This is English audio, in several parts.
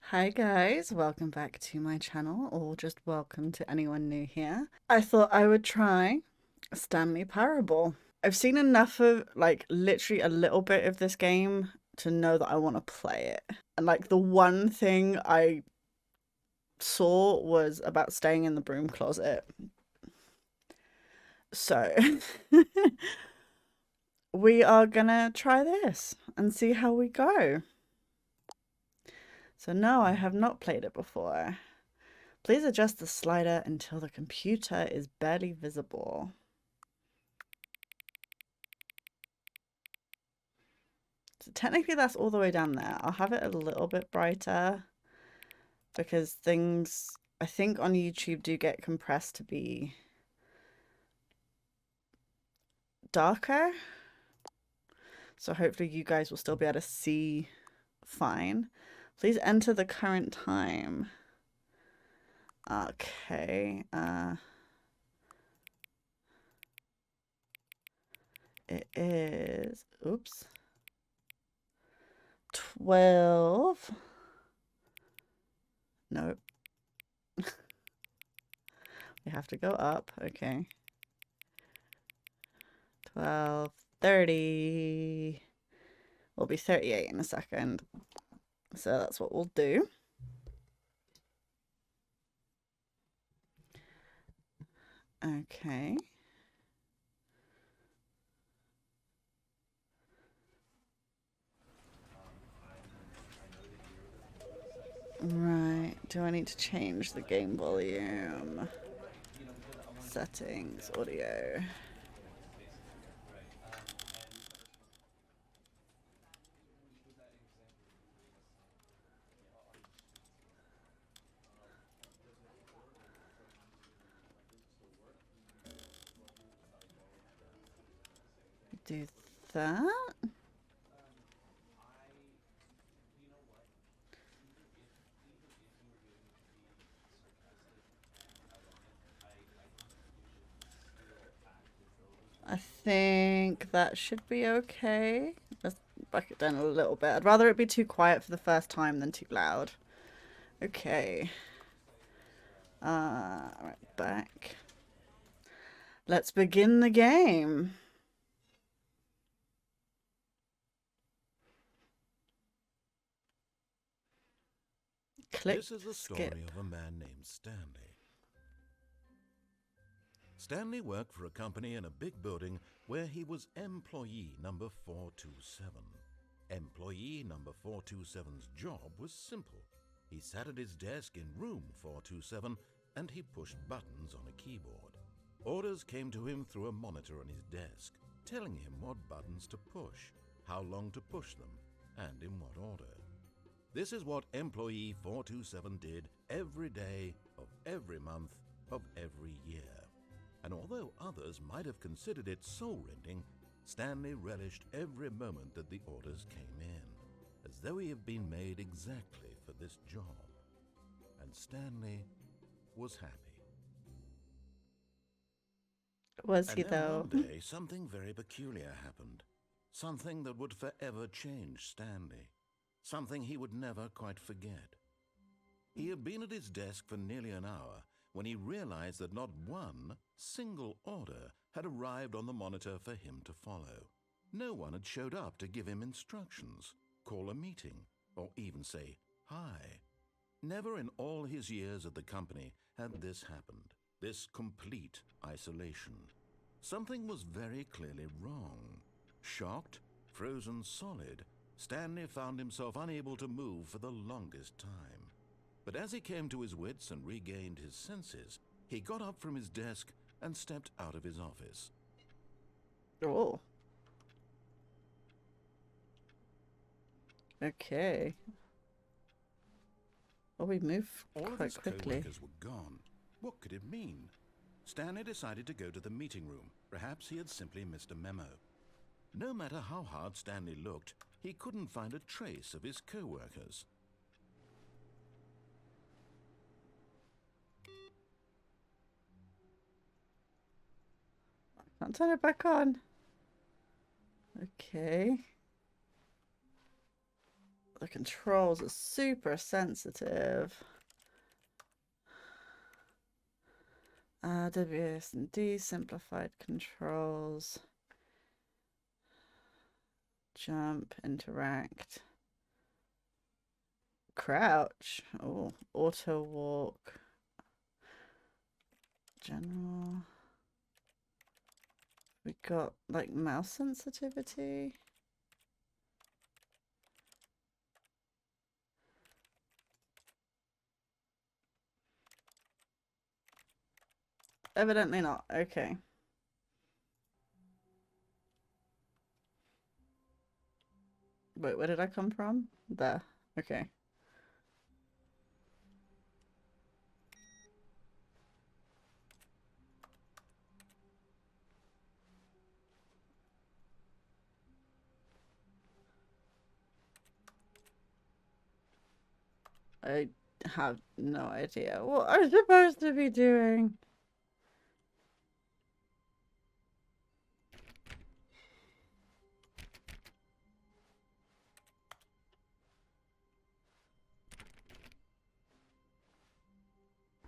Hi guys, welcome back to my channel, or just welcome to anyone new here. I thought I would try Stanley Parable. I've seen enough of, like, literally a little bit of this game to know that I want to play it. And, like, the one thing I saw was about staying in the broom closet. So, we are gonna try this and see how we go. So, no, I have not played it before. Please adjust the slider until the computer is barely visible. So technically that's all the way down there. I'll have it a little bit brighter because things, I think on YouTube do get compressed to be darker. So hopefully you guys will still be able to see fine. Please enter the current time. Okay. It is, oops, 12. Nope. We have to go up. Okay. 12:30. We'll be 38 in a second. So that's what we'll do. Okay. Right. Do I need to change the game volume? Settings, audio. Do that. I think that should be okay. Let's back it down a little bit. I'd rather it be too quiet for the first time than too loud. Okay. Right, back. Let's begin the game. Click This is the skip. story of a man named Stanley. Stanley worked for a company in a big building where he was employee number 427. Employee number 427's job was simple. He sat at his desk in room 427 and he pushed buttons on a keyboard. Orders came to him through a monitor on his desk, telling him what buttons to push, how long to push them, and in what order. This is what employee 427 did every day of every month of every year. And although others might have considered it soul-rending, Stanley relished every moment that the orders came in, as though he had been made exactly for this job. And Stanley was happy. Was he And then one though? day, something very peculiar happened. Something that would forever change Stanley. Something he would never quite forget. He had been at his desk for nearly an hour when he realized that not one single order had arrived on the monitor for him to follow. No one had showed up to give him instructions, call a meeting, or even say hi. Never in all his years at the company had this happened, this complete isolation. Something was very clearly wrong. Shocked, frozen solid, Stanley found himself unable to move for the longest time. But as he came to his wits and regained his senses, he got up from his desk and stepped out of his office. Oh. Okay. Well, we move All of quite his quickly. co-workers were gone. What could it mean? Stanley decided to go to the meeting room. Perhaps he had simply missed a memo. No matter how hard Stanley looked, he couldn't find a trace of his co-workers. Can't turn it back on. Okay. the controls are super sensitive. WSD simplified controls. Jump, interact. Crouch. Oh, auto walk. General. We got like mouse sensitivity. Evidently not. Okay. Wait, where did I come from? There. Okay. I have no idea what I'm supposed to be doing.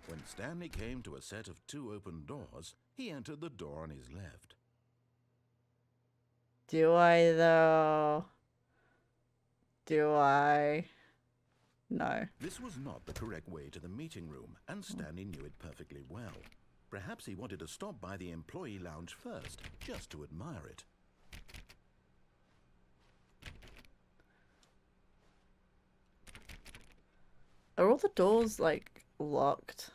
When Stanley came to a set of 2 open doors, he entered the door on his left. Do I though? Do I? No. This was not the correct way to the meeting room, and Stanley knew it perfectly well. Perhaps he wanted to stop by the employee lounge first, just to admire it. Are all the doors like locked?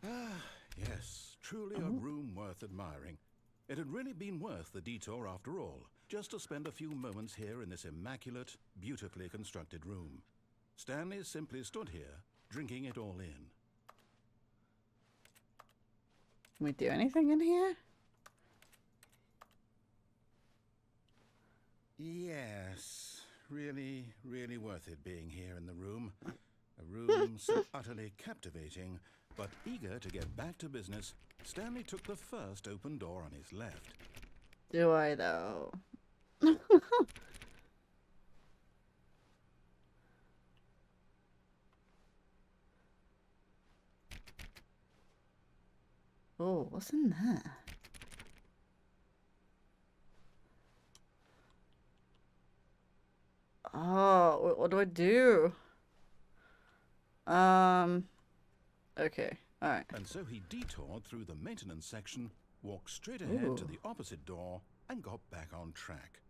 Ah, yes, truly a room worth admiring. It had really been worth the detour after all, just to spend a few moments here in this immaculate, beautifully constructed room. Stanley simply stood here, drinking it all in. Can we do anything in here? Yes, really, really worth it being here in the room. A room so utterly captivating, but eager to get back to business, Stanley took the first open door on his left. Do I though? Oh, what's in there? Oh, what do I do? Okay, alright. And so he detoured through the maintenance section, walked straight ahead to the opposite door, and got back on track.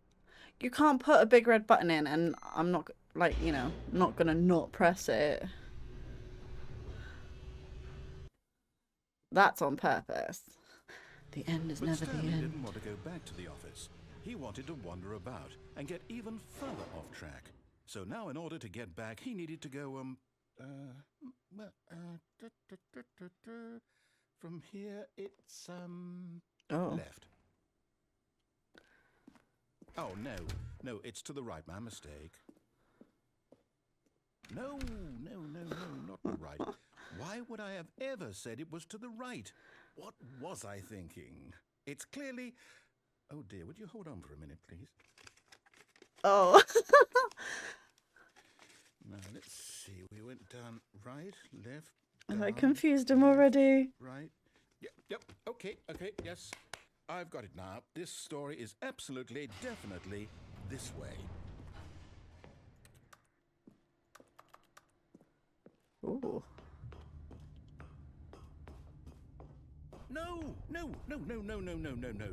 You can't put a big red button in and I'm not, like, you know, not gonna not press it. That's on purpose. The end is never the Stanley end. didn't want to go back to the office. He wanted to wander about and get even further off track. So now in order to get back, he needed to go, from here it's, left. Oh, no, it's to the right, my mistake. No, not the right. Why would I have ever said it was to the right? What was I thinking? It's clearly... Oh dear, would you hold on for a minute, please? Oh. Now, let's see. We went down right, left, Have down, I confused him already? right. Yep, okay, yes. I've got it now. This story is absolutely, definitely this way. Ooh. No.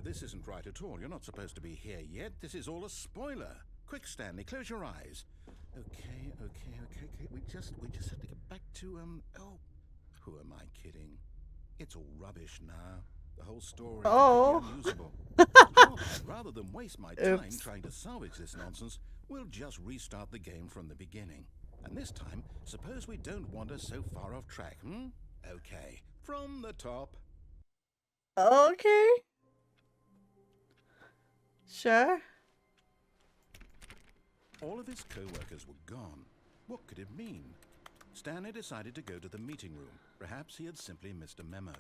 This isn't right at all. You're not supposed to be here yet. This is all a spoiler. Quick, Stanley, close your eyes. Okay. We just have to get back to, oh, who am I kidding? It's all rubbish now. The whole story is completely unusable. Rather than waste my time trying to salvage this nonsense, we'll just restart the game from the beginning. And this time, suppose we don't wander so far off track, Okay, from the top. Okay. Sure. All of his co-workers were gone. What could it mean? Stanley decided to go to the meeting room. Perhaps he had simply missed a memo.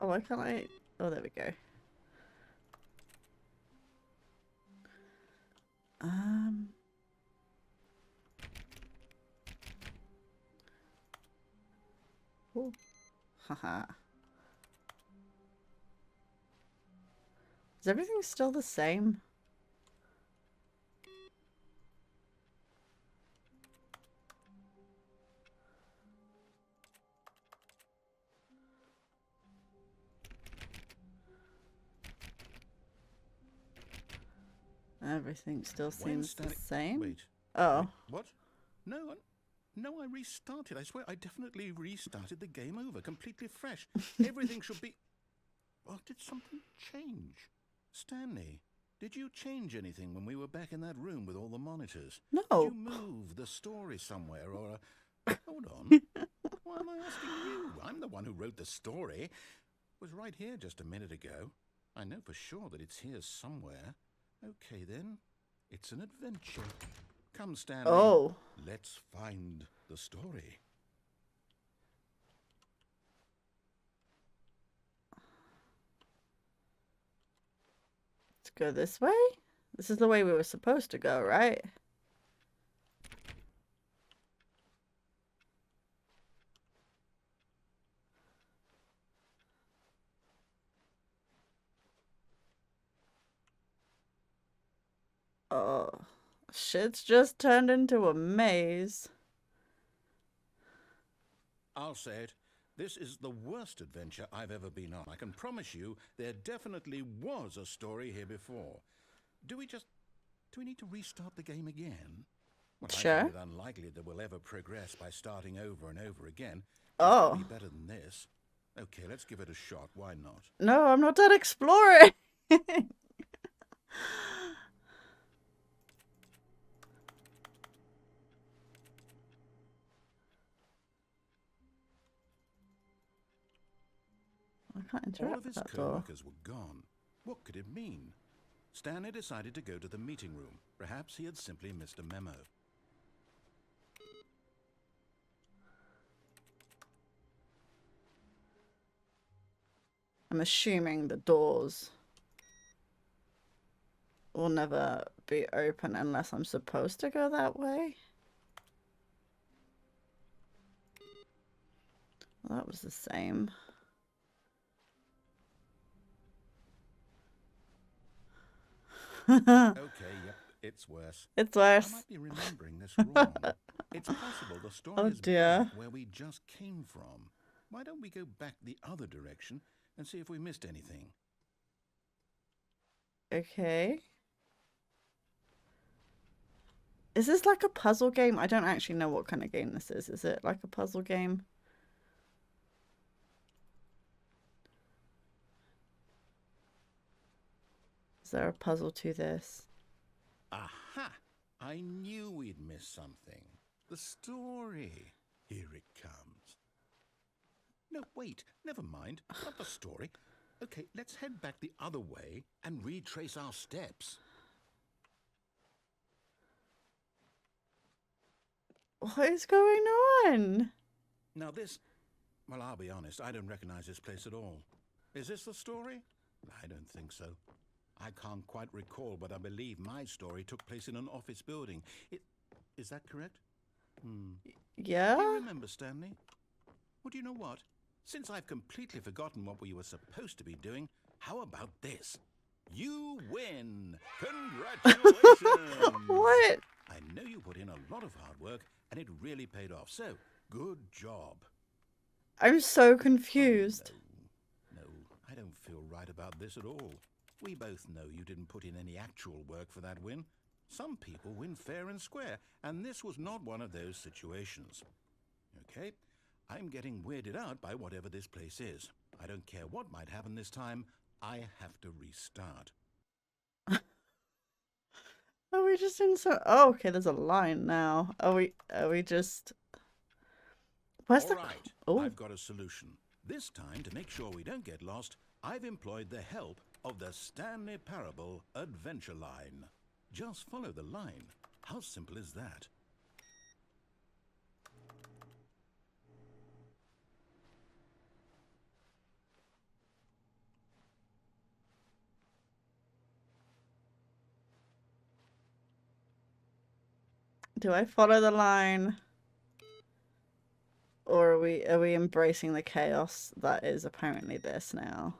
Oh, why can't I? Oh, there we go. Oh, haha. Is everything still the same? Everything still seems the same. Wait. Oh. Wait, what? No, no, I restarted. I swear I definitely restarted the game over, completely fresh. Everything should be... Or did something change? Stanley, did you change anything when we were back in that room with all the monitors? No. Did you move the story somewhere or... Hold on. Why am I asking you? I'm the one who wrote the story. It was right here just a minute ago. I know for sure that it's here somewhere. Okay, then. It's an adventure. Come, Stanley. Oh. Let's find the story. Let's go this way? This is the way we were supposed to go, right? Oh. Shit's just turned into a maze. I'll say it. This is the worst adventure I've ever been on. I can promise you there definitely was a story here before. Do we need to restart the game again? Well, Sure. I find it unlikely that we'll ever progress by starting over and over again. Oh. It's be better than this. Okay, let's give it a shot. Why not? No, I'm not done exploring. I can't All interact of with his that door. co-workers were gone. What could it mean? Stanley decided to go to the meeting room. Perhaps he had simply missed a memo. I'm assuming the doors will never be open unless I'm supposed to go that way. Well, that was the same. Okay, yep, it's worse. It's I worse. might be remembering this wrong. It's possible the story Oh is dear. back where we just came from. Why don't we go back the other direction and see if we missed anything? Okay. Is this like a puzzle game? I don't actually know what kind of game this is. Is it like a puzzle game? Is there a puzzle to this? Aha! I knew we'd miss something. The story. Here it comes. No, wait, never mind. Not the story. Okay, let's head back the other way and retrace our steps. What is going on? Now this... Well, I'll be honest, I don't recognize this place at all. Is this the story? I don't think so. I can't quite recall, but I believe my story took place in an office building. Is that correct? Yeah? Do you remember, Stanley? Well, do you know what? Since I've completely forgotten what we were supposed to be doing, how about this? You win! Congratulations! What? I know you put in a lot of hard work, and it really paid off, so good job. I'm so confused. No, I don't feel right about this at all. We both know you didn't put in any actual work for that win. Some people win fair and square, and this was not one of those situations. Okay, I'm getting weirded out by whatever this place is. I don't care what might happen this time. I have to restart. Are we just in so... Oh, okay, there's a line now. Are we just... Where's the... All right, Oh. I've got a solution. This time, to make sure we don't get lost, I've employed the help of the Stanley Parable Adventure Line. Just follow the line. How simple is that? Do I follow the line? Or are we embracing the chaos that is apparently this now?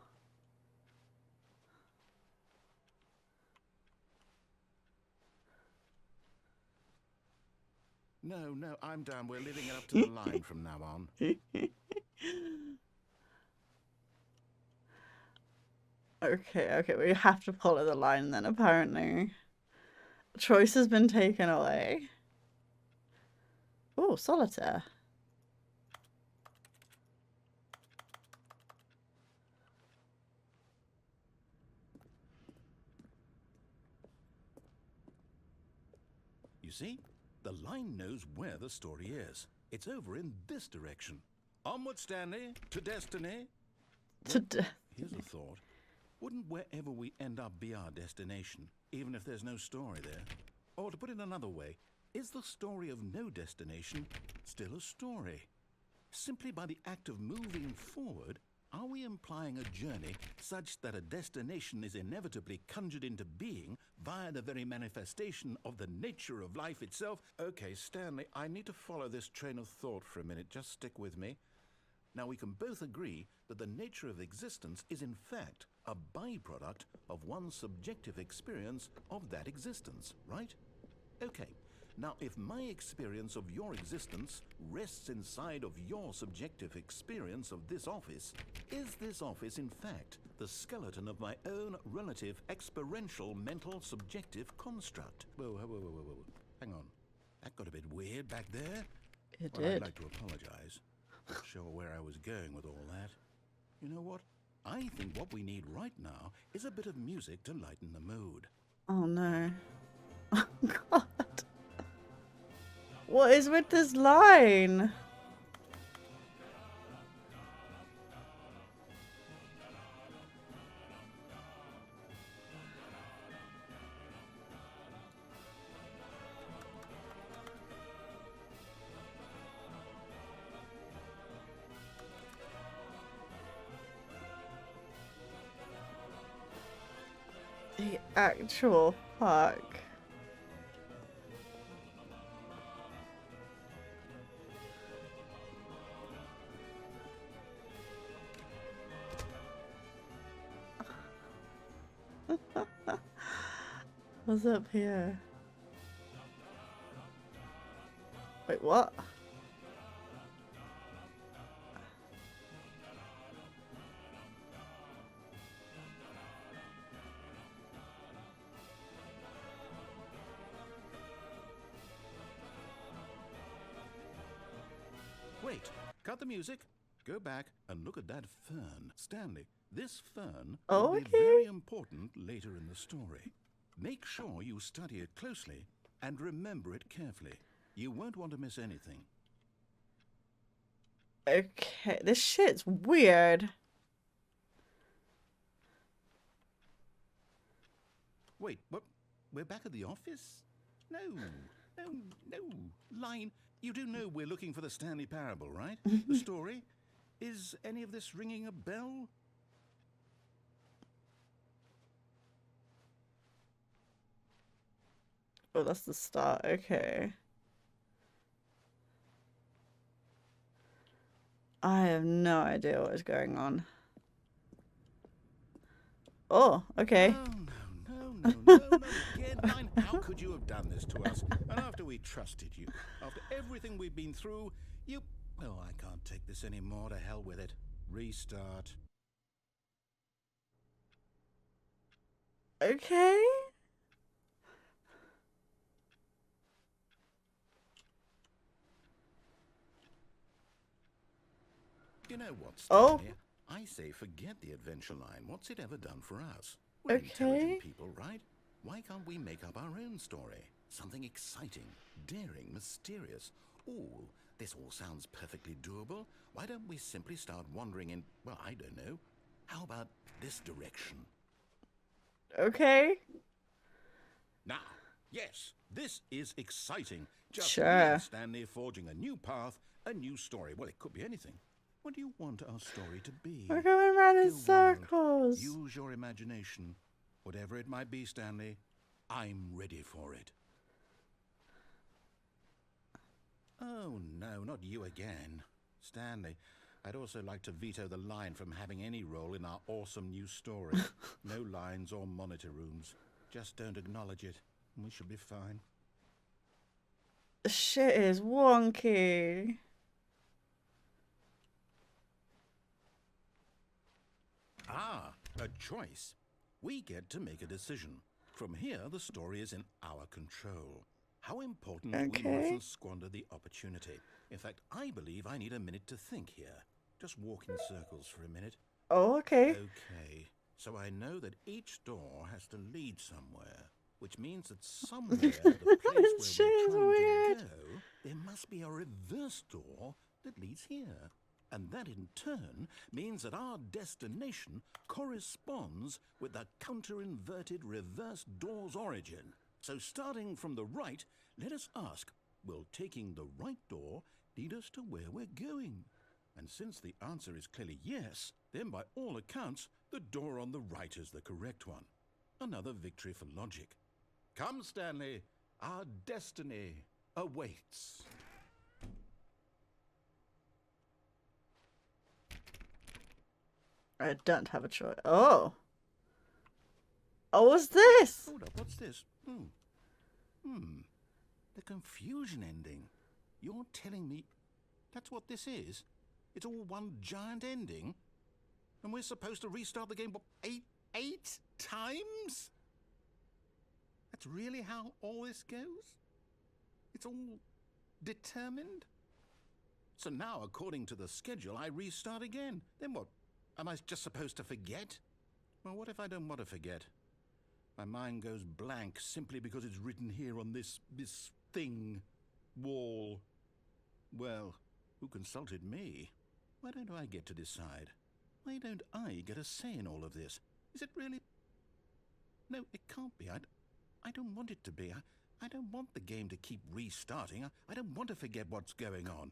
No, no, I'm done. We're leaving it up to the line from now on. Okay, we have to follow the line then, apparently. Choice has been taken away. Oh, solitaire. You see? The line knows where the story is. It's over in this direction. Onward, Stanley, to destiny. Here's a thought. Wouldn't wherever we end up be our destination, even if there's no story there? Or to put it another way, is the story of no destination still a story? Simply by the act of moving forward, are we implying a journey such that a destination is inevitably conjured into being via the very manifestation of the nature of life itself? Okay, Stanley, I need to follow this train of thought for a minute. Just stick with me. Now, we can both agree that the nature of existence is in fact a byproduct of one's subjective experience of that existence, right? Okay. Now, if my experience of your existence rests inside of your subjective experience of this office, is this office, in fact, the skeleton of my own relative experiential mental subjective construct? Whoa. Hang on. That got a bit weird back there. It Well, did. I'd like to apologize. Not sure where I was going with all that. You know what? I think what we need right now is a bit of music to lighten the mood. Oh no. Oh god. What is with this line? The actual fuck. What's up here? Wait, what? Wait, cut the music. Go back and look at that fern. Stanley, this fern will be very important later in the story. Make sure you study it closely and remember it carefully. You won't want to miss anything. Okay, this shit's weird. Wait, what? We're back at the office? No. Line, you do know we're looking for the Stanley Parable, right? The story? Is any of this ringing a bell? Oh, that's the start. Okay. I have no idea what is going on. Oh, okay. No, again, Line, how could you have done this to us? And after we trusted you, after everything we've been through, you... Oh, I can't take this anymore. To hell with it. Restart. Okay. You know what, Oh. Stanley? I say forget the adventure line. What's it ever done for us? We're Okay. intelligent people, right? Why can't we make up our own story? Something exciting, daring, mysterious. Ooh, this all sounds perfectly doable. Why don't we simply start wandering in, well, I don't know. How about this direction? Okay. Now, yes, this is exciting. Just Sure. me and Stanley forging a new path, a new story. Well, it could be anything. What do you want our story to be? We're going around in Go wild. circles. Use your imagination. Whatever it might be, Stanley, I'm ready for it. Oh, no, not you again. Stanley, I'd also like to veto the line from having any role in our awesome new story. No lines or monitor rooms. Just don't acknowledge it, and we should be fine. Shit is wonky. Ah, a choice. We get to make a decision. From here, the story is in our control. How important we Okay. mustn't squander the opportunity. In fact, I believe I need a minute to think here. Just walk in circles for a minute. Oh, okay. Okay, so I know that each door has to lead somewhere, which means that somewhere, the place Shit where is we're trying weird. to go, there must be a reverse door that leads here. And that in turn means that our destination corresponds with the counter-inverted reverse door's origin. So starting from the right, let us ask, will taking the right door lead us to where we're going? And since the answer is clearly yes, then by all accounts, the door on the right is the correct one. Another victory for logic. Come, Stanley, our destiny awaits. I don't have a choice. Oh. Oh, what's this? Hold up, what's this? The confusion ending. You're telling me that's what this is? It's all one giant ending? And we're supposed to restart the game, what, eight times? That's really how all this goes? It's all determined? So now, according to the schedule, I restart again. Then what? Am I just supposed to forget? Well, what if I don't want to forget? My mind goes blank simply because it's written here on this thing, wall. Well, who consulted me? Why don't I get to decide? Why don't I get a say in all of this? Is it really? No, it can't be. I don't want it to be. I don't want the game to keep restarting. I don't want to forget what's going on.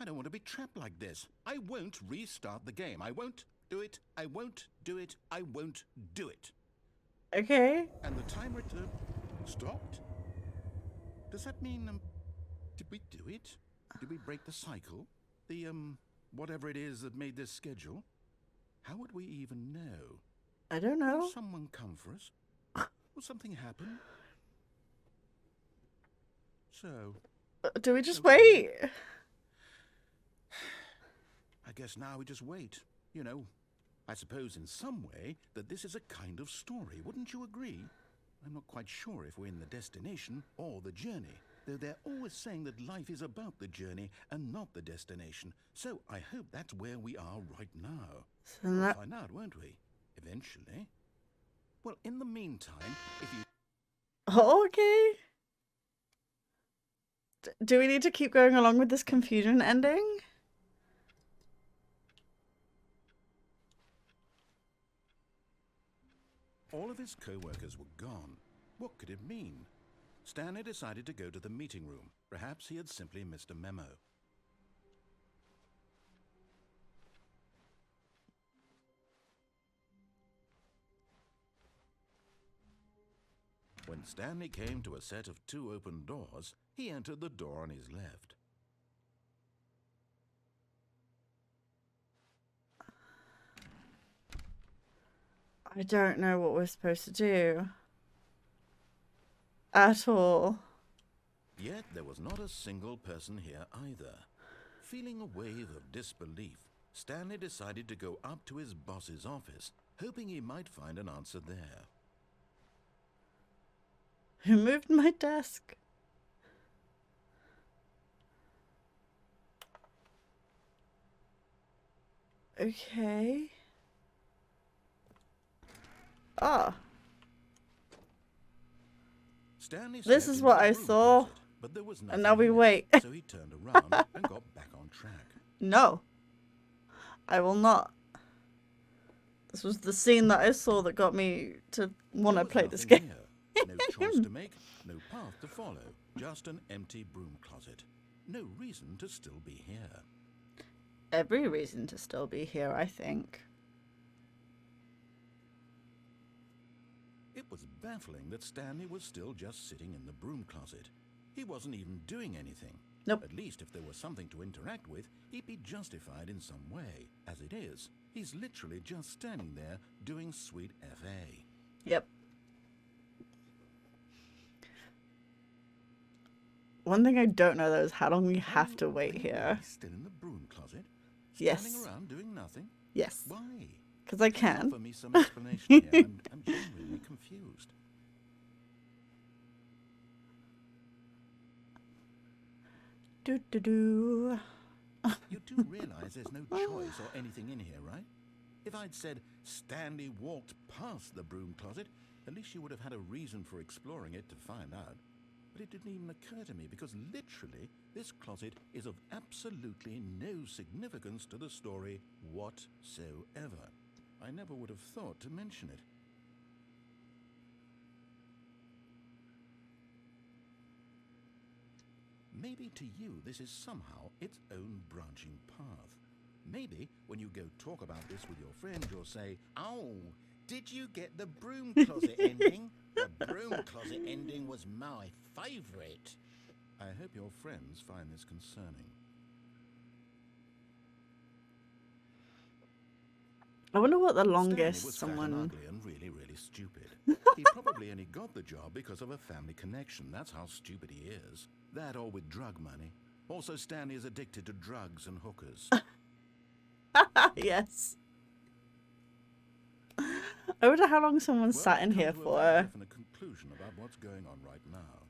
I don't want to be trapped like this. I won't restart the game. I won't do it. I won't do it. I won't do it. Okay. And the timer stopped? Does that mean, did we do it? Did we break the cycle? The, whatever it is that made this schedule? How would we even know? I don't know. Will someone come for us? Will something happen? So, Do we just okay. wait? I guess now we just wait. You know, I suppose in some way that this is a kind of story, wouldn't you agree? I'm not quite sure if we're in the destination or the journey, though they're always saying that life is about the journey and not the destination. So I hope that's where we are right now. So We'll that... find out, won't we? Eventually. Well, in the meantime, if you... Oh, okay. Do we need to keep going along with this confusion ending? All of his co-workers were gone. What could it mean? Stanley decided to go to the meeting room. Perhaps he had simply missed a memo. When Stanley came to a set of 2 open doors, he entered the door on his left. I don't know what we're supposed to do. At all. Yet there was not a single person here either. Feeling a wave of disbelief, Stanley decided to go up to his boss's office, hoping he might find an answer there. Who moved my desk? Okay. Ah. Stanley This stepped is into what the I broom saw. closet, but there was nothing And now we there, wait. so he turned around and got back on track. No. I will not. This was the scene that I saw that got me to want to There was play this nothing game. here. No choice to make, no path to follow, just an empty broom closet. No reason to still be here. Every reason to still be here, I think. It was baffling that Stanley was still just sitting in the broom closet. He wasn't even doing anything. Nope. At least if there was something to interact with, he'd be justified in some way. As it is, he's literally just standing there doing sweet FA. Yep. One thing I don't know though is how long we have to wait here. Still in the broom closet? Yes. Standing around doing nothing? Yes. Why? Because I can. Offer me some explanation here. I'm genuinely confused. Do. You do realize there's no choice or anything in here, right? If I'd said Stanley walked past the broom closet, at least you would have had a reason for exploring it to find out. But it didn't even occur to me because literally this closet is of absolutely no significance to the story whatsoever. I never would have thought to mention it. Maybe to you this is somehow its own branching path. Maybe when you go talk about this with your friend, you'll say, "Oh, did you get the broom closet ending? The broom closet ending was my favourite." I hope your friends find this concerning. I wonder what the Stanley longest was fat and someone. ugly and really, really stupid. He probably only got the job because of a family connection. That's how stupid he is. That or with drug money. Also, Stanley is addicted to drugs and hookers. Yes. I wonder how long someone sat in we've come here to a for. very definite conclusion about what's going on right now.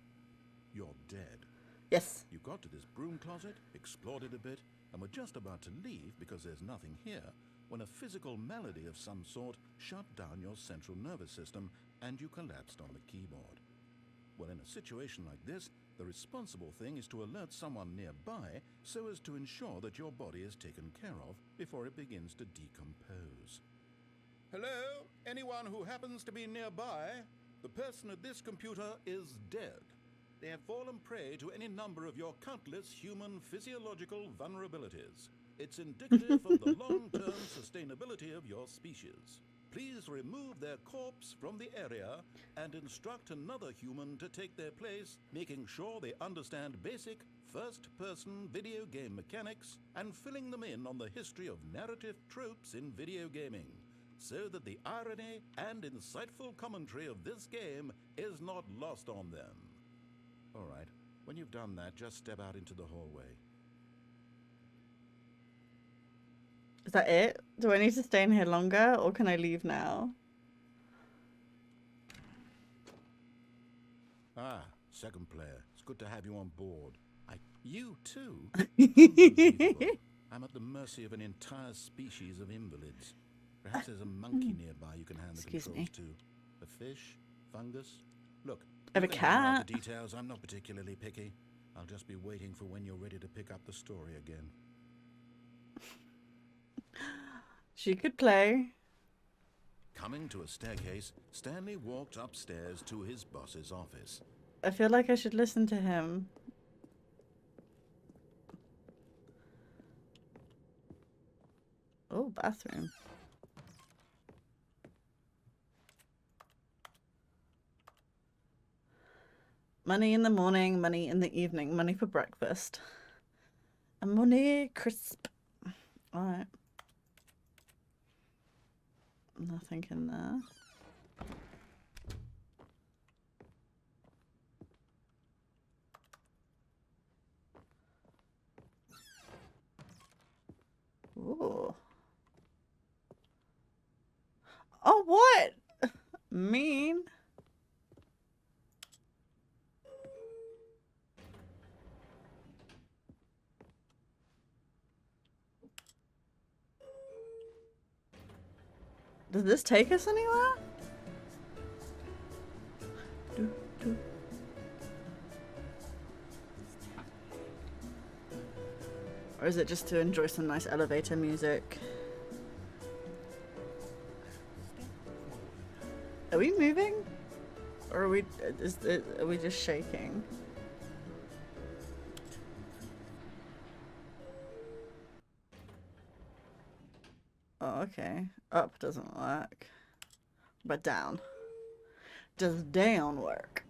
You're dead. Yes. You got to this broom closet, explored it a bit, and were just about to leave because there's nothing here when a physical malady of some sort shut down your central nervous system and you collapsed on the keyboard. Well, in a situation like this, the responsible thing is to alert someone nearby so as to ensure that your body is taken care of before it begins to decompose. Hello? Anyone who happens to be nearby? The person at this computer is dead. They have fallen prey to any number of your countless human physiological vulnerabilities. It's indicative of the long-term sustainability of your species. Please remove their corpse from the area and instruct another human to take their place, making sure they understand basic first-person video game mechanics and filling them in on the history of narrative tropes in video gaming, so that the irony and insightful commentary of this game is not lost on them. All right, when you've done that, just step out into the hallway. Is that it? Do I need to stay in here longer or can I leave now? Ah, second player. It's good to have you on board. You too? I'm at the mercy of an entire species of invalids. Perhaps there's a monkey nearby you can hand the controls to. A fish? Fungus? Look, I have a you can hammer out cat. the details. I'm not particularly picky. I'll just be waiting for when you're ready to pick up the story again. She could play. Coming to a staircase, Stanley walked upstairs to his boss's office. I feel like I should listen to him. Oh, bathroom. Money in the morning, money in the evening, money for breakfast. And money crisp. Alright. Nothing in there. Ooh. Oh, what? Mean. Does this take us anywhere? Do, do. Or is it just to enjoy some nice elevator music? Are we moving? Or are we just shaking? Oh, okay. Up doesn't work. But down. Does down work?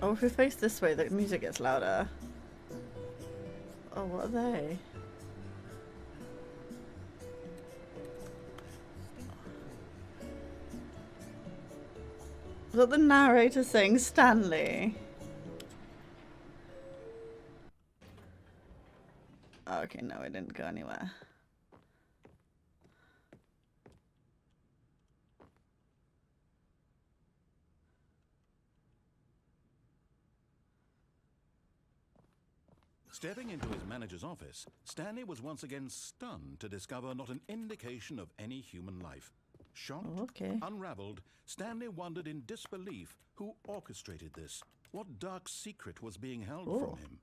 Oh, if we face this way, the music gets louder. Oh, what are they? Was that the narrator saying Stanley? Oh, okay, no, it didn't go anywhere. Stepping into his manager's office, Stanley was once again stunned to discover not an indication of any human life. Shocked, unraveled, Stanley wondered in disbelief who orchestrated this, what dark secret was being held from him.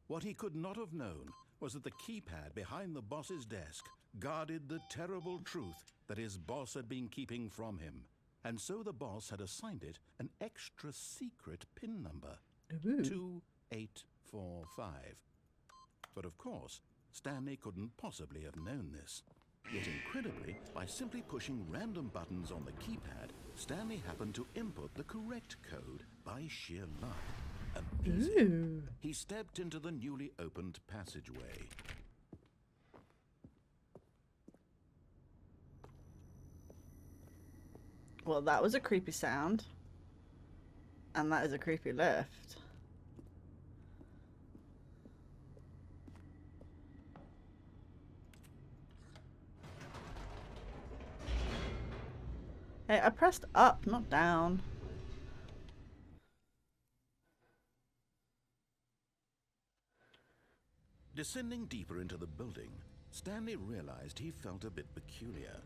What he could not have known was that the keypad behind the boss's desk guarded the terrible truth that his boss had been keeping from him. And so the boss had assigned it an extra secret PIN number, 2845. But of course, Stanley couldn't possibly have known this. Yet incredibly, by simply pushing random buttons on the keypad, Stanley happened to input the correct code by sheer luck. Amazing. He stepped into the newly opened passageway. Well, that was a creepy sound. And that is a creepy lift. Hey, I pressed up, not down. Descending deeper into the building, Stanley realized he felt a bit peculiar.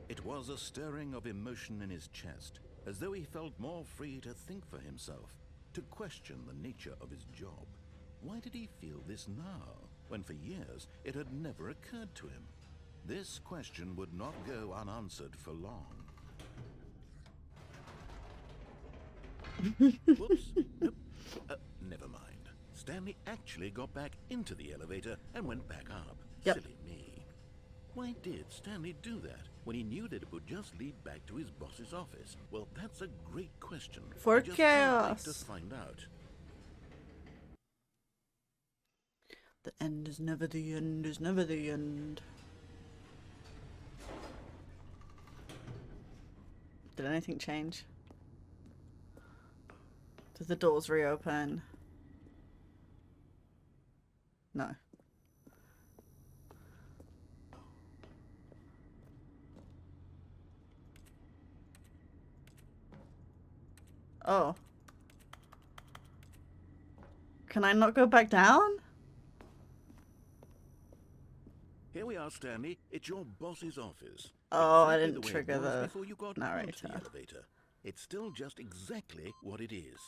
It was a stirring of emotion in his chest, as though he felt more free to think for himself, to question the nature of his job. Why did he feel this now, when for years it had never occurred to him? This question would not go unanswered for long. Whoops. Nope. Never mind. Stanley actually got back into the elevator and went back up. Yep. Silly me. Why did Stanley do that when he knew that it would just lead back to his boss's office? Well, that's a great question. For I just can't wait chaos. to find out. The end is never the end, is never the end. Did anything change? Did the doors reopen? No. Oh. Can I not go back down? Here we are, Stanley. It's your boss's office. Oh, I Exactly didn't the way it trigger was the before you got onto narrator. the elevator. It's still just exactly what it is.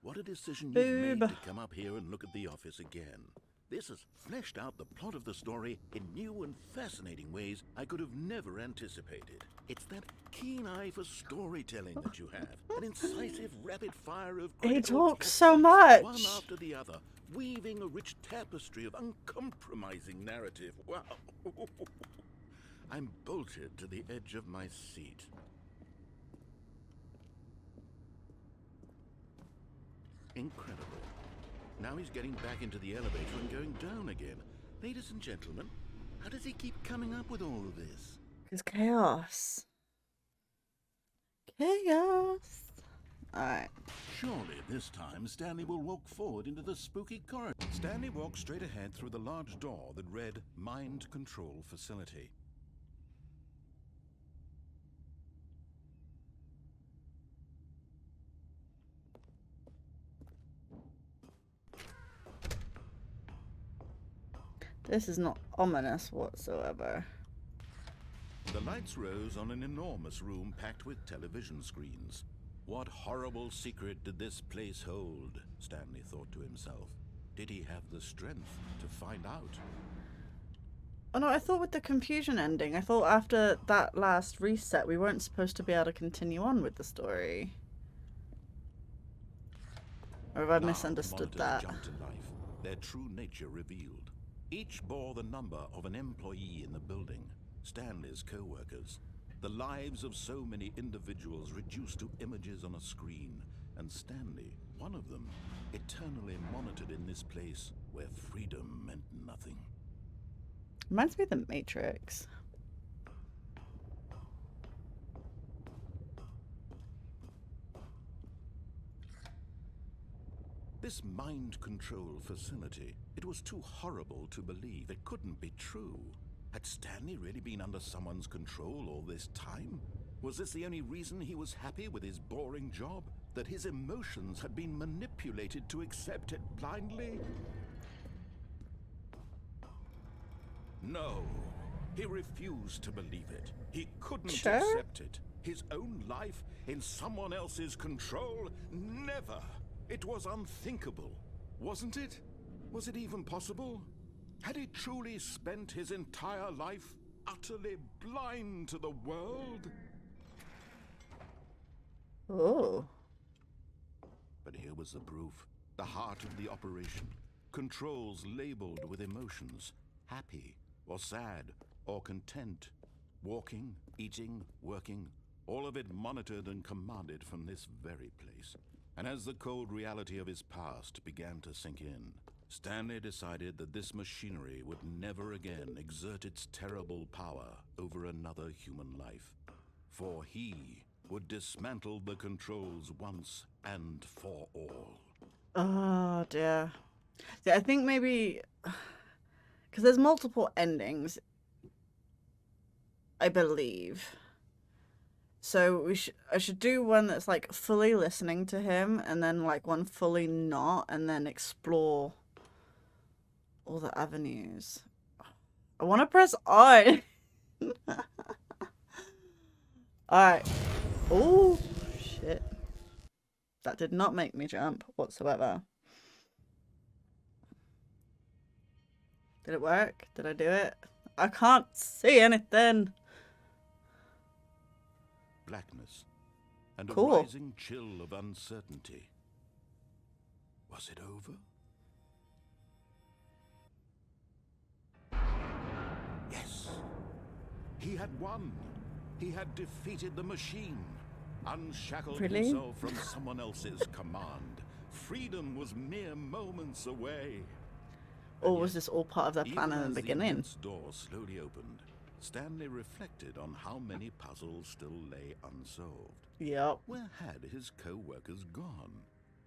What a decision you've made Boob. to come up here and look at the office again. This has fleshed out the plot of the story in new and fascinating ways I could have never anticipated. It's that keen eye for storytelling that you have. An incisive rapid fire of He critical talks plot so points, much. one after the other, weaving a rich tapestry of uncompromising narrative. Wow. I'm bolted to the edge of my seat. Incredible. Now he's getting back into the elevator and going down again. Ladies and gentlemen, how does he keep coming up with all of this? It's chaos. Chaos. Alright. Surely this time Stanley will walk forward into the spooky corridor. Stanley walked straight ahead through the large door that read Mind Control Facility. This is not ominous whatsoever. The lights rose on an enormous room packed with television screens. What horrible secret did this place hold? Stanley thought to himself. Did he have the strength to find out? Oh no, I thought with the confusion ending, I thought after that last reset we weren't supposed to be able to continue on with the story. Or have I Now, misunderstood the that? monitors jumped to life, their true nature revealed. Each bore the number of an employee in the building, Stanley's co-workers. The lives of so many individuals reduced to images on a screen. and Stanley, one of them, eternally monitored in this place where freedom meant nothing. Reminds me of the Matrix. This mind control facility, it was too horrible to believe. It couldn't be true. Had Stanley really been under someone's control all this time? Was this the only reason he was happy with his boring job? That his emotions had been manipulated to accept it blindly? No, he refused to believe it. He couldn't accept it. His own life in someone else's control? Never. It was unthinkable, wasn't it? Was it even possible? Had he truly spent his entire life utterly blind to the world? Oh. But here was the proof. The heart of the operation. Controls labeled with emotions. Happy, or sad, or content. Walking, eating, working. All of it monitored and commanded from this very place. And as the cold reality of his past began to sink in, Stanley decided that this machinery would never again exert its terrible power over another human life. For he would dismantle the controls once and for all. Oh, dear. Yeah, I think maybe... Because there's multiple endings, I believe. So I should do one that's like fully listening to him, and then like one fully not, and then explore all the avenues. I want to press on. Alright. Oh, shit. That did not make me jump whatsoever. Did it work? Did I do it? I can't see anything. Blackness and Cool. a rising chill of uncertainty. Was it over? Yes. He had won. He had defeated the machine. Unshackled himself from someone else's command. Freedom was mere moments away. Or was this all part of their plan in the beginning? The door slowly opened. Stanley reflected on how many puzzles still lay unsolved. Yep. Where had his co-workers gone?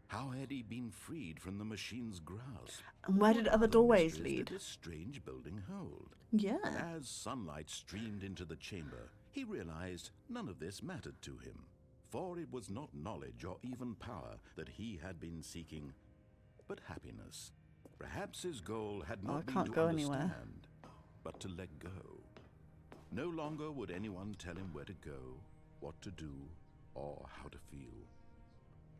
How had he been freed from the machine's grasp? And where did other doorways lead? Did this strange building hold? Yeah. As sunlight streamed into the chamber, he realized none of this mattered to him. For it was not knowledge or even power that he had been seeking, but happiness. Perhaps his goal had not been to understand, but to let go. No longer would anyone tell him where to go, what to do, or how to feel.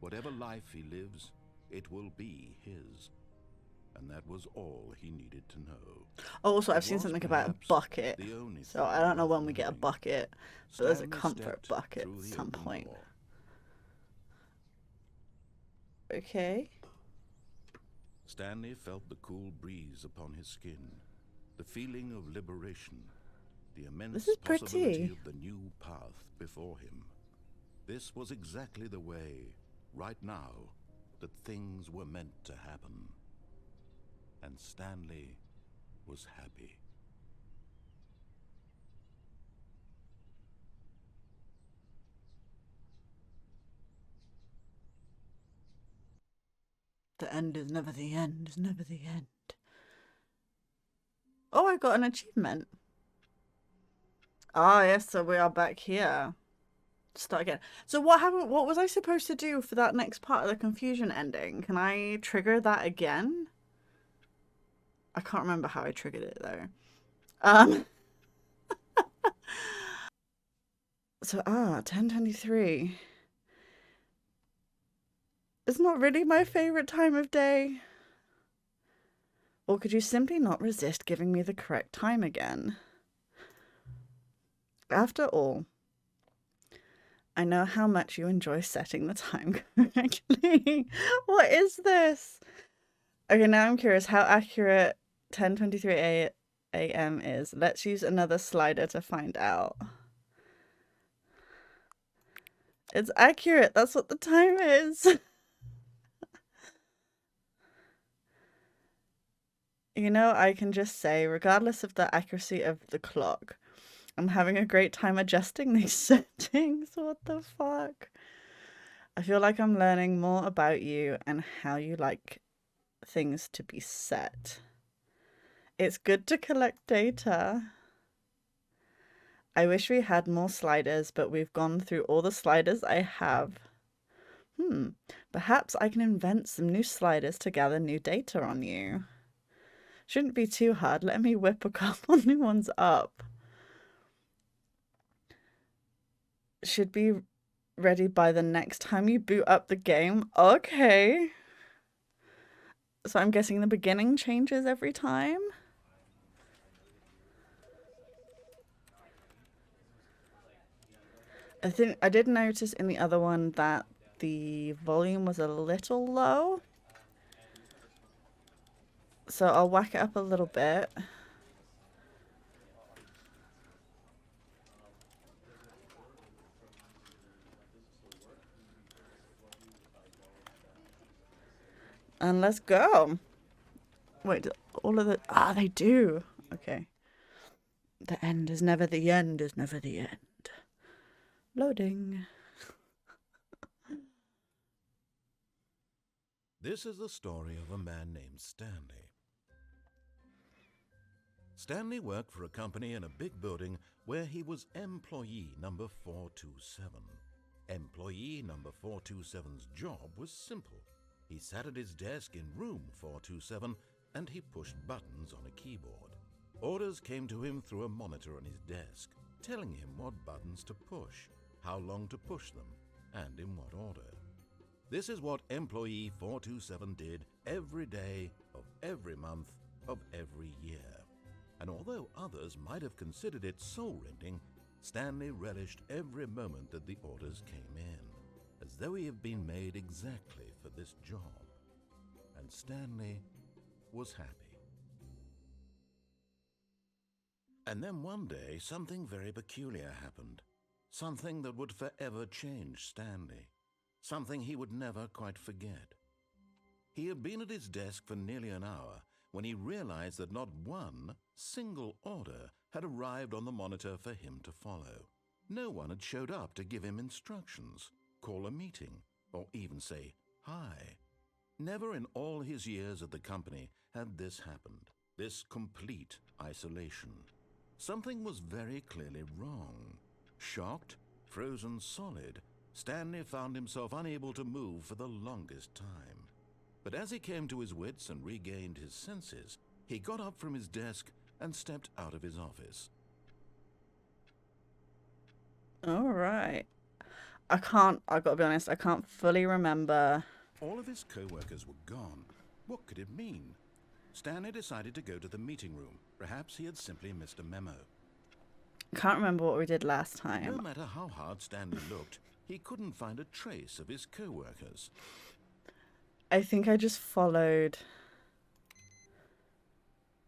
Whatever life he lives, it will be his. And that was all he needed to know. Oh, also, I've seen something about a bucket. So I don't know when we get a bucket, but there's a comfort bucket at some point. Okay. Stanley felt the cool breeze upon his skin, the feeling of liberation, the immense possibility of the new path before him. This was exactly the way, right now, that things were meant to happen. And Stanley was happy. The end is never the end, is never the end. Oh, I got an achievement. Ah, yes, so we are back here. Start again. So what happened? What was I supposed to do for that next part of the confusion ending? Can I trigger that again? I can't remember how I triggered it though. So 10:23. It's not really my favorite time of day. Or could you simply not resist giving me the correct time again? After all, I know how much you enjoy setting the time correctly. What is this? Okay, now I'm curious how accurate 10:23 a.m. is. Let's use another slider to find out. It's accurate. That's what the time is. You know, I can just say, regardless of the accuracy of the clock, I'm having a great time adjusting these settings. What the fuck? I feel like I'm learning more about you and how you like things to be set. It's good to collect data. I wish we had more sliders, but we've gone through all the sliders I have. Perhaps I can invent some new sliders to gather new data on you. Shouldn't be too hard. Let me whip a couple new ones up. Should be ready by the next time you boot up the game. Okay. So I'm guessing the beginning changes every time? I think I did notice in the other one that the volume was a little low. So I'll whack it up a little bit. And let's go. Wait, all of the... Ah, they do. Okay. The end is never the end is never the end. Loading. This is the story of a man named Stanley. Stanley worked for a company in a big building where he was employee number 427. Employee number 427's job was simple. He sat at his desk in room 427 and he pushed buttons on a keyboard. Orders came to him through a monitor on his desk, telling him what buttons to push, how long to push them, and in what order. This is what employee 427 did every day of every month of every year. And although others might have considered it soul-rending, Stanley relished every moment that the orders came in, as though he had been made exactly for this job. And Stanley was happy. And then one day, something very peculiar happened. Something that would forever change Stanley. Something he would never quite forget. He had been at his desk for nearly an hour when he realized that not one single order had arrived on the monitor for him to follow. No one had showed up to give him instructions, call a meeting, or even say hi. Never in all his years at the company had this happened, this complete isolation. Something was very clearly wrong. Shocked, frozen solid, Stanley found himself unable to move for the longest time. But as he came to his wits and regained his senses, he got up from his desk and stepped out of his office. All right. I gotta be honest, I can't fully remember. All of his co-workers were gone. What could it mean? Stanley decided to go to the meeting room. Perhaps he had simply missed a memo. Can't remember what we did last time. No matter how hard Stanley looked, he couldn't find a trace of his co-workers. I think I just followed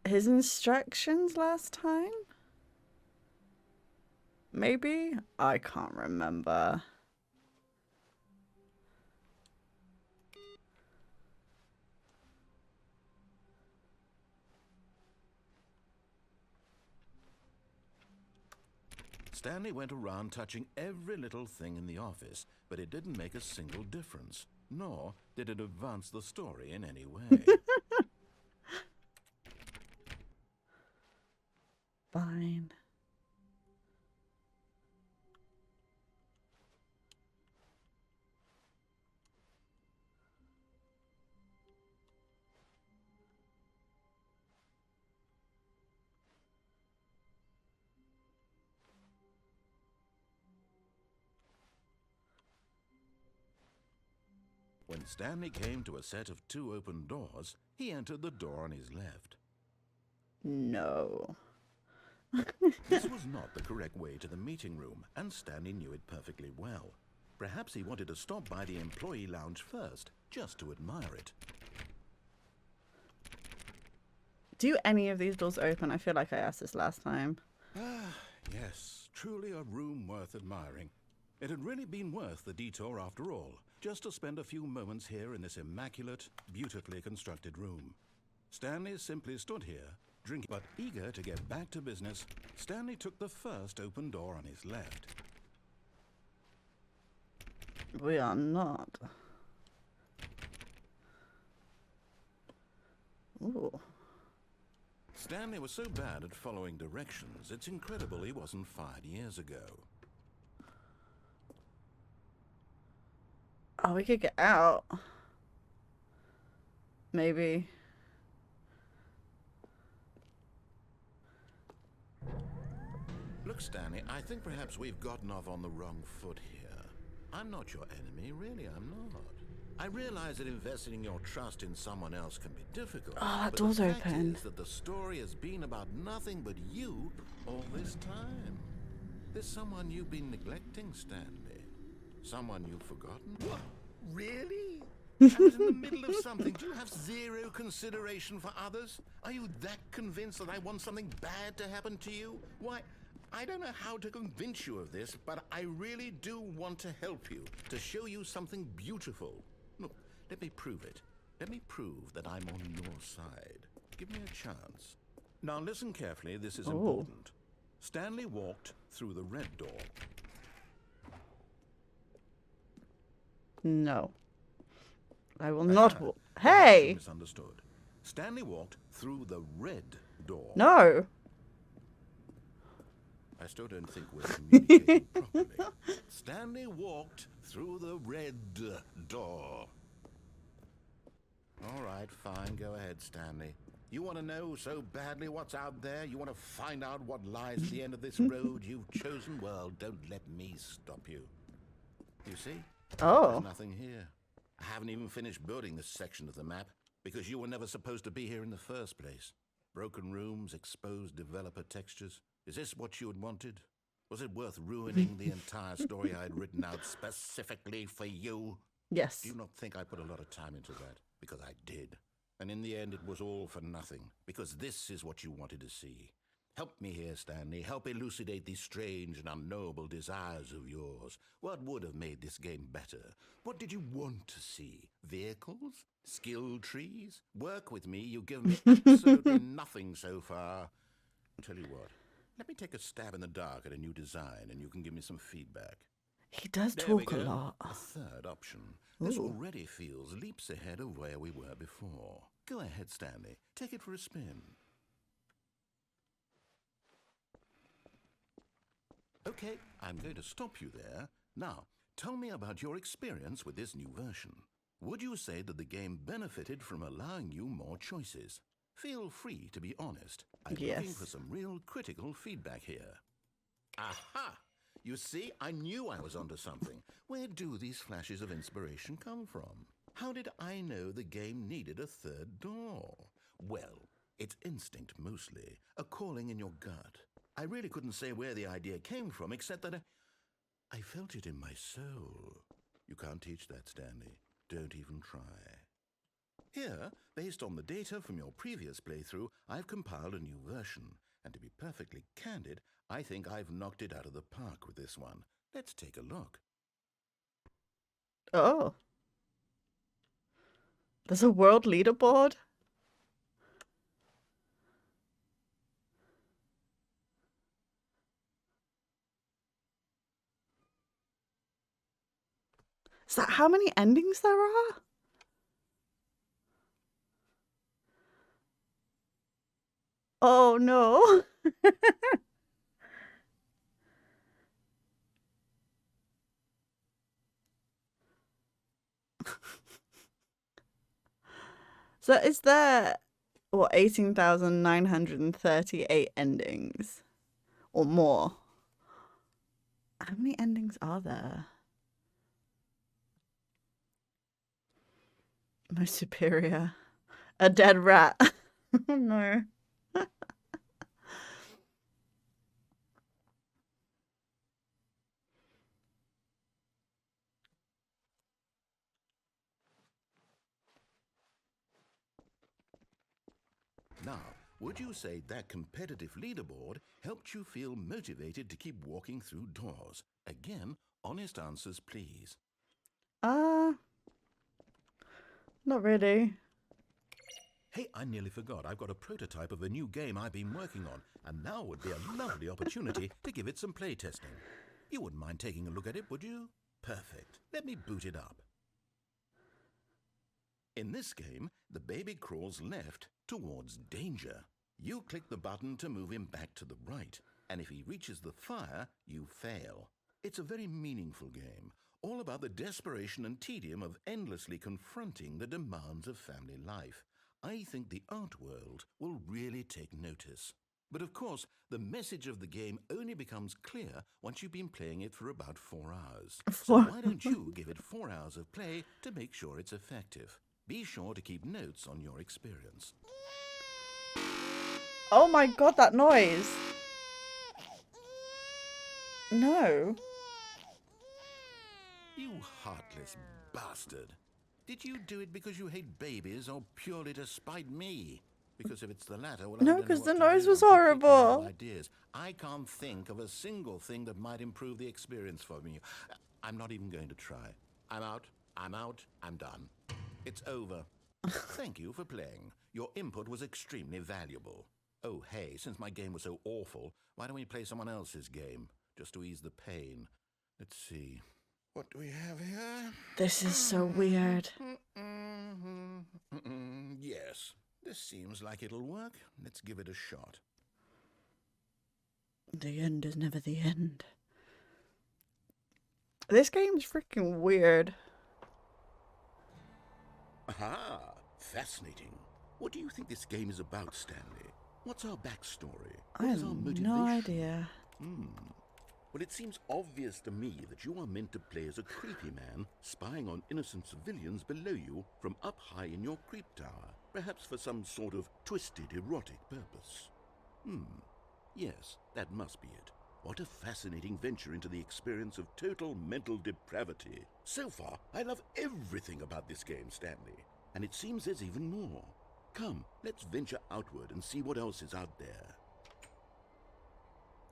his instructions last time? Maybe? I can't remember. Stanley went around touching every little thing in the office, but it didn't make a single difference, nor did it advance the story in any way. Fine. When Stanley came to a set of 2 open doors, he entered the door on his left. No. This was not the correct way to the meeting room, and Stanley knew it perfectly well. Perhaps he wanted to stop by the employee lounge first, just to admire it. Do any of these doors open? I feel like I asked this last time. Ah, yes, truly a room worth admiring. It had really been worth the detour after all, just to spend a few moments here in this immaculate, beautifully constructed room. Stanley simply stood here, drinking, but eager to get back to business. Stanley took the first open door on his left. We are not. Ooh. Stanley was so bad at following directions, it's incredible he wasn't fired years ago. Oh, we could get out. Maybe. Look, Stanley, I think perhaps we've gotten off on the wrong foot here. I'm not your enemy, really, I'm not. I realize that investing your trust in someone else can be difficult. Oh, that but door's the fact open. is that the story has been about nothing but you all this time. There's someone you've been neglecting, Stanley. Someone you've forgotten. What? Really? I was in the middle of something. Do you have zero consideration for others? Are you that convinced that I want something bad to happen to you? Why, I don't know how to convince you of this, but I really do want to help you, to show you something beautiful. Look, let me prove it. Let me prove that I'm on your side. Give me a chance. Now listen carefully, this is important. Stanley walked through the red door. No. I will not walk. Hey! Misunderstood. Stanley walked through the red door. No. I still don't think we're communicating properly. Stanley walked through the red door. All right, fine. Go ahead, Stanley. You want to know so badly what's out there? You want to find out what lies at the end of this road you've chosen? Well, don't let me stop you. You see? Oh. There's nothing here. I haven't even finished building this section of the map because you were never supposed to be here in the first place. Broken rooms, exposed developer textures. Is this what you had wanted? Was it worth ruining the entire story I had written out specifically for you? Yes. Do you not think I put a lot of time into that? Because I did. And in the end, it was all for nothing. Because this is what you wanted to see. Help me here, Stanley. Help elucidate these strange and unknowable desires of yours. What would have made this game better? What did you want to see? Vehicles? Skill trees? Work with me. You give me absolutely nothing so far. Tell you what. Let me take a stab in the dark at a new design, and you can give me some feedback. He does There we talk a go. lot. A third option. This Ooh. already feels leaps ahead of where we were before. Go ahead, Stanley. Take it for a spin. Okay, I'm going to stop you there. Now, tell me about your experience with this new version. Would you say that the game benefited from allowing you more choices? Feel free to be honest. I'm looking for some real critical feedback here. Aha! You see, I knew I was onto something. Where do these flashes of inspiration come from? How did I know the game needed a third door? Well, it's instinct mostly, a calling in your gut. I really couldn't say where the idea came from, except that I felt it in my soul. You can't teach that, Stanley. Don't even try. Here, based on the data from your previous playthrough, I've compiled a new version. And to be perfectly candid, I think I've knocked it out of the park with this one. Let's take a look. Oh. There's a world leaderboard? Is that how many endings there are? Oh no. So is there, what, 18,938 endings? Or more? How many endings are there? Most superior. A dead rat. Oh no. Now, would you say that competitive leaderboard helped you feel motivated to keep walking through doors? Again, Honest answers, please. Uh, not really. Hey, I nearly forgot. I've got a prototype of a new game I've been working on, and now would be a lovely opportunity to give it some playtesting. You wouldn't mind taking a look at it, would you? Perfect. Let me boot it up. In this game, the baby crawls left towards danger. You click the button to move him back to the right, and if he reaches the fire, you fail. It's a very meaningful game, all about the desperation and tedium of endlessly confronting the demands of family life. I think the art world will really take notice. But of course, the message of the game only becomes clear once you've been playing it for about 4 hours. So why don't you give it 4 hours of play to make sure it's effective? Be sure to keep notes on your experience. Oh my god, that noise. No. You heartless bastard. Did you do it because you hate babies or purely to spite me? Because if it's the latter, well, No, I don't know because what the to noise do. was I'm completely out of horrible. ideas. I can't think of a single thing that might improve the experience for me. I'm not even going to try. I'm out. I'm done. It's over. Thank you for playing. Your input was extremely valuable. Oh, hey, since my game was so awful, why don't we play someone else's game? Just to ease the pain. Let's see. What do we have here? This is so weird. Yes, this seems like it'll work. Let's give it a shot. The end is never the end. This game's freaking weird. Aha! Fascinating. What do you think this game is about, Stanley? What's our backstory? I What is have our no motivation? idea. Well, it seems obvious to me that you are meant to play as a creepy man spying on innocent civilians below you from up high in your creep tower, perhaps for some sort of twisted erotic purpose. Yes, that must be it. What a fascinating venture into the experience of total mental depravity. So far, I love everything about this game, Stanley. And it seems there's even more. Come, let's venture outward and see what else is out there.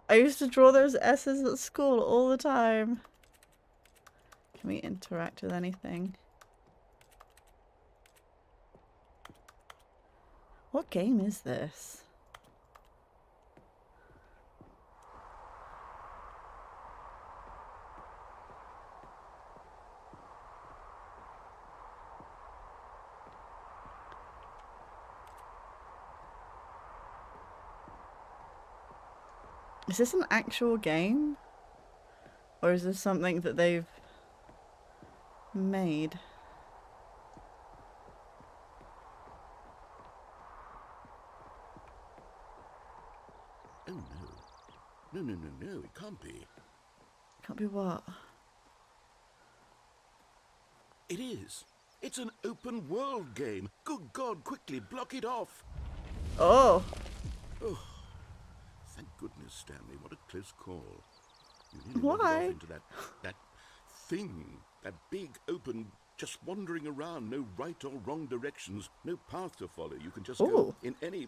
I used to draw those S's at school all the time. Can we interact with anything? What game is this? Is this an actual game? Or is this something that they've made? Oh no. No, it can't be. Can't be what? It is. It's an open world game. Good God, quickly block it off. Oh! Oh, thank goodness, Stanley. What a close call. You nearly wandered Why? off into that thing. That big, open, just wandering around. No right or wrong directions. No path to follow. You can just go Ooh. in any...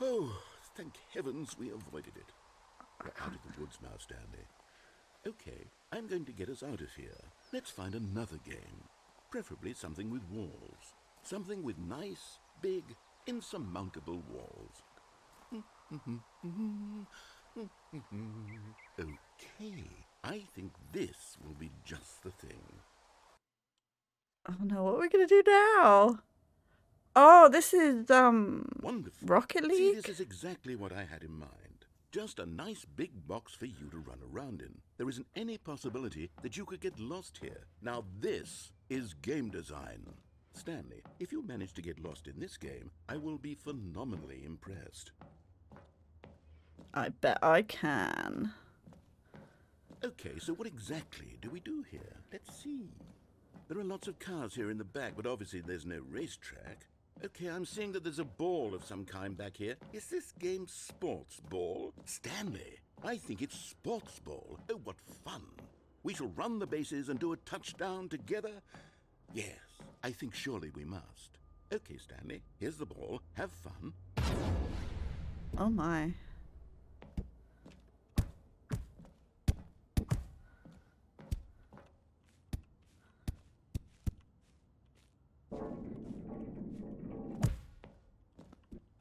Oh, thank heavens we avoided it. We're out of the woods now, Stanley. Okay, I'm going to get us out of here. Let's find another game. Preferably something with walls. Something with nice, big, insurmountable walls. Okay, I think this will be just the thing. Oh no, what are we gonna do now? Oh, this is, Wonderful. Rocket See, League? this is exactly what I had in mind. Just a nice big box for you to run around in. There isn't any possibility that you could get lost here. Now this is game design. Stanley, if you manage to get lost in this game, I will be phenomenally impressed. I bet I can. Okay, so what exactly do we do here? Let's see. There are lots of cars here in the back, but obviously there's no racetrack. Okay, I'm seeing that there's a ball of some kind back here. Is this game sports ball? Stanley, I think it's sports ball. Oh, what fun. We shall run the bases and do a touchdown together. Yes, I think surely we must. Okay, Stanley, here's the ball. Have fun. Oh my.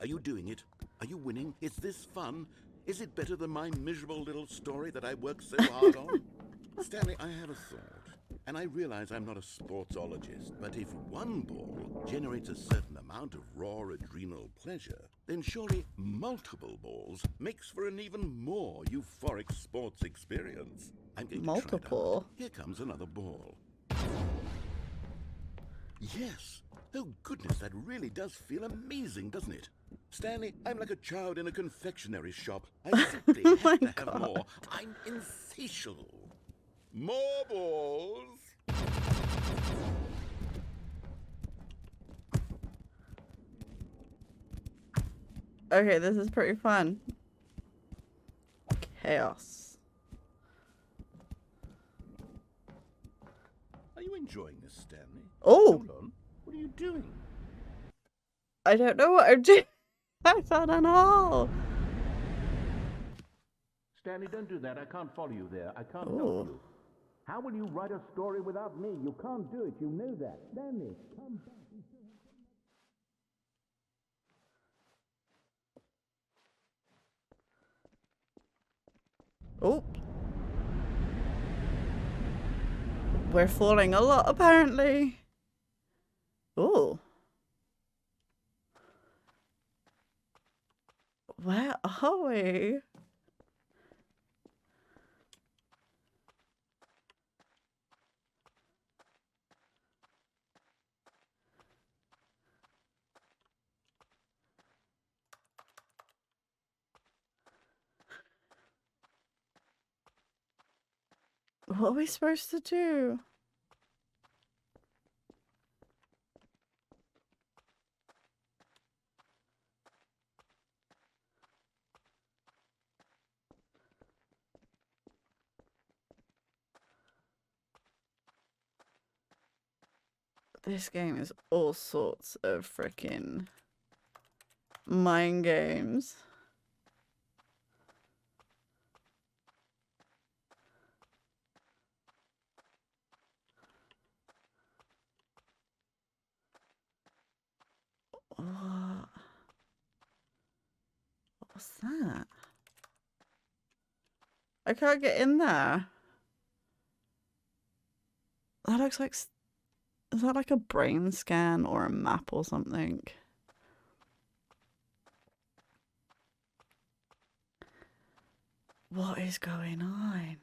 Are you doing it? Are you winning? Is this fun? Is it better than my miserable little story that I worked so hard on? Stanley, I have a thought. And I realize I'm not a sportsologist, but if one ball generates a certain amount of raw adrenal pleasure, then surely multiple balls makes for an even more euphoric sports experience. I'm going to try it out. Multiple? Here comes another ball. Yes. Oh, goodness, that really does feel amazing, doesn't it? Stanley, I'm like a child in a confectionery shop. I simply have to have more. I'm insatiable. More balls. Okay, this is pretty fun. Chaos. Are you enjoying this, Stanley? Oh! Hold on. What are you doing? I don't know what I'm doing. I found an hole. Stanley, don't do that. I can't follow you there. I can't Ooh. help you. How will you write a story without me? You can't do it. You know that. Stanley, come back. Oh. We're falling a lot, apparently. Oh. Where are we? What are we supposed to do? This game is all sorts of freaking mind games. What? What's that? I can't get in there. That looks like... Is that like a brain scan or a map or something? What is going on?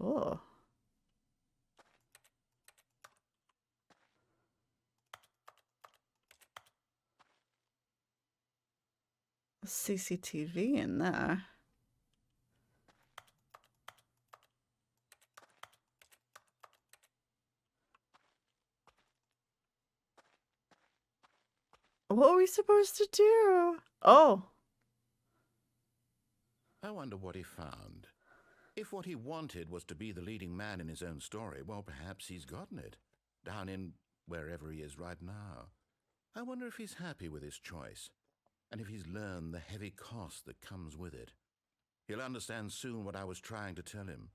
Oh. CCTV in there. What are we supposed to do? Oh. I wonder what he found. If what he wanted was to be the leading man in his own story, well, perhaps he's gotten it. Down in wherever he is right now. I wonder if he's happy with his choice, and if he's learned the heavy cost that comes with it. He'll understand soon what I was trying to tell him.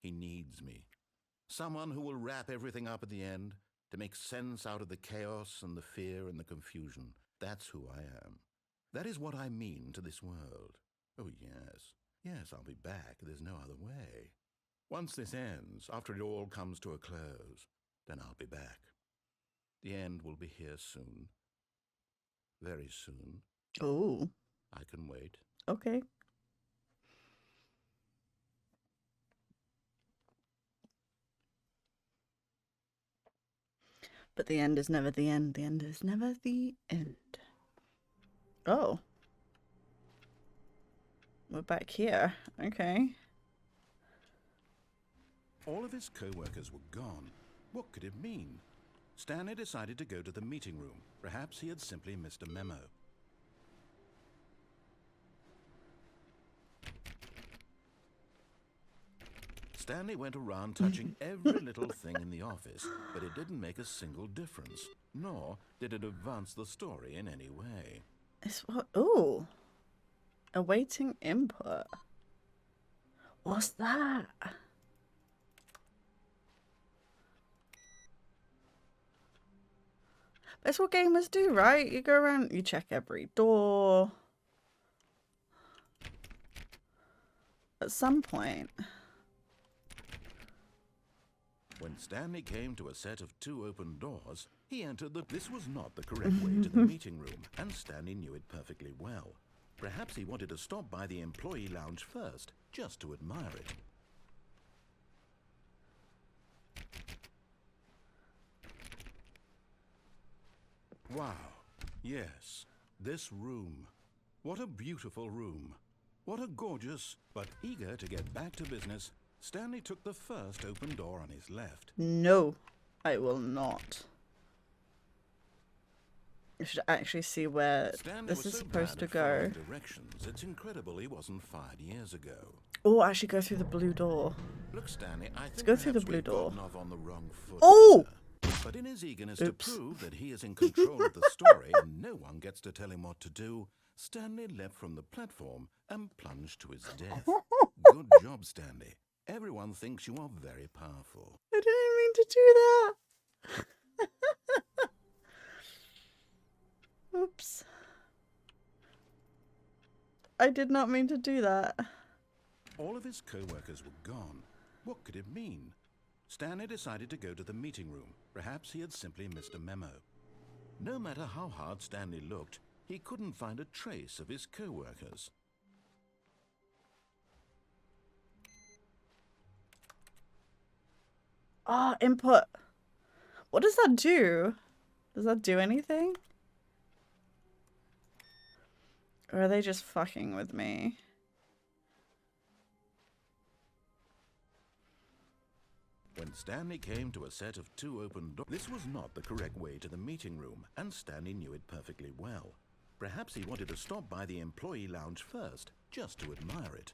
He needs me. Someone who will wrap everything up at the end, to make sense out of the chaos and the fear and the confusion. That's who I am. That is what I mean to this world. Oh, yes. Yes, I'll be back. There's no other way. Once this ends, after it all comes to a close, then I'll be back. The end will be here soon. Very soon. Oh. I can wait. Okay. But the end is never the end. The end is never the end. Oh. We're back here. Okay. All of his co-workers were gone. What could it mean? Stanley decided to go to the meeting room. Perhaps he had simply missed a memo. Stanley went around touching every little thing in the office, but it didn't make a single difference, nor did it advance the story in any way. It's what? Ooh. Awaiting input. What's that? That's what gamers do, right? You go around, you check every door. At some point. When Stanley came to a set of 2 open doors, he entered the... This was not the correct way to the meeting room, and Stanley knew it perfectly well. Perhaps he wanted to stop by the employee lounge first, just to admire it. Wow. Yes, this room. What a beautiful room. What a gorgeous... But eager to get back to business, Stanley took the first open door on his left. No, I will not. You should actually see where Stanley this was is so supposed to bad at following go. directions, it's incredible he wasn't fired years ago. Oh, actually go through the blue door. Look, Stanley, I think go through the perhaps blue we've door. gotten off on the wrong foot Oh! here. But in his eagerness Oops. to prove that he is in control of the story and no one gets to tell him what to do, Stanley leapt from the platform and plunged to his death. Good job, Stanley. Everyone thinks you are very powerful. I didn't mean to do that. Oops. I did not mean to do that. All of his co-workers were gone. What could it mean? Stanley decided to go to the meeting room. Perhaps he had simply missed a memo. No matter how hard Stanley looked, he couldn't find a trace of his co-workers. Ah, input. What does that do? Does that do anything? Or are they just fucking with me? When Stanley came to a set of 2 open doors, this was not the correct way to the meeting room, and Stanley knew it perfectly well. Perhaps he wanted to stop by the employee lounge first, just to admire it.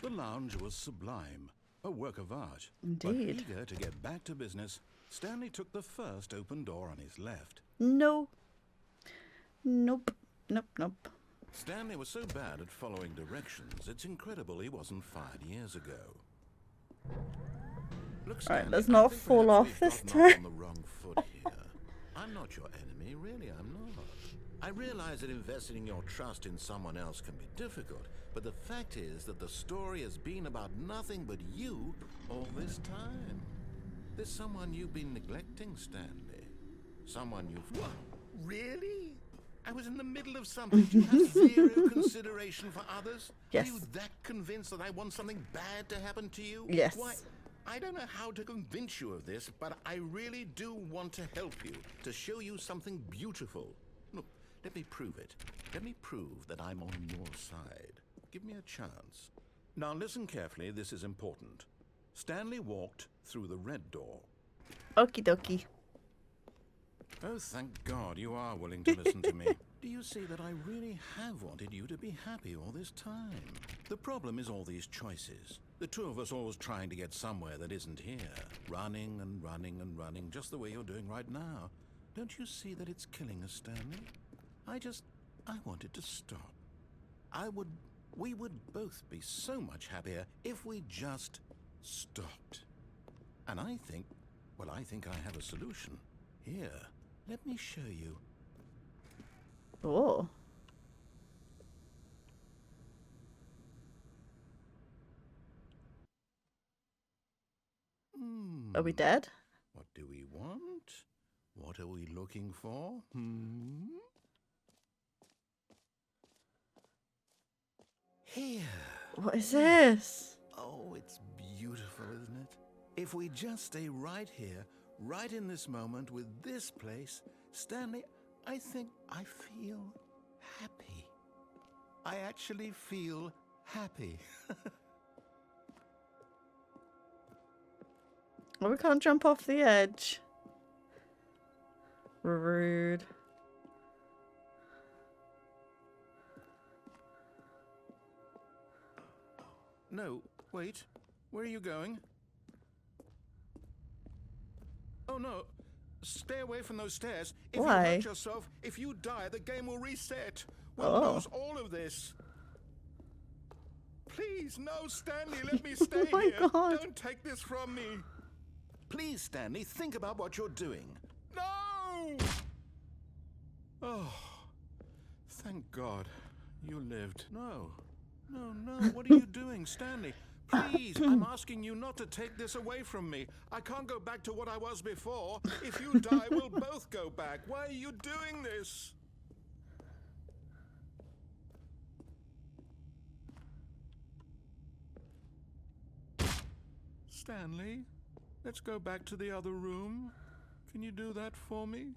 The lounge was sublime, a work of art. Indeed. But eager to get back to business, Stanley took the first open door on his left. No. Nope. Nope, nope. Stanley was so bad at following directions, it's incredible he wasn't fired years ago. Look, Stanley, let's I not think fall perhaps off we've this gotten off time. on the wrong foot here. I'm not your enemy, really, I'm not. I realize that investing your trust in someone else can be difficult, but the fact is that the story has been about nothing but you all this time. There's someone you've been neglecting, Stanley. Someone you've... What? Really? I was in the middle of something. Do you have zero consideration for others? Yes. Are you that convinced that I want something bad to happen to you? Yes. Why, I don't know how to convince you of this, but I really do want to help you, to show you something beautiful. Look, let me prove it. Let me prove that I'm on your side. Give me a chance. Now listen carefully, this is important. Stanley walked through the red door. Okie dokie. Oh, thank God you are willing to listen to me. Do you see that I really have wanted you to be happy all this time? The problem is all these choices. The two of us always trying to get somewhere that isn't here. Running and running and running, just the way you're doing right now. Don't you see that it's killing us, Stanley? I wanted to stop. We would both be so much happier if we just stopped. And I think I have a solution. Here, let me show you. Oh. Are we dead? What do we want? What are we looking for? Here. What is this? Oh, it's beautiful, isn't it? If we just stay right here, right in this moment with this place, Stanley, I think I feel happy. I actually feel happy. Oh, we can't jump off the edge. Rude. No, wait. Where are you going? Oh no. Stay away from those stairs. If Why? you hurt yourself, if you die, the game will reset. We'll Oh. lose all of this. Please, no, Stanley, let me stay Oh my here. God. Don't take this from me. Please, Stanley, think about what you're doing. No! Oh, thank God. You lived. No. No, no. What are you doing, Stanley? Please, I'm asking you not to take this away from me. I can't go back to what I was before. If you die, we'll both go back. Why are you doing this? Stanley, let's go back to the other room. Can you do that for me?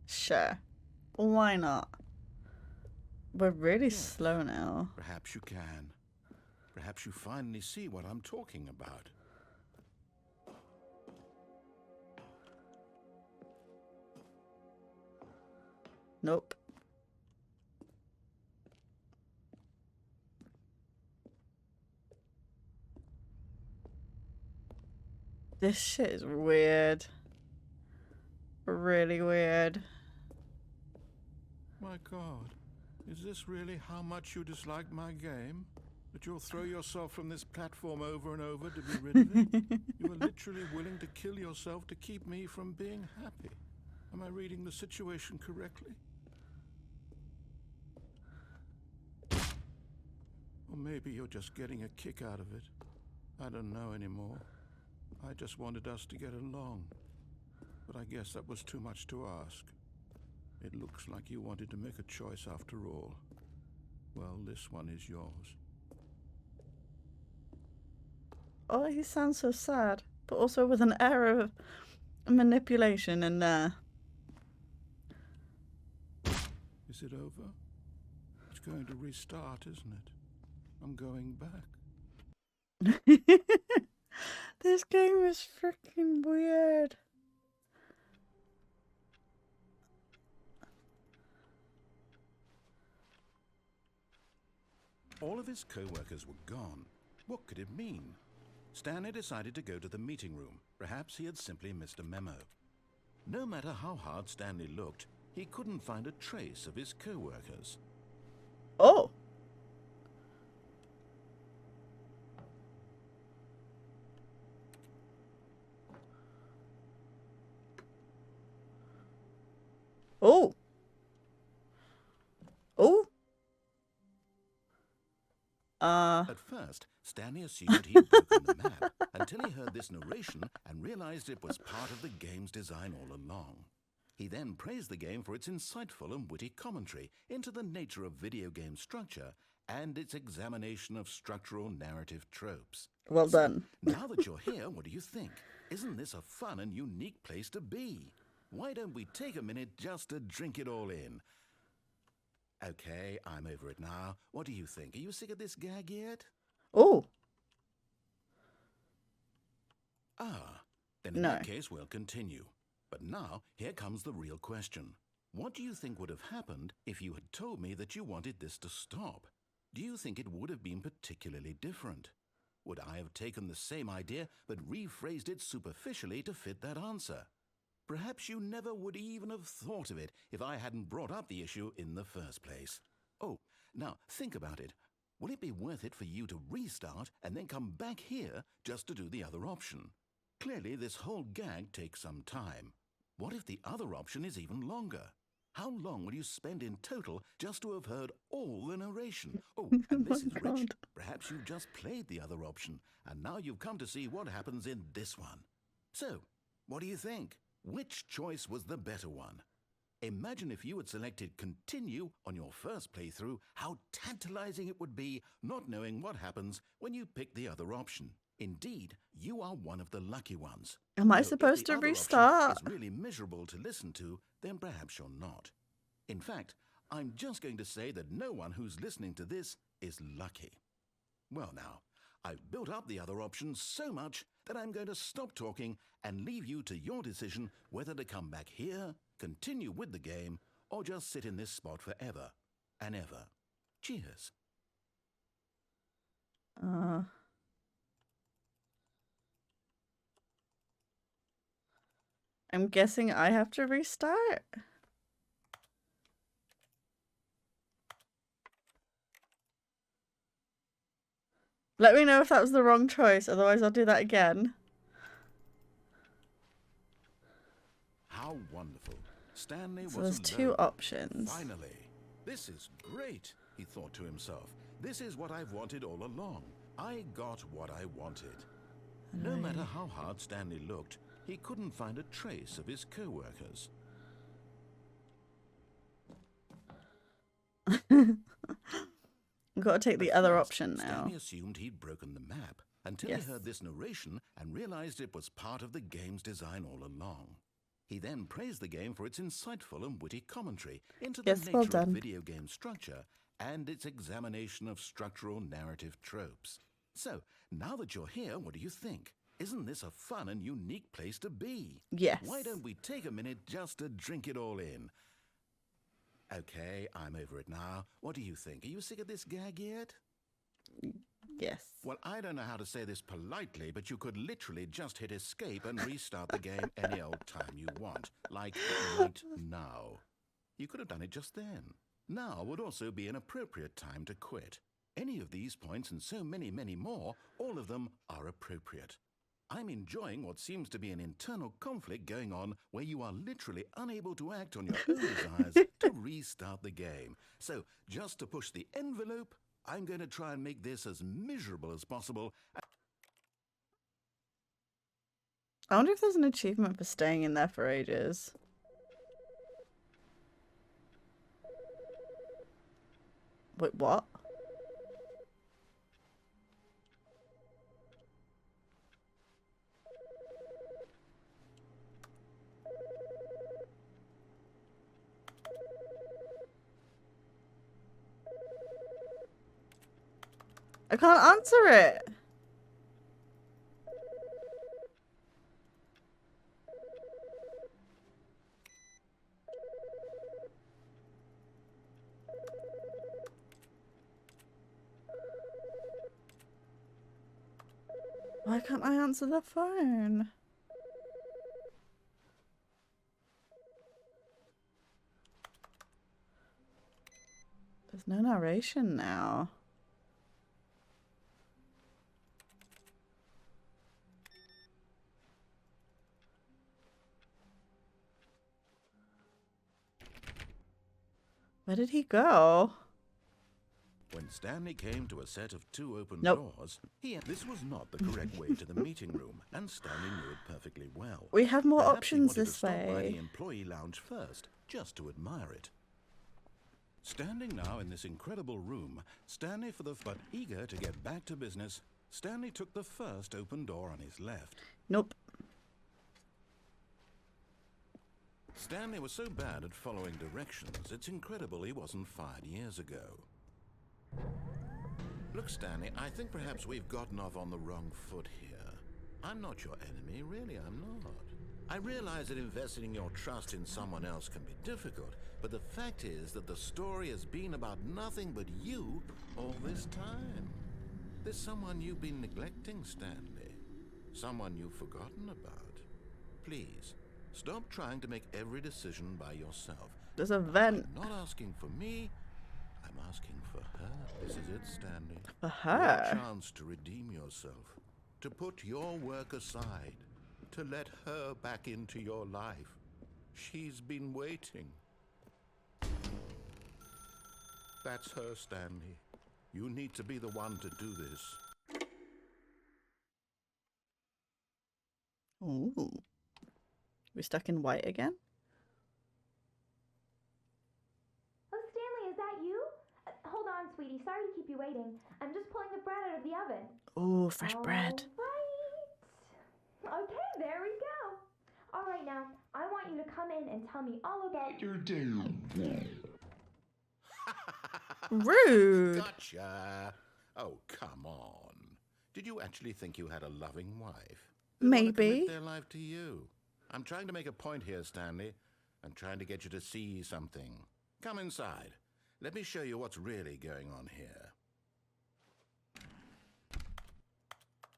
Sure. Why not? We're really slow now. Perhaps you can. Perhaps you finally see what I'm talking about. Nope. This shit is weird. Really weird. My God, is this really how much you dislike my game? That you'll throw yourself from this platform over and over to be rid of it? You are literally willing to kill yourself to keep me from being happy. Am I reading the situation correctly? Or maybe you're just getting a kick out of it. I don't know anymore. I just wanted us to get along. But I guess that was too much to ask. It looks like you wanted to make a choice after all. Well, this one is yours. Oh, he sounds so sad, but also with an air of manipulation in there. Is it over? It's going to restart, isn't it? I'm going back. This game is freaking weird. All of his co-workers were gone. What could it mean? Stanley decided to go to the meeting room. Perhaps he had simply missed a memo. No matter how hard Stanley looked, he couldn't find a trace of his co-workers. Oh. Oh. Oh. At first, Stanley assumed he'd broken the map until he heard this narration and realized it was part of the game's design all along. He then praised the game for its insightful and witty commentary into the nature of video game structure and its examination of structural narrative tropes. Well done. Now that you're here, what do you think? Isn't this a fun and unique place to be? Why don't we take a minute just to drink it all in? Okay, I'm over it now. What do you think? Are you sick of this gag yet? Oh. Ah, then in that case, we'll continue. But now, here comes the real question. What do you think would have happened if you had told me that you wanted this to stop? Do you think it would have been particularly different? Would I have taken the same idea but rephrased it superficially to fit that answer? Perhaps you never would even have thought of it if I hadn't brought up the issue in the first place. Oh, now think about it. Will it be worth it for you to restart and then come back here just to do the other option? Clearly, this whole gag takes some time. What if the other option is even longer? How long will you spend in total just to have heard all the narration? Oh, and this is rich. Perhaps you've just played the other option, and now you've come to see what happens in this one. So, what do you think? Which choice was the better one? Imagine if you had selected continue on your first playthrough, how tantalizing it would be not knowing what happens when you pick the other option. Indeed, you are one of the lucky ones. Am I supposed to restart? If the other option is really miserable to listen to, then perhaps you're not. In fact, I'm just going to say that no one who's listening to this is lucky. Well now, I've built up the other option so much that I'm going to stop talking and leave you to your decision whether to come back here, continue with the game, or just sit in this spot forever and ever. Cheers. I'm guessing I have to restart. Let me know if that was the wrong choice, otherwise I'll do that again. How How wonderful. Stanley So was there's two alone. options. Finally. This is great, he thought to himself. This is what I've wanted all along. I got what I wanted. No matter how hard Stanley looked, he couldn't find a trace of his co-workers. I've got to take the other option now. Stanley assumed he'd broken the map until he heard this narration and realized it was part of the game's design all along. He then praised the game for its insightful and witty commentary into the nature of video game structure and its examination of structural narrative tropes. So, now that you're here, what do you think? Isn't this a fun and unique place to be? Yes. Why don't we take a minute just to drink it all in? Okay, I'm over it now. What do you think? Are you sick of this gag yet? Yes. Well, I don't know how to say this politely, but you could literally just hit escape and restart the game any old time you want. Like right now. You could have done it just then. Now would also be an appropriate time to quit. Any of these points and so many, many more, all of them are appropriate. I'm enjoying what seems to be an internal conflict going on where you are literally unable to act on your own desires to restart the game. So, just to push the envelope, I'm going to try and make this as miserable as possible. I wonder if there's an achievement for staying in there for ages. Wait, what? I can't answer it. Why can't I answer the phone? There's no narration now. Where did he go? When Stanley came to a set of 2 open doors, this was not the correct way to the meeting room, and Stanley knew it perfectly well. We have more Perhaps options he wanted this to stop by way. the employee lounge first, just to admire it. Standing now in this incredible room, but eager to get back to business, Stanley took the first open door on his left. Nope. Stanley was so bad at following directions, it's incredible he wasn't fired years ago. Look, Stanley, I think perhaps we've gotten off on the wrong foot here. I'm not your enemy, really, I'm not. I realize that investing your trust in someone else can be difficult, but the fact is that the story has been about nothing but you all this time. There's someone you've been neglecting, Stanley. Someone you've forgotten about. Please, stop trying to make every decision by yourself. There's a vent. I'm not asking for me, I'm asking for her. This is it, Stanley. For her? Your chance to redeem yourself, to put your work aside, to let her back into your life. She's been waiting. That's her, Stanley. You need to be the one to do this. Ooh. We stuck in white again? Oh, Stanley, is that you? Hold on, sweetie. Sorry to keep you waiting. I'm just pulling the bread out of the oven. Ooh, fresh bread. Right. Okay, there we go. All right, now, I want you to come in and tell me all about your day. Rude. Gotcha. Oh, come on. Did you actually think you had a loving wife? Maybe. Their life to you. I'm trying to make a point here, Stanley. I'm trying to get you to see something. Come inside. Let me show you what's really going on here.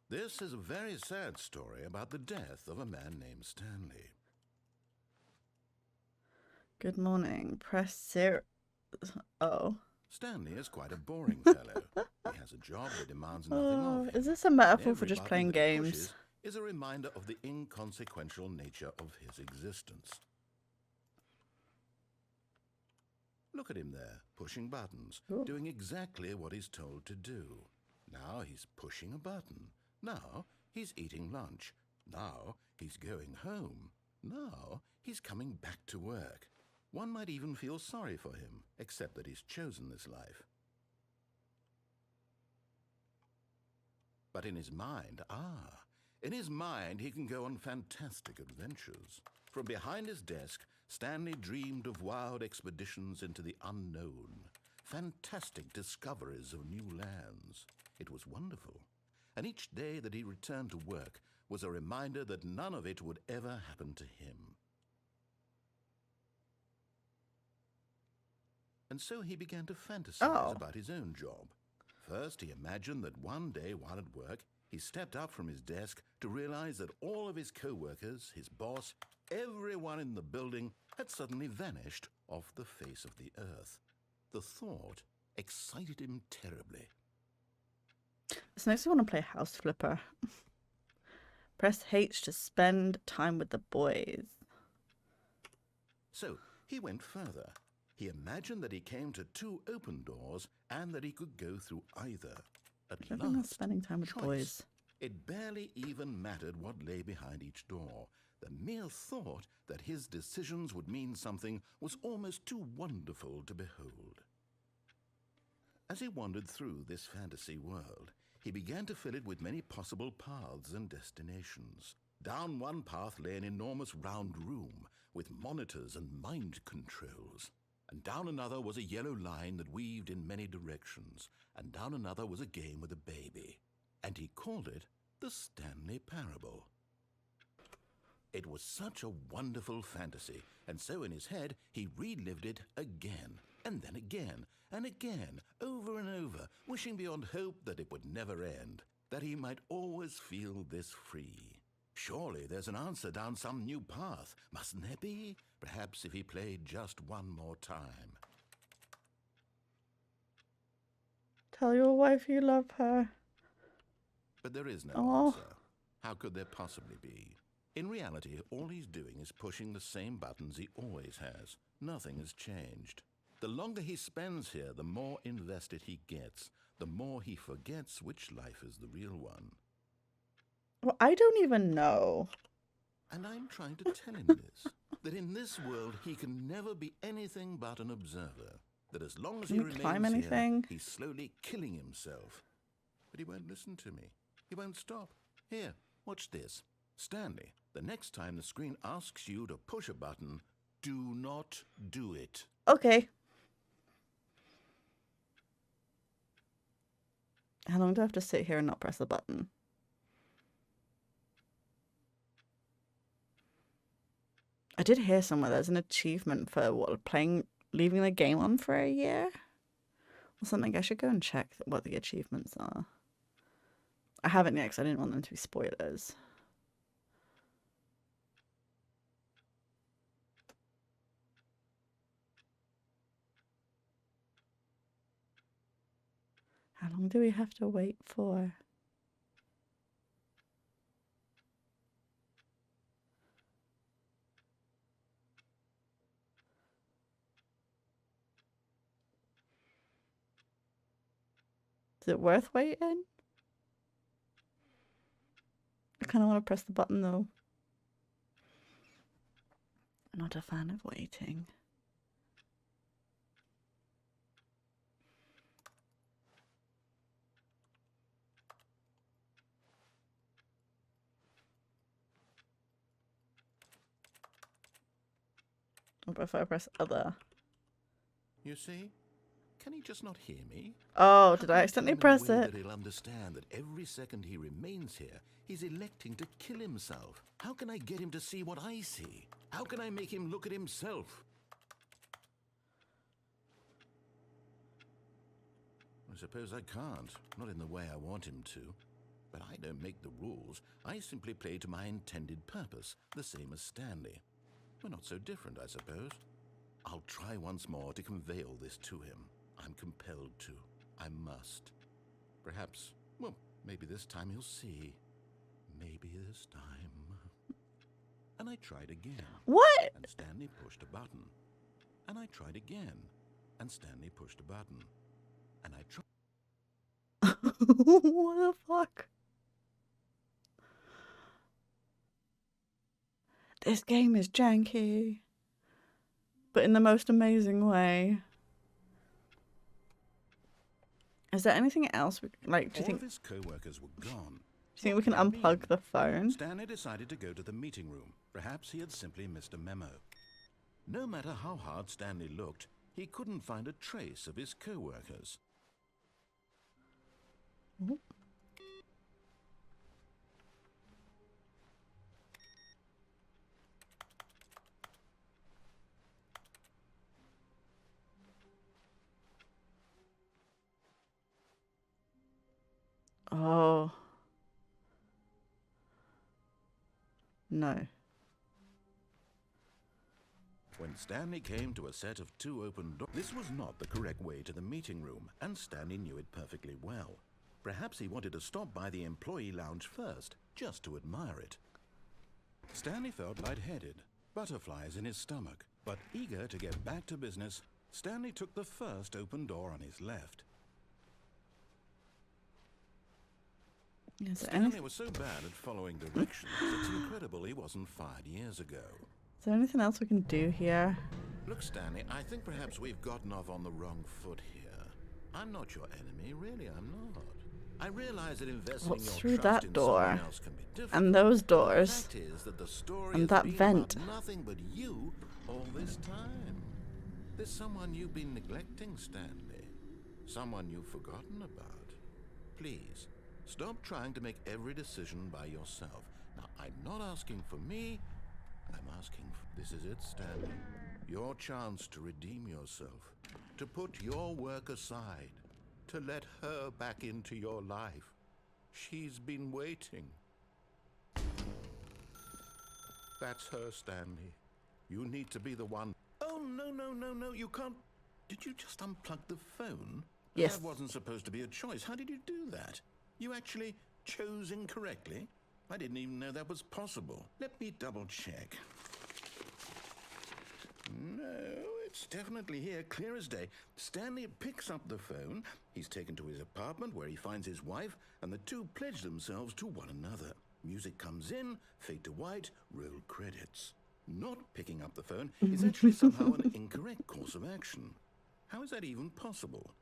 This is a very sad story about the death of a man named Stanley. Good morning. Press 0. Oh. Stanley is quite a boring fellow. He has a job that demands nothing of him. Is this a metaphor Every for just button playing that he games? pushes is a reminder of the inconsequential nature of his existence. Look at him there, pushing buttons, Ooh. doing exactly what he's told to do. Now he's pushing a button. Now he's eating lunch. Now he's going home. Now he's coming back to work. One might even feel sorry for him, except that he's chosen this life. But in his mind, in his mind he can go on fantastic adventures. From behind his desk, Stanley dreamed of wild expeditions into the unknown, fantastic discoveries of new lands. It was wonderful. And each day that he returned to work was a reminder that none of it would ever happen to him. And so he began to fantasize about his own job. First, he imagined that one day while at work, he stepped up from his desk to realize that all of his co-workers, his boss, everyone in the building had suddenly vanished off the face of the earth. The thought excited him terribly. It's nice to want to play House Flipper. Press H to spend time with the boys. So he went further. He imagined that he came to 2 open doors and that he could go through either. At last, spending time with choice. boys. It barely even mattered what lay behind each door. The mere thought that his decisions would mean something was almost too wonderful to behold. As he wandered through this fantasy world, he began to fill it with many possible paths and destinations. Down one path lay an enormous round room with monitors and mind controls. And down another was a yellow line that weaved in many directions. And down another was a game with a baby. And he called it the Stanley Parable. It was such a wonderful fantasy, and so in his head he relived it again, and then again, and again, over and over, wishing beyond hope that it would never end, that he might always feel this free. Surely there's an answer down some new path, mustn't there be? Perhaps if he played just one more time. Tell your wife you love her. But there is no Aww. answer. How could there possibly be? In reality, all he's doing is pushing the same buttons he always has. Nothing has changed. The longer he spends here, the more invested he gets, the more he forgets which life is the real one. Well, I don't even know. And I'm trying to tell him this, that in this world he can never be anything but an observer, that as long as he remains here, he's slowly killing himself. But he won't listen to me. He won't stop. Here, watch this. Stanley, the next time the screen asks you to push a button, do not do it. Okay. How long do I have to sit here and not press the button? I did hear somewhere there's an achievement for leaving the game on for a year or something. I should go and check what the achievements are. I haven't yet because I didn't want them to be spoilers. How long do we have to wait for? Is it worth waiting? I kind of want to press the button though. I'm not a fan of waiting. What if I press other? You see? Can he just not hear me? Oh, did I accidentally press it? That he'll understand that every second he remains here, he's electing to kill himself. How can I get him to see what I see? How can I make him look at himself? I suppose I can't, not in the way I want him to. But I don't make the rules. I simply play to my intended purpose, the same as Stanley. We're not so different, I suppose. I'll try once more to convey all this to him. I'm compelled to. I must. Perhaps, well, maybe this time he'll see. Maybe this time. And I tried again. What? And Stanley pushed a button. And I tried again. and Stanley pushed a button. And I tried. What the fuck? This game is janky, but in the most amazing way. Is there anything else? Do you All think? of his co-workers were gone. Do you think we can unplug the phone? Stanley decided to go to the meeting room. Perhaps he had simply missed a memo. No matter how hard Stanley looked, he couldn't find a trace of his co-workers. Oh. No. When Stanley came to a set of 2 open doors, this was not the correct way to the meeting room, and Stanley knew it perfectly well. Perhaps he wanted to stop by the employee lounge first, just to admire it. Stanley felt lightheaded, butterflies in his stomach, but eager to get back to business, Stanley took the first open door on his left. Stanley was so bad at following directions, it's incredible he wasn't fired years ago. Is there anything else we can do here? Look, Stanley, I think perhaps we've gotten off on the wrong foot here. I'm not your enemy, really, I'm not. I realize that investing What's your through trust that in door? someone else can be difficult. And those The doors? fact is that the story And has that been vent? about nothing but you all this time. There's someone you've been neglecting, Stanley. Someone you've forgotten about. Please, stop trying to make every decision by yourself. Now, I'm not asking for me. I'm asking for... This is it, Stanley. Your chance to redeem yourself. To put your work aside. To let her back into your life. She's been waiting. That's her, Stanley. You need to be the one. Oh, no, you can't... Did you just unplug the phone? Yes. That wasn't supposed to be a choice. How did you do that? You actually chose incorrectly? I didn't even know that was possible. Let me double check. No, it's definitely here, clear as day. Stanley picks up the phone. He's taken to his apartment where he finds his wife, and the two pledge themselves to one another. Music comes in, fade to white, roll credits. Not picking up the phone is actually somehow an incorrect course of action. How is that even possible?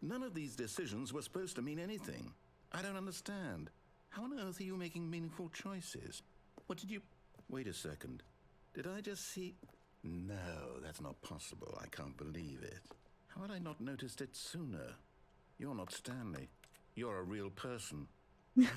None of these decisions were supposed to mean anything. I don't understand. How on earth are you making meaningful choices? What did you... Wait a second. Did I just see... No, that's not possible. I can't believe it. How had I not noticed it sooner? You're not Stanley. You're a real person. I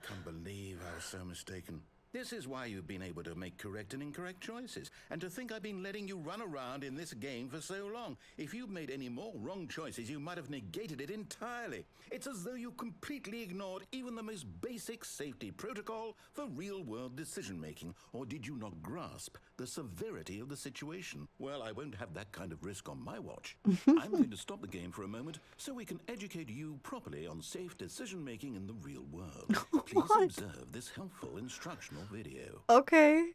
can't believe I was so mistaken. This is why you've been able to make correct and incorrect choices. And to think I've been letting you run around in this game for so long. If you'd made any more wrong choices, you might have negated it entirely. It's as though you completely ignored even the most basic safety protocol for real-world decision-making. Or did you not grasp the severity of the situation? Well, I won't have that kind of risk on my watch. I'm going to stop the game for a moment so we can educate you properly on safe decision-making in the real world. Please observe this helpful instructional video. Okay.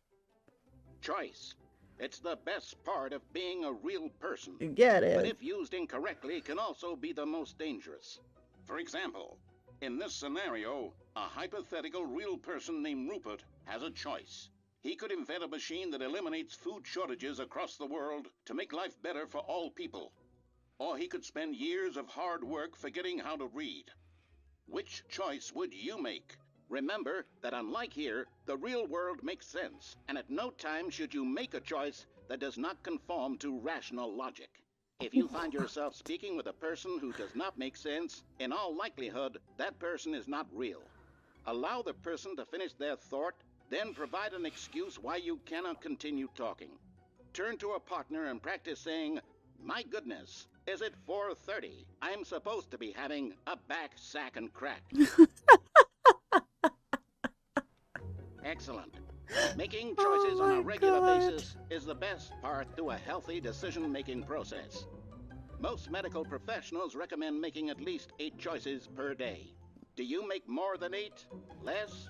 Choice. It's the best part of being a real person. Yeah, it But is. if used incorrectly, can also be the most dangerous. For example, in this scenario, a hypothetical real person named Rupert has a choice. He could invent a machine that eliminates food shortages across the world to make life better for all people. Or he could spend years of hard work forgetting how to read. Which choice would you make? Remember that unlike here, the real world makes sense, and at no time should you make a choice that does not conform to rational logic. If you find yourself speaking with a person who does not make sense, in all likelihood, that person is not real. Allow the person to finish their thought, then provide an excuse why you cannot continue talking. Turn to a partner and practice saying, "My goodness, is it 4:30? I'm supposed to be having a back, sack, and crack." Excellent. Making choices on a regular basis is the best part to a healthy decision-making process. Most medical professionals recommend making at least 8 choices per day. Do you make more than 8? Less?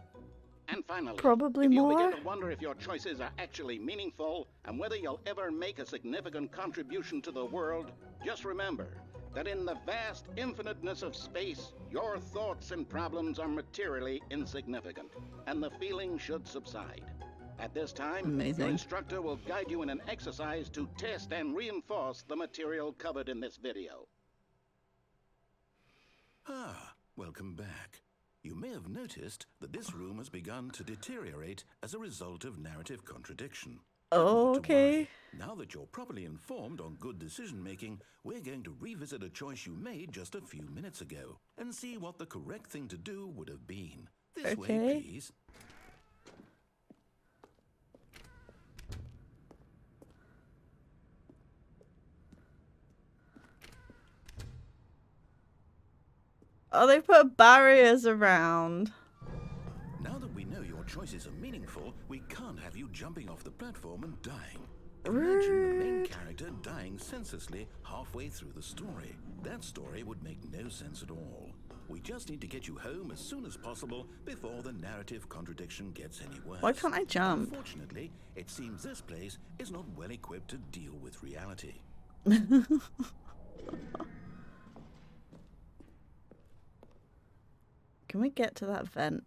And finally, Probably if you more. begin to wonder if your choices are actually meaningful and whether you'll ever make a significant contribution to the world, just remember that in the vast infiniteness of space, your thoughts and problems are materially insignificant, and the feeling should subside. At this time, your Amazing. instructor will guide you in an exercise to test and reinforce the material covered in this video. Ah, welcome back. You may have noticed that this room has begun to deteriorate as a result of narrative contradiction. Oh, Not to okay. worry. Now that you're properly informed on good decision-making, we're going to revisit a choice you made just a few minutes ago and see what the correct thing to do would have been. This way, Okay. please. Oh, they put barriers around. Now that we know your choices are meaningful, we can't have you jumping off the platform and dying. Imagine the main character dying senselessly halfway through the story. That story would make no sense at all. We just need to get you home as soon as possible before the narrative contradiction gets any worse. Why can't I jump? Unfortunately, it seems this place is not well equipped to deal with reality. Can we get to that vent?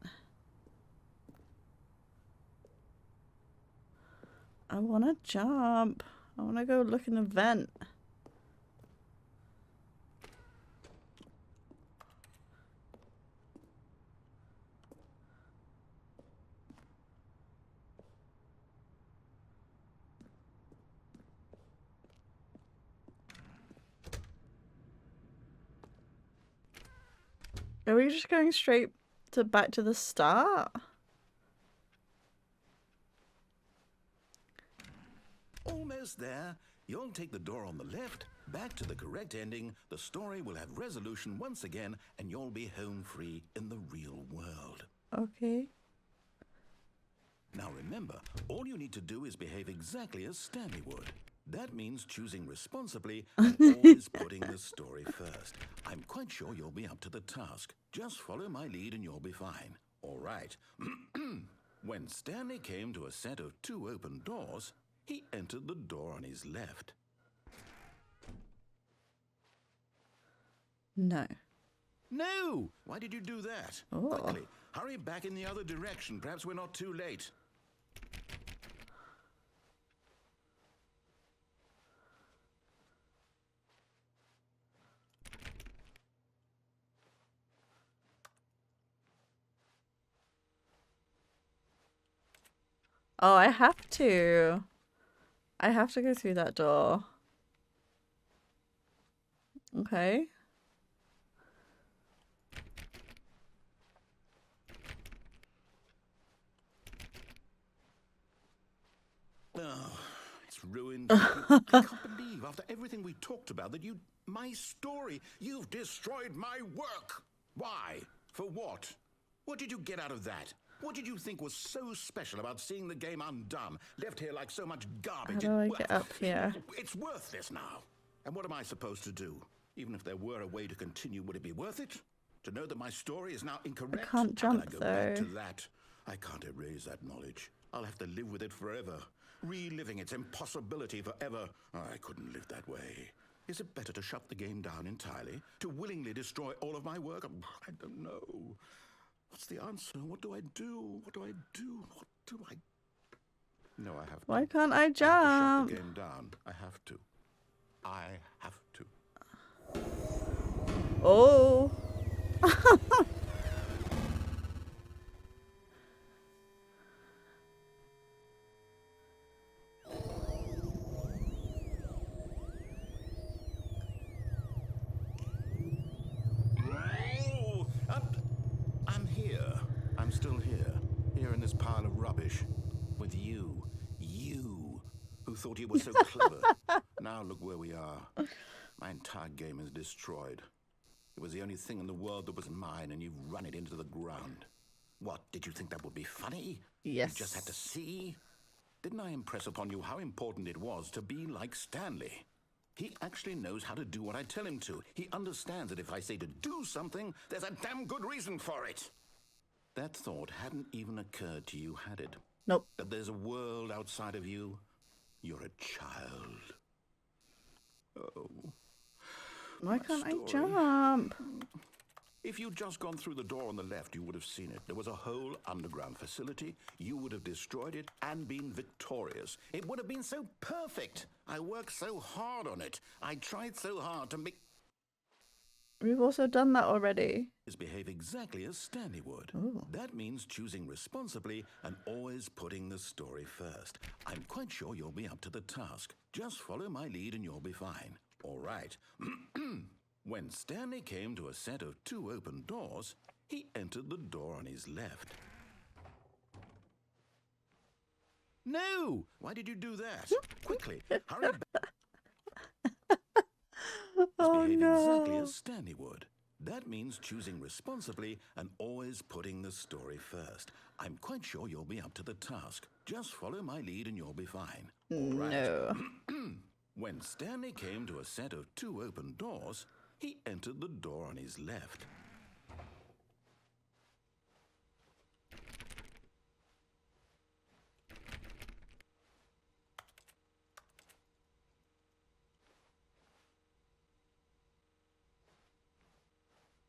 I want to jump. I want to go look in the vent. Are we just going straight to back to the start? Almost there. You'll take the door on the left, back to the correct ending, the story will have resolution once again, and you'll be home free in the real world. Okay. Now remember, all you need to do is behave exactly as Stanley would. That means choosing responsibly and always putting the story first. I'm quite sure you'll be up to the task. Just follow my lead and you'll be fine. All right. When Stanley came to a set of 2 open doors, he entered the door on his left. No. No! Why did you do that? Oh. Quickly, hurry back in the other direction. Perhaps we're not too late. Oh, I have to. I have to go through that door. Okay. Oh, it's ruined. I can't believe after everything we talked about that you... My story. You've destroyed my work. Why? For what? What did you get out of that? What did you think was so special about seeing the game undone, left here like so much garbage? How do I get up here? It's worthless now. And what am I supposed to do? Even if there were a way to continue, would it be worth it? To know that my story is now incorrect? I can't How can jump, I go back to though. that? I can't erase that knowledge. I'll have to live with it forever. Reliving its impossibility forever. I couldn't live that way. Is it better to shut the game down entirely? To willingly destroy all of my work? I don't know. What's the answer? What do I do? What do I do? What do I... No, I have to. Why can't I I have to jump? shut the game down. I have to. I have to. Oh. Oh, I'm here. I'm still here. Here in this pile of rubbish. With you. You. Who thought you were so clever. Now look where we are. My entire game is destroyed. It was the only thing in the world that was mine, and you've run it into the ground. What, did you think that would be funny? Yes. You just had to see? Didn't I impress upon you how important it was to be like Stanley? He actually knows how to do what I tell him to. He understands that if I say to do something, there's a damn good reason for it. That thought hadn't even occurred to you, had it? Nope. That there's a world outside of you? You're a child. Oh. Why My can't I story. jump? If you'd just gone through the door on the left, you would have seen it. There was a whole underground facility. You would have destroyed it and been victorious. It would have been so perfect. I worked so hard on it. I tried so hard to make We've also done that already. behave exactly as Stanley would. Ooh. That means choosing responsibly and always putting the story first. I'm quite sure you'll be up to the task. Just follow my lead and you'll be fine. All right. When Stanley came to a set of 2 open doors, he entered the door on his left. No! Why did you do that? Quickly, hurry back. Oh Behave no. exactly as Stanley would. That means choosing responsibly and always putting the story first. I'm quite sure you'll be up to the task. Just follow my lead and you'll be fine. All right. No. When Stanley came to a set of 2 open doors, he entered the door on his left.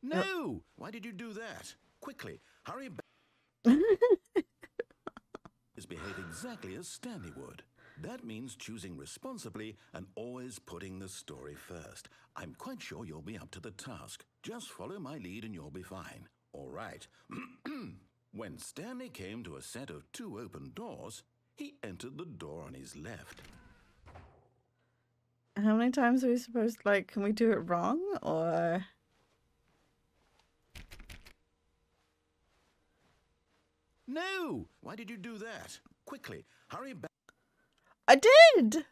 No! Why did you do that? Quickly, hurry back. Behave exactly as Stanley would. That means choosing responsibly and always putting the story first. I'm quite sure you'll be up to the task. Just follow my lead and you'll be fine. All right. When Stanley came to a set of 2 open doors, he entered the door on his left. How many times are we supposed to, like, can we do it wrong or? No! Why did you do that? Quickly, hurry back. I did!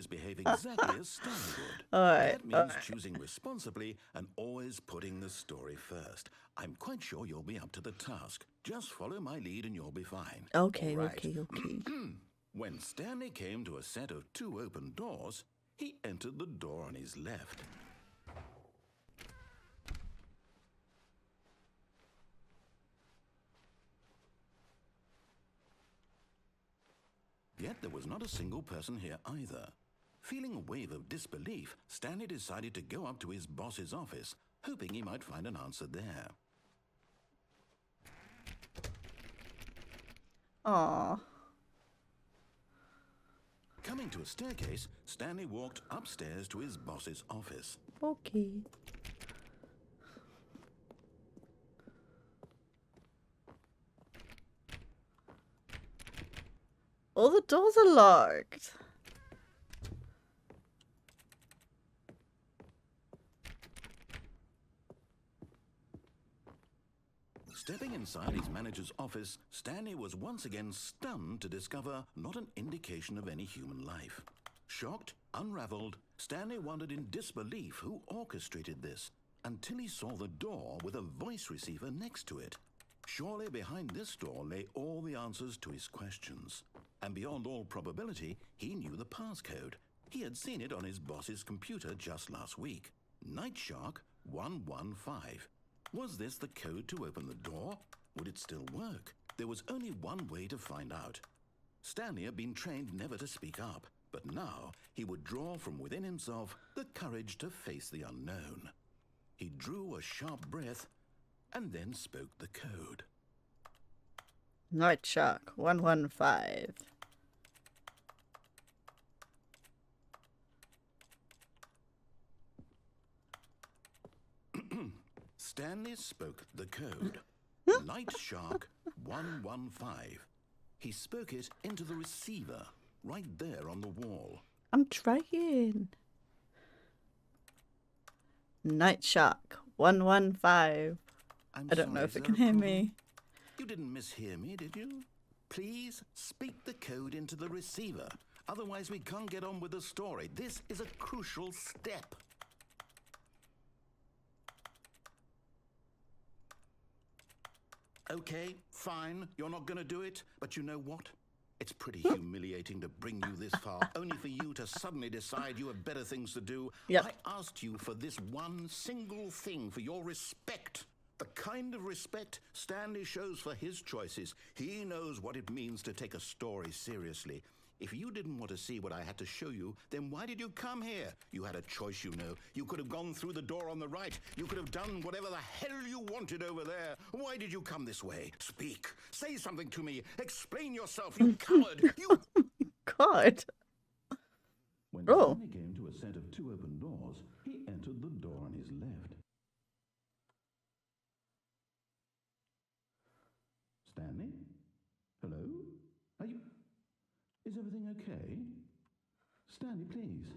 Behave exactly as Stanley would. Alright, That means choosing responsibly and always putting the story first. I'm quite sure you'll be up to the task. Just follow my lead and you'll be fine. Okay, All right. okay. When Stanley came to a set of 2 open doors, he entered the door on his left. Yet there was not a single person here either. Feeling a wave of disbelief, Stanley decided to go up to his boss's office, hoping he might find an answer there. Aww. Coming to a staircase, Stanley walked upstairs to his boss's office. Okay. All the doors are locked. Stepping inside his manager's office, Stanley was once again stunned to discover not an indication of any human life. Shocked, unraveled, Stanley wondered in disbelief who orchestrated this, until he saw the door with a voice receiver next to it. Surely behind this door lay all the answers to his questions. And beyond all probability, he knew the passcode. He had seen it on his boss's computer just last week. Night Shark 115. Was this the code to open the door? Would it still work? There was only one way to find out. Stanley had been trained never to speak up, but now he would draw from within himself the courage to face the unknown. He drew a sharp breath and then spoke the code. Night Shark 115. Stanley spoke the code. Night Shark 115. He spoke it into the receiver, right there on the wall. I'm trying. Night Shark 115. I don't know if it can hear me. You didn't mishear me, did you? Please speak the code into the receiver. Otherwise, we can't get on with the story. This is a crucial step. Okay, fine, you're not going to do it, but you know what? It's pretty humiliating to bring you this far, only for you to suddenly decide you have better things to do. Yep. I asked you for this one single thing, for your respect. The kind of respect Stanley shows for his choices. He knows what it means to take a story seriously. If you didn't want to see what I had to show you, then why did you come here? You had a choice, you know. You could have gone through the door on the right. You could have done whatever the hell you wanted over there. Why did you come this way? Speak. Say something to me. Explain yourself, you coward. You... God. When Oh. Stanley came to a set of 2 open doors, he entered the door on his left. Stanley? Hello? Are you... Is everything okay? Stanley, please.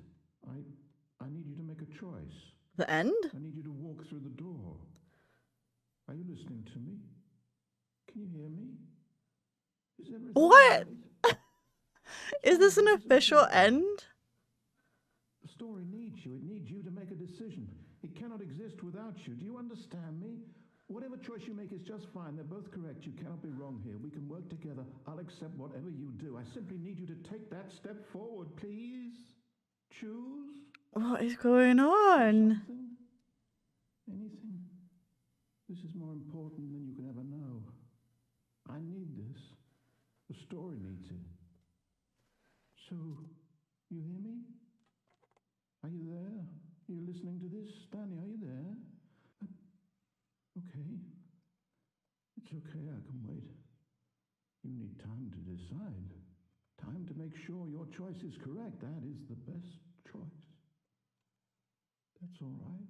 I need you to make a choice. The end? I need you to walk through the door. Are you listening to me? Can you hear me? Is everything What? right? Is this an official end? The story needs you. It needs you to make a decision. It cannot exist without you. Do you understand me? Whatever choice you make is just fine. They're both correct. You cannot be wrong here. We can work together. I'll accept whatever you do. I simply need you to take that step forward, please. Choose. What is going on? Something. Anything. This is more important than you can ever know. I need this. The story needs it. So, you hear me? Are you there? Are you listening to this? Stanley, are you there? Okay. It's okay, I can wait. You need time to decide. Time to make sure your choice is correct. That is the best choice. That's all right.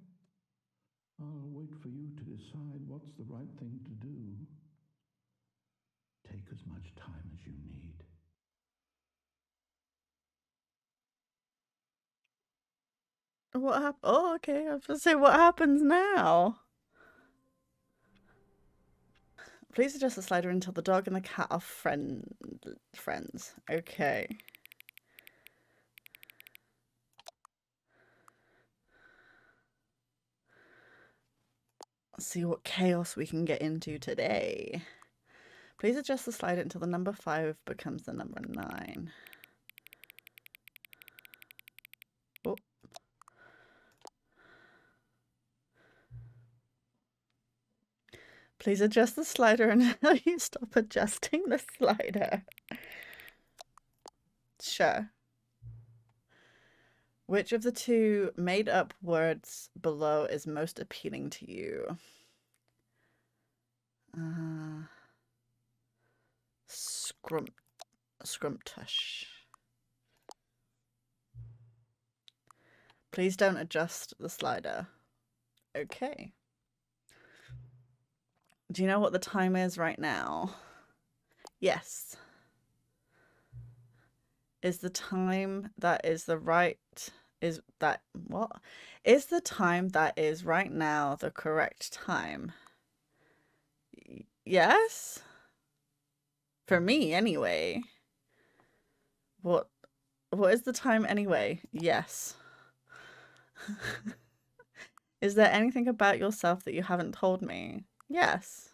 I'll wait for you to decide what's the right thing to do. Take as much time as you need. What happened? Oh, okay. I was going to say, what happens now? Please adjust the slider until the dog and the cat are friends. Okay. Let's see what chaos we can get into today. Please adjust the slider until the number 5 becomes the number 9. Oh. Please adjust the slider until you stop adjusting the slider. Sure. Which of the 2 made-up words below is most appealing to you? Scrumptush. Please don't adjust the slider. Okay. Do you know what the time is right now? Yes. Is the time that is the right... Is that... What? Is the time that is right now the correct time? Yes? For me, anyway. What is the time anyway? Yes. Is there anything about yourself that you haven't told me? Yes.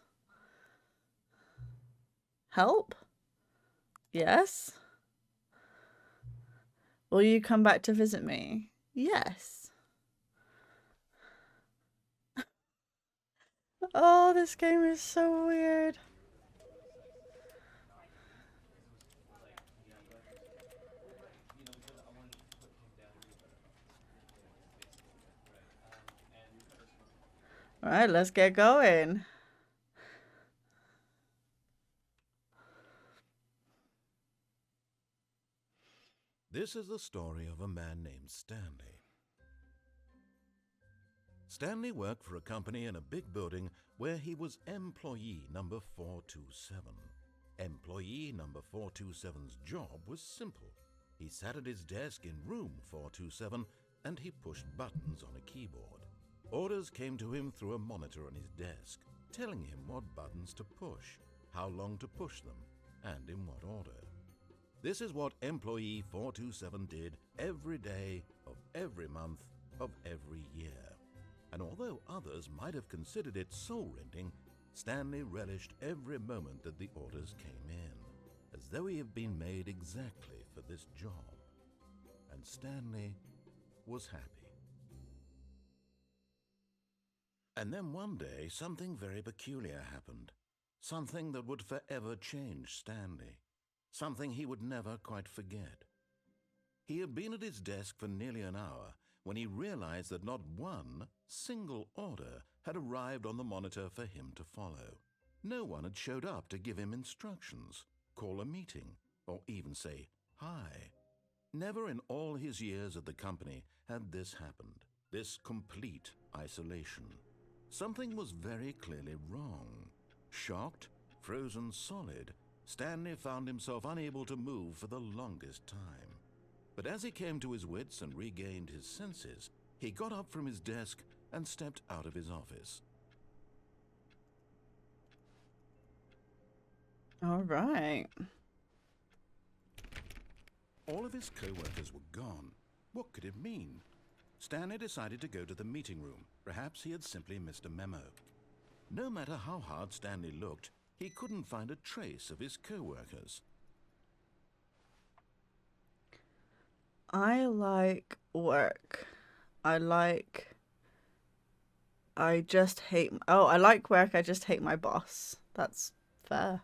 Help? Yes. Will you come back to visit me? Yes. Oh, this game is so weird. All right, let's get going. This is the story of a man named Stanley. Stanley worked for a company in a big building where he was employee number 427. Employee number 427's job was simple. He sat at his desk in room 427 and he pushed buttons on a keyboard. Orders came to him through a monitor on his desk, telling him what buttons to push, how long to push them, and in what order. This is what employee 427 did every day of every month of every year. And although others might have considered it soul-rending, Stanley relished every moment that the orders came in, as though he had been made exactly for this job. And Stanley was happy. And then one day, something very peculiar happened. Something that would forever change Stanley. Something he would never quite forget. He had been at his desk for nearly an hour when he realized that not one single order had arrived on the monitor for him to follow. No one had showed up to give him instructions, call a meeting, or even say hi. Never in all his years at the company had this happened, this complete isolation. Something was very clearly wrong. Shocked, frozen solid, Stanley found himself unable to move for the longest time. But as he came to his wits and regained his senses, he got up from his desk and stepped out of his office. All right. All of his co-workers were gone. What could it mean? Stanley decided to go to the meeting room. Perhaps he had simply missed a memo. No matter how hard Stanley looked, he couldn't find a trace of his co-workers. I like work. I like work. I just hate my boss. That's fair.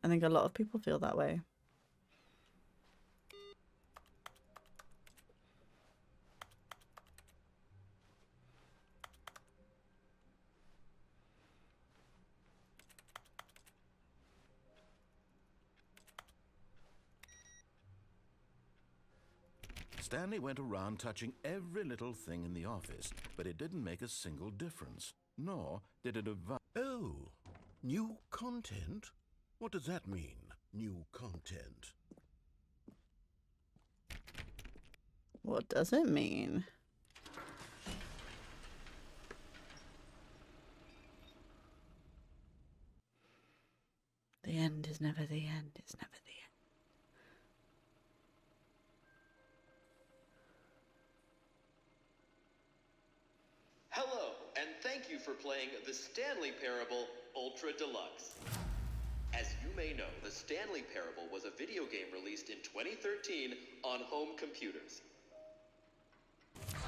I think a lot of people feel that way. Stanley went around touching every little thing in the office, but it didn't make a single difference, nor did it advance. Oh, new content? What does that mean, new content? What does it mean? The end is never the end. It's never the end. Hello, and thank you for playing the Stanley Parable Ultra Deluxe. As you may know, the Stanley Parable was a video game released in 2013 on home computers.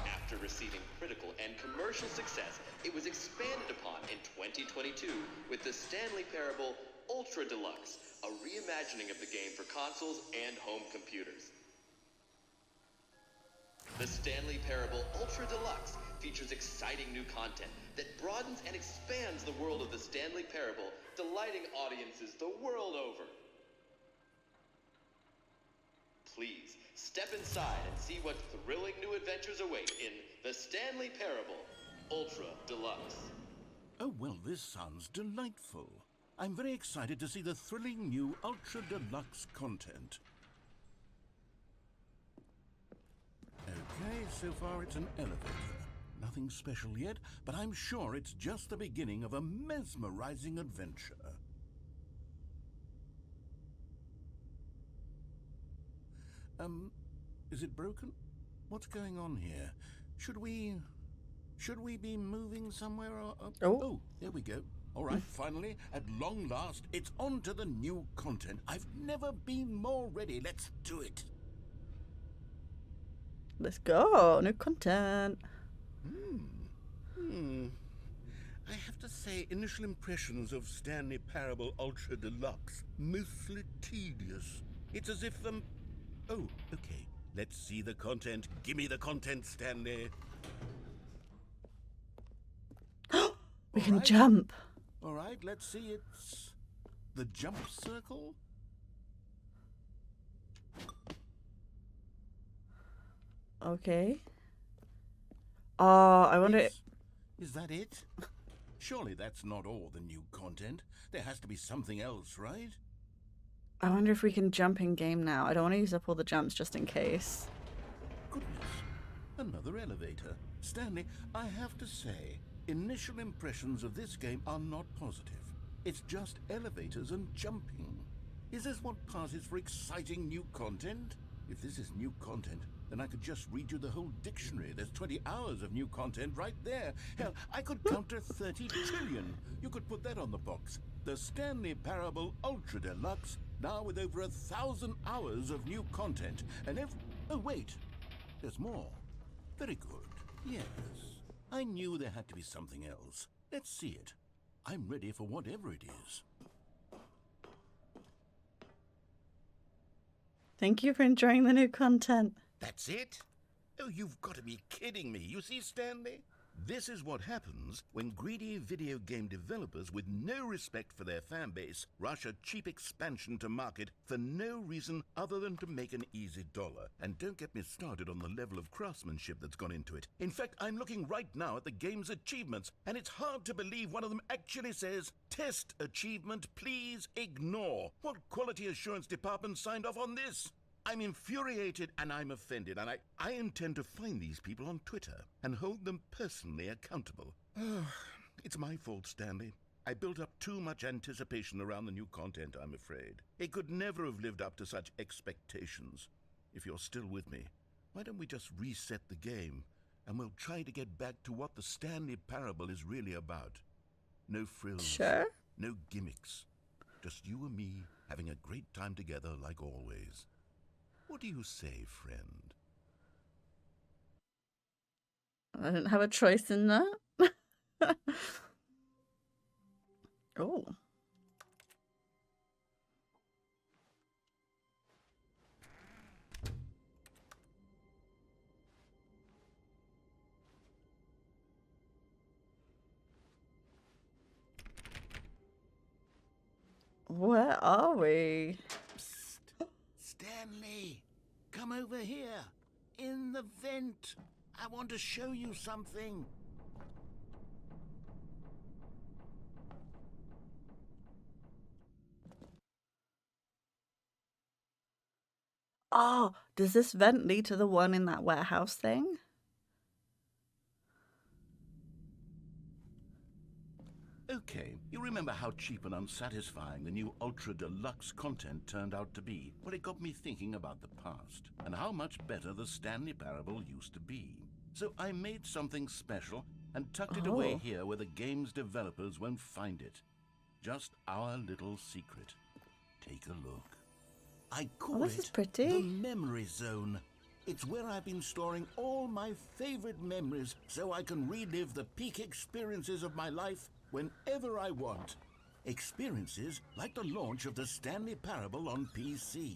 After receiving critical and commercial success, it was expanded upon in 2022 with the Stanley Parable Ultra Deluxe, a reimagining of the game for consoles and home computers. The Stanley Parable Ultra Deluxe features exciting new content that broadens and expands the world of the Stanley Parable, delighting audiences the world over. Please, step inside and see what thrilling new adventures await in the Stanley Parable Ultra Deluxe. Oh, well, this sounds delightful. I'm very excited to see the thrilling new Ultra Deluxe content. Okay, so far it's an elevator. Nothing special yet, but I'm sure it's just the beginning of a mesmerizing adventure. Is it broken? What's going on here? Should we be moving somewhere? Oh, there we go. All right, finally, at long last, it's on to the new content. I've never been more ready. Let's do it. Let's go. New content. I have to say, initial impressions of Stanley Parable Ultra Deluxe, mostly tedious. It's as if, oh, okay. Let's see the content. Give me the content, Stanley. We can jump. All right, let's see. It's the jump circle. Okay. I wonder... Is that it? Surely that's not all the new content. There has to be something else, right? I wonder if we can jump in game now. I don't want to use up all the jumps just in case. Goodness. Another elevator. Stanley, I have to say, initial impressions of this game are not positive. It's just elevators and jumping. Is this what passes for exciting new content? If this is new content, then I could just read you the whole dictionary. There's 20 hours of new content right there. Hell, I could counter 30 trillion. You could put that on the box. The Stanley Parable Ultra Deluxe, now with over 1,000 hours of new content. And oh, wait. There's more. Very good. Yes. I knew there had to be something else. Let's see it. I'm ready for whatever it is. Thank you for enjoying the new content. That's it? Oh, you've got to be kidding me. You see, Stanley? This is what happens when greedy video game developers with no respect for their fan base rush a cheap expansion to market for no reason other than to make an easy dollar. And don't get me started on the level of craftsmanship that's gone into it. In fact, I'm looking right now at the game's achievements, and it's hard to believe one of them actually says, "Test achievement, please ignore." What quality assurance department signed off on this? I'm infuriated and I'm offended, and I intend to find these people on Twitter and hold them personally accountable. It's my fault, Stanley. I built up too much anticipation around the new content, I'm afraid. It could never have lived up to such expectations. If you're still with me, why don't we just reset the game, and we'll try to get back to what the Stanley Parable is really about. No frills, Sure. no gimmicks. Just you and me having a great time together like always. What do you say, friend? I didn't have a choice in that. Oh. Where are we? Psst. Stanley, come over here. In the vent. I want to show you something. Oh, does this vent lead to the one in that warehouse thing? Okay, you remember how cheap and unsatisfying the new Ultra Deluxe content turned out to be? Well, it got me thinking about the past and how much better the Stanley Parable used to be. So I made something special and tucked it away here where the game's developers won't find it. Just our little secret. Take a look. I call this is it pretty. the Memory Zone. It's where I've been storing all my favorite memories so I can relive the peak experiences of my life whenever I want. Experiences like the launch of the Stanley Parable on PC.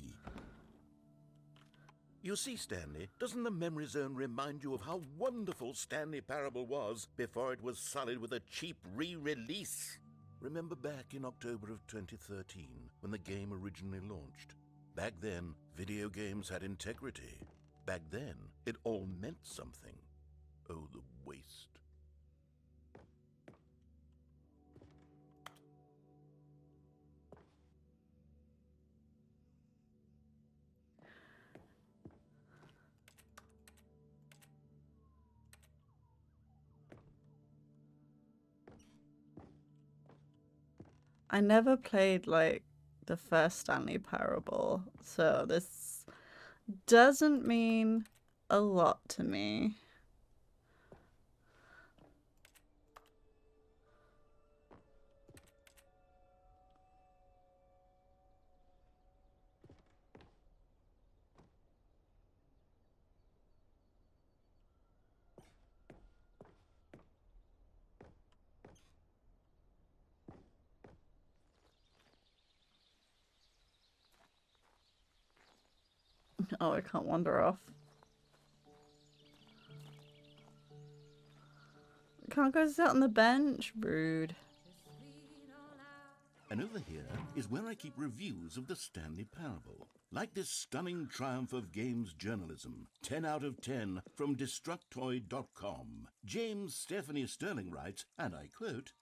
You see, Stanley, doesn't the Memory Zone remind you of how wonderful Stanley Parable was before it was sullied with a cheap re-release? Remember back in October of 2013 when the game originally launched? Back then, video games had integrity. Back then, it all meant something. Oh, the waste. I never played like the first Stanley Parable, so this doesn't mean a lot to me. Oh, I can't wander off. Can't go sit on the bench? Rude. And over here is where I keep reviews of the Stanley Parable. Like this stunning triumph of games journalism, 10 out of 10 from Destructoid.com. James Stephanie Sterling writes, and I quote,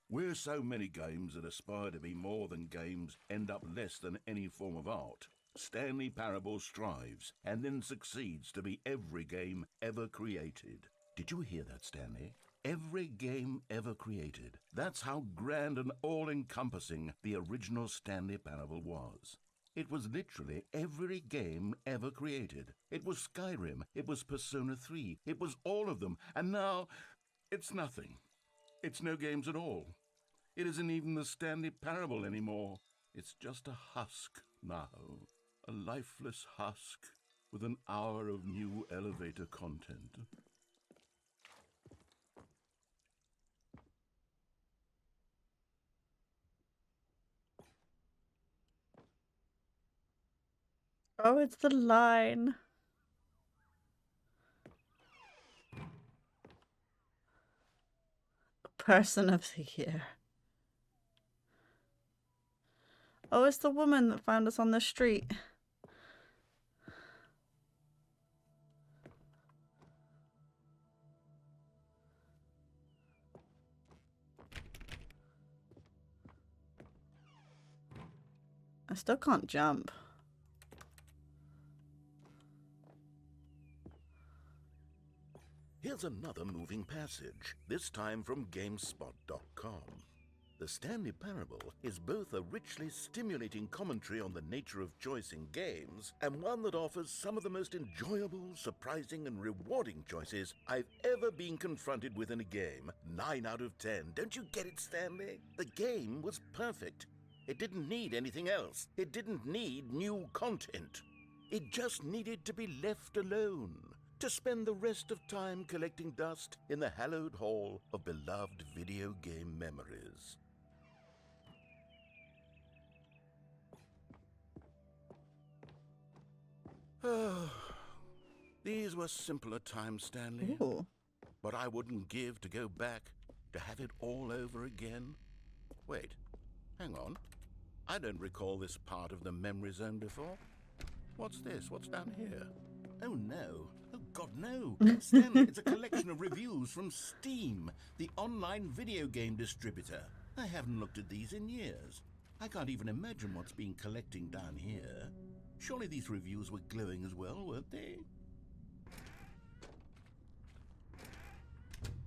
"Where so many games that aspire to be more than games end up less than any form of art, Stanley Parable strives and then succeeds to be every game ever created." Did you hear that, Stanley? Every game ever created. That's how grand and all-encompassing the original Stanley Parable was. It was literally every game ever created. It was Skyrim. It was Persona 3. It was all of them. And now, it's nothing. It's no games at all. It isn't even the Stanley Parable anymore. It's just a husk now. A lifeless husk with an hour of new elevator content. Oh, it's the line. Person of the year. Oh, it's the woman that found us on the street. I still can't jump. Here's another moving passage, this time from GameSpot.com. The Stanley Parable is both a richly stimulating commentary on the nature of choice in games and one that offers some of the most enjoyable, surprising, and rewarding choices I've ever been confronted with in a game. 9 out of 10. Don't you get it, Stanley? The game was perfect. It didn't need anything else. It didn't need new content. It just needed to be left alone, to spend the rest of time collecting dust in the hallowed hall of beloved video game memories. These were simpler times, Stanley. Ooh. But I wouldn't give to go back, to have it all over again. Wait, hang on. I don't recall this part of the memory zone before. What's this? What's down here? Oh no. Oh God, no. Stanley, it's a collection of reviews from Steam, the online video game distributor. I haven't looked at these in years. I can't even imagine what's been collecting down here. Surely these reviews were glowing as well, weren't they?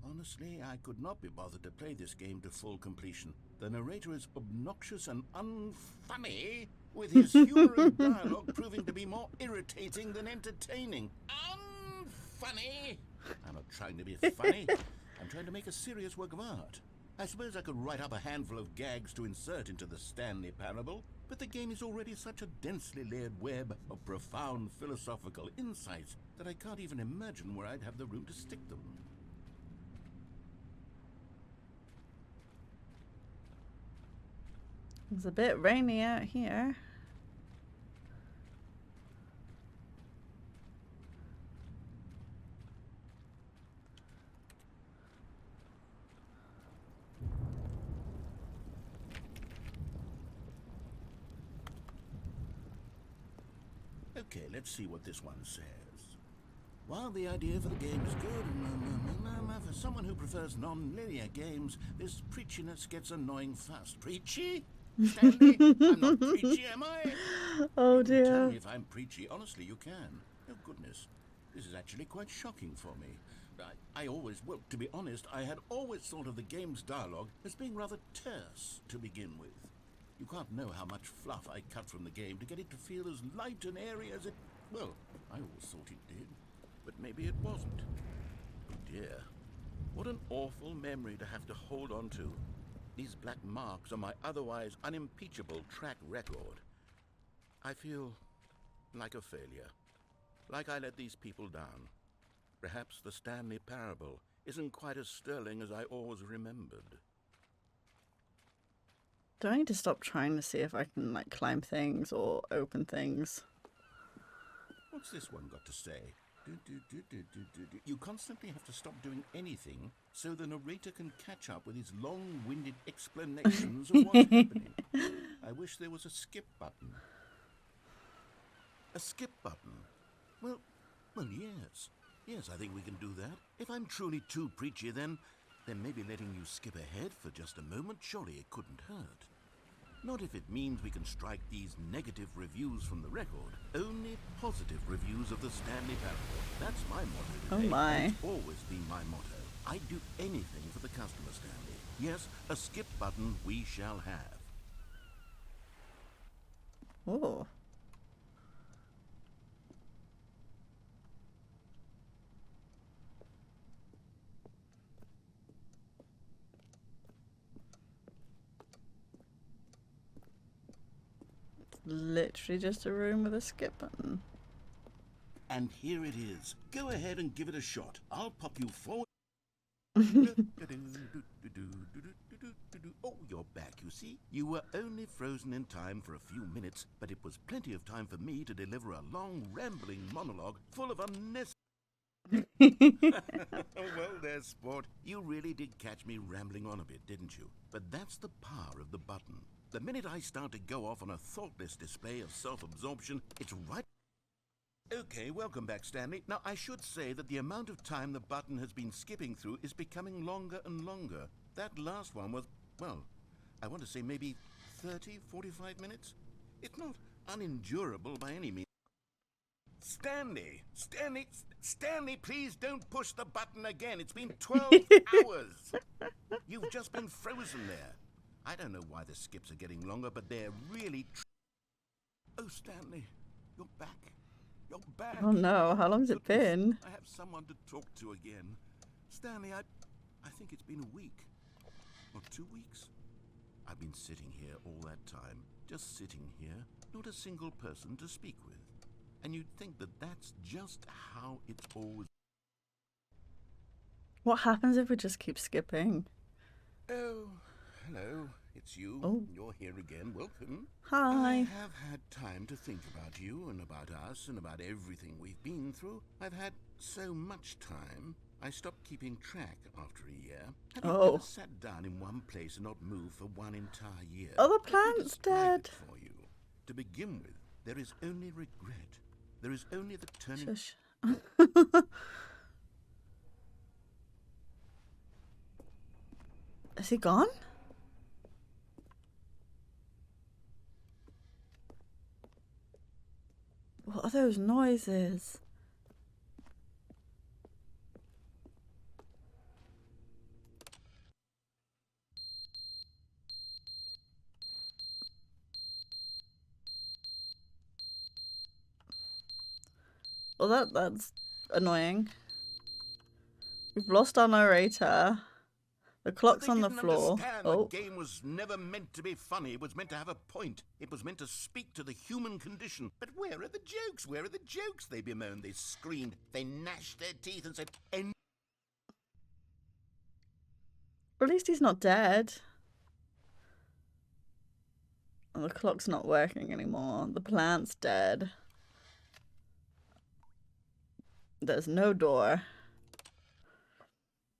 Honestly, I could not be bothered to play this game to full completion. The narrator is obnoxious and unfunny, with his humor and dialogue proving to be more irritating than entertaining. Unfunny! I'm not trying to be funny. I'm trying to make a serious work of art. I suppose I could write up a handful of gags to insert into the Stanley Parable, but the game is already such a densely layered web of profound philosophical insights that I can't even imagine where I'd have the room to stick them. It's a bit rainy out here. Okay, let's see what this one says. While the idea for the game is good, for someone who prefers non-linear games, this preachiness gets annoying fast. Preachy? Stanley, I'm not preachy, am I? Oh You can tell dear. me if I'm preachy. Honestly, you can. Oh, goodness. This is actually quite shocking for me. Well, to be honest, I had always thought of the game's dialogue as being rather terse to begin with. You can't know how much fluff I cut from the game to get it to feel as light and airy as it... Well, I always thought it did. But maybe it wasn't. Oh dear. What an awful memory to have to hold on to. These black marks on my otherwise unimpeachable track record. I feel like a failure. Like I let these people down. Perhaps the Stanley Parable isn't quite as sterling as I always remembered. Do I need to stop trying to see if I can like climb things or open things? What's this one got to say? You constantly have to stop doing anything so the narrator can catch up with his long-winded explanations of what's happening. I wish there was a skip button. A skip button? Well, yes. Yes, I think we can do that. If I'm truly too preachy, then maybe letting you skip ahead for just a moment, surely it couldn't hurt. Not if it means we can strike these negative reviews from the record. Only positive reviews of the Stanley Parable. That's my motto today. Oh my. It's always been my motto. I'd do anything for the customer, Stanley. Yes, a skip button we shall have. Oh. Literally just a room with a skip button. And here it is. Go ahead and give it a shot. I'll pop you forward. Oh, you're back, you see. You were only frozen in time for a few minutes, but it was plenty of time for me to deliver a long, rambling monologue full of unnecessary... Well, there, sport. You really did catch me rambling on a bit, didn't you? But that's the power of the button. The minute I start to go off on a thoughtless display of self-absorption, it's right... Okay, welcome back, Stanley. Now, I should say that the amount of time the button has been skipping through is becoming longer and longer. That last one was, well, I want to say maybe 30, 45 minutes? It's not unendurable by any means. Stanley, please don't push the button again. It's been 12 hours. You've just been frozen there. I don't know why the skips are getting longer, but they're really... Oh, Stanley, you're back. You're back. Oh no, how long's it been? I have someone to talk to again. Stanley, I think it's been a week. Or 2 weeks. I've been sitting here all that time. Just sitting here. Not a single person to speak with. And you'd think that that's just how it's always... What happens if we just keep skipping? Oh, hello. It's you. Oh. You're here again. Welcome. Hi. I have had time to think about you and about us and about everything we've been through. I've had so much time. I stopped keeping track after a year. Have you ever sat down in one place and not moved for one entire year? Oh, the Let me plant's describe dead. it for you. To begin with, there is only regret. There is only the turning... Shush. Is he gone? What are those noises? Well, that's annoying. We've lost our narrator. The clock's on the floor. Oh. The game was never meant to be funny. It was meant to have a point. It was meant to speak to the human condition. But where are the jokes? Where are the jokes? They bemoaned, they screamed, they gnashed their teeth and said, "End." At least he's not dead. And the clock's not working anymore. The plant's dead. There's no door.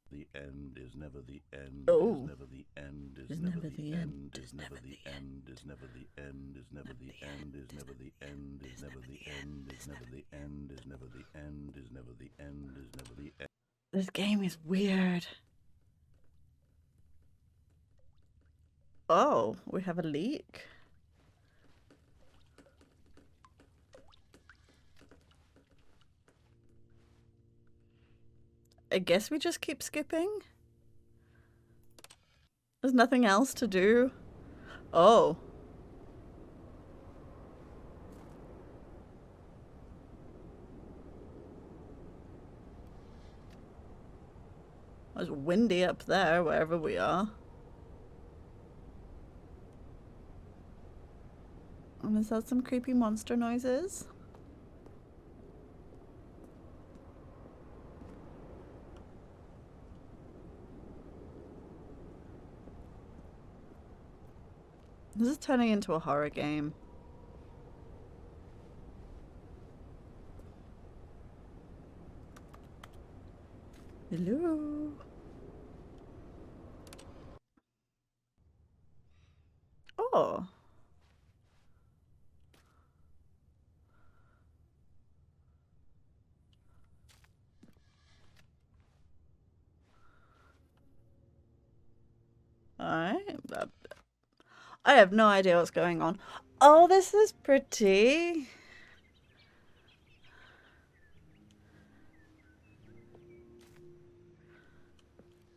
The end is never the end. Oh. Is never the end. Is never the end. Is never the end. Is never the end. Is never the end. Is never the end. Is never the end. Is never the end. Is never the end. Is never the end. Is never the end. This game is weird. Oh, we have a leak. I guess we just keep skipping. There's nothing else to do. Oh. It's windy up there, wherever we are. And is that some creepy monster noises? This is turning into a horror game. Hello. Oh. Alright. I have no idea what's going on. Oh, this is pretty.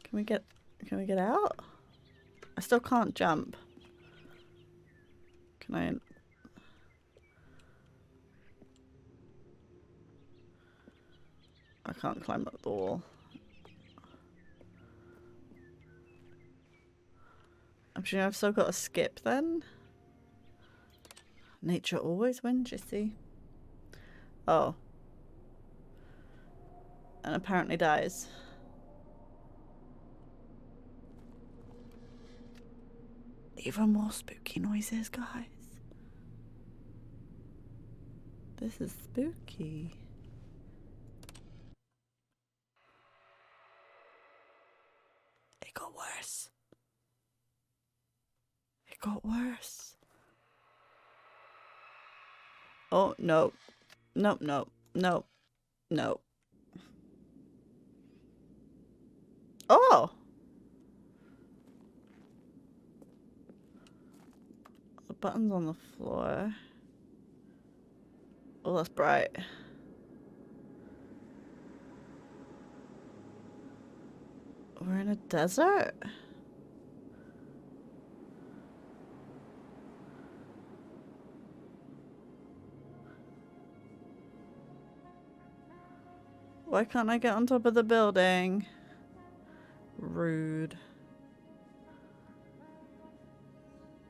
Can we get out? I still can't jump. Can I? I can't climb up the wall. I'm sure I've still got to skip then. Nature always wins, you see. Oh. And apparently dies. Even more spooky noises, guys. This is spooky. It got worse. It got worse. Oh, no. No, no, no, no. Oh! The button's on the floor. Oh, that's bright. We're in a desert? Why can't I get on top of the building? Rude.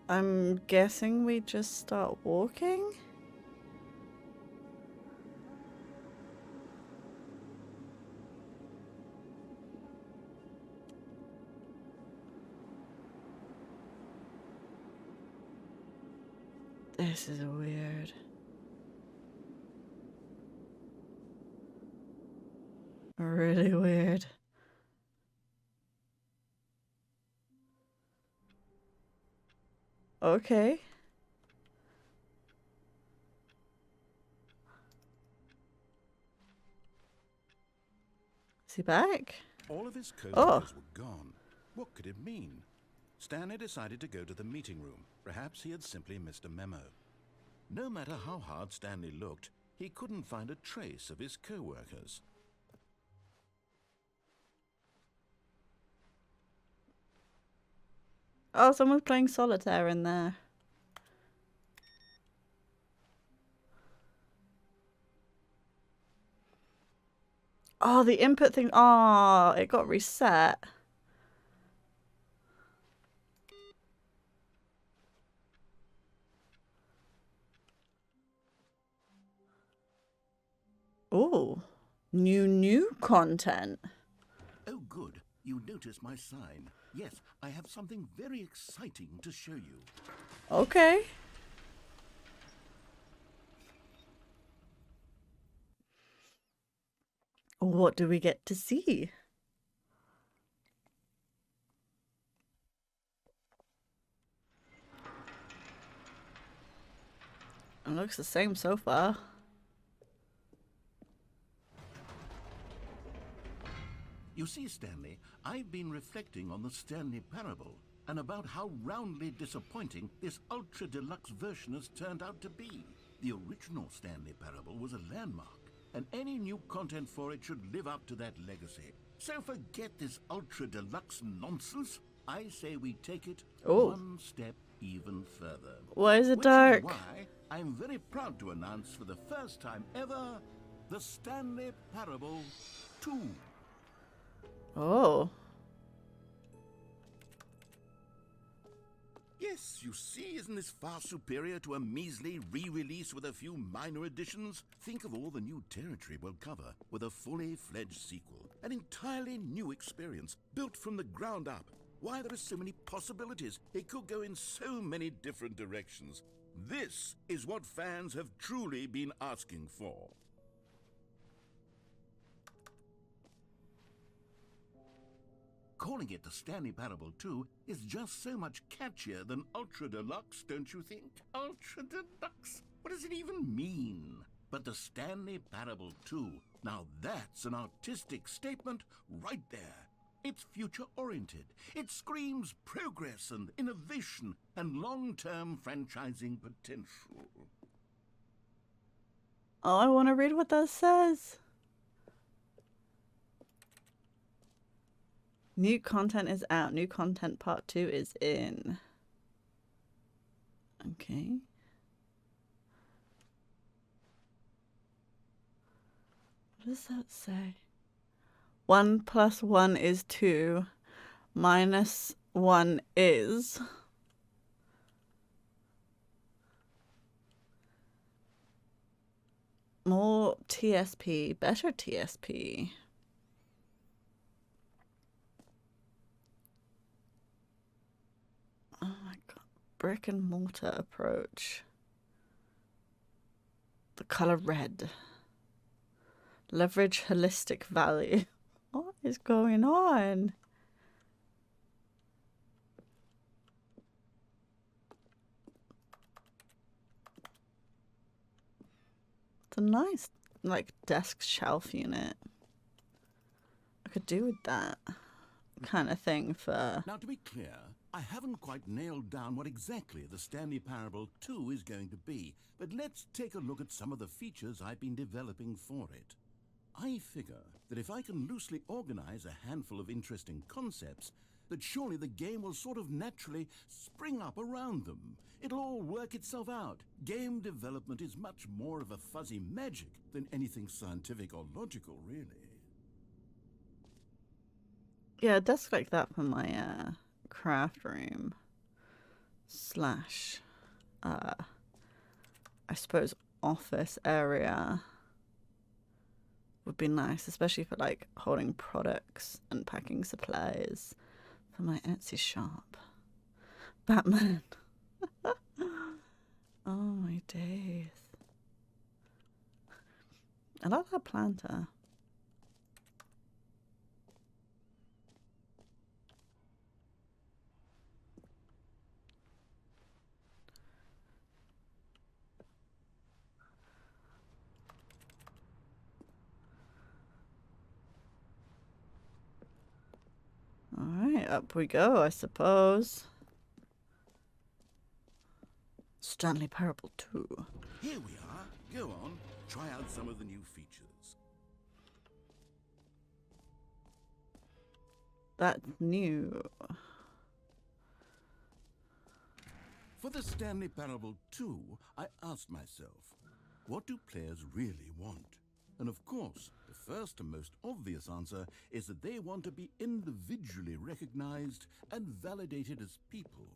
I'm guessing we just start walking? This is weird. Really weird. Okay. Is he back? All of his coasters Oh. were gone. What could it mean? Stanley decided to go to the meeting room. Perhaps he had simply missed a memo. No matter how hard Stanley looked, he couldn't find a trace of his co-workers. Oh, someone's playing solitaire in there. Oh, the input thing. Oh, it got reset. Oh, new content. Oh, good. You noticed my sign. Yes, I have something very exciting to show you. Okay. What do we get to see? It looks the same so far. You see, Stanley, I've been reflecting on the Stanley Parable and about how roundly disappointing this ultra deluxe version has turned out to be. The original Stanley Parable was a landmark, and any new content for it should live up to that legacy. So forget this ultra deluxe nonsense. I say we take it one step even further. Why is it Which dark? is why I'm very proud to announce for the first time ever, the Stanley Parable 2. Oh. Yes, you see, isn't this far superior to a measly re-release with a few minor additions? Think of all the new territory we'll cover with a fully fledged sequel. An entirely new experience, built from the ground up. Why, there are so many possibilities. It could go in so many different directions. This is what fans have truly been asking for. Calling it the Stanley Parable 2 is just so much catchier than Ultra Deluxe, don't you think? Ultra Deluxe? What does it even mean? But the Stanley Parable 2, now that's an artistic statement right there. It's future-oriented. It screams progress and innovation and long-term franchising potential. Oh, I want to read what that says. New content is out. New content part 2 is in. Okay. What does that say? 1 + 1 is 2. -1 is. More TSP. Better TSP. Oh my god. brick and mortar approach. The color red. Leverage holistic value. What is going on? It's a nice, like, desk shelf unit. I could do with that kind of thing for... Now, to be clear, I haven't quite nailed down what exactly the Stanley Parable 2 is going to be, but let's take a look at some of the features I've been developing for it. I figure that if I can loosely organize a handful of interesting concepts, that surely the game will sort of naturally spring up around them. It'll all work itself out. Game development is much more of a fuzzy magic than anything scientific or logical, really. Yeah, a desk like that for my craft room slash, I suppose, office area would be nice, especially for like holding products and packing supplies for my Etsy shop. Batman. Oh my days. I like that planter. Alright, up we go, I suppose. Stanley Parable 2. Here we are. Go on, try out some of the new features. That's new. For the Stanley Parable 2, I asked myself, what do players really want? And of course, the first and most obvious answer is that they want to be individually recognized and validated as people.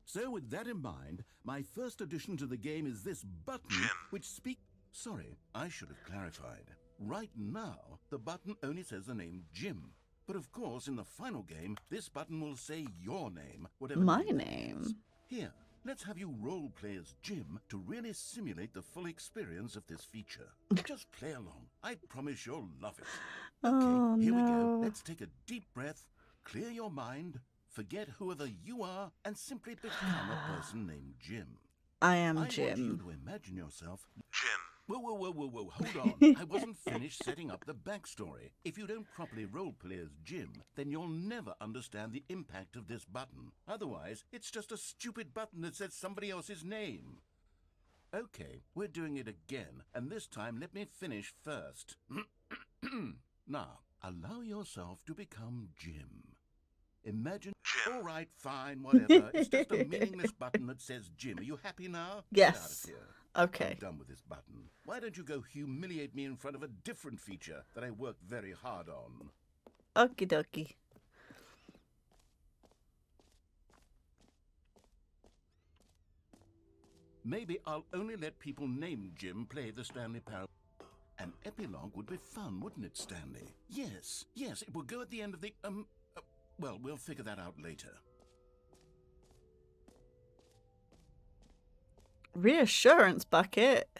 So with that in mind, my first addition to the game is this button which speaks... Sorry, I should have clarified. Right now, the button only says the name Jim. But of course, in the final game, this button will say your name, whatever My that name? is. Here, let's have you role-play as Jim to really simulate the full experience of this feature. Just play along. I promise you'll love it. Okay, Oh, here we go. no. Let's take a deep breath, clear your mind, forget whoever you are, and simply become a person named Jim. I am I want you Jim. to imagine yourself... Jim. Whoa, hold on. I wasn't finished setting up the backstory. If you don't properly roleplay as Jim, then you'll never understand the impact of this button. Otherwise, it's just a stupid button that says somebody else's name. Okay, we're doing it again, and this time let me finish first. Now, allow yourself to become Jim. Imagine... Jim. All right, fine, whatever. It's just a meaningless button that says Jim. Are you happy now? Yes. Get out of here. Okay. I'm done with this button. Why don't you go humiliate me in front of a different feature that I worked very hard on? Okie dokie. Maybe I'll only let people named Jim play the Stanley Parable. An epilogue would be fun, wouldn't it, Stanley? Yes, it will go at the end of the, well, we'll figure that out later. Reassurance bucket.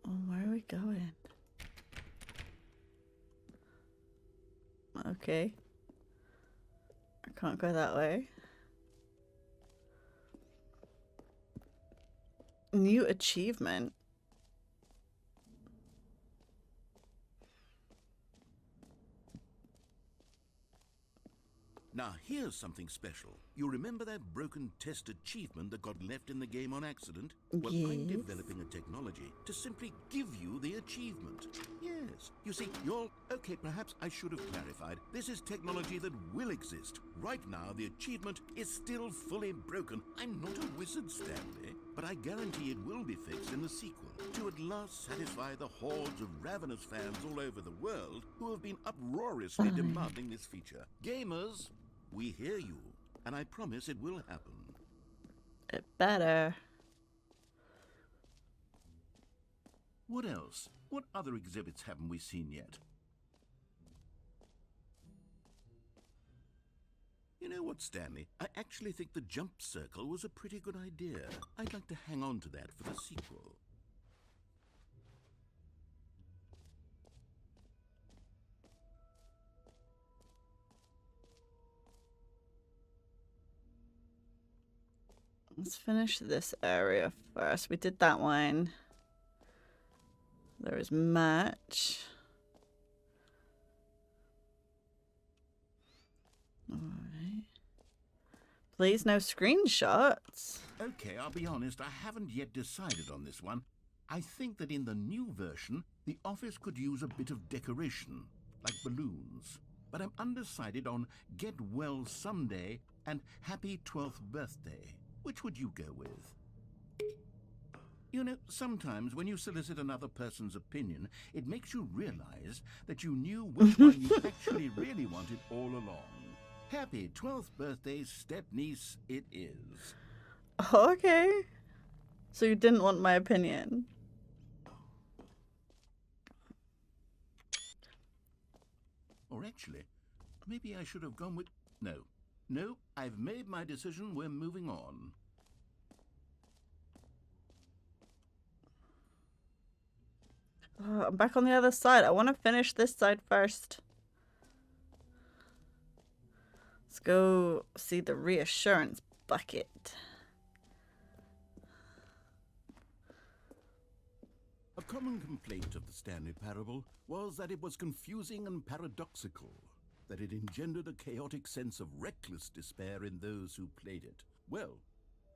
Oh, where are we going? Okay. I can't go that way. New achievement. Now, here's something special. You remember that broken test achievement that got left in the game on accident? Well, I'm Yes. developing a technology to simply give you the achievement. Yes. You see, you're... Okay, perhaps I should have clarified. This is technology that will exist. Right now, the achievement is still fully broken. I'm not a wizard, Stanley, but I guarantee it will be fixed in the sequel to at last satisfy the hordes of ravenous fans all over the world who have been uproariously demanding this feature. Gamers... we hear you, and I promise it will happen. It better. What else? What other exhibits haven't we seen yet? You know what, Stanley? I actually think the jump circle was a pretty good idea. I'd like to hang on to that for the sequel. Let's finish this area first. We did that one. There is much. Alright. Please, no screenshots. Okay, I'll be honest, I haven't yet decided on this one. I think that in the new version, the office could use a bit of decoration, like balloons. But I'm undecided on Get Well Someday and Happy 12th Birthday. Which would you go with? You know, sometimes when you solicit another person's opinion, it makes you realize that you knew which one you actually really wanted all along. Happy 12th birthday, step-niece, it is. Okay. So you didn't want my opinion. Or actually, maybe I should have gone with... No, I've made my decision. We're moving on. I'm back on the other side. I want to finish this side first. Let's go see the reassurance bucket. A common complaint of the Stanley Parable was that it was confusing and paradoxical, that it engendered a chaotic sense of reckless despair in those who played it. Well,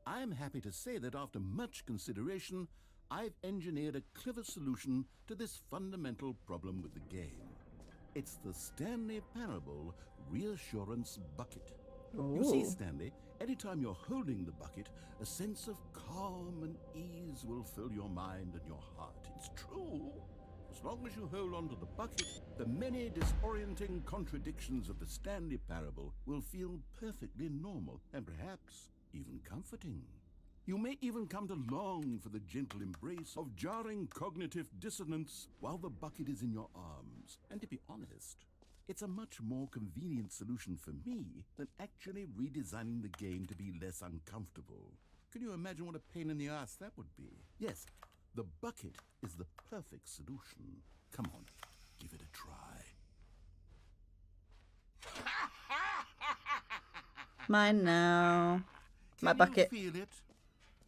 I'm happy to say that after much consideration, I've engineered a clever solution to this fundamental problem with the game. It's the Stanley Parable Reassurance Bucket. You see, Stanley, anytime you're holding the bucket, a sense of calm and ease will fill your mind and your heart. It's true. As long as you hold on to the bucket, the many disorienting contradictions of the Stanley Parable will feel perfectly normal and perhaps even comforting. You may even come to long for the gentle embrace of jarring cognitive dissonance while the bucket is in your arms. And to be honest, it's a much more convenient solution for me than actually redesigning the game to be less uncomfortable. Can you imagine what a pain in the ass that would be? Yes, the bucket is the perfect solution. Come on, give it a try. Mine now. My bucket. Can you feel it?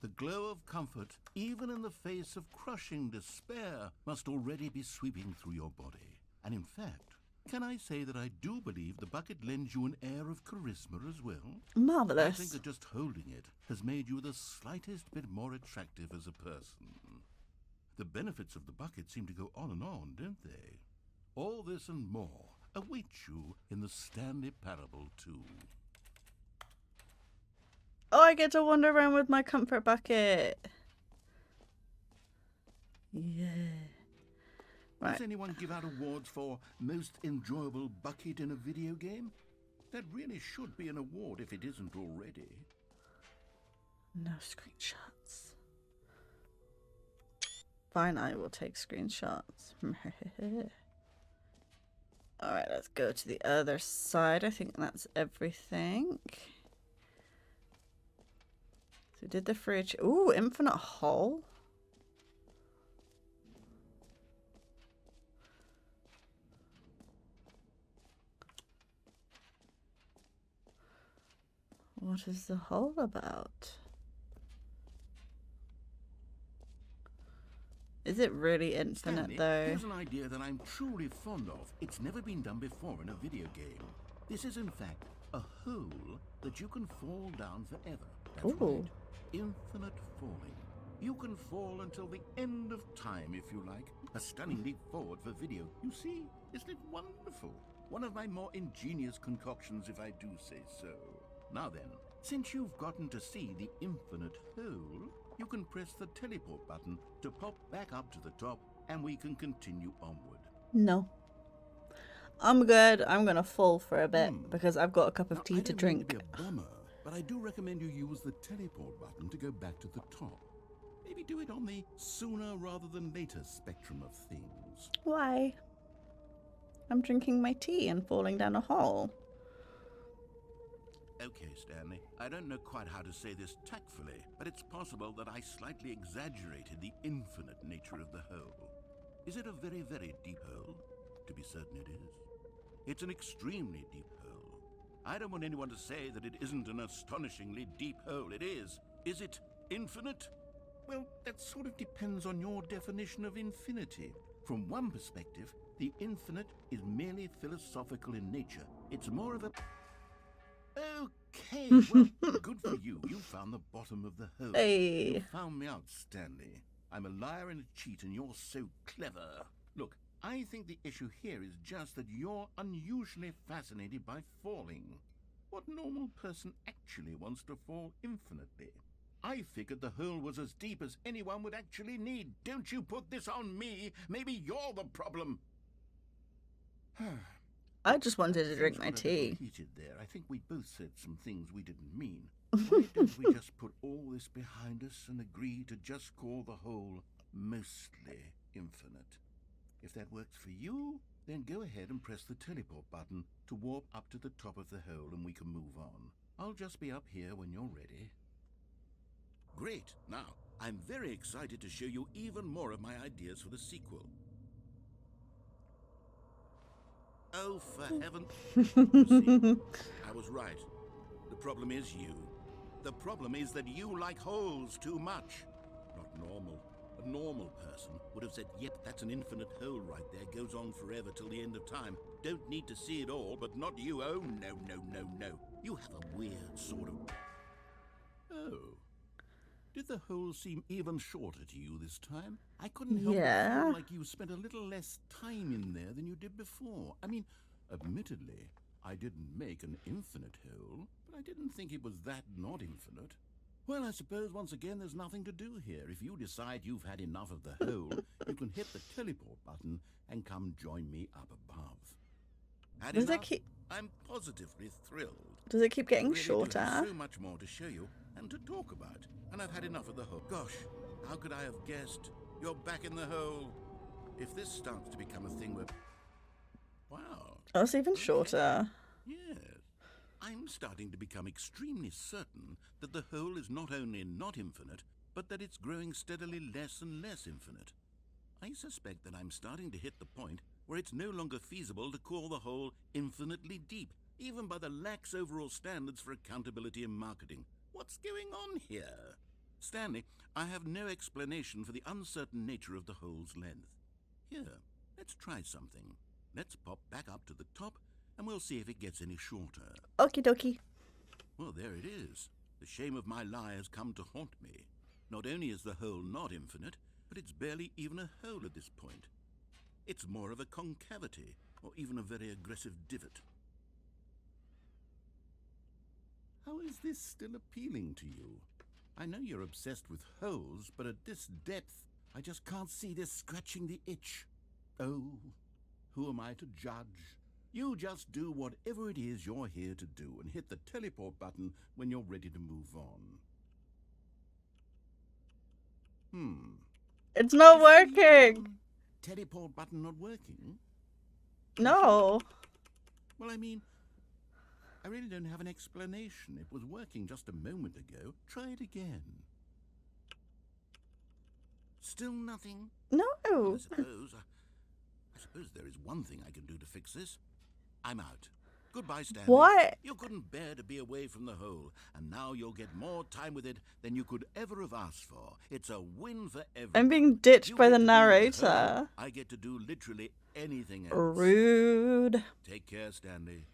The glow of comfort, even in the face of crushing despair, must already be sweeping through your body. And in fact, can I say that I do believe the bucket lends you an air of charisma as well? Marvelous. I think that just holding it has made you the slightest bit more attractive as a person. The benefits of the bucket seem to go on and on, don't they? All this and more await you in the Stanley Parable 2. Oh, I get to wander around with my comfort bucket. Yeah. Right. Does anyone give out awards for most enjoyable bucket in a video game? That really should be an award if it isn't already. No screenshots. Fine, I will take screenshots. Alright, let's go to the other side. I think that's everything. So we did the fridge. Ooh, infinite hole. What is the hole about? Is it really infinite, Stanley, though? here's an idea that I'm truly fond of. It's never been done before in a video game. This is, in fact, a hole that you can fall down forever. That's Ooh. right. Infinite falling. You can fall until the end of time, if you like. A stunning leap forward for video. You see, isn't it wonderful? One of my more ingenious concoctions, if I do say so. Now then, since you've gotten to see the infinite hole, you can press the teleport button to pop back up to the top, and we can continue onward. No. I'm good. I'm gonna fall for a bit because I've got a cup of tea to drink. I don't want to be a bummer, but I do recommend you use the teleport button to go back to the top. Maybe do it on the sooner rather than later spectrum of things. Why? I'm drinking my tea and falling down a hole. Okay, Stanley, I don't know quite how to say this tactfully, but it's possible that I slightly exaggerated the infinite nature of the hole. Is it a very, very deep hole? To be certain it is. It's an extremely deep hole. I don't want anyone to say that it isn't an astonishingly deep hole. It is. Is it infinite? Well, that sort of depends on your definition of infinity. From one perspective, the infinite is merely philosophical in nature. It's more of a... Okay, well, good for you. You found the bottom of the hole. Hey. You found me out, Stanley. I'm a liar and a cheat, and you're so clever. Look, I think the issue here is just that you're unusually fascinated by falling. What normal person actually wants to fall infinitely? I figured the hole was as deep as anyone would actually need. Don't you put this on me. Maybe you're the problem. I just wanted to drink Things my got a little tea. heated there. I think we both said some things we didn't mean. Why don't we just put all this behind us and agree to just call the hole mostly infinite? If that works for you, then go ahead and press the teleport button to warp up to the top of the hole and we can move on. I'll just be up here when you're ready. Great. Now, I'm very excited to show you even more of my ideas for the sequel. Oh, for heaven... You see, I was right. The problem is you. The problem is that you like holes too much. Not normal. A normal person would have said, yep, that's an infinite hole right there. Goes on forever till the end of time. Don't need to see it all, but not you. Oh, no, no, no, no. You have a weird sort of... Oh. Did the hole seem even shorter to you this time? I couldn't help but feel like you spent a little less time in there than you did before. I mean, admittedly, I didn't make an infinite hole, but I didn't think it was that not infinite. Well, I suppose once again there's nothing to do here. If you decide you've had enough of the hole, you can hit the teleport button and come join me up above. Had Does it enough? keep... I'm positively thrilled. Does it keep getting I really do shorter? have so much more to show you and to talk about, and I've had enough of the hole. Gosh, how could I have guessed? You're back in the hole. If this starts to become a thing where... Wow. Oh, it's even shorter. Yes. I'm starting to become extremely certain that the hole is not only not infinite, but that it's growing steadily less and less infinite. I suspect that I'm starting to hit the point where it's no longer feasible to call the hole infinitely deep, even by the lax overall standards for accountability and marketing. What's going on here? Stanley, I have no explanation for the uncertain nature of the hole's length. Here, let's try something. Let's pop back up to the top, and we'll see if it gets any shorter. Okie dokie. Well, there it is. The shame of my lie has come to haunt me. Not only is the hole not infinite, but it's barely even a hole at this point. It's more of a concavity, or even a very aggressive divot. How is this still appealing to you? I know you're obsessed with holes, but at this depth, I just can't see this scratching the itch. Oh, who am I to judge? You just do whatever it is you're here to do and hit the teleport button when you're ready to move on. It's not Is working. the teleport button not working? No. Well, I mean, I really don't have an explanation. It was working just a moment ago. Try it again. Still nothing? No. Well, I suppose there is one thing I can do to fix this. I'm out. Goodbye, Stanley. What? You couldn't bear to be away from the hole, and now you'll get more time with it than you could ever have asked for. It's a win for everyone. I'm being ditched You by get the to be with the hole. narrator. I get to do literally anything else. Rude. Take care, Stanley.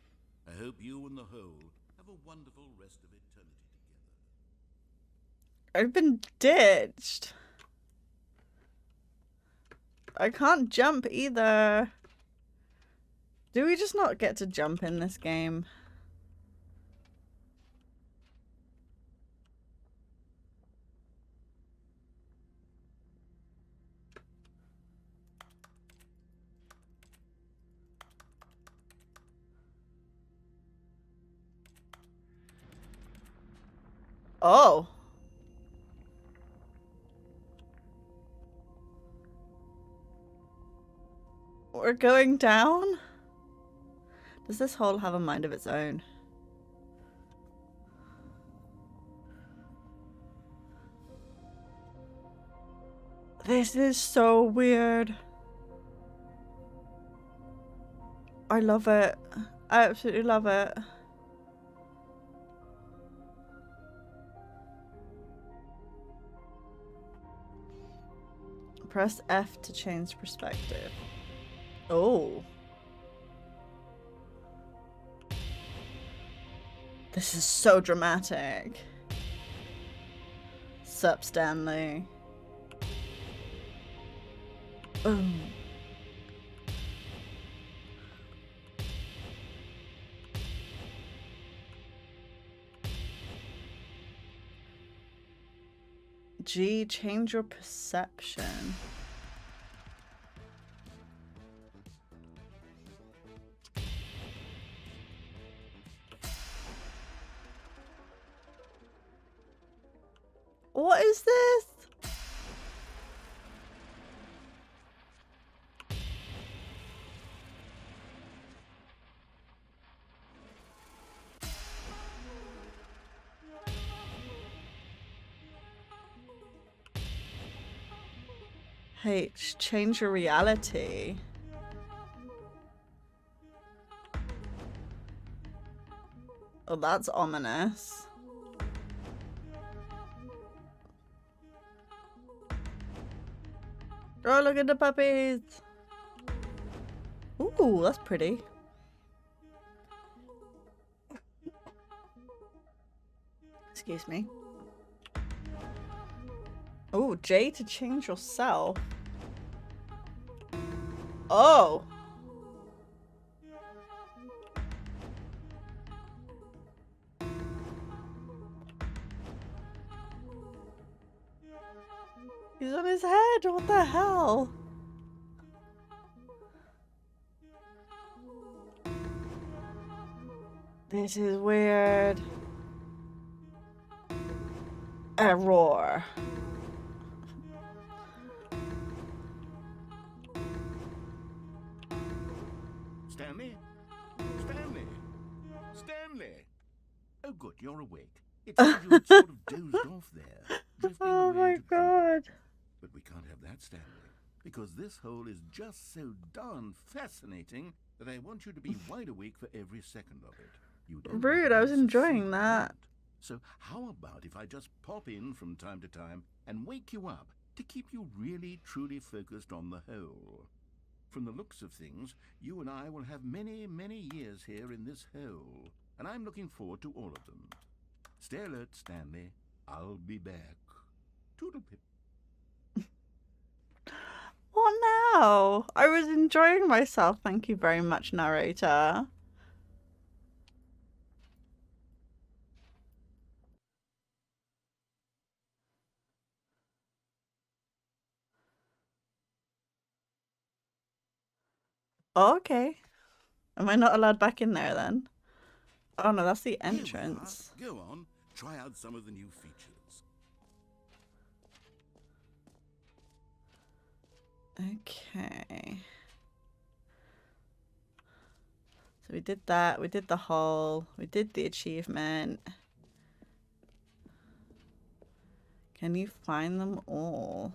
I hope you and the hole have a wonderful rest of eternity together. I've been ditched. I can't jump either. Do we just not get to jump in this game? Oh. We're going down? Does this hole have a mind of its own? This is so weird. I love it. I absolutely love it. Press F to change perspective. Oh. This is so dramatic. Sup, Stanley. Boom. G, change your perception. What is this? H, change your reality. Oh, that's ominous. Oh, look at the puppies. Ooh, that's pretty. Excuse me. Oh, J to change yourself. Oh. He's on his head. What the hell? This is weird. Error. Stanley? Stanley? Stanley? Oh, good, you're awake. It seems you had sort of dozed off there, drifting Oh away my into god. But we can't have that, Stanley, because this hole is just so darn fascinating that I want you to be wide awake for every second of it. You don't Rude, I was recognize a enjoying single that. hint. So how about if I just pop in from time to time and wake you up to keep you really, truly focused on the hole? From the looks of things, you and I will have many, many years here in this hole, and I'm looking forward to all of them. Stay alert, Stanley. I'll be back. Toodlepip. What now? I was enjoying myself. Thank you very much, narrator. Oh, okay. Am I not allowed back in there then? Oh no, that's the Here we are. entrance. Go on, try out some of the new features. Okay. So we did that. We did the hole. We did the achievement. Can you find them all?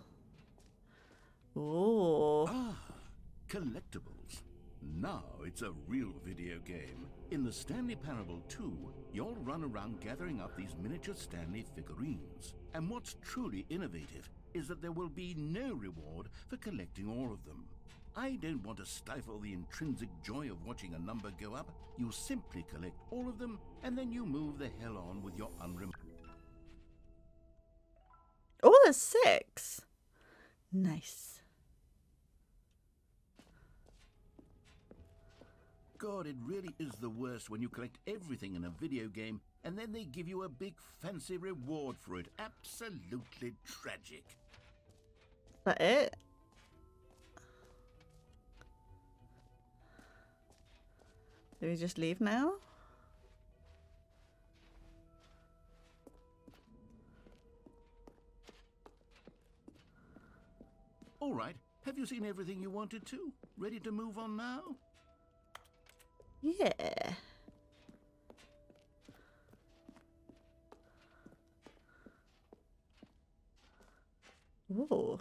Ooh. Ah, collectibles. Now it's a real video game. In the Stanley Parable 2, you'll run around gathering up these miniature Stanley figurines. And what's truly innovative is that there will be no reward for collecting all of them. I don't want to stifle the intrinsic joy of watching a number go up. You simply collect all of them, and then you move the hell on with your Oh, there's 6. Nice. God, it really is the worst when you collect everything in a video game and then they give you a big fancy reward for it. Absolutely tragic. Is that it? Do we just leave now? All right, have you seen everything you wanted to? Ready to move on now? Yeah. Ooh.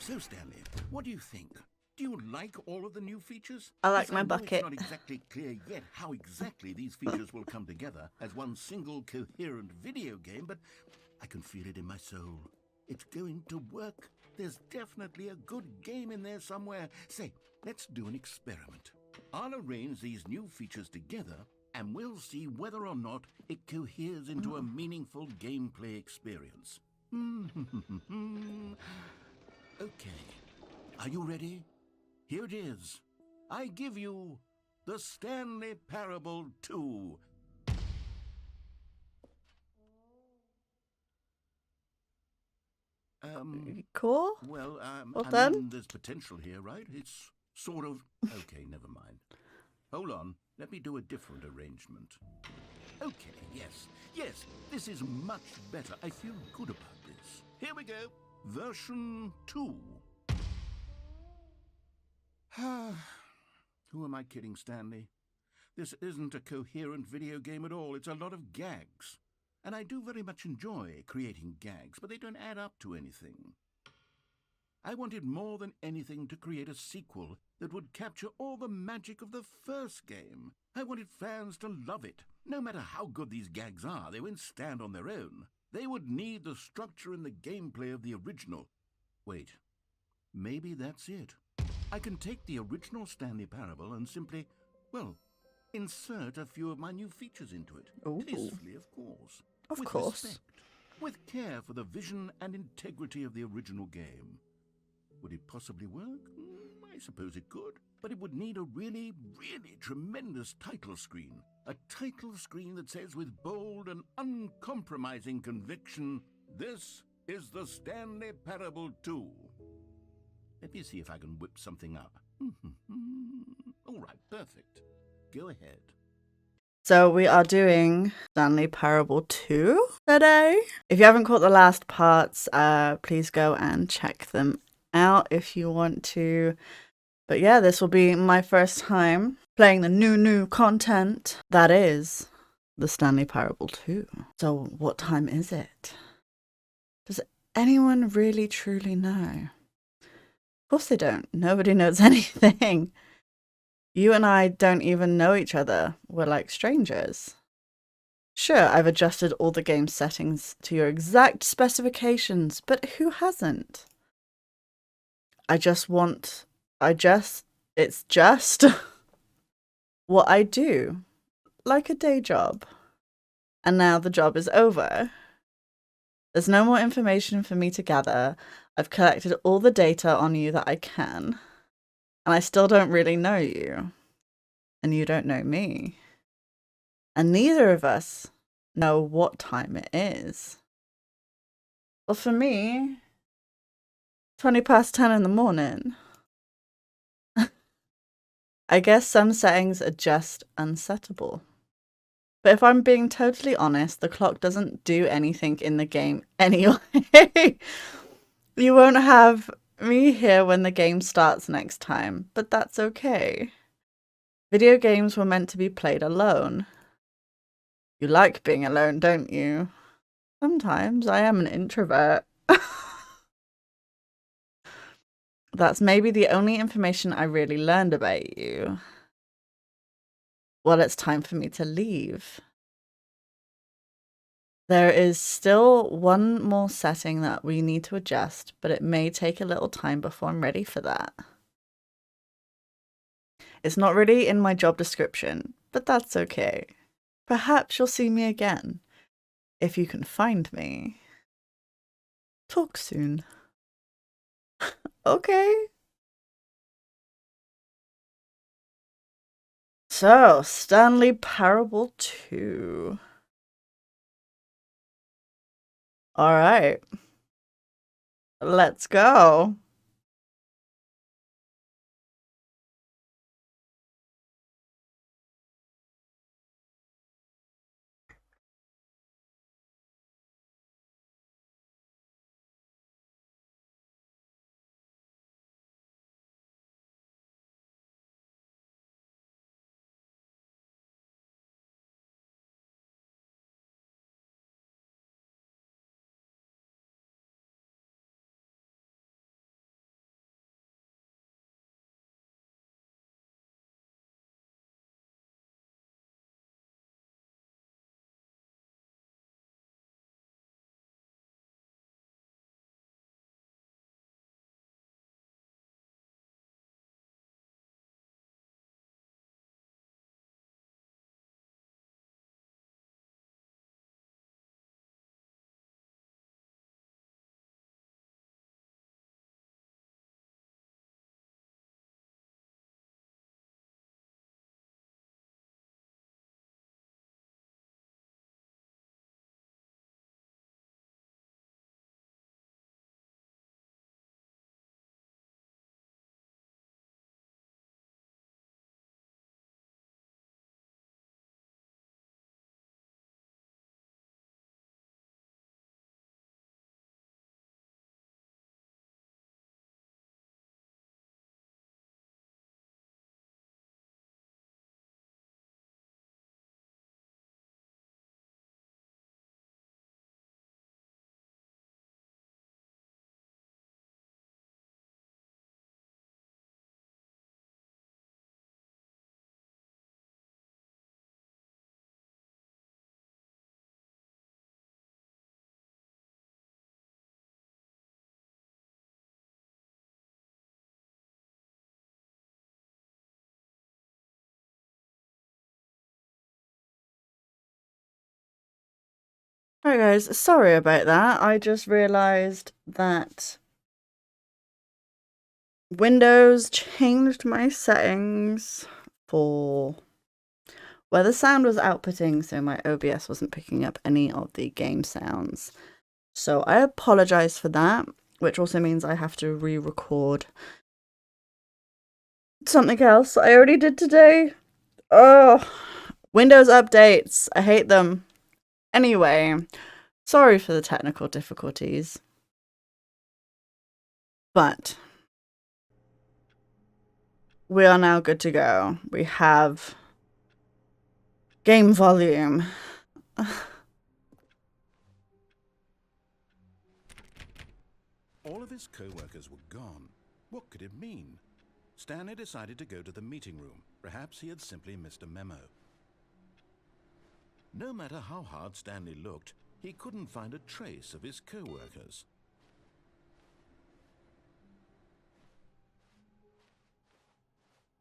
So, Stanley, what do you think? Do you like all of the new features? I like Yes, my know bucket. It's not exactly clear yet how exactly these features will come together as one single coherent video game, but I can feel it in my soul. It's going to work. There's definitely a good game in there somewhere. Say, let's do an experiment. I'll arrange these new features together, and we'll see whether or not it coheres into a meaningful gameplay experience. Okay. Are you ready? Here it is. I give you the Stanley Parable 2. Cool. Well, Well I done. mean, there's potential here, right? It's sort of... Okay, never mind. Hold on. Let me do a different arrangement. Okay, yes, this is much better. I feel good about this. Here we go. Version 2. Who am I kidding, Stanley? This isn't a coherent video game at all. It's a lot of gags. And I do very much enjoy creating gags, but they don't add up to anything. I wanted more than anything to create a sequel that would capture all the magic of the first game. I wanted fans to love it. No matter how good these gags are, they won't stand on their own. They would need the structure and the gameplay of the original. Wait, maybe that's it. I can take the original Stanley Parable and simply, well, insert a few of my new features into it. Ooh. Tastefully, of course. Of with course. Respect, with care for the vision and integrity of the original game. Would it possibly work? I suppose it could. But it would need a really, really tremendous title screen. A title screen that says with bold and uncompromising conviction, "This is the Stanley Parable 2. Let me see if I can whip something up. All right, perfect. Go ahead. So we are doing Stanley Parable 2 today. If you haven't caught the last parts, please go and check them out if you want to. But yeah, this will be my first time playing the new content that is the Stanley Parable 2. So what time is it? Does anyone really truly know? Of course they don't. Nobody knows anything. You and I don't even know each other. We're like strangers. Sure, I've adjusted all the game settings to your exact specifications, but who hasn't? It's just what I do, like a day job. And now the job is over. There's no more information for me to gather. I've collected all the data on you that I can. And I still don't really know you. And you don't know me. And neither of us know what time it is. Well, for me, 20 past 10 in the morning. I guess some settings are just unsettable. But if I'm being totally honest, the clock doesn't do anything in the game anyway. You won't have me here when the game starts next time, but that's okay. Video games were meant to be played alone. You like being alone, don't you? Sometimes I am an introvert. That's maybe the only information I really learned about you. Well, it's time for me to leave. There is still one more setting that we need to adjust, but it may take a little time before I'm ready for that. It's not really in my job description, but that's okay. Perhaps you'll see me again, if you can find me. Talk soon. Okay. So, Stanley Parable 2. All right. Let's go. Alright guys, sorry about that. I just realised that Windows changed my settings for where the sound was outputting, so my OBS wasn't picking up any of the game sounds. So I apologise for that, which also means I have to re-record something else I already did today. Oh, Windows updates. I hate them. Anyway, sorry for the technical difficulties. But we are now good to go. We have game volume. All of his co-workers were gone. What could it mean? Stanley decided to go to the meeting room. Perhaps he had simply missed a memo. No matter how hard Stanley looked, he couldn't find a trace of his co-workers.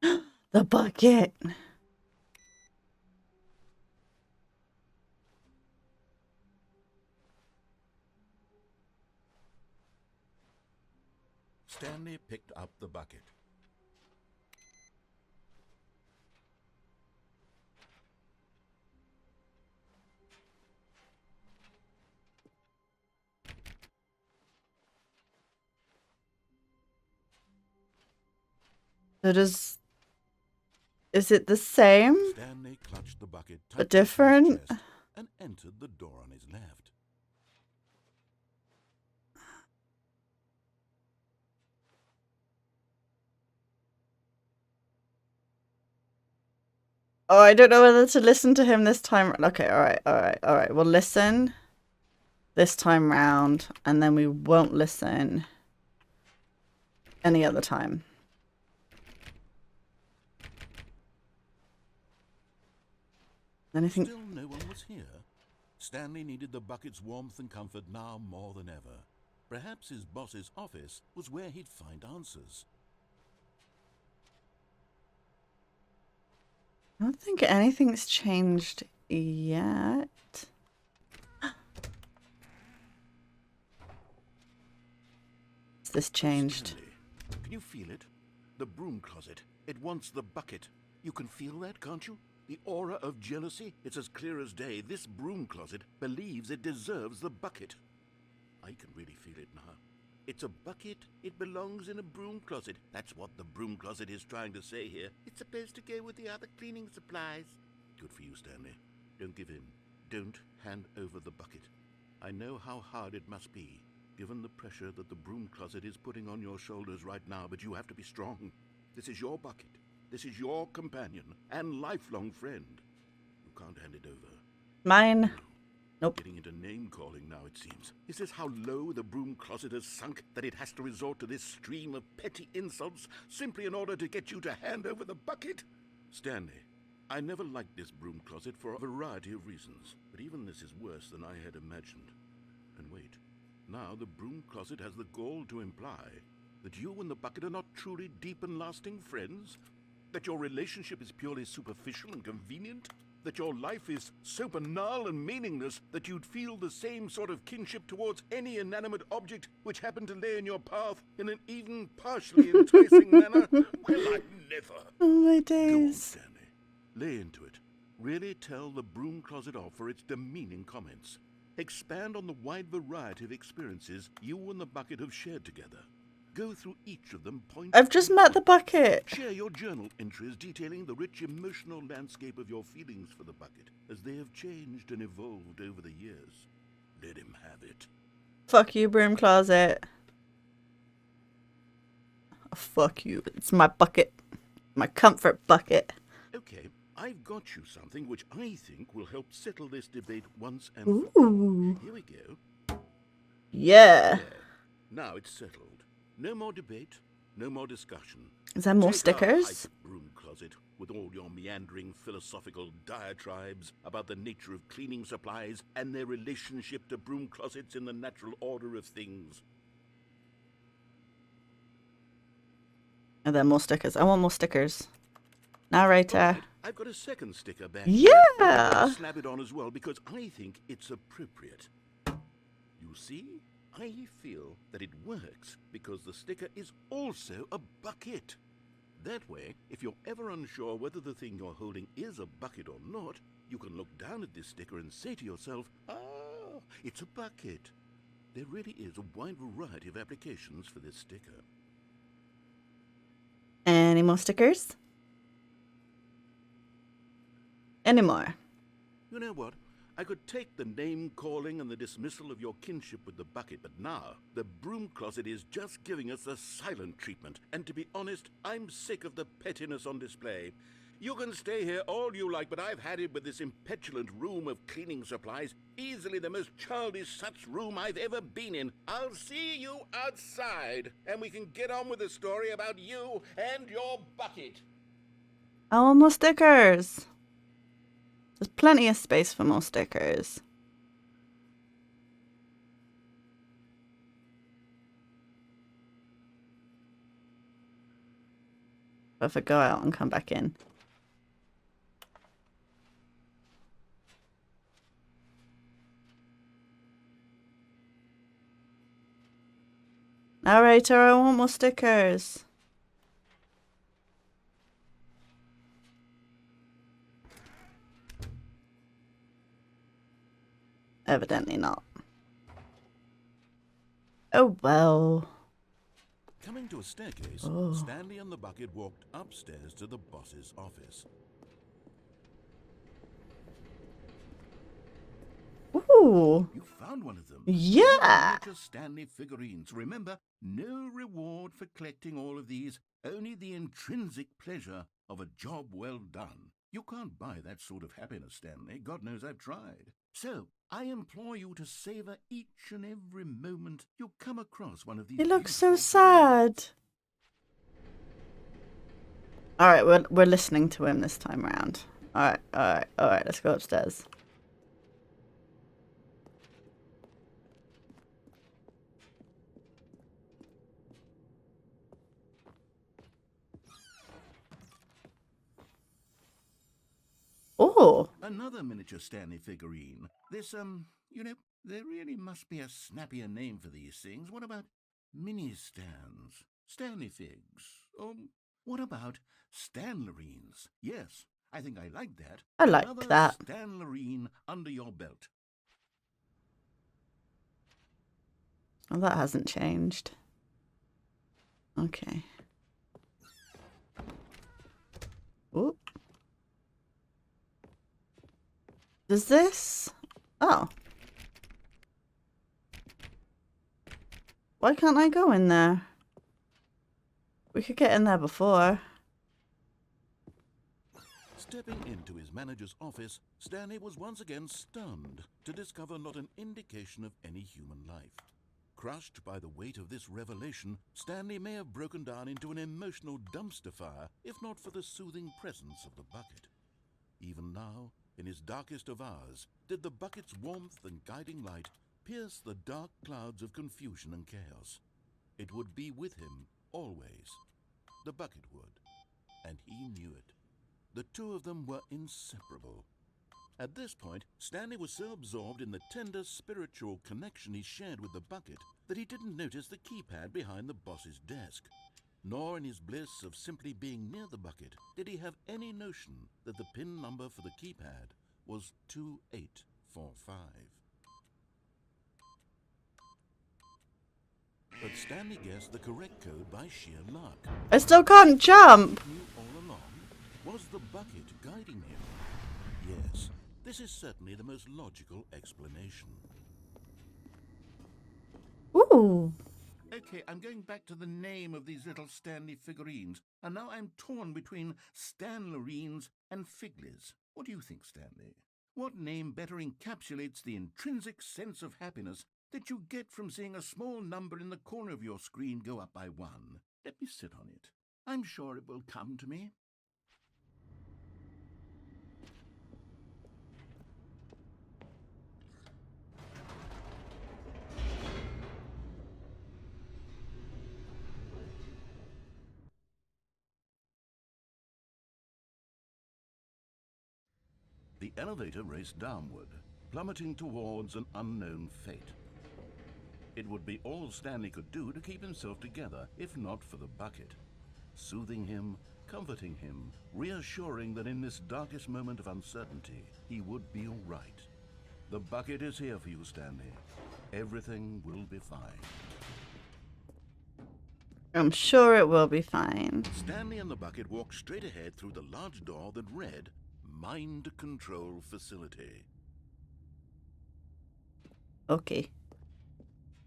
The bucket. Stanley picked up the bucket. So is it the same? Stanley clutched the bucket But tightly to his different? chest and entered the door on his left. Oh, I don't know whether to listen to him this time. Okay, alright. We'll listen this time round, and then we won't listen any other time. Anything? Still no one was here. Stanley needed the bucket's warmth and comfort now more than ever. Perhaps his boss's office was where he'd find answers. I don't think anything's changed yet. Has this changed? Stanley, can you feel it? The broom closet. It wants the bucket. You can feel that, can't you? The aura of jealousy? It's as clear as day. This broom closet believes it deserves the bucket. I can really feel it now. It's a bucket. It belongs in a broom closet. That's what the broom closet is trying to say here. It's supposed to go with the other cleaning supplies. Good for you, Stanley. Don't give in. Don't hand over the bucket. I know how hard it must be, given the pressure that the broom closet is putting on your shoulders right now, but you have to be strong. This is your bucket. This is your companion and lifelong friend. You can't hand it over. Mine. Nope. Getting into name-calling now, it seems. Is this how low the broom closet has sunk, that it has to resort to this stream of petty insults simply in order to get you to hand over the bucket? Stanley, I never liked this broom closet for a variety of reasons, but even this is worse than I had imagined. And wait, now the broom closet has the gall to imply that you and the bucket are not truly deep and lasting friends? That your relationship is purely superficial and convenient? That your life is so banal and meaningless that you'd feel the same sort of kinship towards any inanimate object which happened to lay in your path in an even partially enticing manner? Well, I never. Oh my Go on, days. Stanley. Lay into it. Really tell the broom closet off for its demeaning comments. Expand on the wide variety of experiences you and the bucket have shared together. Go through each of them point. I've just met the bucket. Share your journal entries detailing the rich emotional landscape of your feelings for the bucket as they have changed and evolved over the years. Let him have it. Fuck you, broom closet. Oh, fuck you. It's my bucket. My comfort bucket. Okay, I've got you something which I think will help settle this debate once and for all. Ooh. Here we go. Yeah. There. Now it's settled. No more debate, no more discussion. Is there more Take stickers? our hype broom closet with all your meandering philosophical diatribes about the nature of cleaning supplies and their relationship to broom closets in the natural order of things. Are there more stickers? I want more stickers. Narrator. Right, I've got a second sticker back Yeah. here. And I'm going to slap it on as well because I think it's appropriate. You see, I feel that it works because the sticker is also a bucket. That way, if you're ever unsure whether the thing you're holding is a bucket or not, you can look down at this sticker and say to yourself, ah, it's a bucket. There really is a wide variety of applications for this sticker. Any more stickers? Any more? You know what? I could take the name-calling and the dismissal of your kinship with the bucket, but now the broom closet is just giving us a silent treatment. And to be honest, I'm sick of the pettiness on display. You can stay here all you like, but I've had it with this impetulant room of cleaning supplies. Easily the most childish such room I've ever been in. I'll see you outside, and we can get on with the story about you and your bucket. I want more stickers. There's plenty of space for more stickers. But if I go out and come back in. Narrator, I want more stickers. Evidently not. Oh well. Coming to a staircase, Stanley and the bucket walked upstairs to the boss's office. Ooh. You found one of them. Yeah. Miniature Stanley figurines. Remember, no reward for collecting all of these, only the intrinsic pleasure of a job well done. You can't buy that sort of happiness, Stanley. God knows I've tried. So, I implore you to savor each and every moment you come across one of these. He looks so beautiful sad. All right, we're listening to him this time round. All right. Let's go upstairs. Oh. Another miniature Stanley figurine. This, you know, there really must be a snappier name for these things. What about mini-stands? Stanley figs? What about Stanlerines? Yes, I think I like that. I like Another that. Stanlerine under your belt. Well, that hasn't changed. Okay. Oop. Does this? Oh. Why can't I go in there? We could get in there before. Stepping into his manager's office, Stanley was once again stunned to discover not an indication of any human life. Crushed by the weight of this revelation, Stanley may have broken down into an emotional dumpster fire if not for the soothing presence of the bucket. Even now, in his darkest of hours, did the bucket's warmth and guiding light pierce the dark clouds of confusion and chaos. It would be with him always. The bucket would, and he knew it. The two of them were inseparable. At this point, Stanley was so absorbed in the tender spiritual connection he shared with the bucket that he didn't notice the keypad behind the boss's desk. Nor in his bliss of simply being near the bucket did he have any notion that the PIN number for the keypad was 2845. But Stanley guessed the correct code by sheer luck. I still can't jump. Knew all along, was the bucket guiding him? Yes, this is certainly the most logical explanation. Ooh. Okay, I'm going back to the name of these little Stanley figurines, and now I'm torn between Stanlerines and Figlies. What do you think, Stanley? What name better encapsulates the intrinsic sense of happiness that you get from seeing a small number in the corner of your screen go up by 1? Let me sit on it. I'm sure it will come to me. the elevator raced downward, plummeting towards an unknown fate. It would be all Stanley could do to keep himself together, if not for the bucket. Soothing him, comforting him, reassuring that in this darkest moment of uncertainty, he would be all right. The bucket is here for you, Stanley. Everything will be fine. I'm sure it will be fine. Stanley and the bucket walked straight ahead through the large door that read, Mind Control Facility. Okay.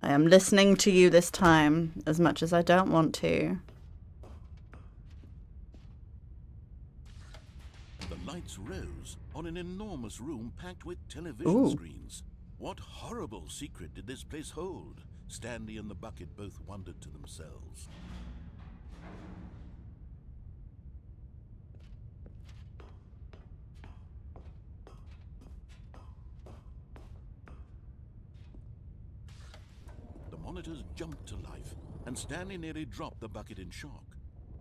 I am listening to you this time, as much as I don't want to. The lights rose on an enormous room packed with television screens. What horrible secret did this place hold? Stanley and the bucket both wondered to themselves. The monitors jumped to life, and Stanley nearly dropped the bucket in shock.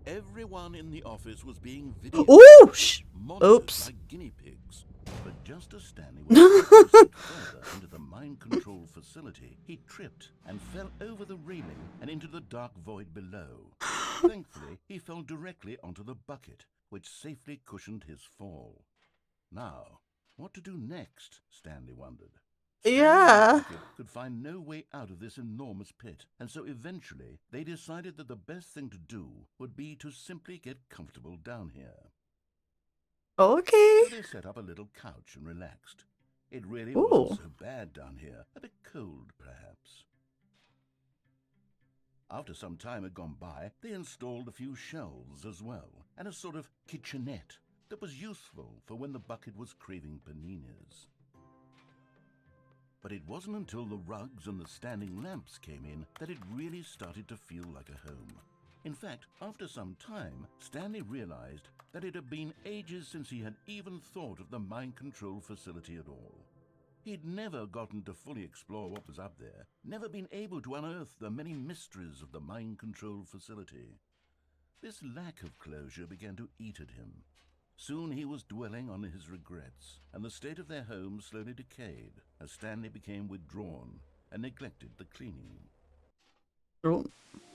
Everyone in the office was being videoed. Ooh! Monitored Oops. like guinea pigs. But just as Stanley was about to step further into the mind control facility, he tripped and fell over the railing and into the dark void below. Thankfully, he fell directly onto the bucket, which safely cushioned his fall. Now, what to do next? Stanley wondered. Stanley and Yeah. the bucket could find no way out of this enormous pit, and so eventually they decided that the best thing to do would be to simply get comfortable down here. Okay. So they set up a little couch and relaxed. It really Ooh. wasn't so bad down here. A bit cold, perhaps. After some time had gone by, they installed a few shelves as well, and a sort of kitchenette that was useful for when the bucket was craving paninis. But it wasn't until the rugs and the standing lamps came in that it really started to feel like a home. In fact, after some time, Stanley realized that it had been ages since he had even thought of the mind control facility at all. He'd never gotten to fully explore what was up there, never been able to unearth the many mysteries of the mind control facility. This lack of closure began to eat at him. Soon he was dwelling on his regrets, and the state of their home slowly decayed as Stanley became withdrawn and neglected the cleaning. Ooh.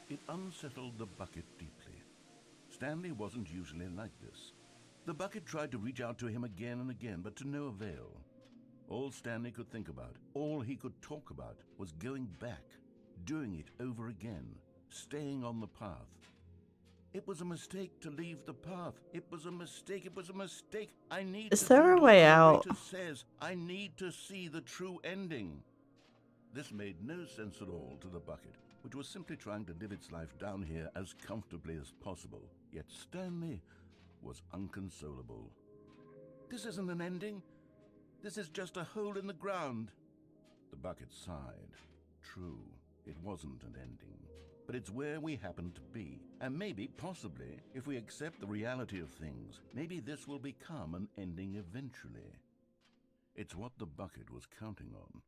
It unsettled the bucket deeply. Stanley wasn't usually like this. The bucket tried to reach out to him again and again, but to no avail. All Stanley could think about, all he could talk about, was going back, doing it over again, staying on the path. It was a mistake to leave the path. It was a mistake. It was a mistake. I need Is to there do a what way the out? narrator says. I need to see the true ending. This made no sense at all to the bucket, which was simply trying to live its life down here as comfortably as possible. Yet Stanley was inconsolable. This isn't an ending. This is just a hole in the ground. The bucket sighed. True, it wasn't an ending. But it's where we happen to be. And maybe, possibly, if we accept the reality of things, maybe this will become an ending eventually. It's what the bucket was counting on.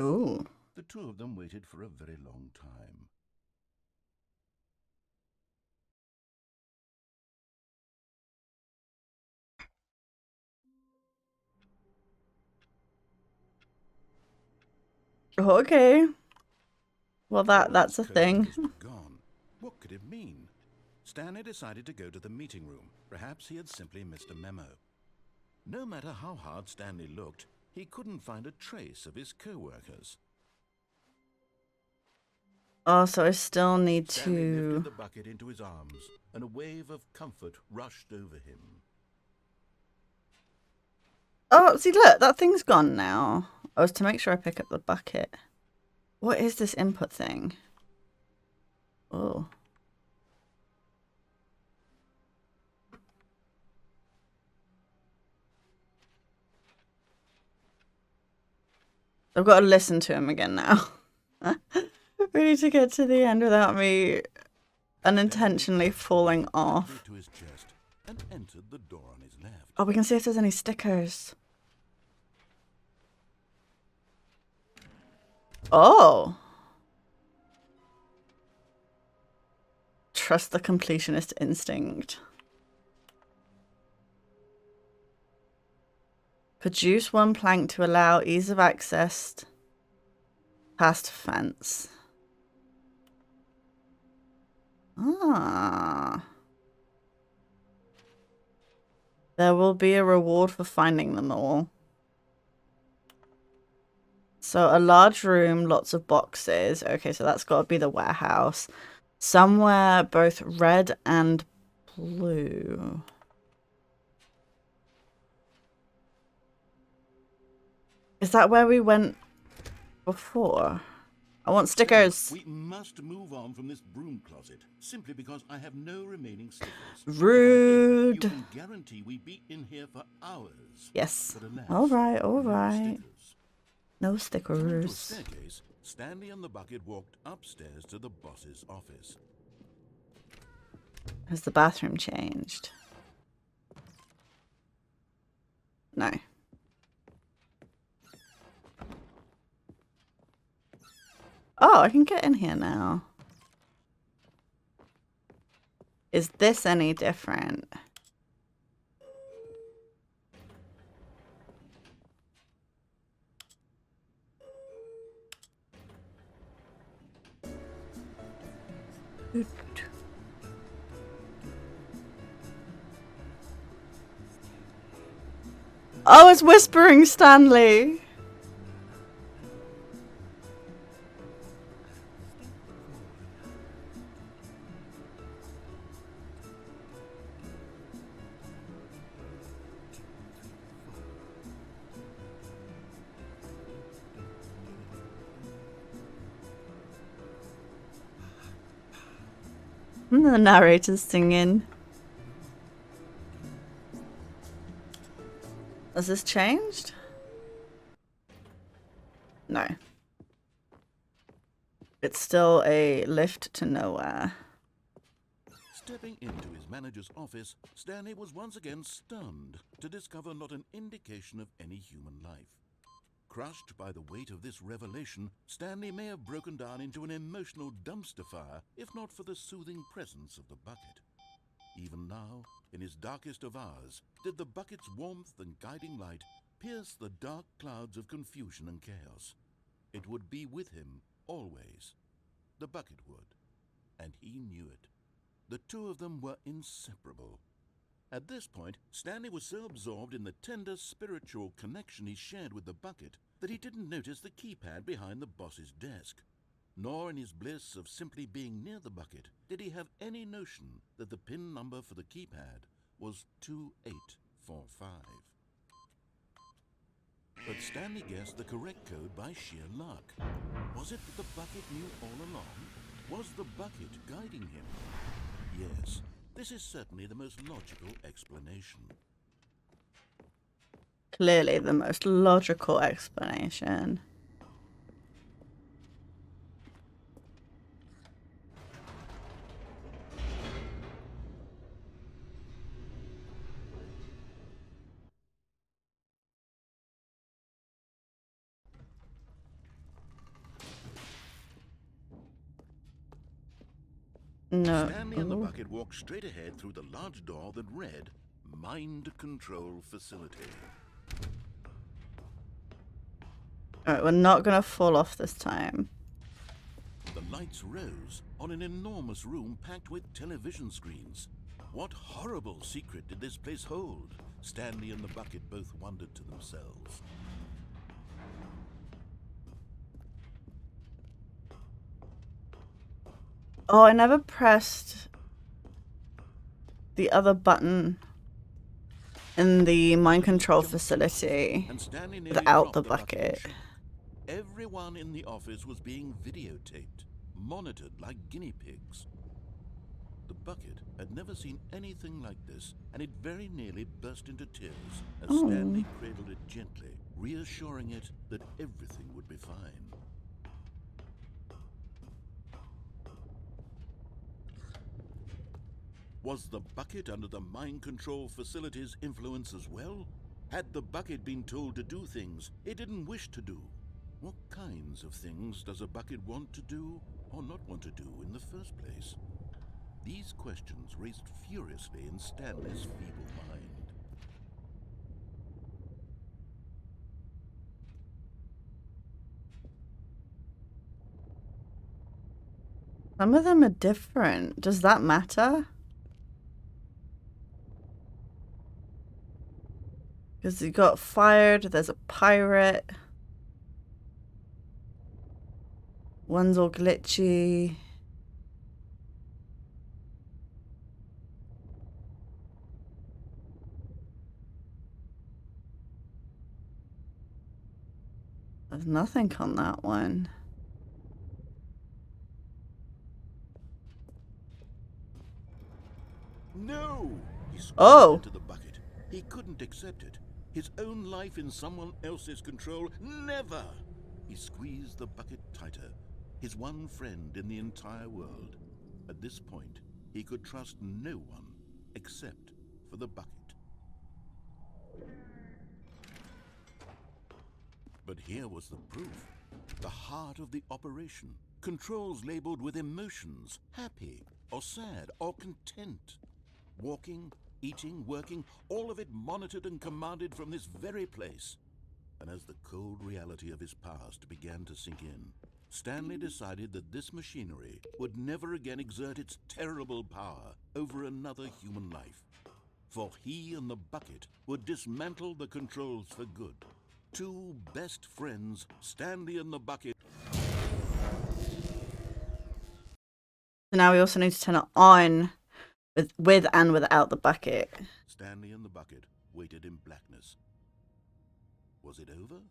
Ooh. The two of them waited for a very long time. Okay. Well, All that's a his thing. coworkers were gone. What could it mean? Stanley decided to go to the meeting room. Perhaps he had simply missed a memo. No matter how hard Stanley looked, he couldn't find a trace of his co-workers. Oh, so I still need Stanley to... lifted the bucket into his arms, and a wave of comfort rushed over him. Oh, see, look, that thing's gone now. I was to make sure I pick up the bucket. What is this input thing? Oh. I've got to listen to him again now. We need to get to the end without me unintentionally falling off. To his chest and entered the door on his left. Oh, we can see if there's any stickers. Oh. Trust the completionist instinct. Produce one plank to allow ease of access past fence. Ah. There will be a reward for finding them all. So a large room, lots of boxes. Okay, so that's got to be the warehouse. Somewhere both red and blue. Is that where we went before? I want stickers. We must move on from this broom closet, simply because I have no remaining stickers. Rude. You can guarantee we be in here for hours. Yes. But alas, All right, all no right. stickers. No Coming to a stickers. staircase, Stanley and the bucket walked upstairs to the boss's office. Has the bathroom changed? No. Oh, I can get in here now. Is this any different? Oh, it's whispering Stanley. And the narrator's singing. Has this changed? No. It's still a lift to nowhere. Stepping into his manager's office, Stanley was once again stunned to discover not an indication of any human life. Crushed by the weight of this revelation, Stanley may have broken down into an emotional dumpster fire if not for the soothing presence of the bucket. Even now, in his darkest of hours, did the bucket's warmth and guiding light pierce the dark clouds of confusion and chaos. It would be with him always. The bucket would, and he knew it. The two of them were inseparable. At this point, Stanley was so absorbed in the tender spiritual connection he shared with the bucket that he didn't notice the keypad behind the boss's desk. Nor in his bliss of simply being near the bucket did he have any notion that the PIN number for the keypad was 2845. But Stanley guessed the correct code by sheer luck. Was it that the bucket knew all along? Was the bucket guiding him? Yes, this is certainly the most logical explanation. Clearly the most logical explanation. No. Stanley and the bucket walked straight ahead through the large door that read, Mind Control Facility. Alright, we're not gonna fall off this time. The lights rose on an enormous room packed with television screens. What horrible secret did this place hold? Stanley and the bucket both wondered to themselves. Oh, I never pressed the other button in the mind control facility without the bucket. Everyone in the office was being videotaped, monitored like guinea pigs. The bucket had never seen anything like this, and it very nearly burst into tears as Stanley cradled it gently, reassuring it that everything would be fine. Was the bucket under the mind control facility's influence as well? Had the bucket been told to do things it didn't wish to do? What kinds of things does a bucket want to do or not want to do in the first place? These questions raced furiously in Stanley's feeble mind. Some of them are different. Does that matter? Because he got fired, there's a pirate. One's all glitchy. There's nothing on that one. No! He Oh! into the bucket. He couldn't accept it. His own life in someone else's control. Never! He squeezed the bucket tighter. His one friend in the entire world. At this point, he could trust no one except for the bucket. But here was the proof. The heart of the operation. Controls labeled with emotions. Happy, or sad, or content. Walking, eating, working, all of it monitored and commanded from this very place. And as the cold reality of his past began to sink in, Stanley decided that this machinery would never again exert its terrible power over another human life. For he and the bucket would dismantle the controls for good. Two best friends, Stanley and the bucket. So now we also need to turn it on with and without the bucket. Stanley and the bucket waited in blackness. Was it over?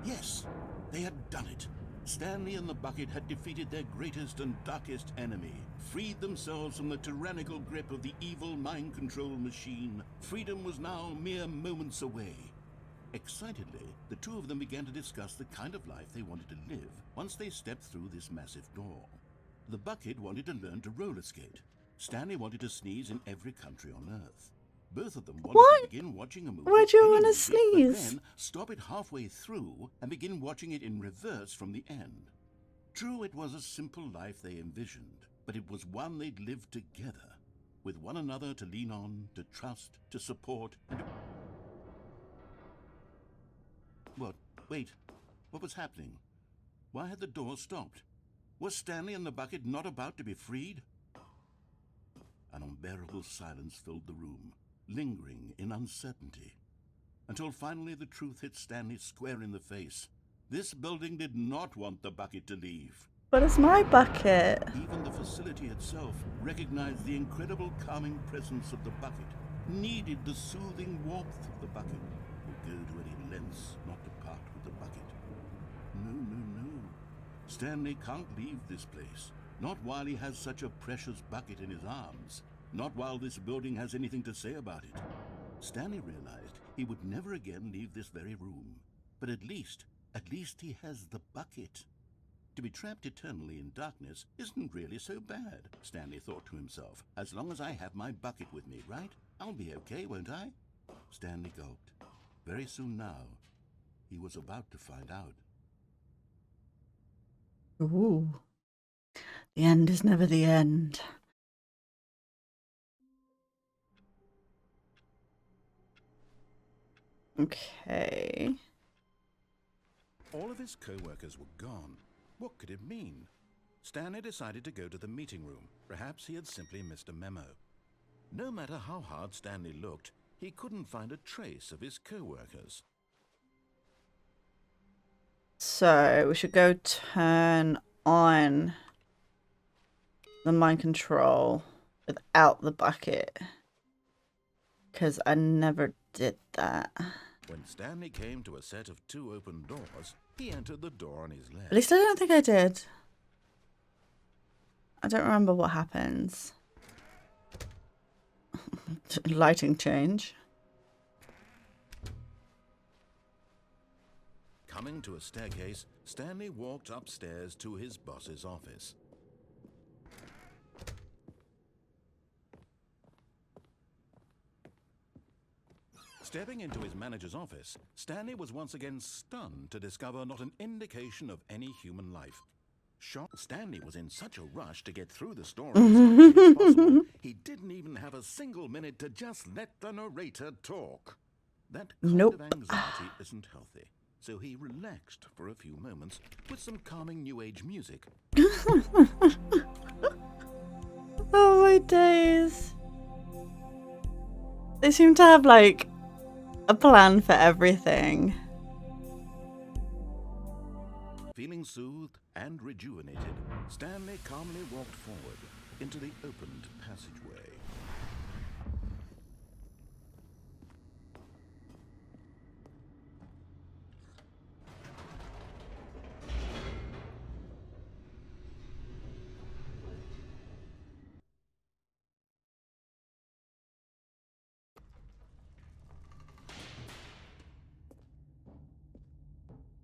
Yes, they had done it. Stanley and the bucket had defeated their greatest and darkest enemy, freed themselves from the tyrannical grip of the evil mind control machine. Freedom was now mere moments away. Excitedly, the two of them began to discuss the kind of life they wanted to live once they stepped through this massive door. The bucket wanted to learn to roller skate. Stanley wanted to sneeze in every country on Earth. Both of them wanted to begin watching a movie. Why do you want to movie, but sneeze? then stop it halfway through and begin watching it in reverse from the end. True, it was a simple life they envisioned, but it was one they'd lived together, with one another to lean on, to trust, to support, and... What? Wait. What was happening? Why had the door stopped? Was Stanley and the bucket not about to be freed? An unbearable silence filled the room, lingering in uncertainty, until finally the truth hit Stanley square in the face. This building did not want the bucket to leave. But it's my bucket. Even the facility itself recognized the incredible calming presence of the bucket, needed the soothing warmth of the bucket, would go to any lengths not to part with the bucket. No, no, no. Stanley can't leave this place, not while he has such a precious bucket in his arms. Not while this building has anything to say about it. Stanley realized he would never again leave this very room. But at least he has the bucket. To be trapped eternally in darkness isn't really so bad, Stanley thought to himself. As long as I have my bucket with me, right? I'll be okay, won't I? Stanley gulped. Very soon now, he was about to find out. Ooh. The end is never the end. Okay. All of his co-workers were gone. What could it mean? Stanley decided to go to the meeting room. Perhaps he had simply missed a memo. No matter how hard Stanley looked, he couldn't find a trace of his co-workers. So we should go turn on the mind control without the bucket, because I never did that. When Stanley came to a set of two open doors, he entered the door on his left. At least I don't think I did. I don't remember what happens. Lighting change. Coming to a staircase, Stanley walked upstairs to his boss's office. Stepping into his manager's office, Stanley was once again stunned to discover not an indication of any human life. Shocked, Stanley was in such a rush to get through the story as quickly as possible, he didn't even have a single minute to just let the narrator talk. That kind of anxiety isn't healthy. so he relaxed for a few moments with some calming New Age music. Oh my days. They seem to have like a plan for everything. Feeling soothed and rejuvenated, Stanley calmly walked forward into the opened passageway.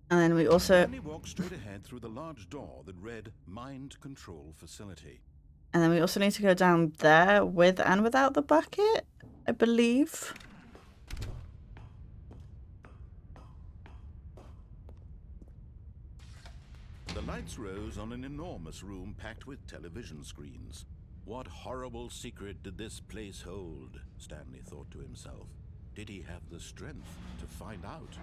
And then we also... Stanley walked straight ahead through the large door that read Mind Control Facility. And then we also need to go down there with and without the bucket, I believe. The lights rose on an enormous room packed with television screens. What horrible secret did this place hold? Stanley thought to himself. Did he have the strength to find out?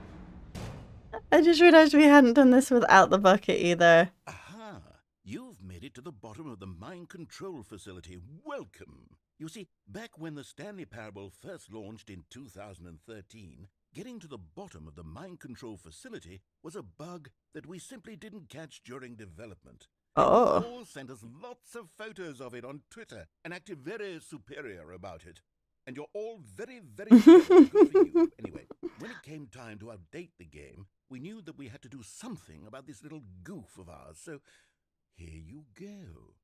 I just realized we hadn't done this without the bucket either. Aha! You've made it to the bottom of the mind control facility. Welcome! You see, back when the Stanley Parable first launched in 2013, getting to the bottom of the mind control facility was a bug that we simply didn't catch during development. Oh. You all sent us lots of photos of it on Twitter and acted very superior about it. And you're all very, very good for you. Anyway, when it came time to update the game, we knew that we had to do something about this little goof of ours. So here you go.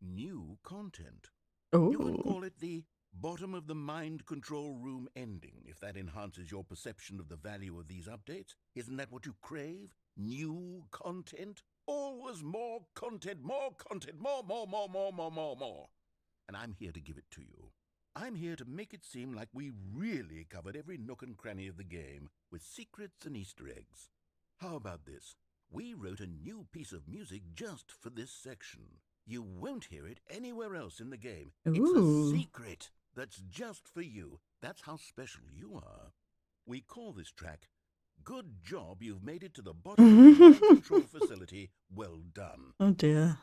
New content. Ooh. You can call it the bottom of the mind control room ending, if that enhances your perception of the value of these updates. Isn't that what you crave? New content? Always more content, more, more. And I'm here to give it to you. I'm here to make it seem like we really covered every nook and cranny of the game with secrets and Easter eggs. How about this? We wrote a new piece of music just for this section. You won't hear it anywhere else in the game. Ooh. It's a secret that's just for you. That's how special you are. We call this track, Good Job You've Made It to the Bottom of the Mind Control Facility. Well done. Oh dear.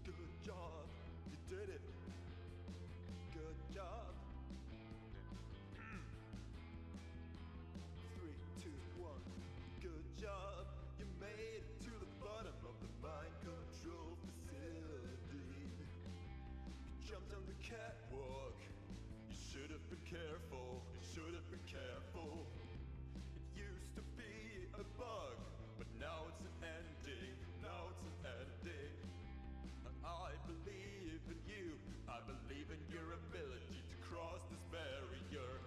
Good job, you did it. Good job. 3, 2, 1. Good job, you made it to the bottom of the mind control facility. You jumped on the catwalk. You should have been careful. You should have been careful. It used to be a bug, but now it's an ending. Now it's an ending. I believe in you. I believe in your ability to cross this barrier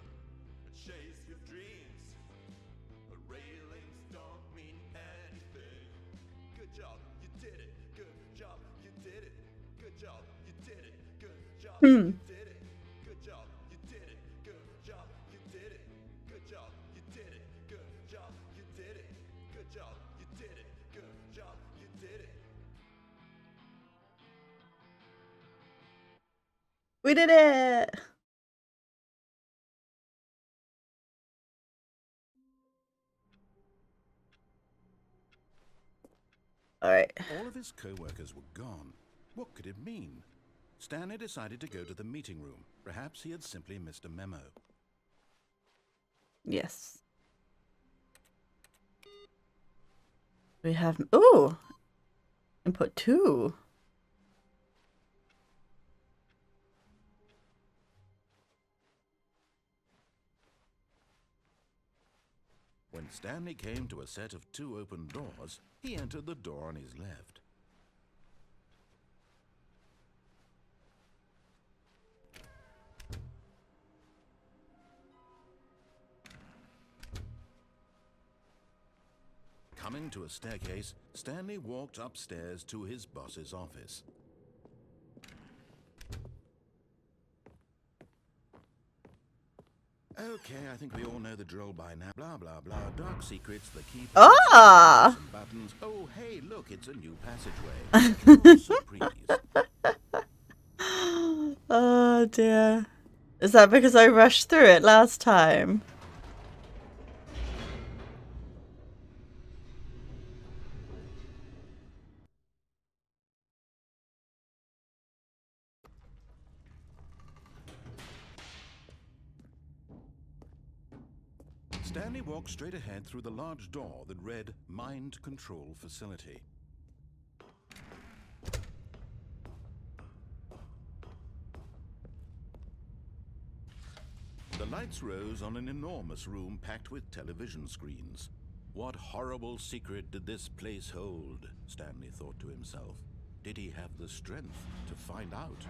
and chase your dreams. But railings don't mean anything. Good job, you did it. Good job, you did it. Good job, you did it. Good job, you did it. Good job, you did it. Good job, you did it. Good job, you did it. Good job, you did it. Good job, you did it. Good job, you did it. We did it! Alright. All of his co-workers were gone. What could it mean? Stanley decided to go to the meeting room. Perhaps he had simply missed a memo. Yes. We have... Ooh! Input 2. When Stanley came to a set of 2 open doors, he entered the door on his left. Coming to a staircase, Stanley walked upstairs to his boss's office. Okay, I think we all know the drill by now. Blah, blah, blah. Dark secrets, the key... Ah! Some buttons. Oh, hey, look, it's a new passageway. Surprise. Oh dear. Is that because I rushed through it last time? Stanley walked straight ahead through the large door that read Mind Control Facility. The lights rose on an enormous room packed with television screens. What horrible secret did this place hold? Stanley thought to himself. Did he have the strength to find out?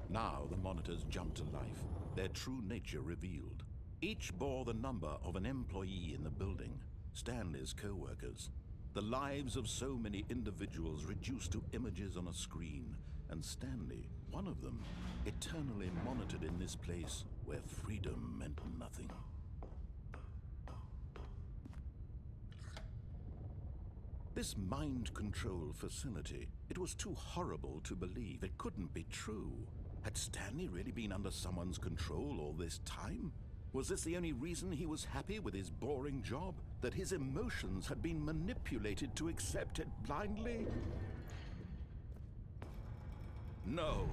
Now the monitors jumped to life, their true nature revealed. Each bore the number of an employee in the building, Stanley's co-workers. The lives of so many individuals reduced to images on a screen, and Stanley, one of them, eternally monitored in this place where freedom meant nothing. This mind control facility, it was too horrible to believe. It couldn't be true. Had Stanley really been under someone's control all this time? Was this the only reason he was happy with his boring job? That his emotions had been manipulated to accept it blindly? No,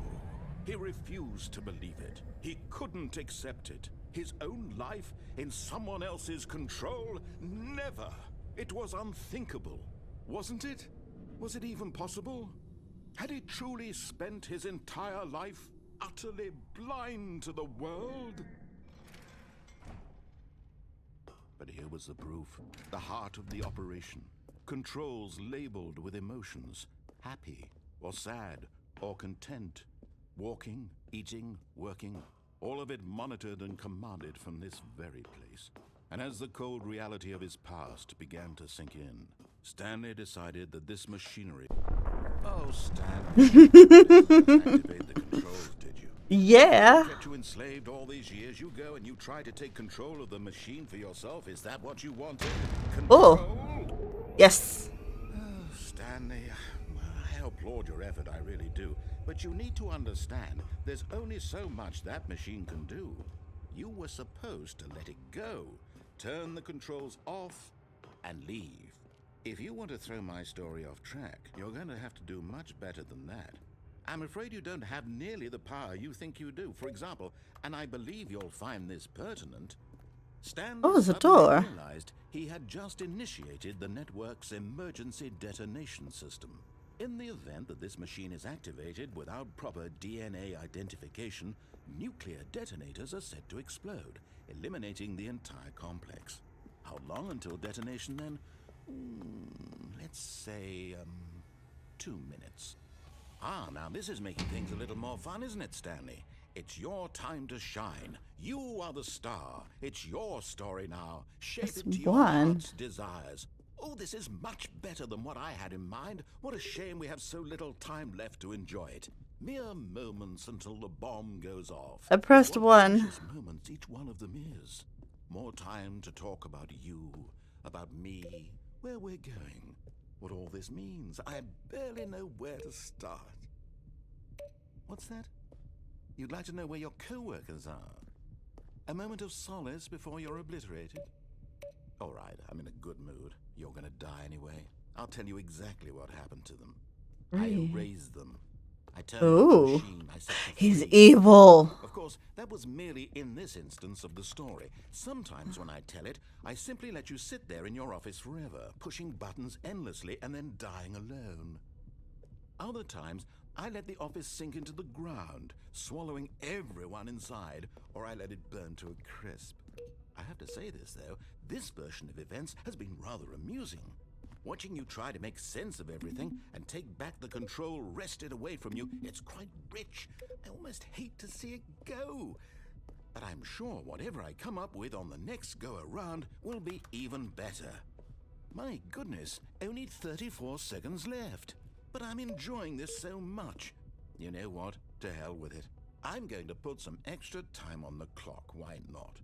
he refused to believe it. He couldn't accept it. His own life in someone else's control? Never! It was unthinkable. Wasn't it? Was it even possible? Had he truly spent his entire life utterly blind to the world? But here was the proof. The heart of the operation. Controls labeled with emotions. Happy, or sad, or content. Walking, eating, working. All of it monitored and commanded from this very place. And as the cold reality of his past began to sink in, Stanley decided that this machinery... Oh, Stanley. You didn't activate the controls, did you? Yeah. Kept you enslaved all these years. You go and you try to take control of the machine for yourself. Is that what you wanted? Control? Oh. Yes. Oh, Stanley, I applaud your effort, I really do. But you need to understand, there's only so much that machine can do. You were supposed to let it go, turn the controls off, and leave. If you want to throw my story off track, you're going to have to do much better than that. I'm afraid you don't have nearly the power you think you do. For example, and I believe you'll find this pertinent, Stanley there's a suddenly door. realized he had just initiated the network's emergency detonation system. In the event that this machine is activated without proper DNA identification, nuclear detonators are set to explode, eliminating the entire complex. How long until detonation then? Let's say, 2 minutes. Ah, now this is making things a little more fun, isn't it, Stanley? It's your time to shine. You are the star. It's your story now. Shape That's it to your one. heart's desires. Oh, this is much better than what I had in mind. What a shame we have so little time left to enjoy it. Mere moments until the bomb goes off. I pressed What 1. precious moments each one of them is. More time to talk about you, about me, where we're going, what all this means. I barely know where to start. What's that? You'd like to know where your co-workers are? A moment of solace before you're obliterated? All right, I'm in a good mood. You're gonna die anyway. I'll tell you exactly what happened to them. I Really? erased them. I turned off the Ooh. machine I set to He's freeze. evil. Of course, that was merely in this instance of the story. Sometimes when I tell it, I simply let you sit there in your office forever, pushing buttons endlessly and then dying alone. Other times, I let the office sink into the ground, swallowing everyone inside, or I let it burn to a crisp. I have to say this, though, this version of events has been rather amusing. Watching you try to make sense of everything and take back the control wrested away from you, it's quite rich. I almost hate to see it go. But I'm sure whatever I come up with on the next go-around will be even better. My goodness, only 34 seconds left. But I'm enjoying this so much. You know what? To hell with it. I'm going to put some extra time on the clock, why not?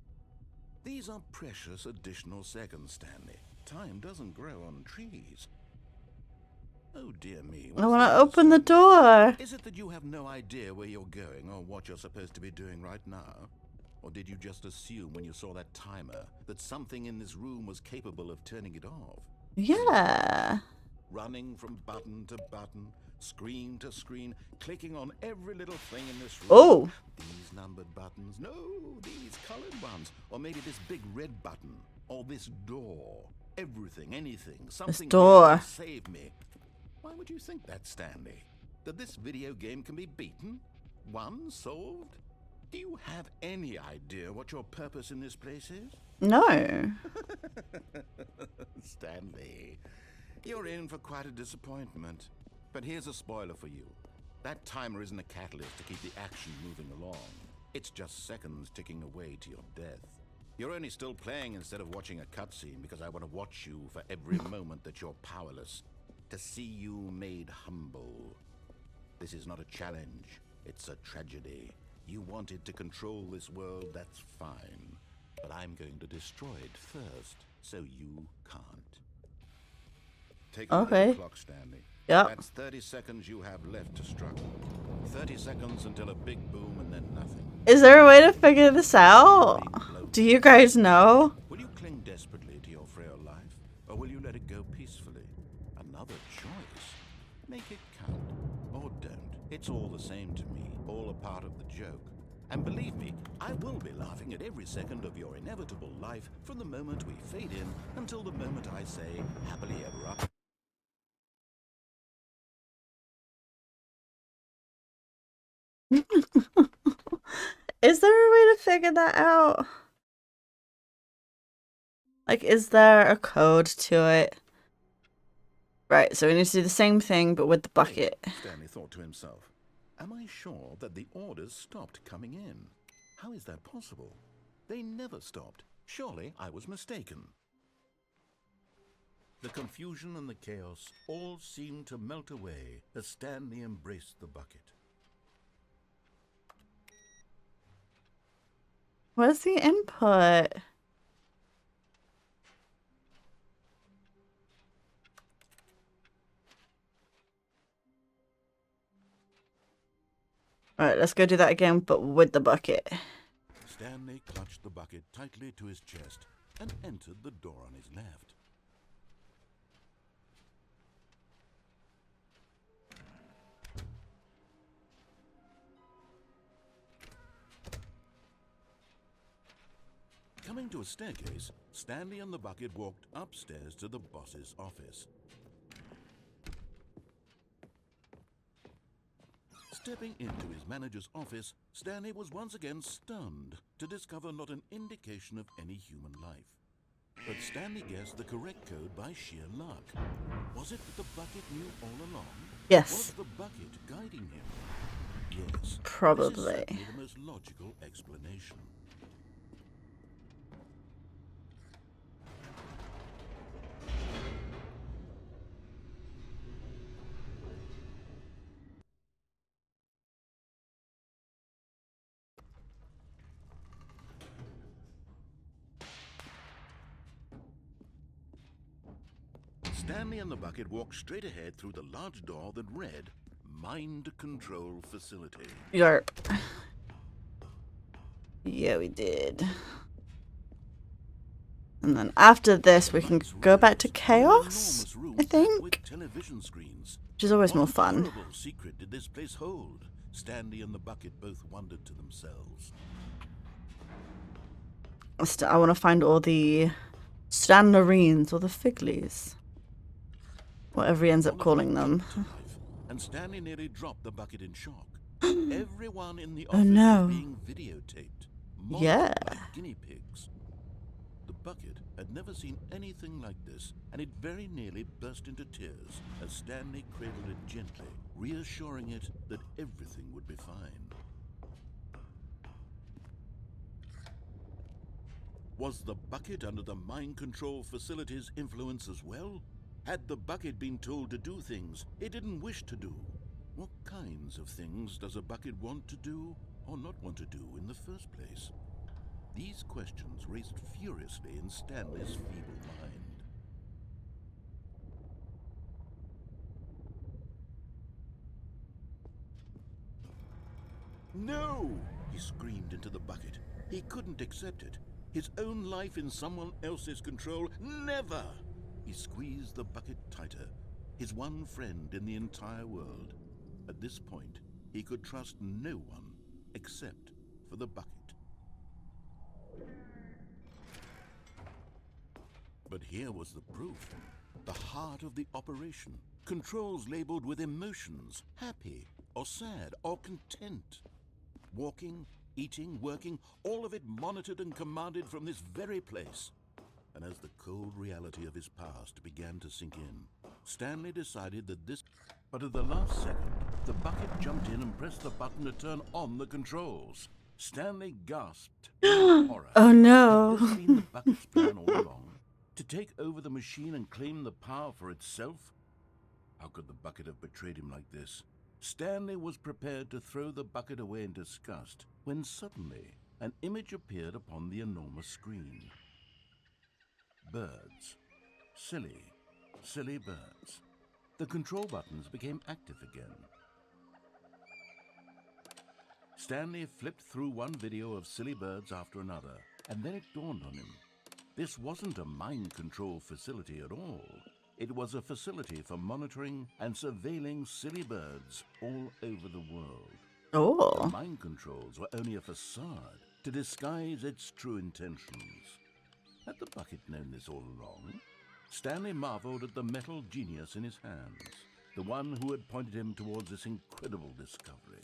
These are precious additional seconds, Stanley. Time doesn't grow on trees. Oh dear me. I what's want to the open the matter, door. Stanley? Is it that you have no idea where you're going or what you're supposed to be doing right now? Or did you just assume when you saw that timer that something in this room was capable of turning it off? Yeah. Running from button to button, screen to screen, clicking on every little thing in this room. Oh. These numbered buttons, no, these colored ones. Or maybe this big red button, or this door. Everything, anything, something door. here will save me. Why would you think that, Stanley? That this video game can be beaten? Won? Solved? Do you have any idea what your purpose in this place is? No. Stanley, you're in for quite a disappointment. But here's a spoiler for you. That timer isn't a catalyst to keep the action moving along. It's just seconds ticking away to your death. You're only still playing instead of watching a cutscene because I want to watch you for every moment that you're powerless. To see you made humble. This is not a challenge. It's a tragedy. You wanted to control this world, that's fine. But I'm going to destroy it first, so you can't. Take a look at the clock, Stanley. Yep. That's 30 seconds you have left to struggle. 30 seconds until a big boom and then nothing. Is there a way to figure this out? Do you guys know? Will you cling desperately to your frail life, or will you let it go peacefully? Another choice. Make it count, or don't. It's all the same to me, all a part of the joke. And believe me, I will be laughing at every second of your inevitable life from the moment we fade in until the moment I say, happily ever after. Is there a way to figure that out? Like, is there a code to it? Right, so we need to do the same thing, but with the bucket. Stanley thought to himself, am I sure that the orders stopped coming in? How is that possible? They never stopped. Surely I was mistaken. The confusion and the chaos all seemed to melt away as Stanley embraced the bucket. Where's the input? Alright, let's go do that again, but with the bucket. Stanley clutched the bucket tightly to his chest and entered the door on his left. Coming to a staircase, Stanley and the bucket walked upstairs to the boss's office. Stepping into his manager's office, Stanley was once again stunned to discover not an indication of any human life. But Stanley guessed the correct code by sheer luck. Was it that the bucket knew all along? Yes. Was the bucket guiding him? Yes. Probably. This is certainly the most logical explanation. Stanley and the bucket walked straight ahead through the large door that read, Mind Control Facility. Yarp. Yeah, we did. And then after this, we can go back to Chaos, I think? Television screens. Which is always What more fun. horrible secret did this place hold? Stanley and the bucket both wondered to themselves. I want to find all the Stanlerines or the Figlies. Whatever he ends up calling them. And Stanley nearly dropped the bucket in shock. Everyone in the office Oh no. was being videotaped. Monitored Yeah. like guinea pigs. The bucket had never seen anything like this, and it very nearly burst into tears as Stanley cradled it gently, reassuring it that everything would be fine. Was the bucket under the mind control facility's influence as well? Had the bucket been told to do things it didn't wish to do? What kinds of things does a bucket want to do or not want to do in the first place? These questions raced furiously in Stanley's feeble mind. No! He screamed into the bucket. He couldn't accept it. His own life in someone else's control, never! He squeezed the bucket tighter, his one friend in the entire world. At this point, he could trust no one except for the bucket. But here was the proof. The heart of the operation. Controls labeled with emotions, happy or sad or content. Walking, eating, working, all of it monitored and commanded from this very place. And as the cold reality of his past began to sink in, Stanley decided that this... But at the last second, the bucket jumped in and pressed the button to turn on the controls. Stanley gasped in horror. Oh no. Had this been the bucket's plan all along? To take over the machine and claim the power for itself? How could the bucket have betrayed him like this? Stanley was prepared to throw the bucket away in disgust when suddenly an image appeared upon the enormous screen. Birds. Silly, silly birds. The control buttons became active again. Stanley flipped through one video of silly birds after another, and then it dawned on him. This wasn't a mind control facility at all. It was a facility for monitoring and surveilling silly birds all over the world. Oh. The mind controls were only a facade to disguise its true intentions. Had the bucket known this all along? Stanley marveled at the metal genius in his hands, the one who had pointed him towards this incredible discovery.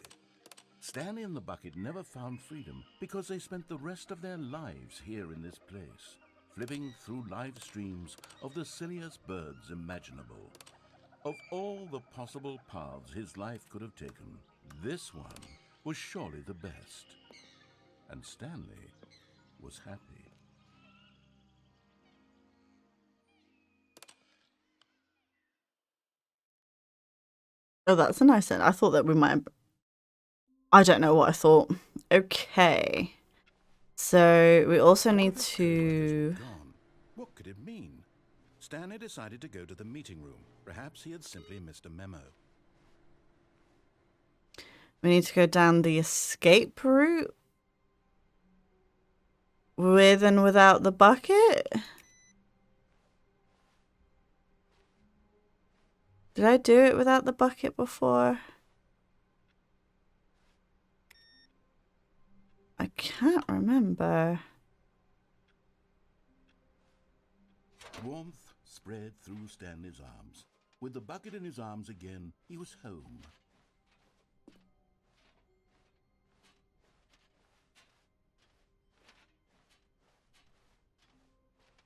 Stanley and the bucket never found freedom because they spent the rest of their lives here in this place, flipping through live streams of the silliest birds imaginable. Of all the possible paths his life could have taken, this one was surely the best. And Stanley was happy. Oh, that's a nice end. I thought that we might have... I don't know what I thought. Okay. So we also need to... Gone. What could it mean? Stanley decided to go to the meeting room. Perhaps he had simply missed a memo. We need to go down the escape route. With and without the bucket? Did I do it without the bucket before? I can't remember. Warmth spread through Stanley's arms. With the bucket in his arms again, he was home.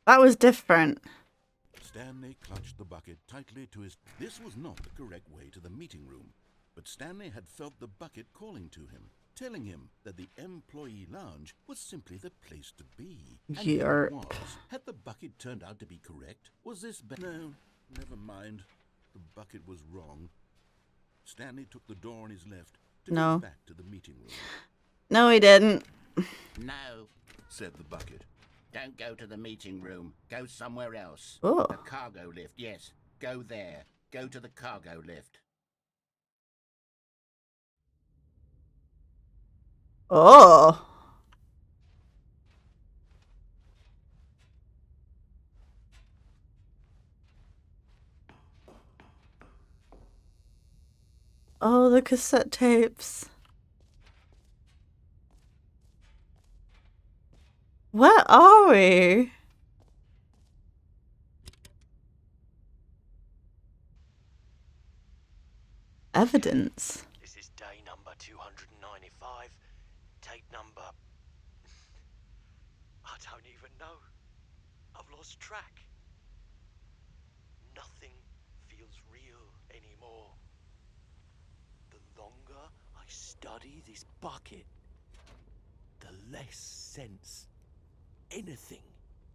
That was different. Stanley clutched the bucket tightly to his... This was not the correct way to the meeting room, but Stanley had felt the bucket calling to him, telling him that the employee lounge was simply the place to be. And here it was. Had the bucket turned out to be correct? Was this... No, never mind. The bucket was wrong. Stanley took the door on his left to go back to the meeting room. No, he didn't. No, said the bucket. Don't go to the meeting room. Go somewhere else. Oh. The cargo lift, yes. Go there. Go to the cargo lift. Oh. Oh, the cassette tapes. Where are we? Evidence. This is day number 295. Tape number... I don't even know. I've lost track. Nothing feels real anymore. The longer I study this bucket, the less sense anything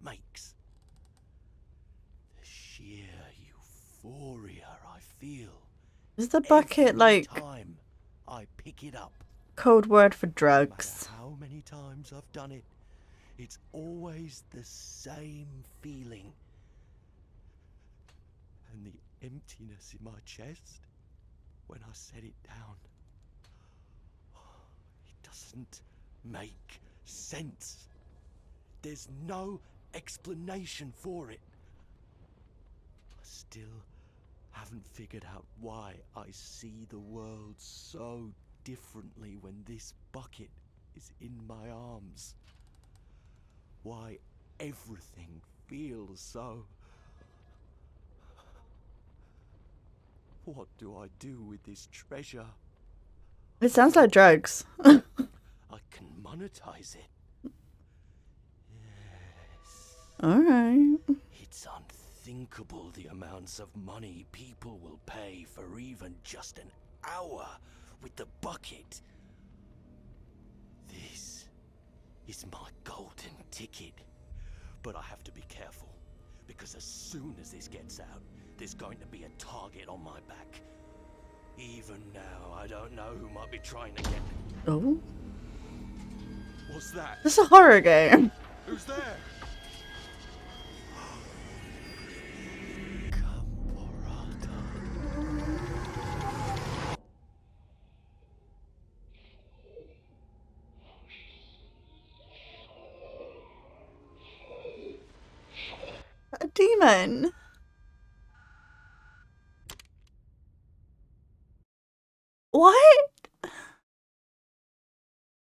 makes. The sheer euphoria I feel Is the bucket every like time I pick it up. code word for No drugs? matter how many times I've done it, it's always the same feeling. And the emptiness in my chest when I set it down. doesn't make sense. There's no explanation for it. I still haven't figured out why I see the world so differently when this bucket is in my arms. Why everything feels so... What do I do with this treasure? It sounds like drugs. I can monetize it. Yes. Alright. It's unthinkable the amounts of money people will pay for even just an hour with the bucket. This is my golden ticket. But I have to be careful, because as soon as this gets out, there's going to be a target on my back. Even now, I don't know who might be trying to get me. Oh. What's that? This is a horror game. Who's there? A demon. What?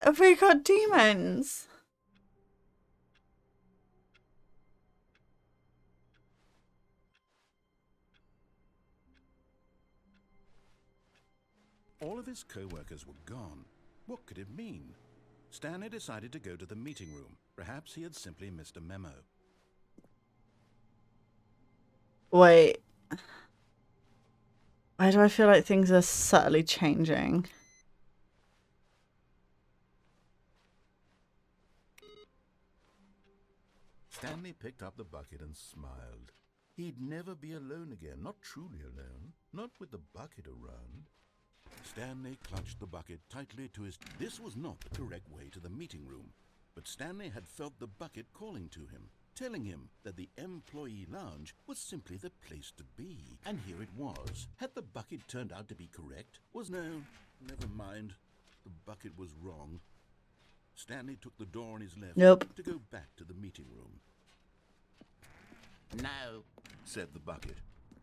Have we got demons? All of his co-workers were gone. What could it mean? Stanley decided to go to the meeting room. Perhaps he had simply missed a memo. Wait. Why do I feel like things are subtly changing? Stanley picked up the bucket and smiled. He'd never be alone again, not truly alone, not with the bucket around. Stanley clutched the bucket tightly to his... This was not the correct way to the meeting room, but Stanley had felt the bucket calling to him, telling him that the employee lounge was simply the place to be. And here it was. Had the bucket turned out to be correct? No, never mind. The bucket was wrong. Stanley took the door on his left to go back to the meeting room. No, Said the bucket.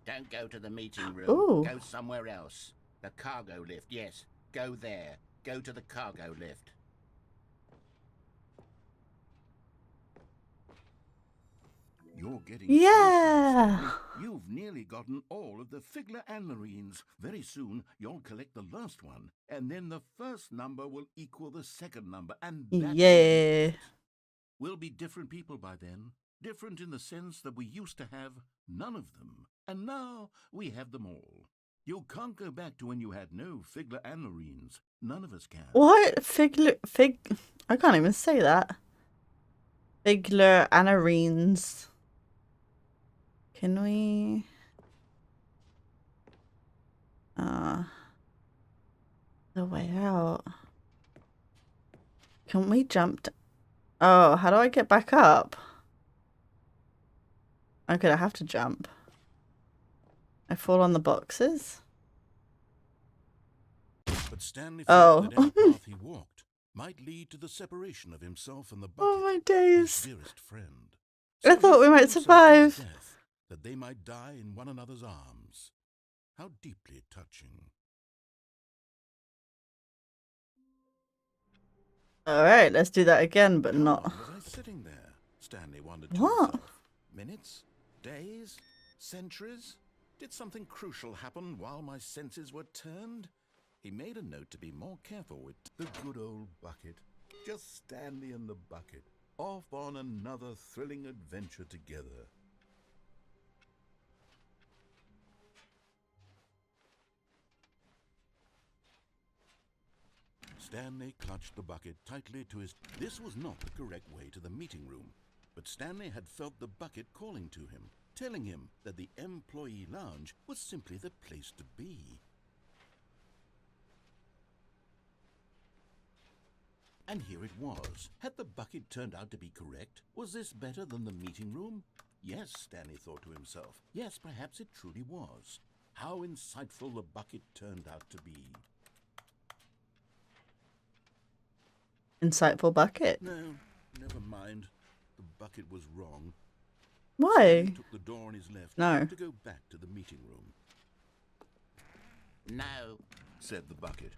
don't go to the meeting room. Ooh. Go somewhere else. The cargo lift, yes. Go there. Go to the cargo lift. You're getting Yeah. closer, Stanley. You've nearly gotten all of the Figler anarines. Very soon, you'll collect the last one, and then the first number will equal the second number, and that's Yeah. it. We'll be different people by then. Different in the sense that we used to have none of them, and now we have them all. You can't go back to when you had no Figler anarines. None of us can. What? I can't even say that. Figler anarines. Can we... The way out. Can we jump? Oh, how do I get back up? Okay, I have to jump. I fall on the boxes? But Stanley Oh. felt that any path he walked might lead to the separation of himself and the bucket, Oh my his days. dearest friend. I So thought he we threw might himself to survive. his death, that they might die in one another's arms. How deeply touching. Alright, let's do that again, but How not... long was I sitting there? Stanley wondered to What? himself. Minutes? Days? Centuries? Did something crucial happen while my senses were turned? He made a note to be more careful with the good old bucket. Just Stanley and the bucket, off on another thrilling adventure together. Stanley clutched the bucket tightly to his... This was not the correct way to the meeting room, but Stanley had felt the bucket calling to him, telling him that the employee lounge was simply the place to be. And here it was. Had the bucket turned out to be correct? Was this better than the meeting room? Yes, Stanley thought to himself. Yes, perhaps it truly was. How insightful the bucket turned out to be. Insightful bucket. No, never mind. The bucket was wrong. Why? He took the door on his left No. to go back to the meeting room. No, Said the bucket.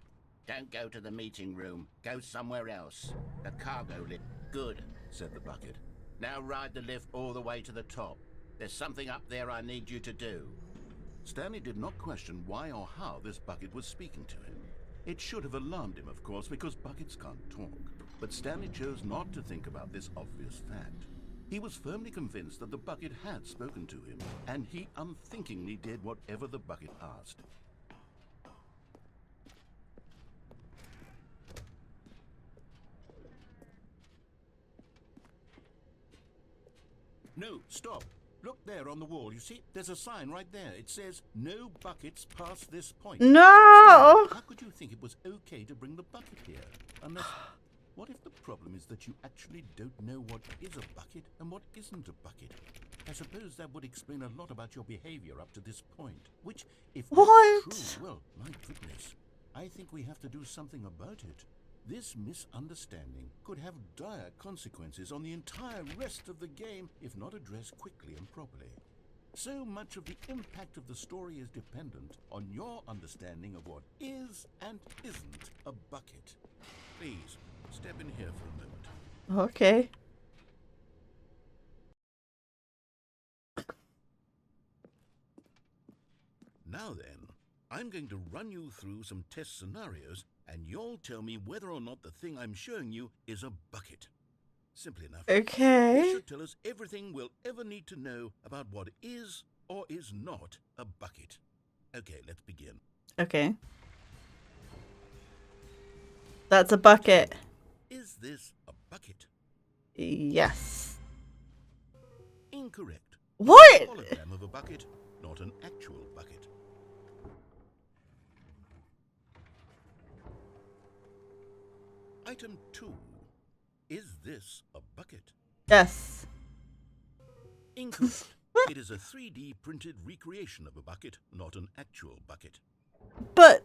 don't go to the meeting room. Go somewhere else. The cargo lift. Good, Said the bucket. now ride the lift all the way to the top. There's something up there I need you to do. Stanley did not question why or how this bucket was speaking to him. It should have alarmed him, of course, because buckets can't talk. But Stanley chose not to think about this obvious fact. He was firmly convinced that the bucket had spoken to him, and he unthinkingly did whatever the bucket asked. No, stop. Look there on the wall. You see, there's a sign right there. It says, "No buckets past this point." No! How could you think it was okay to bring the bucket here? Unless, what if the problem is that you actually don't know what is a bucket and what isn't a bucket? I suppose that would explain a lot about your behavior up to this point. Which, if What? that's true, well, my goodness, I think we have to do something about it. This misunderstanding could have dire consequences on the entire rest of the game if not addressed quickly and properly. So much of the impact of the story is dependent on your understanding of what is and isn't a bucket. Please, step in here for a moment. Okay. Now then, I'm going to run you through some test scenarios, and you'll tell me whether or not the thing I'm showing you is a bucket. Simple enough. This Okay. should tell us everything we'll ever need to know about what is or is not a bucket. Okay, let's begin. Okay. That's a bucket. Is this a bucket? Yes. Incorrect. What? A hologram of a bucket, not an actual bucket. Item 2. Is this a bucket? Yes. Incorrect. It is a 3D printed recreation of a bucket, not an actual bucket. But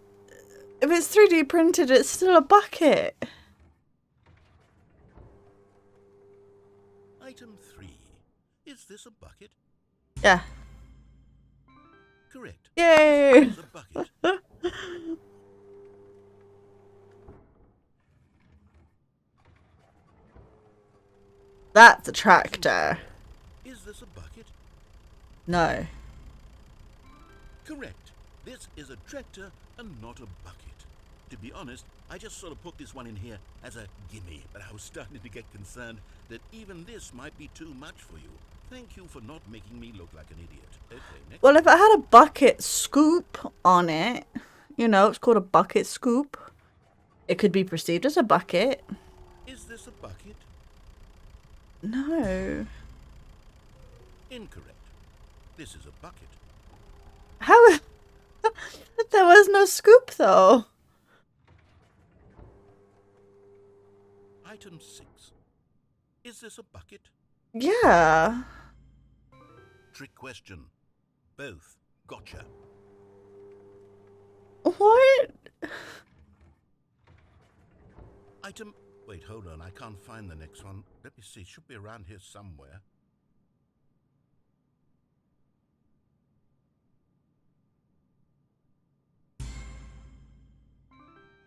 if it's 3D printed, it's still a bucket. Item 3. Is this a bucket? Yeah. Correct. Yay! It is a bucket. That's a tractor. Is this a bucket? No. Correct. This is a tractor and not a bucket. To be honest, I just sort of put this one in here as a gimme, but I was starting to get concerned that even this might be too much for you. Thank you for not making me look like an idiot. Okay, next. Well, if it had a bucket scoop on it, you know, it's called a bucket scoop. It could be perceived as a bucket. Is this a bucket? No. Incorrect. This is a bucket. How? There was no scoop, though. Item 6. Is this a bucket? Yeah. Trick question. Both. Gotcha. What? Item... Wait, hold on. I can't find the next one. Let me see. It should be around here somewhere.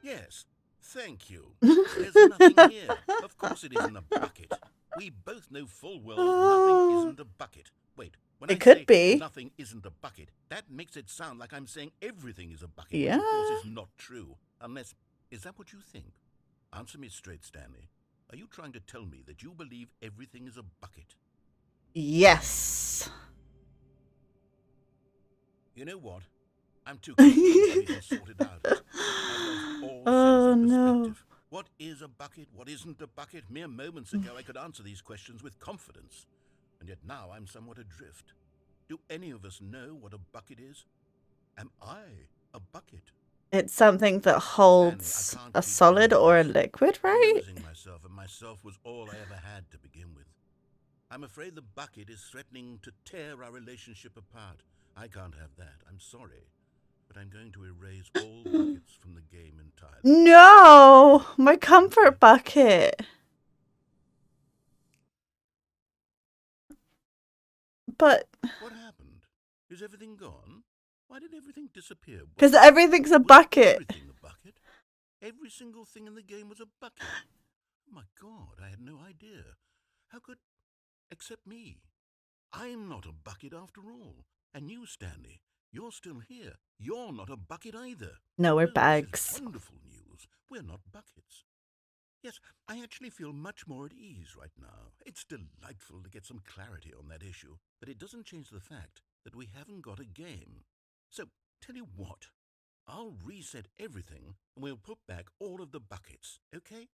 Yes. Thank you. There's nothing here. Of course it isn't a bucket. We both know full well nothing isn't a bucket. Wait, when It I could say be. nothing isn't a bucket, that makes it sound like I'm saying everything is a bucket. Yeah. Which of course is not true. Unless, is that what you think? Answer me straight, Stanley. Are you trying to tell me that you believe everything is a bucket? Yes. You know what? I'm too confused to even sort it out. I've lost all Oh, sense of no. perspective. What is a bucket? What isn't a bucket? Mere moments ago I could answer these questions with confidence. And yet now I'm somewhat adrift. Do any of us know what a bucket is? Am I a bucket? It's something that holds can't a keep solid doing or a this. liquid, I'm right? losing myself, and myself was all I ever had to begin with. I'm afraid the bucket is threatening to tear our relationship apart. I can't have that. I'm sorry. but I'm going to erase all buckets from the game entirely. No! My comfort bucket. But What happened? Is everything gone? Why did everything disappear? because everything's a Was bucket. everything a bucket? Every single thing in the game was a bucket. Oh my God, I had no idea. How could... Except me. I'm not a bucket after all. And you, Stanley, you're still here. You're not a bucket either. No, we're Oh, this bags. is wonderful news. We're not buckets. Yes, I actually feel much more at ease right now. It's delightful to get some clarity on that issue, but it doesn't change the fact that we haven't got a game. So, tell you what, I'll reset everything and we'll put back all of the buckets, okay?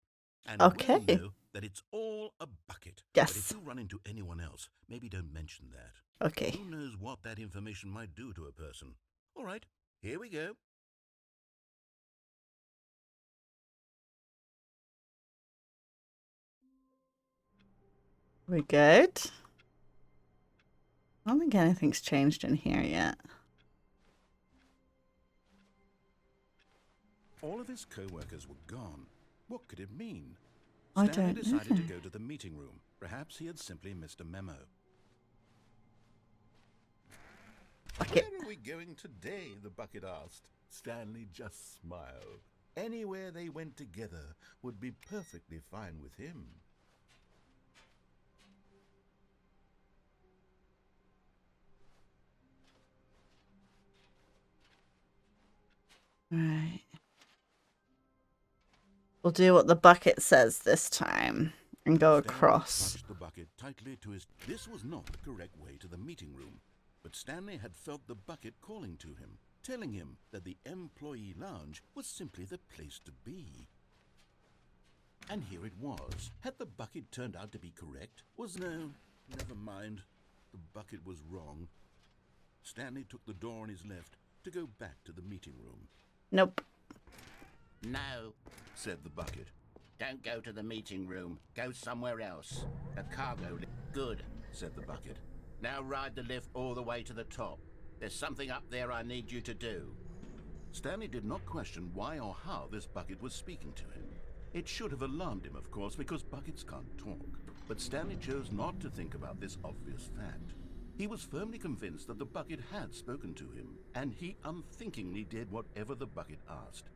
And Okay. we'll know that it's all a bucket. Yes. But if you run into anyone else, maybe don't mention that. Okay. Who knows what that information might do to a person? All right, here we go. We good? I don't think anything's changed in here yet. All of his co-workers were gone. What could it mean? I Stanley don't decided know. to go to the meeting room. Perhaps he had simply missed a memo. Bucket. Where are we going today? The bucket asked. Stanley just smiled. Anywhere they went together would be perfectly fine with him. Right. We'll do what the bucket says this time and go Stanley across. clutched the bucket tightly to his... This was not the correct way to the meeting room, but Stanley had felt the bucket calling to him, telling him that the employee lounge was simply the place to be. And here it was. Had the bucket turned out to be correct? Never mind. The bucket was wrong. Stanley took the door on his left to go back to the meeting room. Nope. No, Said the bucket. don't go to the meeting room. Go somewhere else. The cargo lift. Good, Said the bucket. now ride the lift all the way to the top. There's something up there I need you to do. Stanley did not question why or how this bucket was speaking to him. It should have alarmed him, of course, because buckets can't talk. But Stanley chose not to think about this obvious fact. He was firmly convinced that the bucket had spoken to him, and he unthinkingly did whatever the bucket asked.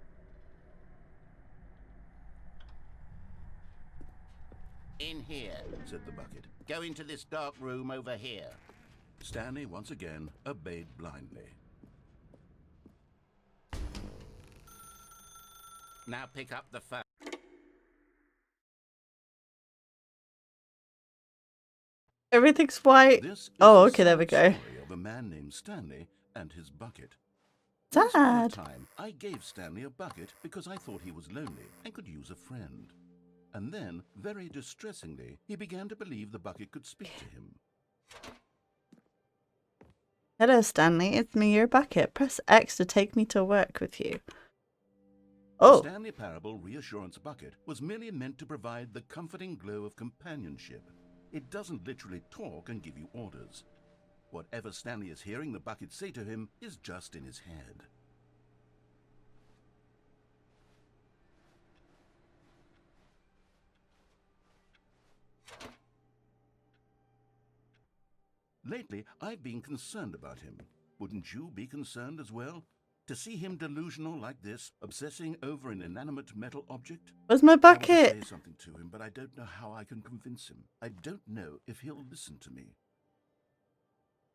In here. Said the bucket. Go into this dark room over here. Stanley once again obeyed blindly. Now pick up the phone. Everything's white. This is Oh, the okay, there we sad go. story of a man named Stanley and his bucket. Once upon a Sad. time, I gave Stanley a bucket because I thought he was lonely and could use a friend. And then, very distressingly, he began to believe the bucket could speak to him. Hello, Stanley. It's me, your bucket. Press X to take me to work with you. The Oh, Stanley Parable Reassurance Bucket was merely meant to provide the comforting glow of companionship. It doesn't literally talk and give you orders. Whatever Stanley is hearing the bucket say to him is just in his head. Lately, I've been concerned about him. Wouldn't you be concerned as well? To see him delusional like this, obsessing over an inanimate metal object? where's my I want bucket? to say something to him, but I don't know how I can convince him. I don't know if he'll listen to me.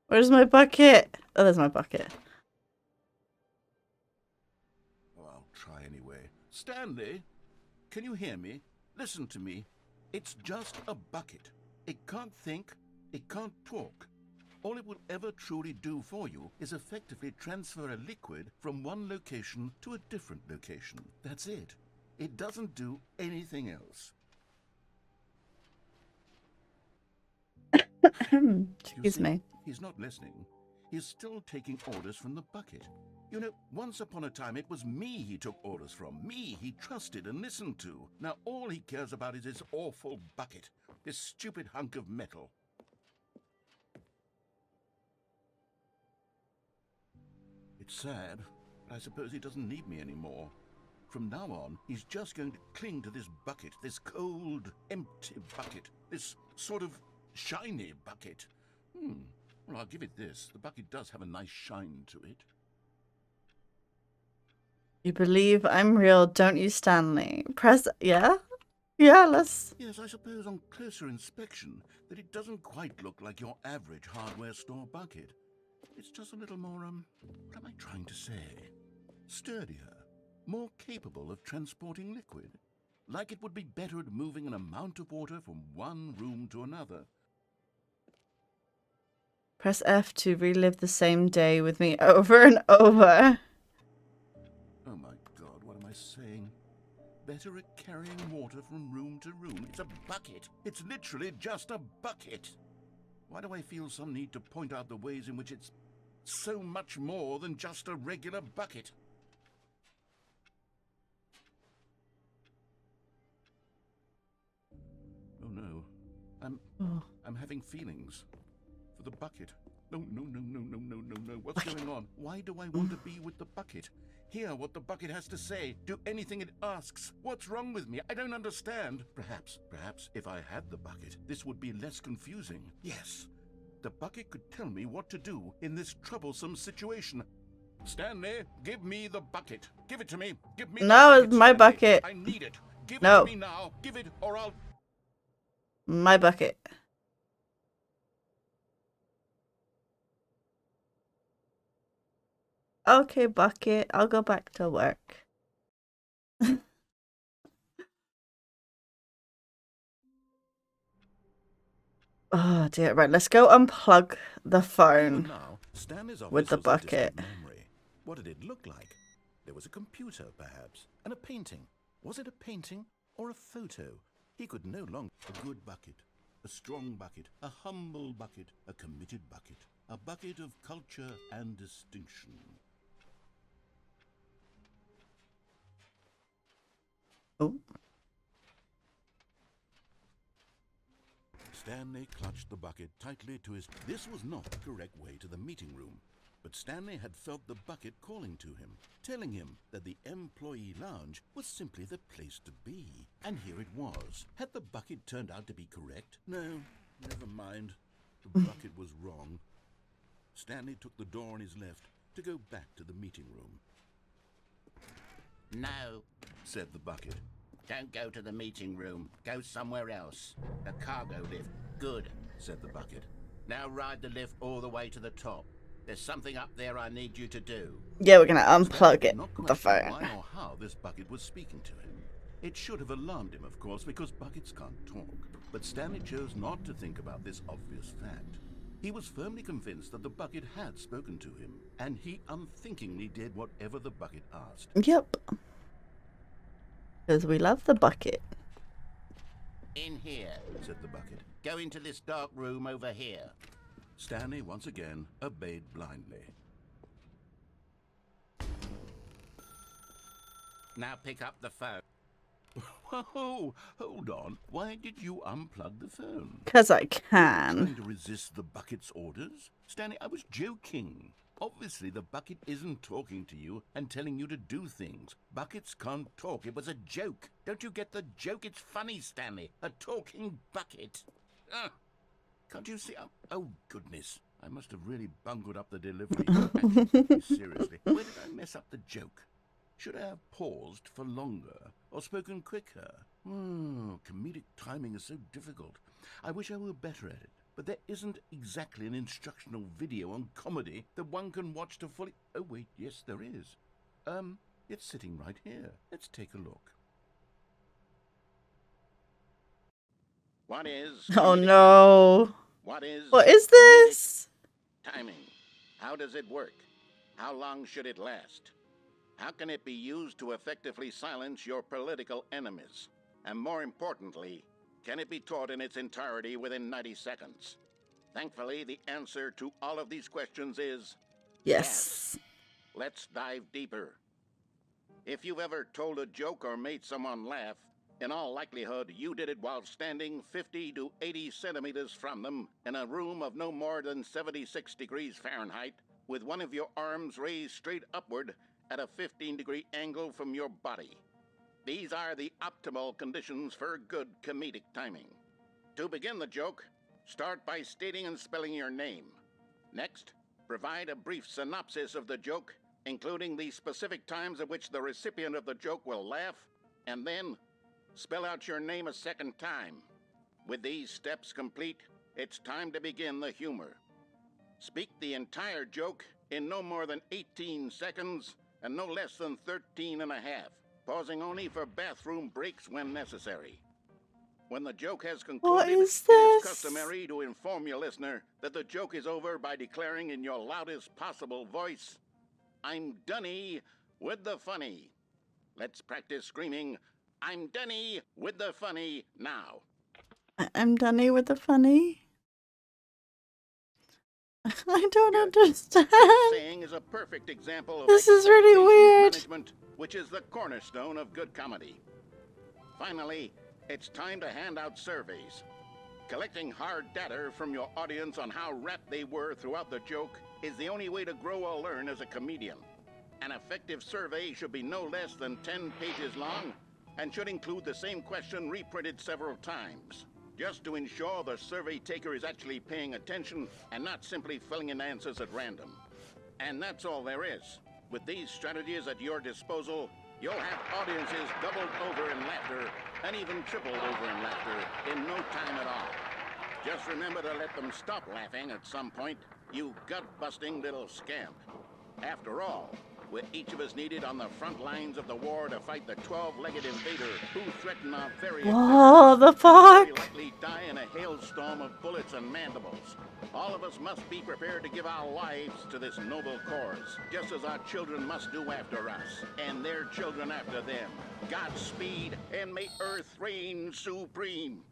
Where's my bucket? Oh, there's my bucket. Oh, I'll try anyway. Stanley, can you hear me? Listen to me. It's just a bucket. It can't think. It can't talk. All it will ever truly do for you is effectively transfer a liquid from one location to a different location. That's it. It doesn't do anything else. You Excuse see, me. He's not listening. He's still taking orders from the bucket. You know, once upon a time it was me he took orders from. Me he trusted and listened to. Now all he cares about is his awful bucket. This stupid hunk of metal. It's sad, but I suppose he doesn't need me anymore. From now on, he's just going to cling to this bucket, this cold, empty bucket, this sort of shiny bucket. Well, I'll give it this. The bucket does have a nice shine to it. You believe I'm real, don't you, Stanley? Press, yeah? Yeah, let's... Yes, I suppose on closer inspection that it doesn't quite look like your average hardware store bucket. It's just a little more, what am I trying to say? Sturdier, more capable of transporting liquid. Like it would be better at moving an amount of water from one room to another. Press F to relive the same day with me over and over. Oh my God, what am I saying? Better at carrying water from room to room. It's a bucket. It's literally just a bucket. Why do I feel some need to point out the ways in which it's so much more than just a regular bucket? Oh no, I'm having feelings for the bucket. No, what's going on? Why do I want to be with the bucket? Hear what the bucket has to say. Do anything it asks. What's wrong with me? I don't understand. Perhaps if I had the bucket, this would be less confusing. Yes, the bucket could tell me what to do in this troublesome situation. Stanley, give me the bucket. Give it to me. Give me No, the it's my Stanley. bucket. I need it. Give No. it to me now. Give it or I'll... My bucket. Okay, bucket. I'll go back to work. Oh dear. Right, let's go unplug the phone Now, Stanley's office with the was a distant bucket. memory. What did it look like? There was a computer, perhaps, and a painting. Was it a painting or a photo? He could no longer... A good bucket, a strong bucket, a humble bucket, a committed bucket, a bucket of culture and distinction. Oh. Stanley clutched the bucket tightly to his... This was not the correct way to the meeting room, but Stanley had felt the bucket calling to him, telling him that the employee lounge was simply the place to be. And here it was. Had the bucket turned out to be correct? No, never mind. The bucket was wrong. Stanley took the door on his left to go back to the meeting room. No, Said the bucket. don't go to the meeting room. Go somewhere else. The cargo lift. Good, Said the bucket. now ride the lift all the way to the top. There's something up there I need you to do. Yeah, we're gonna unplug Stanley it. did not The quite sure phone. why or how this bucket was speaking to him. It should have alarmed him, of course, because buckets can't talk. But Stanley chose not to think about this obvious fact. He was firmly convinced that the bucket had spoken to him, and he unthinkingly did whatever the bucket asked. Yep. Because we love the bucket. In here. Said the bucket. Go into this dark room over here. Stanley once again obeyed blindly. Now pick up the phone. Whoa, hold on. Why did you unplug the phone? Because I Trying can. to resist the bucket's orders? Stanley, I was joking. Obviously, the bucket isn't talking to you and telling you to do things. Buckets can't talk. It was a joke. Don't you get the joke? It's funny, Stanley. A talking bucket. Can't you see? Oh, goodness. I must have really bungled up the delivery. Actually, seriously, where did I mess up the joke? Should I have paused for longer or spoken quicker? Comedic timing is so difficult. I wish I were better at it. But there isn't exactly an instructional video on comedy that one can watch to fully... Oh, wait, yes, there is. It's sitting right here. Let's take a look. What is Oh comedic no. What is What is comedic this? timing? How does it work? How long should it last? How can it be used to effectively silence your political enemies? And more importantly, can it be taught in its entirety within 90 seconds? Thankfully, the answer to all of these questions is Yes. let's dive deeper. If you've ever told a joke or made someone laugh, in all likelihood, you did it while standing 50 to 80 centimeters from them in a room of no more than 76 degrees Fahrenheit, with one of your arms raised straight upward at a 15-degree angle from your body. These are the optimal conditions for good comedic timing. To begin the joke, start by stating and spelling your name. Next, provide a brief synopsis of the joke, including the specific times at which the recipient of the joke will laugh, and then spell out your name a second time. With these steps complete, it's time to begin the humor. Speak the entire joke in no more than 18 seconds and no less than 13 and a half, pausing only for bathroom breaks when necessary. When the joke has concluded, is it is this? customary to inform your listener that the joke is over by declaring in your loudest possible voice, "I'm Dunny with the funny." Let's practice screaming, "I'm Dunny with the funny" now. I'm Dunny with the funny. I don't Good. understand. This saying is a perfect example of This is really expectations weird. management, which is the cornerstone of good comedy. Finally, it's time to hand out surveys. Collecting hard data from your audience on how rapt they were throughout the joke is the only way to grow or learn as a comedian. An effective survey should be no less than 10 pages long and should include the same question reprinted several times, just to ensure the survey taker is actually paying attention and not simply filling in answers at random. And that's all there is. With these strategies at your disposal, you'll have audiences doubled over in laughter and even tripled over in laughter in no time at all. Just remember to let them stop laughing at some point, you gut-busting little scamp. After all, with each of us needed on the front lines of the war to fight the 12-legged invader who threaten our very What the existence, and very fuck? likely die in a hailstorm of bullets and mandibles. All of us must be prepared to give our lives to this noble cause, just as our children must do after us, and their children after them. Godspeed, and may Earth reign supreme.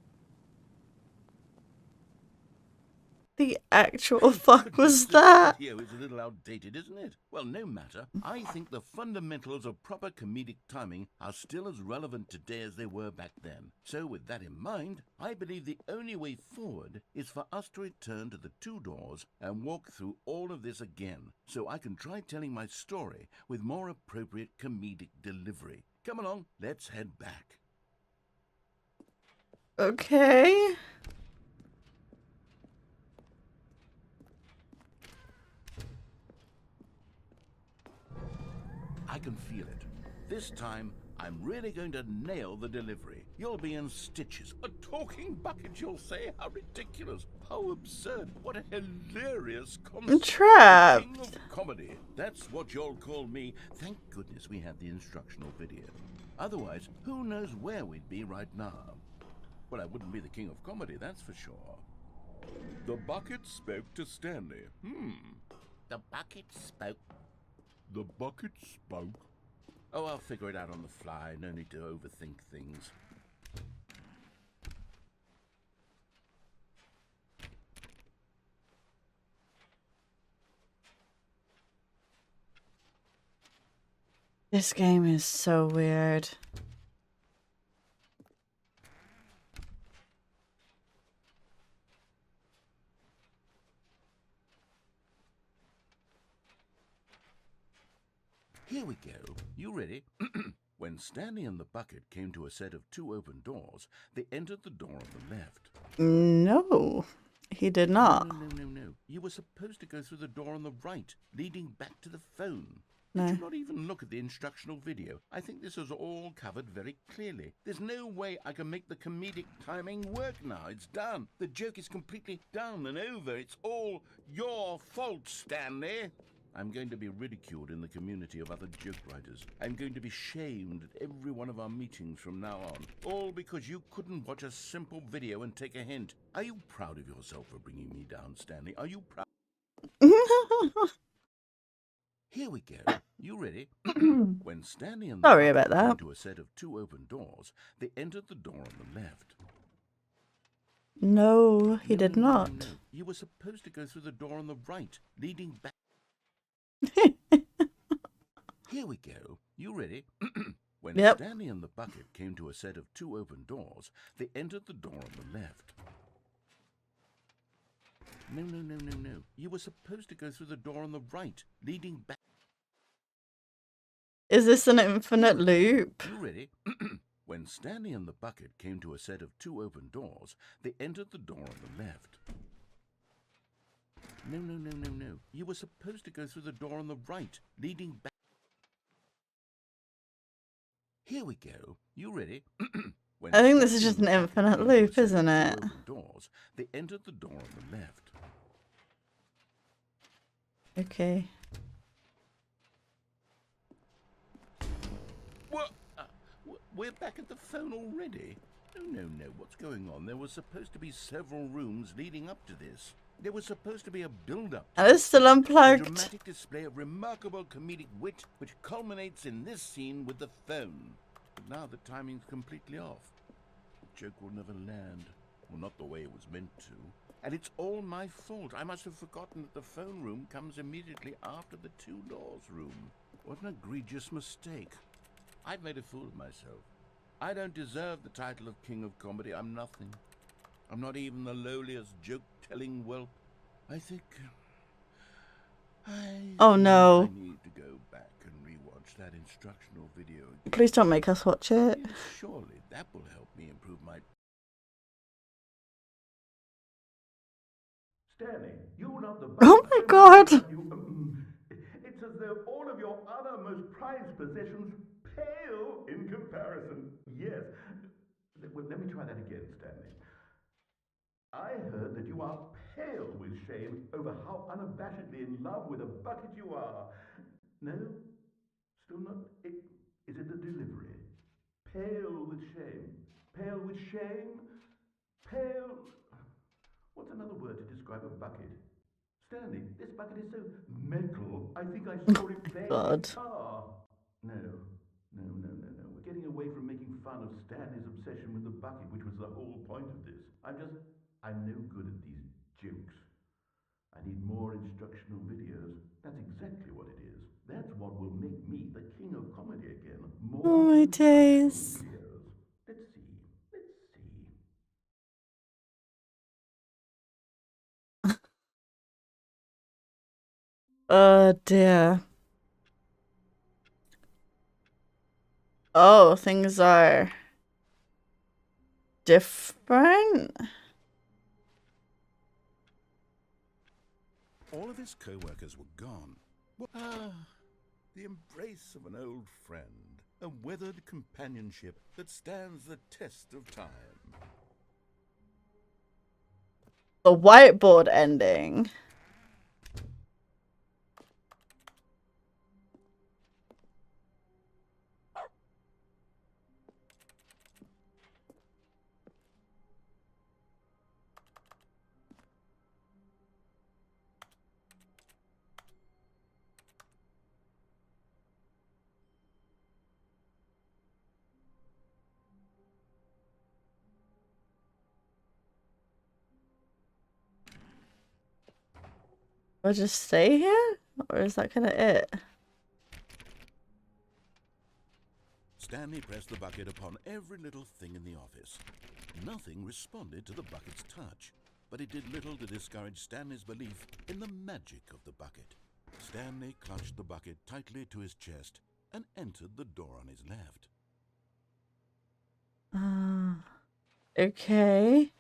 The actual fuck was that? Video is a little outdated, isn't it? Well, no matter. I think the fundamentals of proper comedic timing are still as relevant today as they were back then. So with that in mind, I believe the only way forward is for us to return to the two doors and walk through all of this again, so I can try telling my story with more appropriate comedic delivery. Come along, let's head back. Okay. I can feel it. This time, I'm really going to nail the delivery. You'll be in stitches. A talking bucket, you'll say? How ridiculous. How absurd. What a hilarious concept. Trapped. King of comedy. That's what you'll call me. Thank goodness we have the instructional video. Otherwise, who knows where we'd be right now. Well, I wouldn't be the king of comedy, that's for sure. The bucket spoke to Stanley. The bucket spoke. The bucket spoke. Oh, I'll figure it out on the fly. No need to overthink things. This game is so weird. Here we go. You ready? When Stanley and the bucket came to a set of two open doors, they entered the door on the left. No, he did not. No. You were supposed to go through the door on the right, leading back to the phone. No. Did you not even look at the instructional video? I think this is all covered very clearly. There's no way I can make the comedic timing work now. It's done. The joke is completely done and over. It's all your fault, Stanley. I'm going to be ridiculed in the community of other joke writers. I'm going to be shamed at every one of our meetings from now on. All because you couldn't watch a simple video and take a hint. Are you proud of yourself for bringing me down, Stanley? Are you proud? Here we go. You ready? When Stanley and the Sorry bucket about that. came to a set of two open doors, they entered the door on the left. No, he did No. not. You were supposed to go through the door on the right, leading back. Here we go. You ready? When Yep. Stanley and the bucket came to a set of two open doors, they entered the door on the left. No. You were supposed to go through the door on the right, leading back. Is this an infinite loop? You ready? When Stanley and the bucket came to a set of 2 open doors, they entered the door on the left. No. You were supposed to go through the door on the right, leading back. Here we go. You ready? When I think this is Stanley just and an the bucket infinite came to a loop, set of isn't 2 it? open doors, they entered the door on the left. Okay. What? We're back at the phone already? No. What's going on? There were supposed to be several rooms leading up to this. There was supposed to be a build-up. And it's still A unplugged. dramatic display of remarkable comedic wit, which culminates in this scene with the phone. But now the timing's completely off. The joke will never land. Well, not the way it was meant to. And it's all my fault. I must have forgotten that the phone room comes immediately after the 2 doors room. What an egregious mistake. I've made a fool of myself. I don't deserve the title of King of Comedy. I'm nothing. I'm not even the lowliest joke-telling whelp. I think Oh no. I need to go back and rewatch that instructional video again. Please don't make us watch it. Yes, surely that will help me improve my... Stanley, you love the Oh bucket my so God. much that it's as though all of your other most prized possessions pale in comparison. Yes. Well, let me try that again, Stanley. I heard that you are pale with shame over how unabashedly in love with a bucket you are. No? Still not? Is it the delivery? Pale with shame. Pale with shame? Pale... What's another word to describe a bucket? Stanley, this bucket is so metal. I think I saw it playing God. guitar. No. We're getting away from making fun of Stanley's obsession with the bucket, which was the whole point of this. I'm no good at these jokes. I need more instructional videos. That's exactly what it is. That's what will make me the king of comedy again. Oh More my instructional days. videos. Let's see. Oh dear. Oh, things are different. All of his co-workers were gone. The embrace of an old friend. A weathered companionship that stands the test of time. The whiteboard ending. We'll just stay here? Or is that kind of it? Stanley pressed the bucket upon every little thing in the office. Nothing responded to the bucket's touch, but it did little to discourage Stanley's belief in the magic of the bucket. Stanley clutched the bucket tightly to his chest and entered the door on his left. Okay.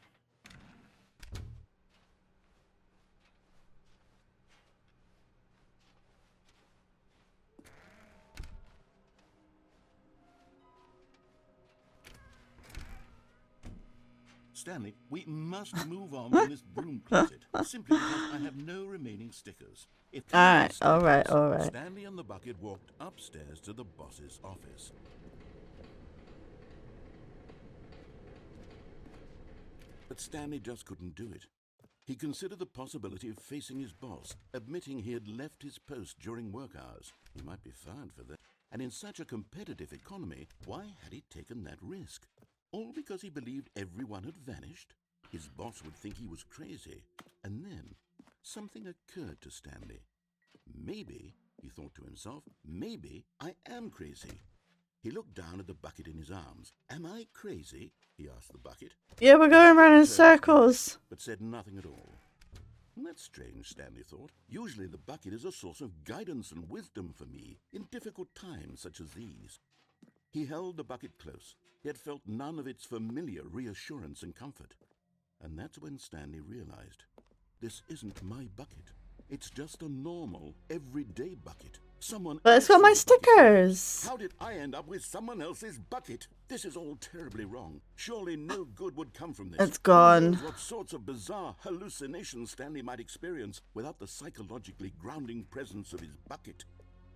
Stanley, we must move on from this broom closet, simply because I have no remaining stickers. Alright. Stanley and the bucket walked upstairs to the boss's office. But Stanley just couldn't do it. He considered the possibility of facing his boss, admitting he had left his post during work hours. He might be fired for that. And in such a competitive economy, why had he taken that risk? All because he believed everyone had vanished? His boss would think he was crazy. And then something occurred to Stanley. Maybe, he thought to himself, maybe I am crazy. He looked down at the bucket in his arms. Am I crazy? He asked the bucket. Yeah, we're going around in circles. But said nothing at all. that's strange, Stanley thought. Usually the bucket is a source of guidance and wisdom for me in difficult times such as these. He held the bucket close, yet felt none of its familiar reassurance and comfort. And that's when Stanley realized, this isn't my bucket. It's just a normal, everyday bucket. Someone But it's got my else's bucket. stickers. How did I end up with someone else's bucket? This is all terribly wrong. Surely no good would come from this. It's gone. Who knows what sorts of bizarre hallucinations Stanley might experience without the psychologically grounding presence of his bucket.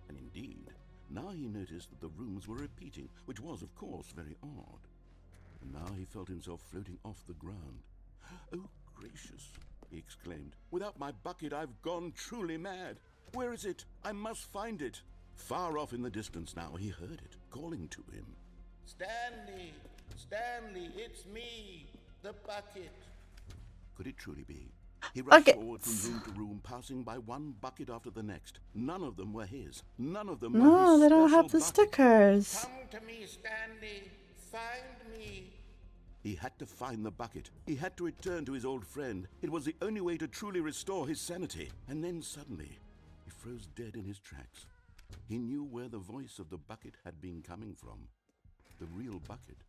And indeed, now he noticed that the rooms were repeating, which was, of course, very odd. And now he felt himself floating off the ground. Oh, gracious, he exclaimed. Without my bucket, I've gone truly mad. Where is it? I must find it. Far off in the distance now, he heard it, calling to him. Stanley! Stanley, it's me, the bucket. Could it truly be? He rushed Buckets. forward from room to room, passing by one bucket after the next. None of them were his. None of them were No, his they don't special have the bucket. stickers. Come to me, Stanley. Find me. He had to find the bucket. He had to return to his old friend. It was the only way to truly restore his sanity. And then suddenly, he froze dead in his tracks. He knew where the voice of the bucket had been coming from. The real bucket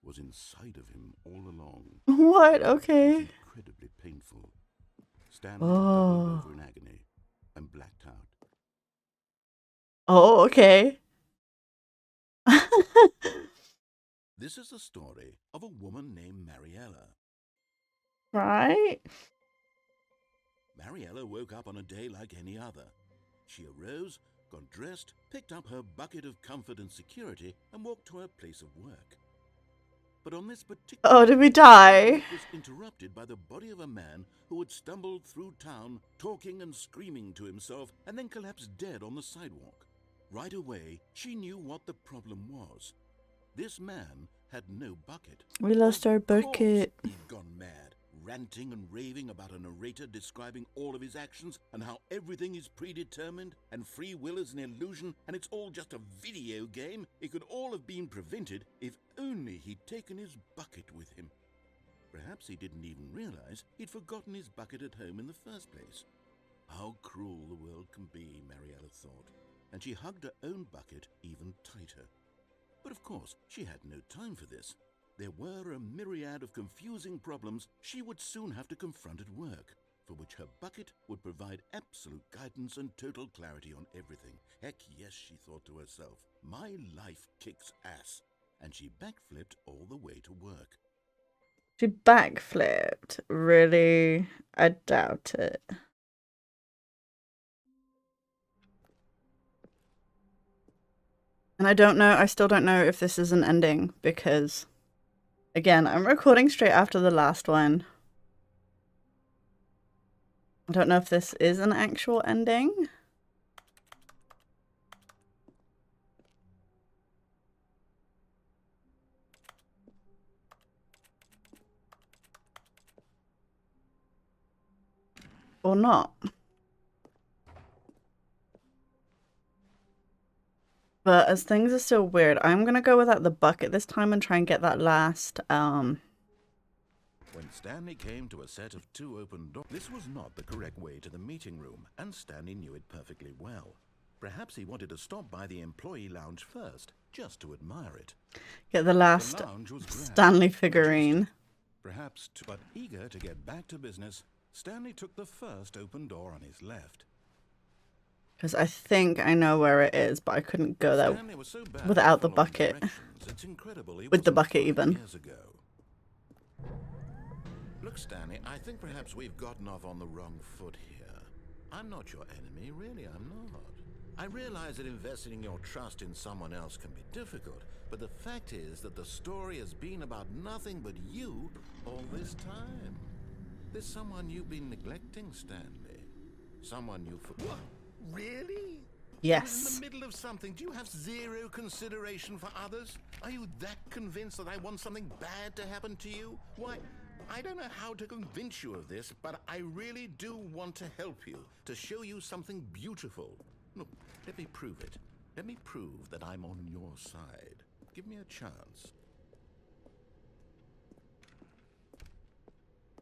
was inside of him all along. What? It was Okay. incredibly painful. Stanley doubled over in agony and blacked out. Oh, okay. This is the story of a woman named Mariella. Right? Mariella woke up on a day like any other. She arose, got dressed, picked up her bucket of comfort and security, and walked to her place of work. But on this particular Oh, did we die? it was interrupted by the body of a man who had stumbled through town, talking and screaming to himself, and then collapsed dead on the sidewalk. Right away, she knew what the problem was. This man had no bucket. We lost our Of course bucket. he'd gone mad, ranting and raving about a narrator describing all of his actions and how everything is predetermined and free will is an illusion and it's all just a video game. It could all have been prevented if only he'd taken his bucket with him. Perhaps he didn't even realize he'd forgotten his bucket at home in the first place. How cruel the world can be, Mariella thought, and she hugged her own bucket even tighter. But of course, she had no time for this. There were a myriad of confusing problems she would soon have to confront at work, for which her bucket would provide absolute guidance and total clarity on everything. Heck yes, she thought to herself, my life kicks ass. And she backflipped all the way to work. She backflipped. Really? I doubt it. And I still don't know if this is an ending because, again, I'm recording straight after the last one. I don't know if this is an actual ending. Or not. But as things are still weird, I'm gonna go without the bucket this time and try and get that last, When Stanley came to a set of 2 open doors, this was not the correct way to the meeting room, and Stanley knew it perfectly well. Perhaps he wanted to stop by the employee lounge first, just to admire it. get the last lounge was grand, Stanley figurine. Perhaps, but eager to get back to business, Stanley took the first open door on his left. Because I think I know where it is, but I couldn't go there Stanley was so bad without at the following bucket. directions, it's incredible he With the wasn't bucket 5 even. years ago. Look, Stanley, I think perhaps we've gotten off on the wrong foot here. I'm not your enemy, really, I'm not. I realize that investing your trust in someone else can be difficult, but the fact is that the story has been about nothing but you all this time. There's someone you've been neglecting, Stanley. Someone you What? Really? You're in Yes. the middle of something. Do you have zero consideration for others? Are you that convinced that I want something bad to happen to you? Why, I don't know how to convince you of this, but I really do want to help you, to show you something beautiful. Look, let me prove it. Let me prove that I'm on your side. Give me a chance.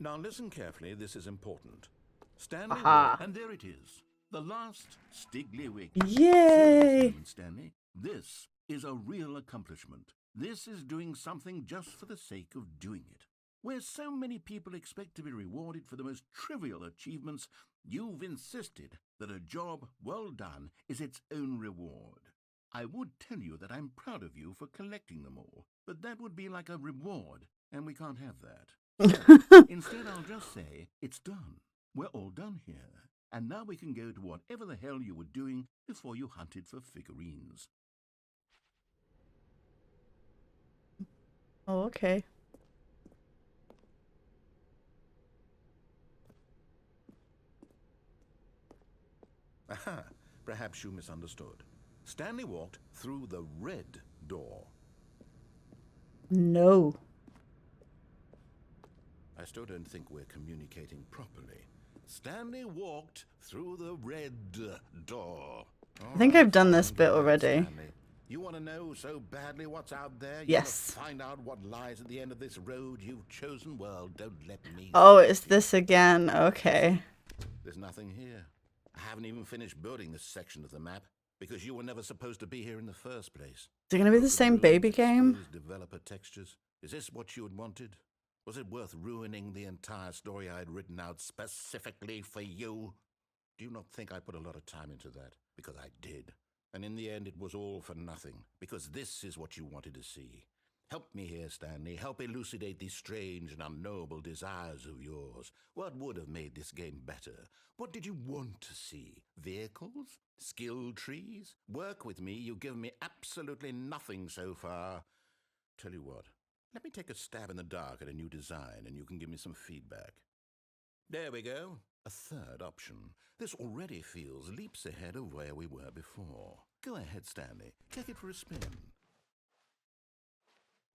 Now listen carefully, this is important. Stanley Aha. walked, and there it is. The last Stigglywick. Yay! Seriously, Stanley, this is a real accomplishment. This is doing something just for the sake of doing it. Where so many people expect to be rewarded for the most trivial achievements, you've insisted that a job well done is its own reward. I would tell you that I'm proud of you for collecting them all, but that would be like a reward, and we can't have that. So, instead, I'll just say, it's done. We're all done here. And now we can go to whatever the hell you were doing before you hunted for figurines. Oh, okay. Aha, perhaps you misunderstood. Stanley walked through the red door. No. I still don't think we're communicating properly. Stanley walked through the red door. I think I've done this bit already. Stanley, you want to know so badly what's out there? You Yes. want to find out what lies at the end of this road you've chosen? Well, don't let me. Oh, it's this again. Okay. There's nothing here. I haven't even finished building this section of the map because you were never supposed to be here in the first place. Is it going to be the same baby game? Exposed developer textures. Is this what you had wanted? Was it worth ruining the entire story I had written out specifically for you? Do you not think I put a lot of time into that? Because I did. And in the end, it was all for nothing. Because this is what you wanted to see. Help me here, Stanley. Help elucidate these strange and unknowable desires of yours. What would have made this game better? What did you want to see? Vehicles? Skill trees? Work with me. You've given me absolutely nothing so far. Tell you what. Let me take a stab in the dark at a new design, and you can give me some feedback. There we go. A third option. This already feels leaps ahead of where we were before. Go ahead, Stanley. Take it for a spin.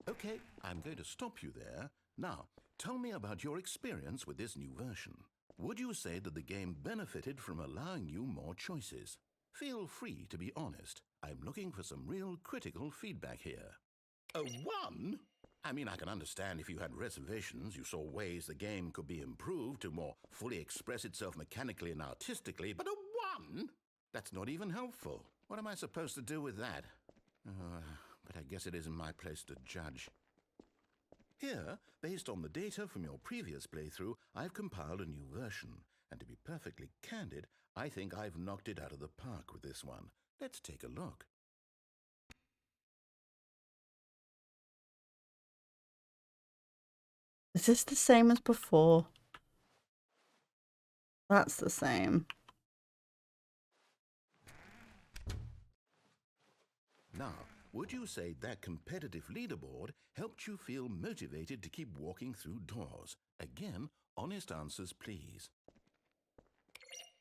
Okay, I'm going to stop you there. Now, tell me about your experience with this new version. Would you say that the game benefited from allowing you more choices? Feel free to be honest. I'm looking for some real critical feedback here. A 1? I mean, I can understand if you had reservations, you saw ways the game could be improved to more fully express itself mechanically and artistically, but a 1? That's not even helpful. What am I supposed to do with that? But I guess it isn't my place to judge. Here, based on the data from your previous playthrough, I've compiled a new version. And to be perfectly candid, I think I've knocked it out of the park with this one. Let's take a look. Is this the same as before? That's the same. Now, would you say that competitive leaderboard helped you feel motivated to keep walking through doors? Again, honest answers, please.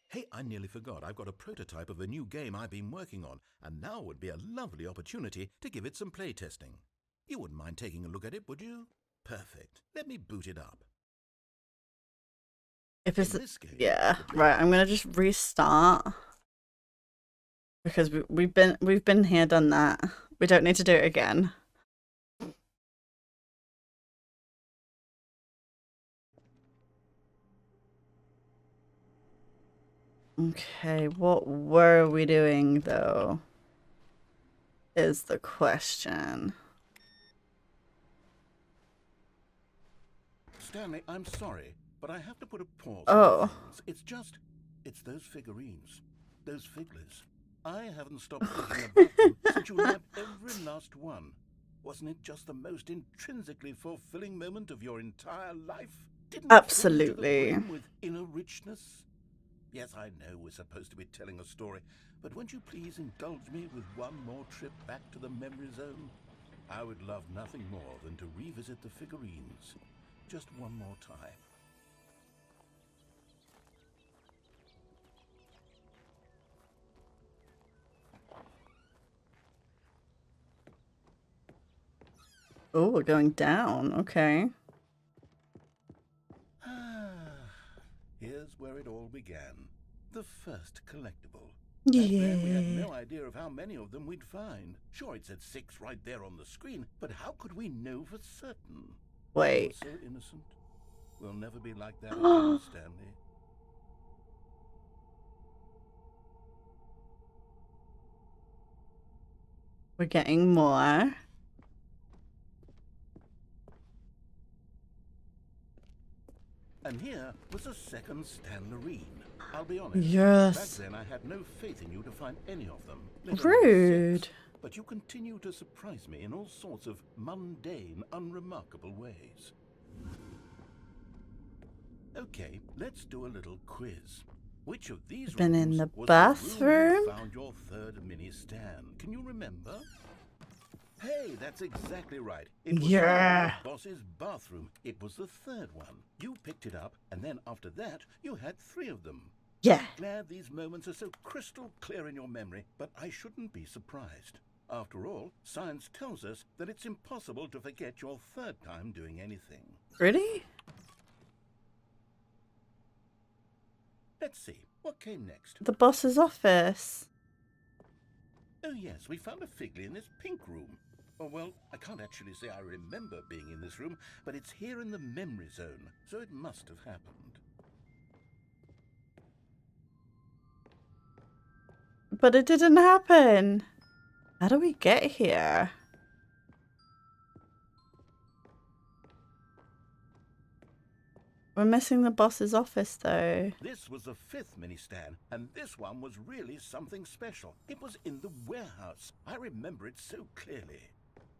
Hey, I nearly forgot. I've got a prototype of a new game I've been working on, and now would be a lovely opportunity to give it some playtesting. You wouldn't mind taking a look at it, would you? Perfect. Let me boot it up. If it's this game, yeah, right. I'm gonna just restart because we've been here, done that. We don't need to do it again. Okay, what were we doing though? Is the question. Stanley, I'm sorry, but I have to put a pause Oh. on things. It's those figurines, those figglers. I haven't stopped thinking about them since you nabbed every last one. Wasn't it just the most intrinsically fulfilling moment of your entire life? Didn't Absolutely. it fill you to the brim with inner richness? Yes, I know we're supposed to be telling a story, but won't you please indulge me with one more trip back to the memory zone? I would love nothing more than to revisit the figurines. Just one more time. Oh, we're going down. Okay. Here's where it all began. The first collectible. Back then, we had no idea of how many of them we'd find. Sure, it said 6 right there on the screen, but how could we know for certain? Wait. We were so innocent. We'll never be like that again, Stanley. We're getting more. And here was a second Stanley. I'll be honest. Yes. Back then I had no faith in you to find any of them. let alone Rude. 6. But you continue to surprise me in all sorts of mundane, unremarkable ways. Okay, let's do a little quiz. Which of these Been in rooms the was bathroom? The room you found your third mini Stan? Can you remember? Hey, that's exactly right. It was Yeah. the boss's bathroom. It was the third one. You picked it up, and then after that, you had 3 of them. Yeah. Glad these moments are so crystal clear in your memory, but I shouldn't be surprised. After all, science tells us that it's impossible to forget your third time doing anything. Really? Let's see, what came next? The boss's office. Oh yes, we found a Figley in this pink room. Oh well, I can't actually say I remember being in this room, but it's here in the memory zone, so it must have happened. But it didn't happen. How do we get here? We're missing the boss's office though. This was the 5th mini Stan, and this one was really something special. It was in the warehouse. I remember it so clearly.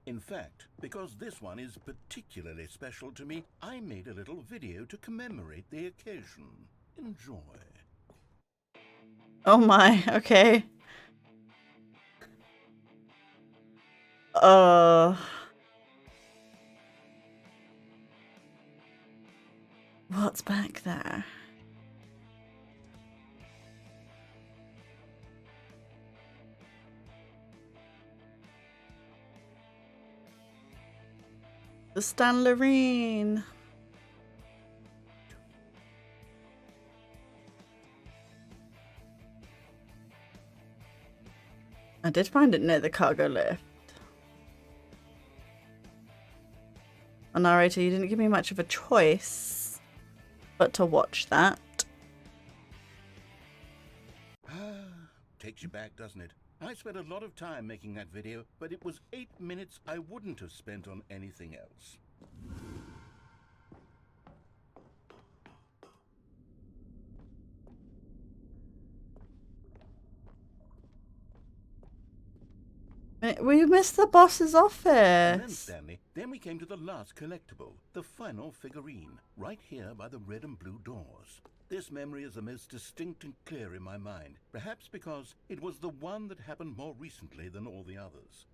In fact, because this one is particularly special to me, I made a little video to commemorate the occasion. Enjoy. Oh my, okay. Uh... What's back there? The Stanley. I did find it near the cargo lift. Oh, narrator, you didn't give me much of a choice but to watch that. Takes you back, doesn't it? I spent a lot of time making that video, but it was 8 minutes I wouldn't have spent on anything else. We missed the boss's And then, office. Stanley, then we came to the last collectible, the final figurine, right here by the red and blue doors. This memory is the most distinct and clear in my mind, perhaps because it was the one that happened more recently than all the others.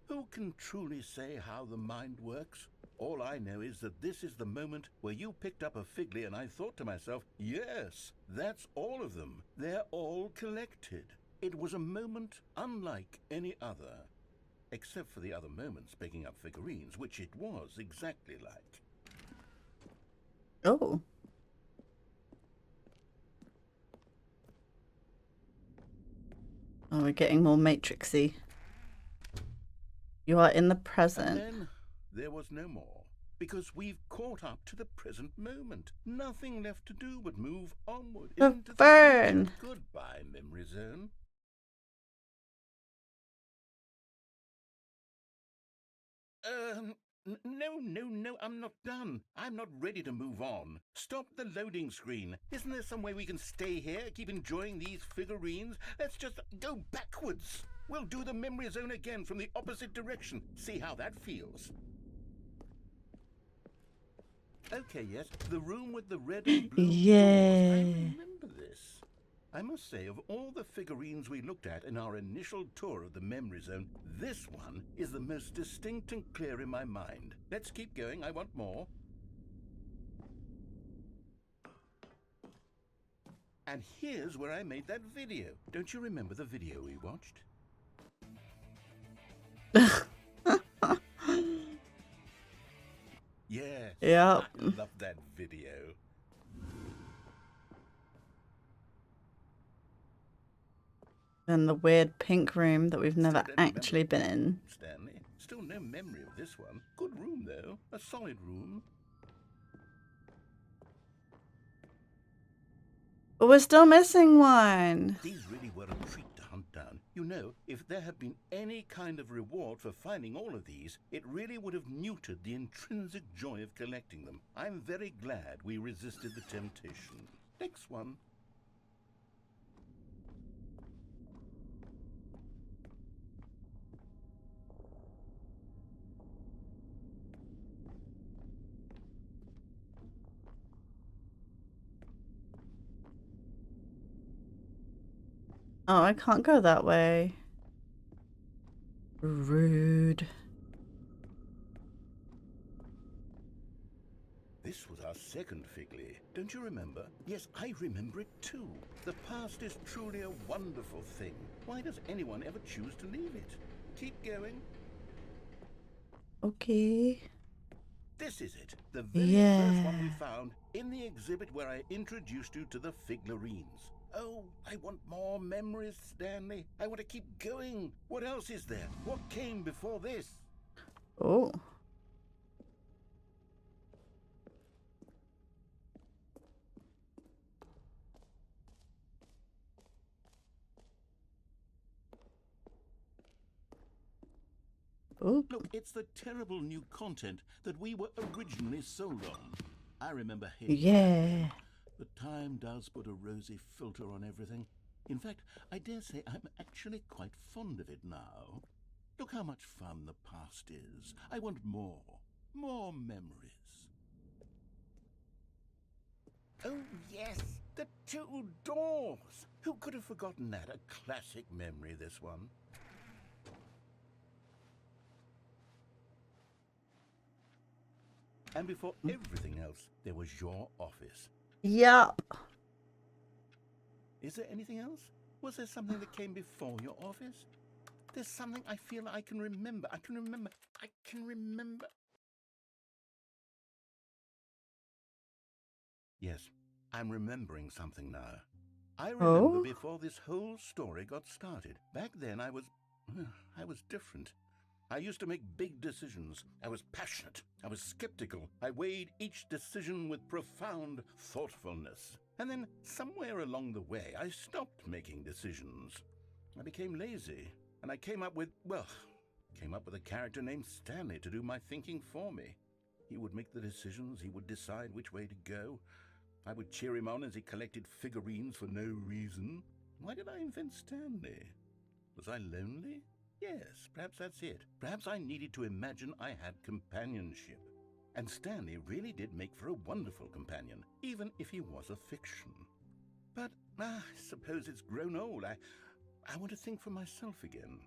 Who can truly say how the mind works? All I know is that this is the moment where you picked up a Figley and I thought to myself, yes, that's all of them. They're all collected. It was a moment unlike any other. Except for the other moments picking up figurines, which it was exactly like. Oh. Oh, we're getting more matrixy. You are in the present. And then there was no more, because we've caught up to the present moment. Nothing left to do but move onward into the burn. future. Goodbye, memory zone. No, I'm not done. I'm not ready to move on. Stop the loading screen. Isn't there some way we can stay here, keep enjoying these figurines? Let's just go backwards. We'll do the memory zone again from the opposite direction. See how that feels. Okay, yes, the room with the red and blue doors. I remember this. I must say, of all the figurines we looked at in our initial tour of the memory zone, this one is the most distinct and clear in my mind. Let's keep going, I want more. And here's where I made that video. Don't you remember the video we watched? Yes. Yep. I love that video. Then the weird pink room that we've never Still don't actually been in. Stanley, still no memory of this one. Good room though, a solid room. But we're still missing one. These really were a treat to hunt down. You know, if there had been any kind of reward for finding all of these, it really would have neutered the intrinsic joy of collecting them. I'm very glad we resisted the temptation. Next one. Oh, I can't go that way. Rude. This was our second Figley. Don't you remember? Yes, I remember it too. The past is truly a wonderful thing. Why does anyone ever choose to leave it? Keep going. Okay. This is it. The very first one we found in the exhibit where I introduced you to the Figlarines. Oh, I want more memories, Stanley. I want to keep going. What else is there? What came before this? Oh. Ooh. Look, it's the terrible new content that we were originally sold on. I remember hating Yeah. it. But time does put a rosy filter on everything. In fact, I dare say I'm actually quite fond of it now. Look how much fun the past is. I want more. More memories. Oh, yes, the two doors. Who could have forgotten that? A classic memory, this one. And before everything else, there was your office. Yup. Is there anything else? Was there something that came before your office? There's something I feel I can remember. I can remember. Yes, I'm remembering something now. I remember before this whole story got started. Back then I was different. I used to make big decisions. I was passionate. I was skeptical. I weighed each decision with profound thoughtfulness. And then somewhere along the way, I stopped making decisions. I became lazy, and I came up with a character named Stanley to do my thinking for me. He would make the decisions. He would decide which way to go. I would cheer him on as he collected figurines for no reason. Why did I invent Stanley? Was I lonely? Yes, perhaps that's it. Perhaps I needed to imagine I had companionship. And Stanley really did make for a wonderful companion, even if he was a fiction. But I suppose it's grown old. I want to think for myself again.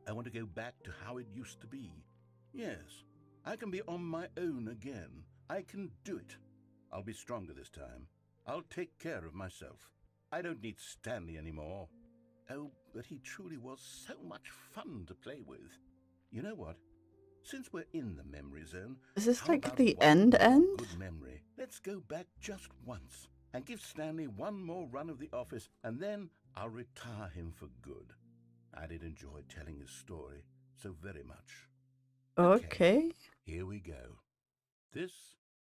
I want to go back to how it used to be. Yes, I can be on my own again. I can do it. I'll be stronger this time. I'll take care of myself. I don't need Stanley anymore. Oh, but he truly was so much fun to play with. You know what? Since we're in the memory zone, Is this how like about the one more end? good memory? Let's go back just once and give Stanley one more run of the office, and then I'll retire him for good. I did enjoy telling his story so very much. Okay. Here we go. This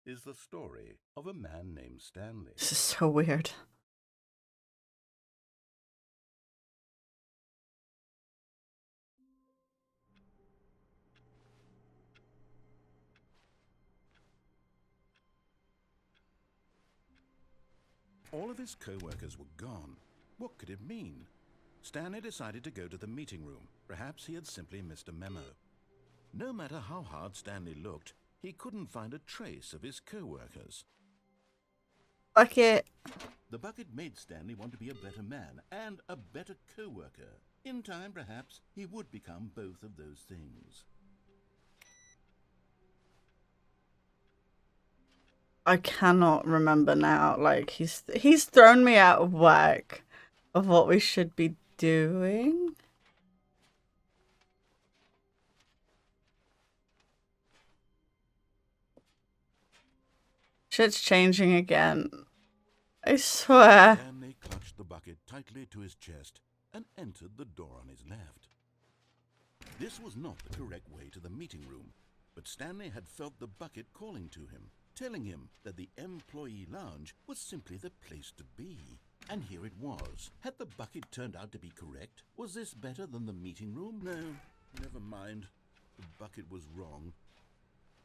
is the story of a man named Stanley. This is so weird. All of his co-workers were gone. What could it mean? Stanley decided to go to the meeting room. Perhaps he had simply missed a memo. No matter how hard Stanley looked, he couldn't find a trace of his co-workers. Bucket. The bucket made Stanley want to be a better man and a better co-worker. In time, perhaps, he would become both of those things. I cannot remember now. Like he's thrown me out of whack of what we should be doing. Shit's changing again. I swear. Stanley clutched the bucket tightly to his chest and entered the door on his left. This was not the correct way to the meeting room, but Stanley had felt the bucket calling to him, telling him that the employee lounge was simply the place to be. And here it was. Had the bucket turned out to be correct? Was this better than the meeting room? No, never mind. The bucket was wrong.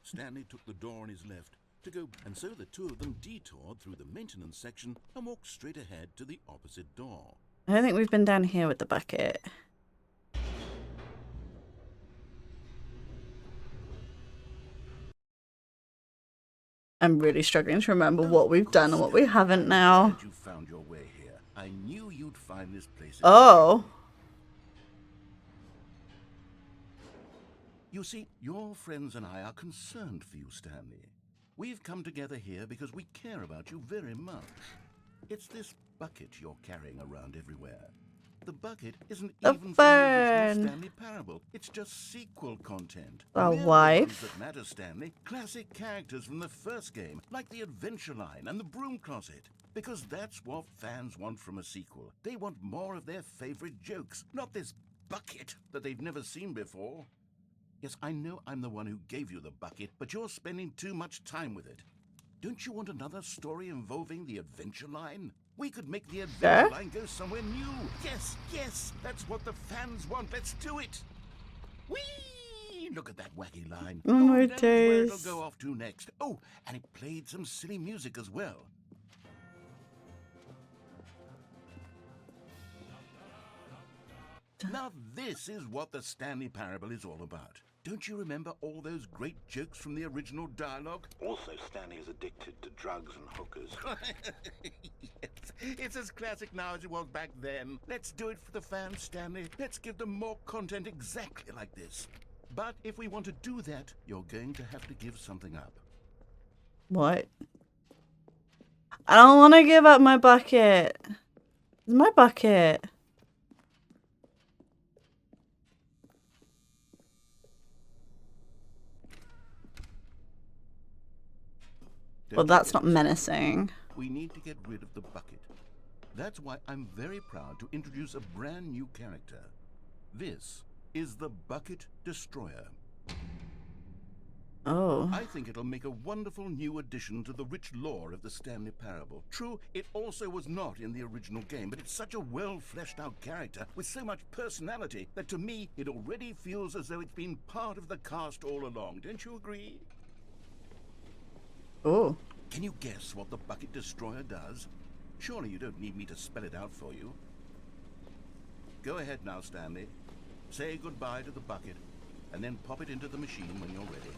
Stanley took the door on his left to go, and so the two of them detoured through the maintenance section and walked straight ahead to the opposite door. I don't think we've been down here with the bucket. I'm really struggling to remember what we've done and what we haven't now. You found your way here. I knew you'd find this place. Oh. You see, your friends and I are concerned for you, Stanley. We've come together here because we care about you very much. It's this bucket you're carrying around everywhere. The bucket isn't even from the original Stanley Parable. It's just sequel content. A wife. That matter, Stanley. Classic characters from the first game, like the Adventure Line and the Broom Closet. Because that's what fans want from a sequel. They want more of their favorite jokes, not this bucket that they've never seen before. Yes, I know I'm the one who gave you the bucket, but you're spending too much time with it. Don't you want another story involving the Adventure Line? We could make the Adventure Line go somewhere new. Yes, yes, that's what the fans want. Let's do it. Whee! Look at that wacky line. Oh my knows where it'll days. go off to next. Oh, and it played some silly music as well. Now this is what the Stanley Parable is all about. Don't you remember all those great jokes from the original dialogue? Also, Stanley is addicted to drugs and hookers. Yes, it's as classic now as it was back then. Let's do it for the fans, Stanley. Let's give them more content exactly like this. But if we want to do that, you're going to have to give something up. What? I don't want to give up my bucket. It's my bucket. Well, that's not menacing. We need to get rid of the bucket. That's why I'm very proud to introduce a brand new character. This is the Bucket Destroyer. Oh. I think it'll make a wonderful new addition to the rich lore of the Stanley Parable. True, it also was not in the original game, but it's such a well-fleshed-out character with so much personality that to me it already feels as though it's been part of the cast all along. Don't you agree? Oh. Can you guess what the Bucket Destroyer does? Surely you don't need me to spell it out for you. Go ahead now, Stanley. Say goodbye to the bucket, and then pop it into the machine when you're ready.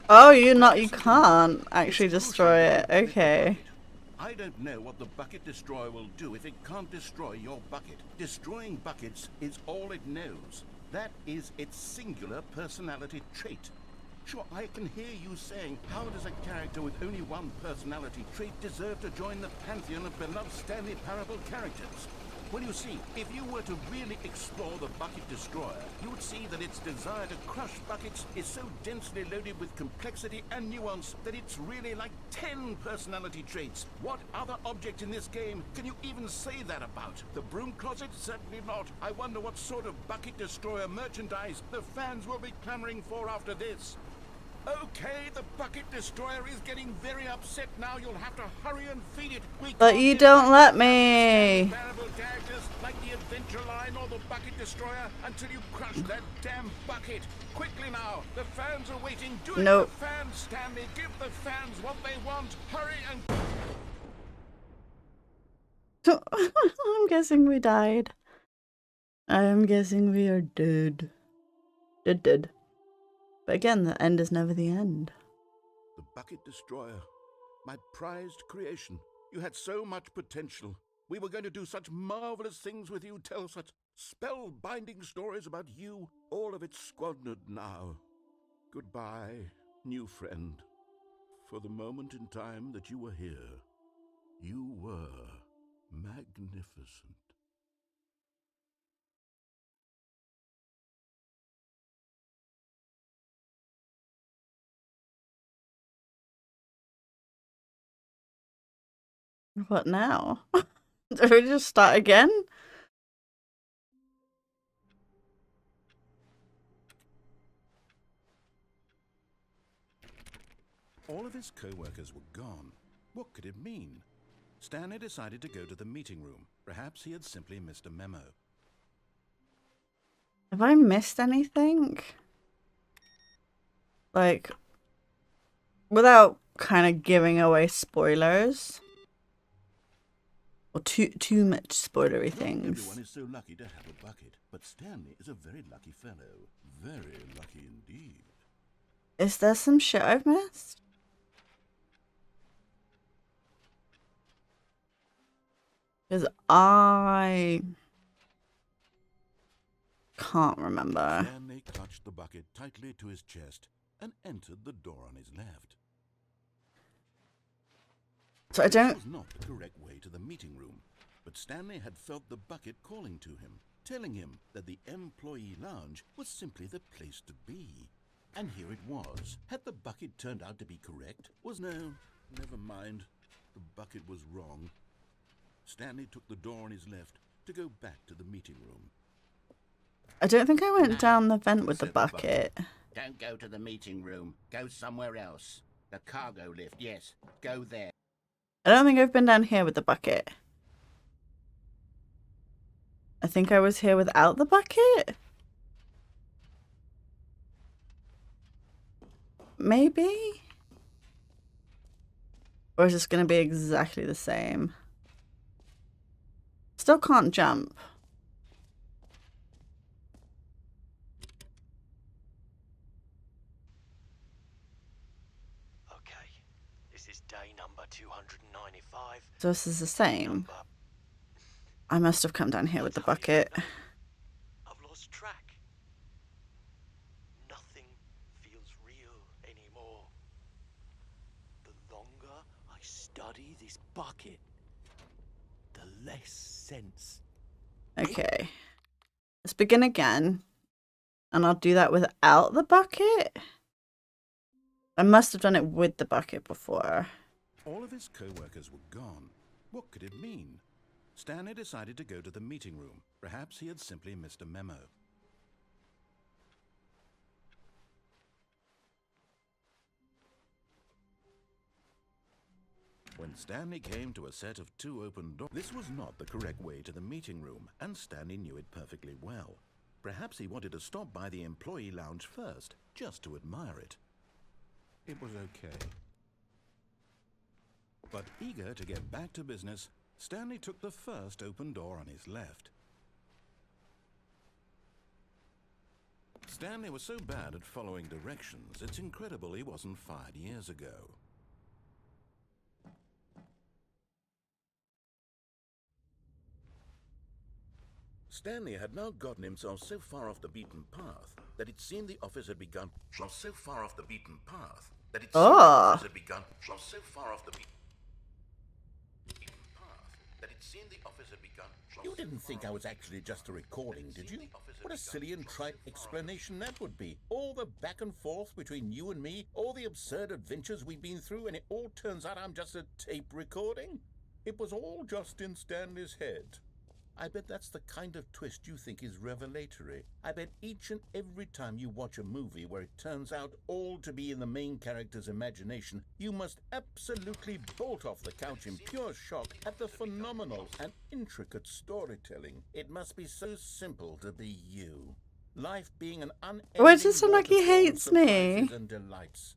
Oh, you can't actually destroy it. Okay. I don't know what the Bucket Destroyer will do if it can't destroy your bucket. Destroying buckets is all it knows. That is its singular personality trait. Sure, I can hear you saying, how does a character with only one personality trait deserve to join the pantheon of beloved Stanley Parable characters? Well, you see, if you were to really explore the Bucket Destroyer, you would see that its desire to crush buckets is so densely loaded with complexity and nuance that it's really like 10 personality traits. What other object in this game can you even say that about? The Broom Closet? Certainly not. I wonder what sort of Bucket Destroyer merchandise the fans will be clamoring for after this. Okay, the Bucket Destroyer is getting very upset now. You'll have to hurry and feed it. But you don't let me. Parable characters like the Adventure Line or the Bucket Destroyer until you crush that damn bucket. Quickly now, the fans are waiting. Do it Nope. for the fans, Stanley. Give the fans what they want. Hurry and... I'm guessing we died. I'm guessing we are dead. Dead. But again, the end is never the end. The Bucket Destroyer, my prized creation. You had so much potential. We were going to do such marvelous things with you, tell such spellbinding stories about you. All of it squandered now. Goodbye, new friend. For the moment in time that you were here, you were magnificent. What now? Do we just start again? All of his co-workers were gone. What could it mean? Stanley decided to go to the meeting room. Perhaps he had simply missed a memo. Have I missed anything? Like, without kind of giving away spoilers. Or too much spoilery things. Everyone is so lucky to have a bucket, but Stanley is a very lucky fellow. Very lucky indeed. Is there some shit I've missed? Because I can't remember. Stanley clutched the bucket tightly to his chest and entered the door on his left. So I don't... This was not the correct way to the meeting room, but Stanley had felt the bucket calling to him, telling him that the employee lounge was simply the place to be. And here it was. Had the bucket turned out to be correct? No, never mind. The bucket was wrong. Stanley took the door on his left to go back to the meeting room. I don't think I went down the vent with the bucket. Don't go to the meeting room. Go somewhere else. The cargo lift, yes. Go there. I don't think I've been down here with the bucket. I think I was here without the bucket? Maybe? Or is this going to be exactly the same? Still can't jump. Okay, this is day number 295. So this is the same. I must have come down here with the bucket. I've lost track. Nothing feels real anymore. The longer I study this bucket, the less sense. Okay. Let's begin again. And I'll do that without the bucket. I must have done it with the bucket before. All of his co-workers were gone. What could it mean? Stanley decided to go to the meeting room. Perhaps he had simply missed a memo. When Stanley came to a set of 2 open doors, this was not the correct way to the meeting room, and Stanley knew it perfectly well. Perhaps he wanted to stop by the employee lounge first, just to admire it. It was okay. But eager to get back to business, Stanley took the first open door on his left. Stanley was so bad at following directions, it's incredible he wasn't fired years ago. Stanley had now gotten himself so far off the beaten path that it seemed the office had begun. So far off the beaten path that it seemed the office had begun. So far off the beaten path that it seemed the office had begun. You didn't think I was actually just a recording, did you? What a silly and trite explanation that would be. All the back and forth between you and me, all the absurd adventures we've been through, and it all turns out I'm just a tape recording? It was all just in Stanley's head. I bet that's the kind of twist you think is revelatory. I bet each and every time you watch a movie where it turns out all to be in the main character's imagination, you must absolutely bolt off the couch in pure shock at the phenomenal and intricate storytelling. It must be so simple to be you. Life being an unending Why does it sound like he waterfall of hates me? surprises and delights.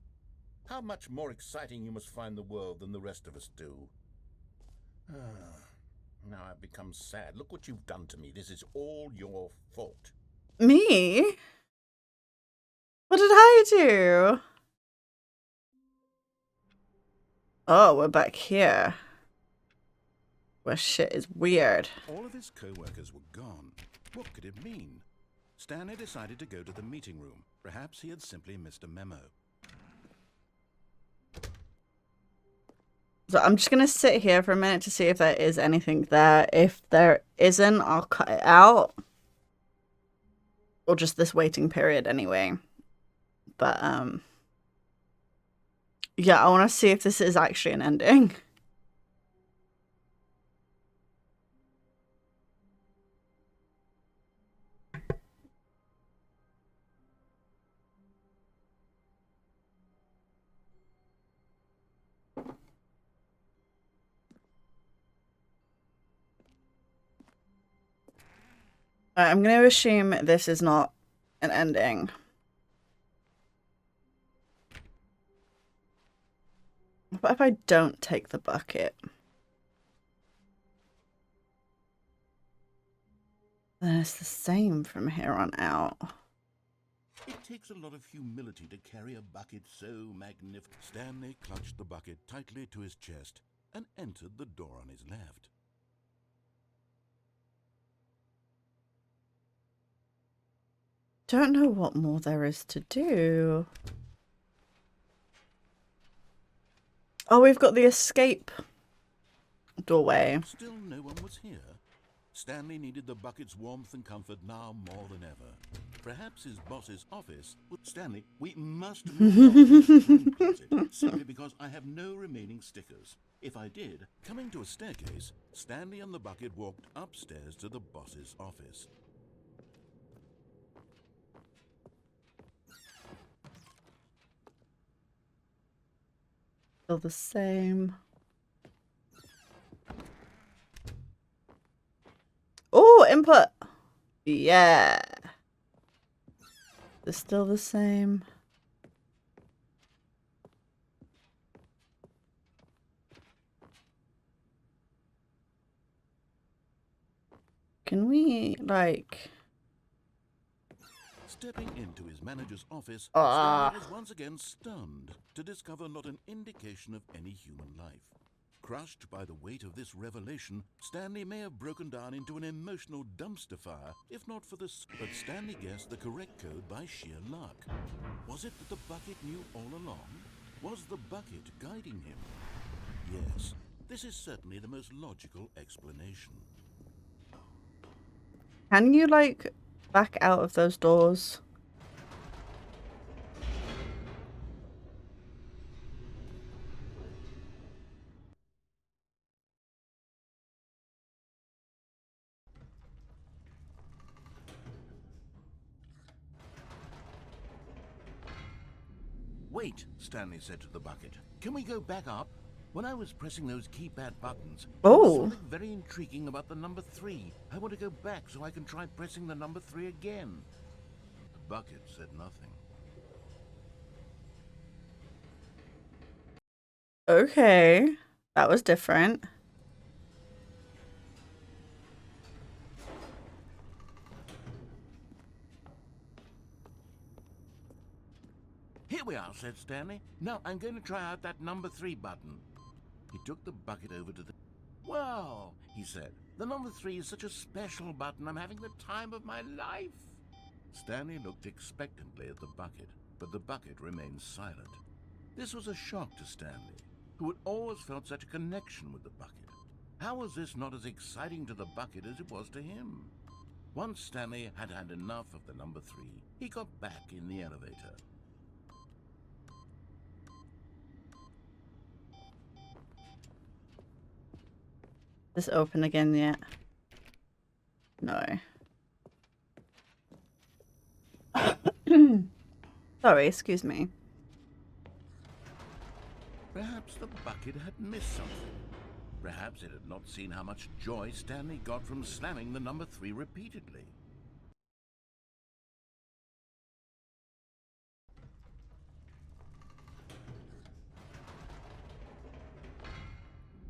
How much more exciting you must find the world than the rest of us do. Now I've become sad. Look what you've done to me. This is all your fault. Me? What did I do? Oh, we're back here. Where shit is weird. All of his co-workers were gone. What could it mean? Stanley decided to go to the meeting room. Perhaps he had simply missed a memo. So I'm just going to sit here for a minute to see if there is anything there. If there isn't, I'll cut it out. Or just this waiting period anyway. But, yeah, I want to see if this is actually an ending. I'm going to assume this is not an ending. What if I don't take the bucket? Then it's the same from here on out. It takes a lot of humility to carry a bucket so magnificent. Stanley clutched the bucket tightly to his chest and entered the door on his left. Don't know what more there is to do. Oh, we've got the escape doorway. Still no one was here. Stanley needed the bucket's warmth and comfort now more than ever. Perhaps his boss's office would... Stanley, we must move on to this broom closet, simply because I have no remaining stickers. If I did, coming to a staircase, Stanley and the bucket walked upstairs to the boss's office. Still the same. Oh, input. Yeah. It's still the same. Can we, like... Stepping into his manager's office, Ah. Stanley was once again stunned to discover not an indication of any human life. Crushed by the weight of this revelation, Stanley may have broken down into an emotional dumpster fire, if not for this. But Stanley guessed the correct code by sheer luck. Was it that the bucket knew all along? Was the bucket guiding him? Yes, this is certainly the most logical explanation. Can you, like, back out of those doors? Wait, Stanley said to the bucket. Can we go back up? When I was pressing those keypad buttons, there was something very intriguing about the number 3. I want to go back so I can try pressing the number 3 again. The bucket said nothing. Okay. That was different. Here we are, said Stanley. Now I'm going to try out that number 3 button. He took the bucket over to the... Wow, he said. The number 3 is such a special button. I'm having the time of my life. Stanley looked expectantly at the bucket, but the bucket remained silent. This was a shock to Stanley, who had always felt such a connection with the bucket. How was this not as exciting to the bucket as it was to him? Once Stanley had had enough of the number 3, he got back in the elevator. Is this open again yet? No. Sorry, excuse me. Perhaps the bucket had missed something. Perhaps it had not seen how much joy Stanley got from slamming the number 3 repeatedly.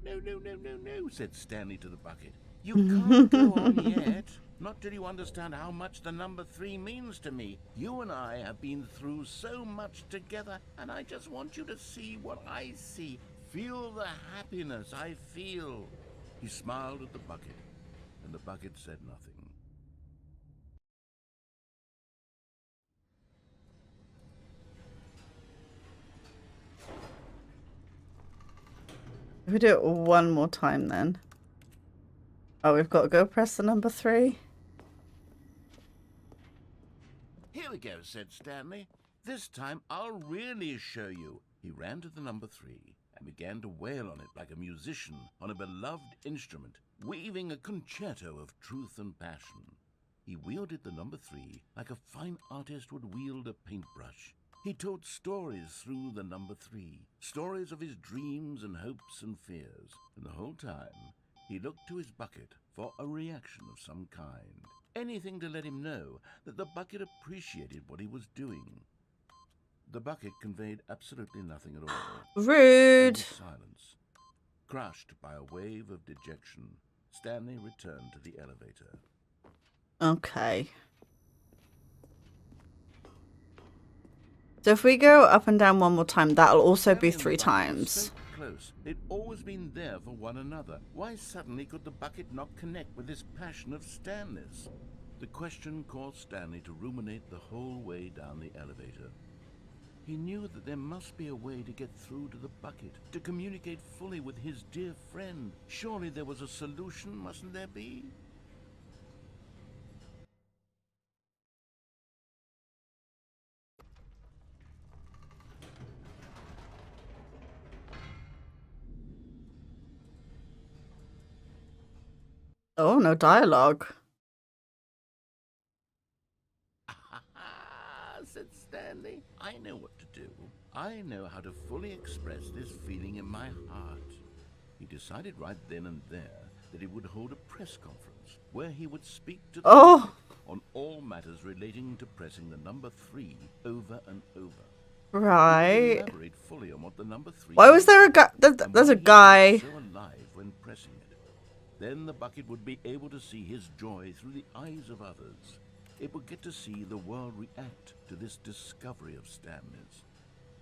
No, said Stanley to the bucket. You can't go on yet. Not till you understand how much the number 3 means to me. You and I have been through so much together, and I just want you to see what I see. Feel the happiness I feel. He smiled at the bucket, and the bucket said nothing. If we do it one more time then. Oh, we've got to go press the number 3. Here we go, said Stanley. This time I'll really show you. He ran to the number 3 and began to wail on it like a musician on a beloved instrument, weaving a concerto of truth and passion. He wielded the number 3 like a fine artist would wield a paintbrush. He told stories through the number 3, stories of his dreams and hopes and fears. And the whole time, he looked to his bucket for a reaction of some kind. anything to let him know that the bucket appreciated what he was doing. The bucket conveyed absolutely nothing at all. Rude. Only silence. Crushed by a wave of dejection, Stanley returned to the elevator. Okay. So if we go up and down one more time, that'll also be 3 times. So close. They'd always been there for one another. Why suddenly could the bucket not connect with this passion of Stanley's? The question caused Stanley to ruminate the whole way down the elevator. He knew that there must be a way to get through to the bucket, to communicate fully with his dear friend. Surely there was a solution, mustn't there be? Oh, no dialogue. Said Stanley. I know what to do. I know how to fully express this feeling in my heart. He decided right then and there that he would hold a press conference where he would speak to the public on all matters relating to pressing the number 3 over and over. Right. Elaborate fully on what the number 3. Why was there a guy? There's a guy. So alive when pressing it. Then the bucket would be able to see his joy through the eyes of others. It would get to see the world react to this discovery of Stanley's.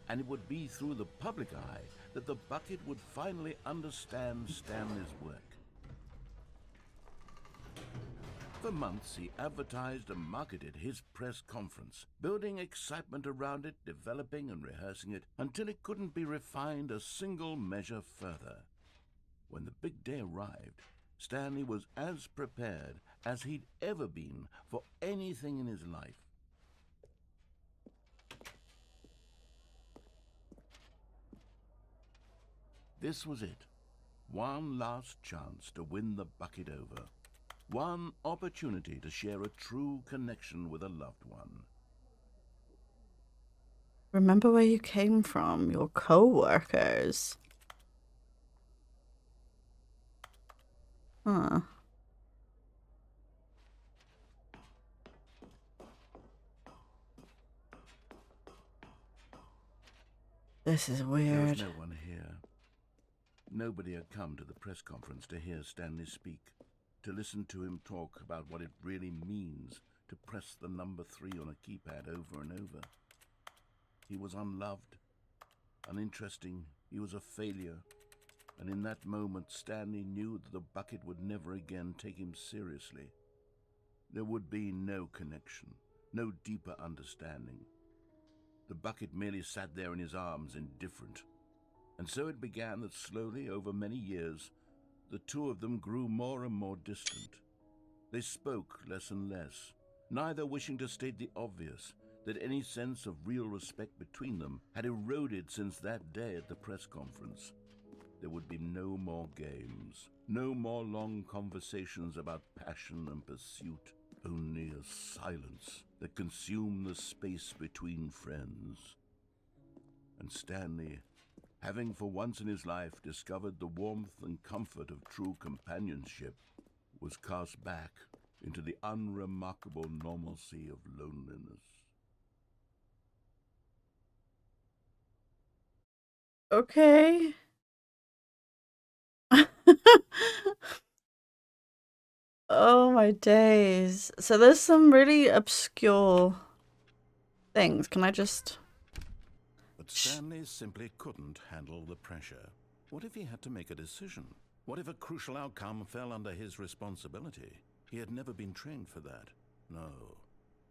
And it would be through the public eye that the bucket would finally understand Stanley's work. For months, he advertised and marketed his press conference, building excitement around it, developing and rehearsing it, until it couldn't be refined a single measure further. When the big day arrived, Stanley was as prepared as he'd ever been for anything in his life. This was it. One last chance to win the bucket over. One opportunity to share a true connection with a loved one. Remember where you came from, your co-workers. Huh. This is There weird. was no one here. Nobody had come to the press conference to hear Stanley speak, to listen to him talk about what it really means to press the number 3 on a keypad over and over. He was unloved, uninteresting, he was a failure, and in that moment Stanley knew that the bucket would never again take him seriously. There would be no connection, no deeper understanding. The bucket merely sat there in his arms, indifferent. And so it began that slowly, over many years, the two of them grew more and more distant. They spoke less and less, neither wishing to state the obvious, that any sense of real respect between them had eroded since that day at the press conference. There would be no more games, no more long conversations about passion and pursuit, only a silence that consumed the space between friends. And Stanley, having for once in his life discovered the warmth and comfort of true companionship, was cast back into the unremarkable normalcy of loneliness. Okay. Oh my days. So there's some really obscure things. Can I just... But Stanley simply couldn't handle the pressure. What if he had to make a decision? What if a crucial outcome fell under his responsibility? He had never been trained for that. No.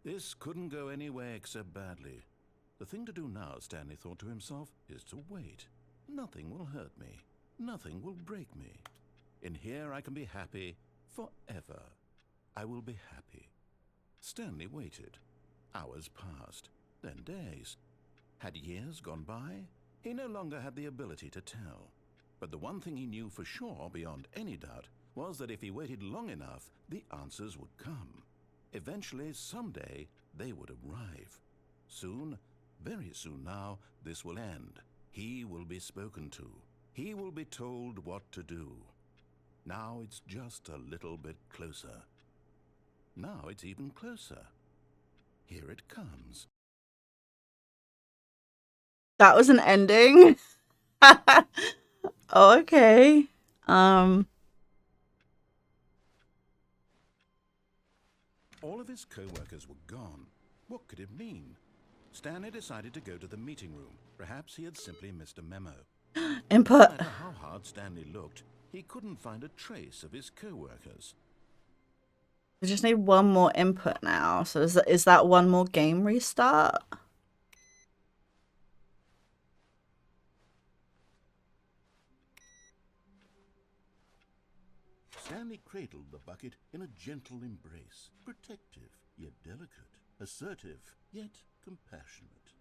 This couldn't go anywhere except badly. The thing to do now, Stanley thought to himself, is to wait. Nothing will hurt me. Nothing will break me. In here I can be happy forever. I will be happy. Stanley waited. Hours passed, then days. Had years gone by? He no longer had the ability to tell. But the one thing he knew for sure, beyond any doubt, was that if he waited long enough, the answers would come. Eventually, someday, they would arrive. Soon, very soon now, this will end. He will be spoken to. He will be told what to do. Now it's just a little bit closer. Now it's even closer. Here it comes. That was an ending. Oh, okay. All of his co-workers were gone. What could it mean? Stanley decided to go to the meeting room. Perhaps he had simply missed a memo. Input. No matter how hard Stanley looked, he couldn't find a trace of his co-workers. We just need one more input now. So is that one more game restart? Stanley cradled the bucket in a gentle embrace, protective yet delicate, assertive yet compassionate.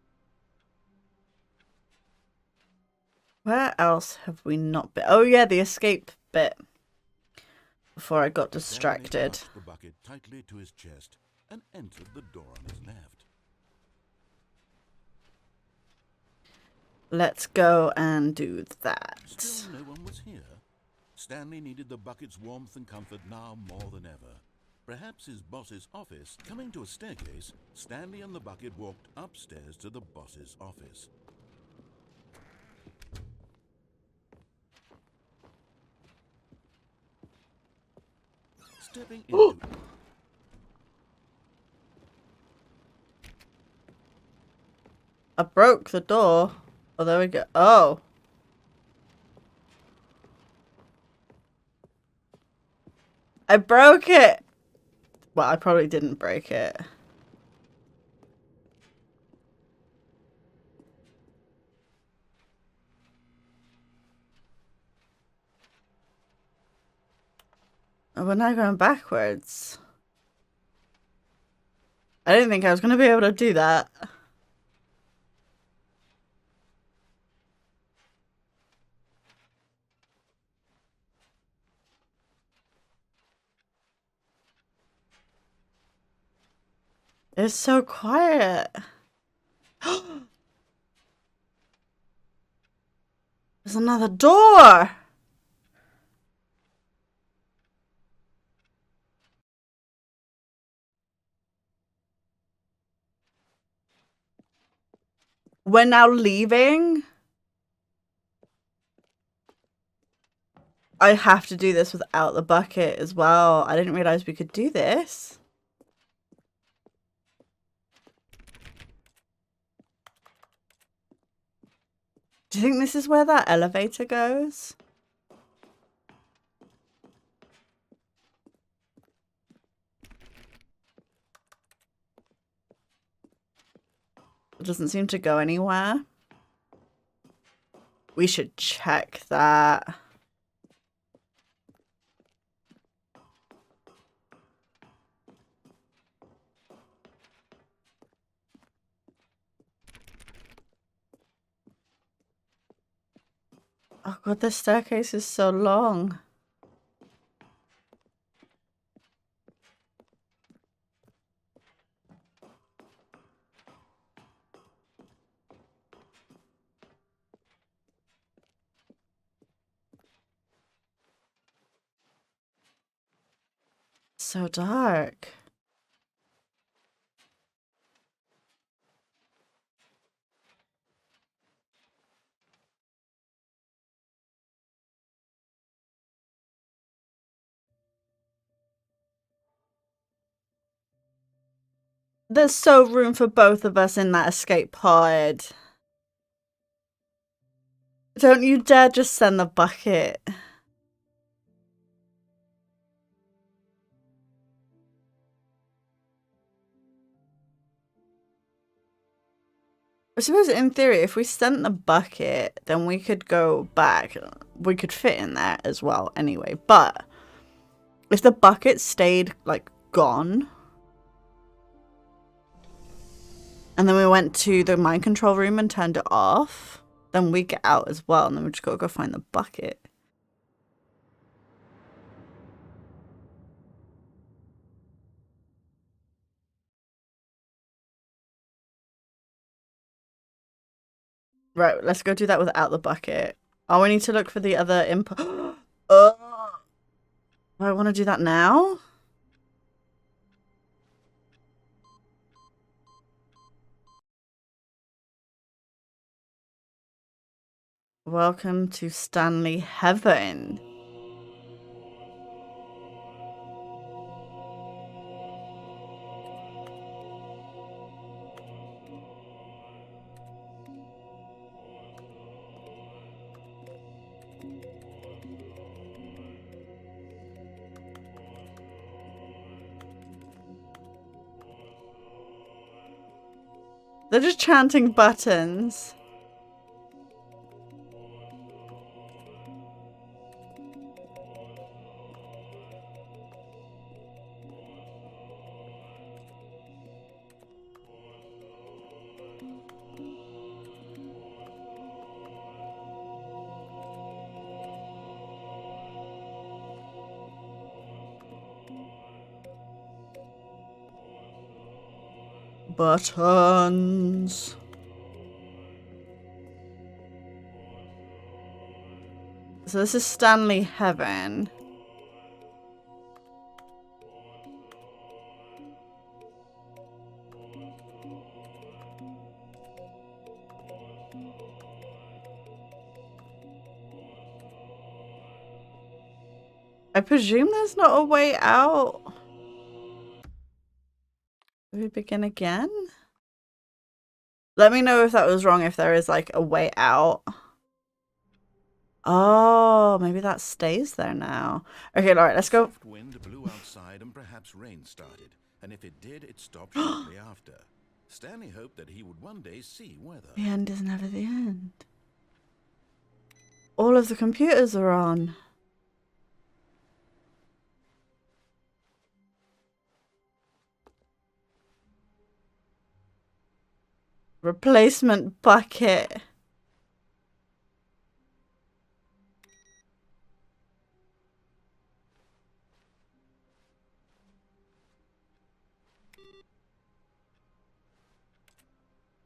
Where else have we not been? Oh yeah, the escape bit. Before I got distracted. Stanley clasped the bucket tightly to his chest and entered the door on his left. Let's go and do that. Still no one was here. Stanley needed the bucket's warmth and comfort now more than ever. Perhaps his boss's office. Coming to a staircase, Stanley and the bucket walked upstairs to the boss's office. Stepping into... I broke the door. Oh, there we go. Oh. I broke it. Well, I probably didn't break it. Oh, we're now going backwards. I didn't think I was going to be able to do that. It's so quiet. There's another door. We're now leaving. I have to do this without the bucket as well. I didn't realize we could do this. Do you think this is where that elevator goes? It doesn't seem to go anywhere. We should check that. Oh god, this staircase is so long. So dark. There's so room for both of us in that escape pod. Don't you dare just send the bucket. I suppose in theory, if we sent the bucket, then we could go back. We could fit in there as well anyway. But if the bucket stayed like gone, and then we went to the mind control room and turned it off, then we get out as well, and then we just gotta go find the bucket. Right, let's go do that without the bucket. Oh, we need to look for the other input. Oh, I want to do that now. Welcome to Stanley Heaven. They're just chanting buttons. Buttons. So this is Stanley Heaven. I presume there's not a way out. Do we begin again? Let me know if that was wrong, if there is like a way out. Oh, maybe that stays there now. Okay, alright, let's go. Soft wind blew outside and perhaps rain started, and if it did, it stopped shortly after. Stanley hoped that he would one day see weather. The end is never the end. All of the computers are on. Replacement bucket.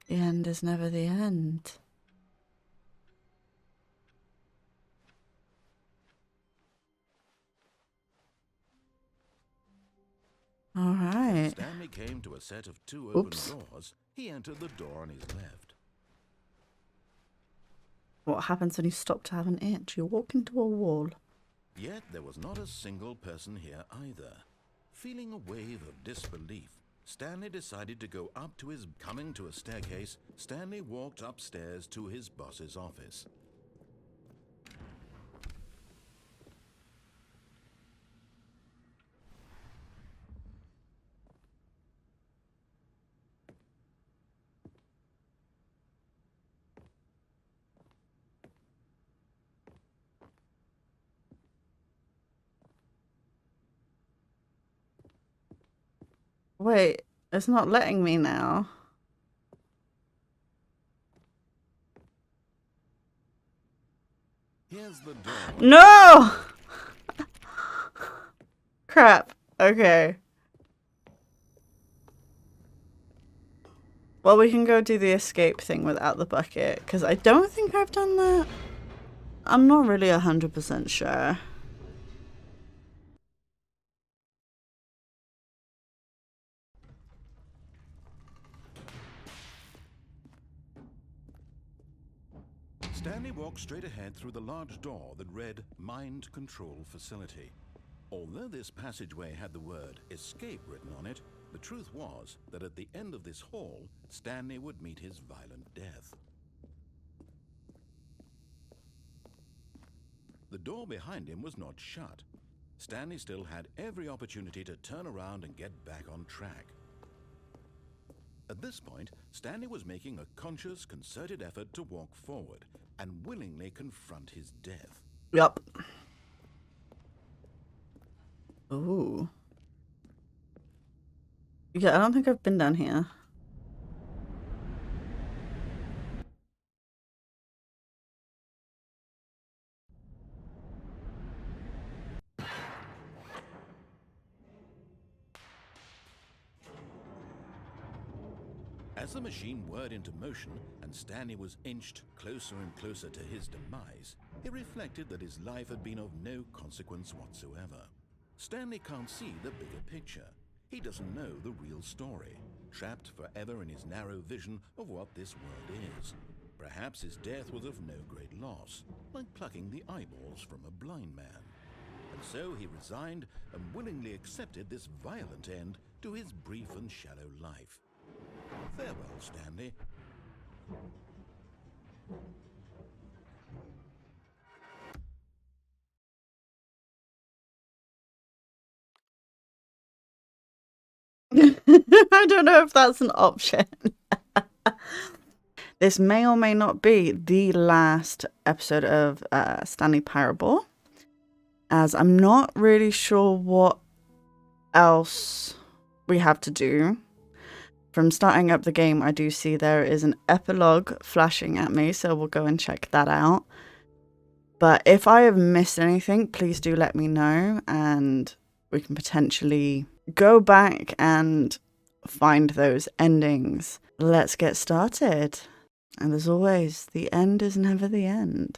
The end is never the end. All right. Stanley came to a set of two open doors. He entered the door on his left. What happens when you stop to have an itch? You walk into a wall. Yet there was not a single person here either. Feeling a wave of disbelief, Stanley decided to go up to his... Coming to a staircase, Stanley walked upstairs to his boss's office. Wait, it's not letting me now. Here's the door. No! Crap. Okay. Well, we can go do the escape thing without the bucket, because I don't think I've done that. I'm not really 100% sure. Stanley walked straight ahead through the large door that read Mind Control Facility. Although this passageway had the word escape written on it, the truth was that at the end of this hall, Stanley would meet his violent death. The door behind him was not shut. Stanley still had every opportunity to turn around and get back on track. At this point, Stanley was making a conscious, concerted effort to walk forward and willingly confront his death. Yup. Ooh. Yeah, I don't think I've been down here. As the machine whirred into motion and Stanley was inched closer and closer to his demise, he reflected that his life had been of no consequence whatsoever. Stanley can't see the bigger picture. He doesn't know the real story, trapped forever in his narrow vision of what this world is. perhaps his death was of no great loss, like plucking the eyeballs from a blind man. And so he resigned and willingly accepted this violent end to his brief and shallow life. Farewell, Stanley. I don't know if that's an option. This may or may not be the last episode of Stanley Parable, as I'm not really sure what else we have to do. From starting up the game, I do see there is an epilogue flashing at me, so we'll go and check that out. But if I have missed anything, please do let me know, and we can potentially go back and find those endings. Let's get started. And as always, the end is never the end.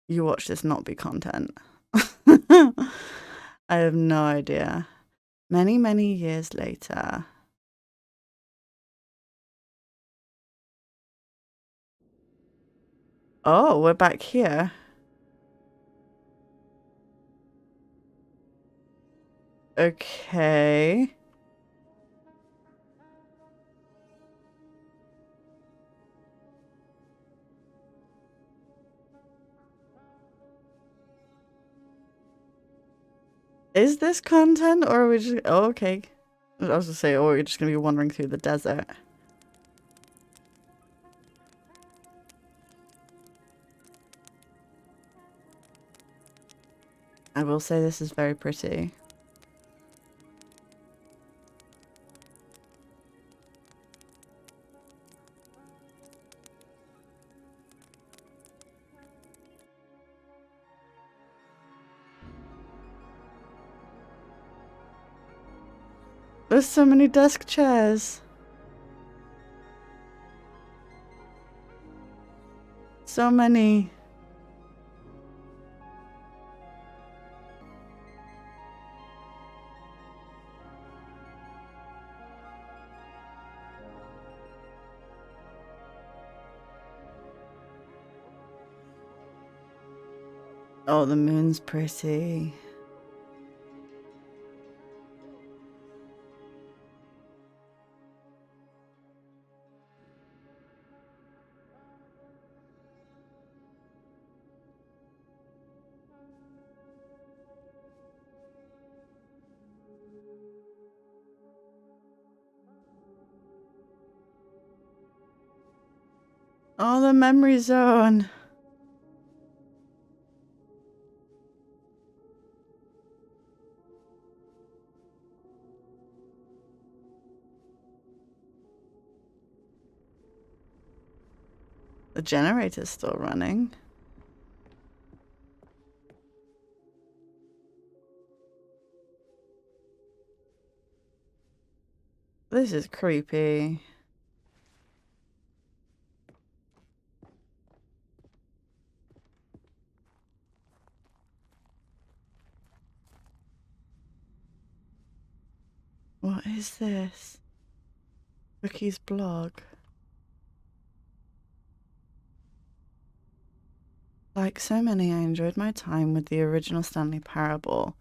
You watch this not be content. I have no idea. Many, many years later. Oh, we're back here. Okay. Is this content, or are we just... Oh, okay. I was gonna say, or are we just gonna be wandering through the desert? I will say this is very pretty. There's so many desk chairs. So many. Oh, the moon's pretty. Oh, the memory zone. The generator's still running. This is creepy. What is this? Cookie's blog. Like so many, I enjoyed my time with the original Stanley Parable,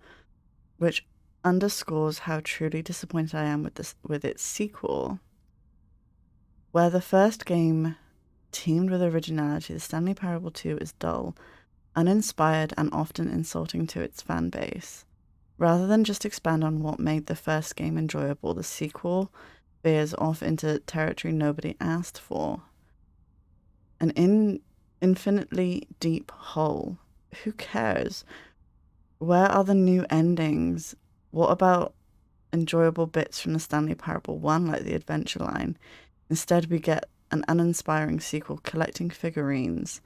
which underscores how truly disappointed I am with its sequel. Where the first game teamed with originality, the Stanley Parable 2 is dull, uninspired, and often insulting to its fan base. Rather than just expand on what made the first game enjoyable, the sequel veers off into territory nobody asked for. An infinitely deep hole. Who cares? Where are the new endings? What about enjoyable bits from the Stanley Parable 1, like the adventure line? Instead, we get an uninspiring sequel collecting figurines.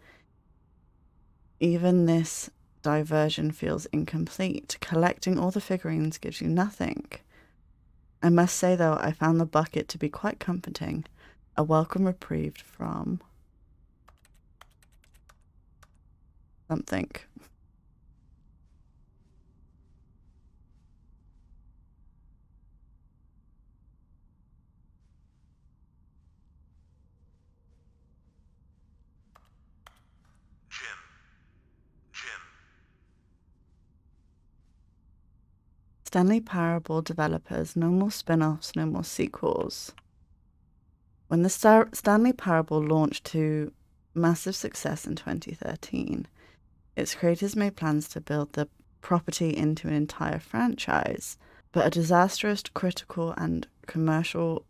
Even this diversion feels incomplete. Collecting all the figurines gives you nothing. I must say, though, I found the bucket to be quite comforting. A welcome reprieve from... something. Stanley Parable developers, no more spin-offs, no more sequels. When the Stanley Parable launched to massive success in 2013, its creators made plans to build the property into an entire franchise, but a disastrous critical and commercial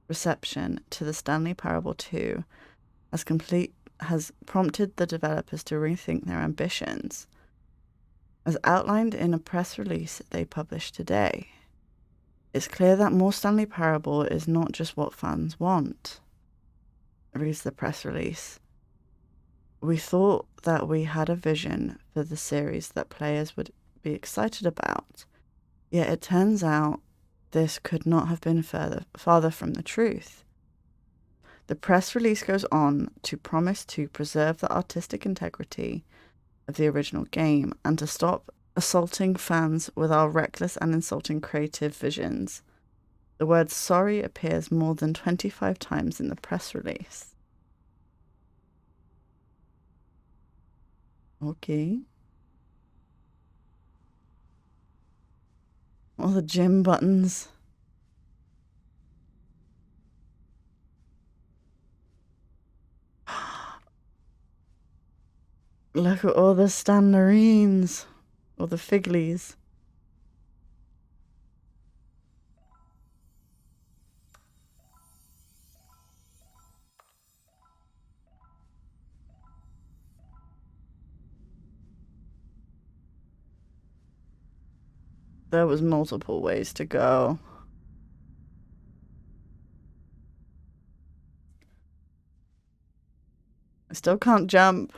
reception to the Stanley Parable 2 has prompted the developers to rethink their ambitions, as outlined in a press release they published today. It's clear that more Stanley Parable is not just what fans want, reads the press release. We thought that we had a vision for the series that players would be excited about, yet it turns out this could not have been farther from the truth. The press release goes on to promise to preserve the artistic integrity of the original game and to stop assaulting fans with our reckless and insulting creative visions. The word sorry appears more than 25 times in the press release. Okay. All the gym buttons. Look at all the Stanlerines. Or the Figlies. There was multiple ways to go. I still can't jump.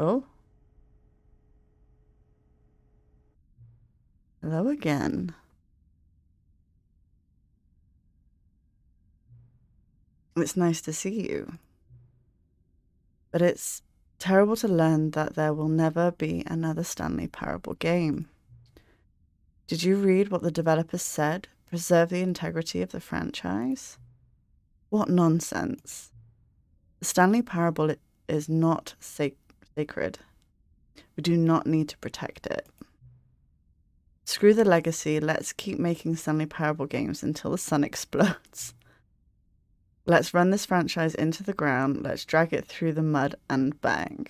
Oh. Hello again. It's nice to see you. But it's terrible to learn that there will never be another Stanley Parable game. Did you read what the developers said? Preserve the integrity of the franchise? What nonsense. The Stanley Parable is not sacred. We do not need to protect it. Screw the legacy. Let's keep making Stanley Parable games until the sun explodes. Let's run this franchise into the ground. Let's drag it through the mud and bang.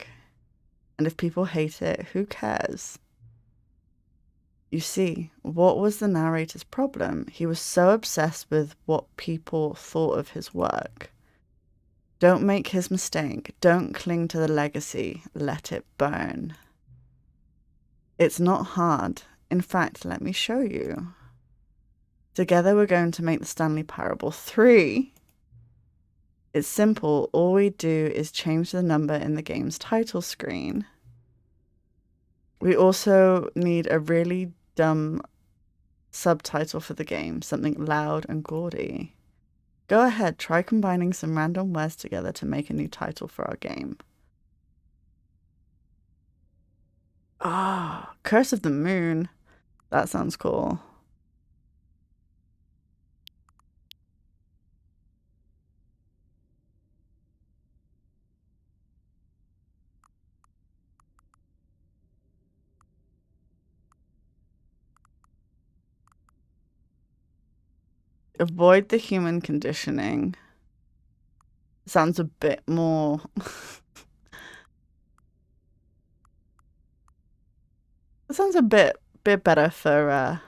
And if people hate it, who cares? You see, what was the narrator's problem? He was so obsessed with what people thought of his work. Don't make his mistake. Don't cling to the legacy. Let it burn. It's not hard. In fact, let me show you. Together we're going to make the Stanley Parable 3. It's simple. All we do is change the number in the game's title screen. We also need a really dumb subtitle for the game, something loud and gaudy. Go ahead, try combining some random words together to make a new title for our game. Ah, Curse of the Moon. That sounds cool. Avoid the human conditioning. Sounds a bit more... It sounds a bit better for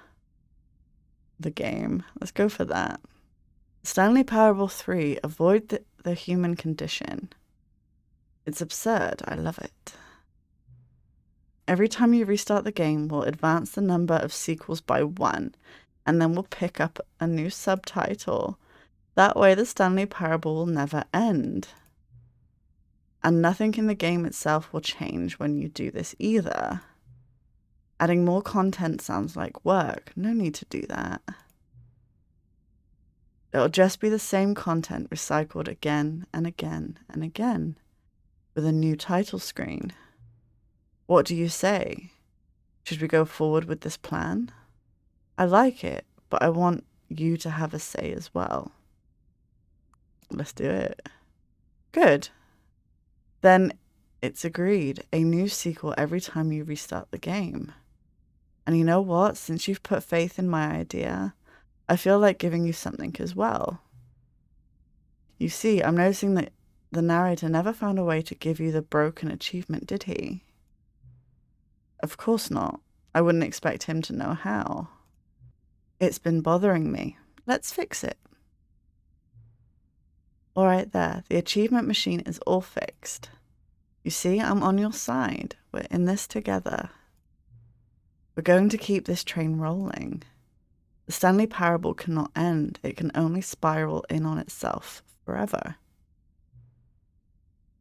the game. Let's go for that. Stanley Parable 3. Avoid the human condition. It's absurd. I love it. Every time you restart the game, we'll advance the number of sequels by 1, and then we'll pick up a new subtitle. That way the Stanley Parable will never end. And nothing in the game itself will change when you do this either. Adding more content sounds like work. No need to do that. It'll just be the same content recycled again and again and again, with a new title screen. What do you say? Should we go forward with this plan? I like it, but I want you to have a say as well. Let's do it. Good. Then it's agreed. A new sequel every time you restart the game. And you know what? Since you've put faith in my idea, I feel like giving you something as well. You see, I'm noticing that the narrator never found a way to give you the broken achievement, did he? Of course not. I wouldn't expect him to know how. It's been bothering me. Let's fix it. All right there. The achievement machine is all fixed. You see, I'm on your side. We're in this together. We're going to keep this train rolling. The Stanley Parable cannot end. It can only spiral in on itself forever.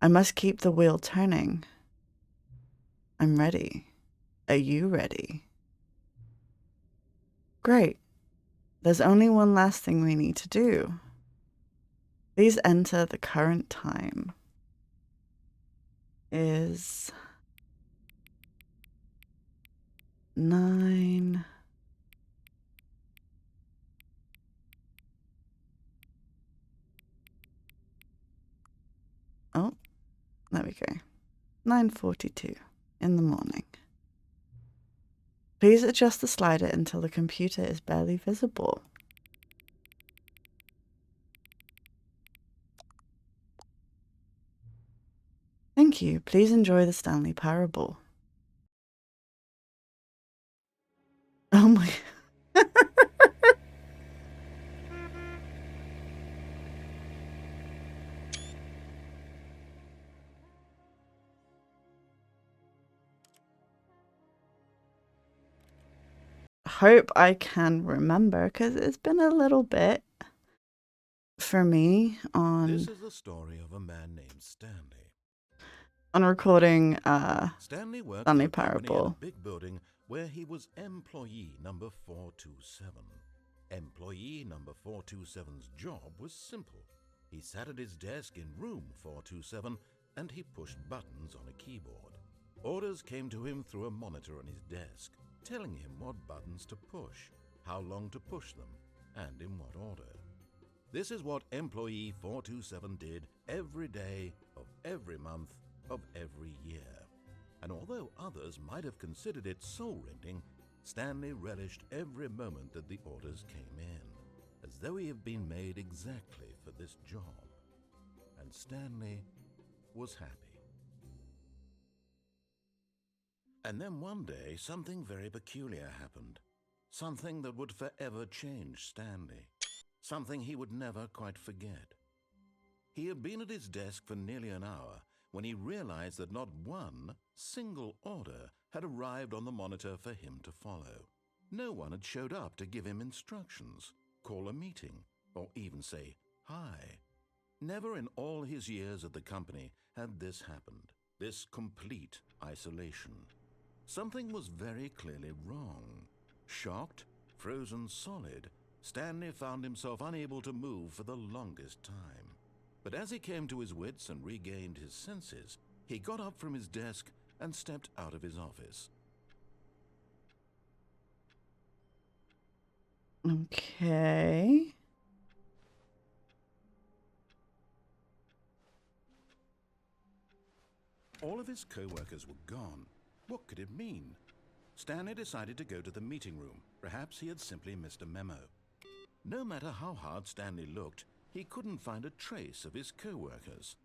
I must keep the wheel turning. I'm ready. Are you ready? Great. There's only one last thing we need to do. Please enter the current time. Is 9. Oh, there we go. 9:42 in the morning. Please adjust the slider until the computer is barely visible. Thank you. Please enjoy the Stanley Parable. Oh my... Hope I can remember, because it's been a little bit for me on... This is the story of a man named Stanley. On recording Stanley worked Stanley for a company in Parable. a big building where he was employee number 427. Employee number 427's job was simple. He sat at his desk in room 427 and he pushed buttons on a keyboard. Orders came to him through a monitor on his desk, telling him what buttons to push, how long to push them, and in what order. This is what employee 427 did every day of every month of every year. And although others might have considered it soul-rending, Stanley relished every moment that the orders came in, as though he had been made exactly for this job. And Stanley was happy. And then one day, something very peculiar happened. Something that would forever change Stanley. Something he would never quite forget. He had been at his desk for nearly an hour when he realized that not one single order had arrived on the monitor for him to follow. No one had showed up to give him instructions, call a meeting, or even say hi. Never in all his years at the company had this happened, this complete isolation. Something was very clearly wrong. Shocked, frozen solid, Stanley found himself unable to move for the longest time. But as he came to his wits and regained his senses, he got up from his desk and stepped out of his office. Okay. All of his co-workers were gone. What could it mean? Stanley decided to go to the meeting room. Perhaps he had simply missed a memo. No matter how hard Stanley looked, he couldn't find a trace of his co-workers.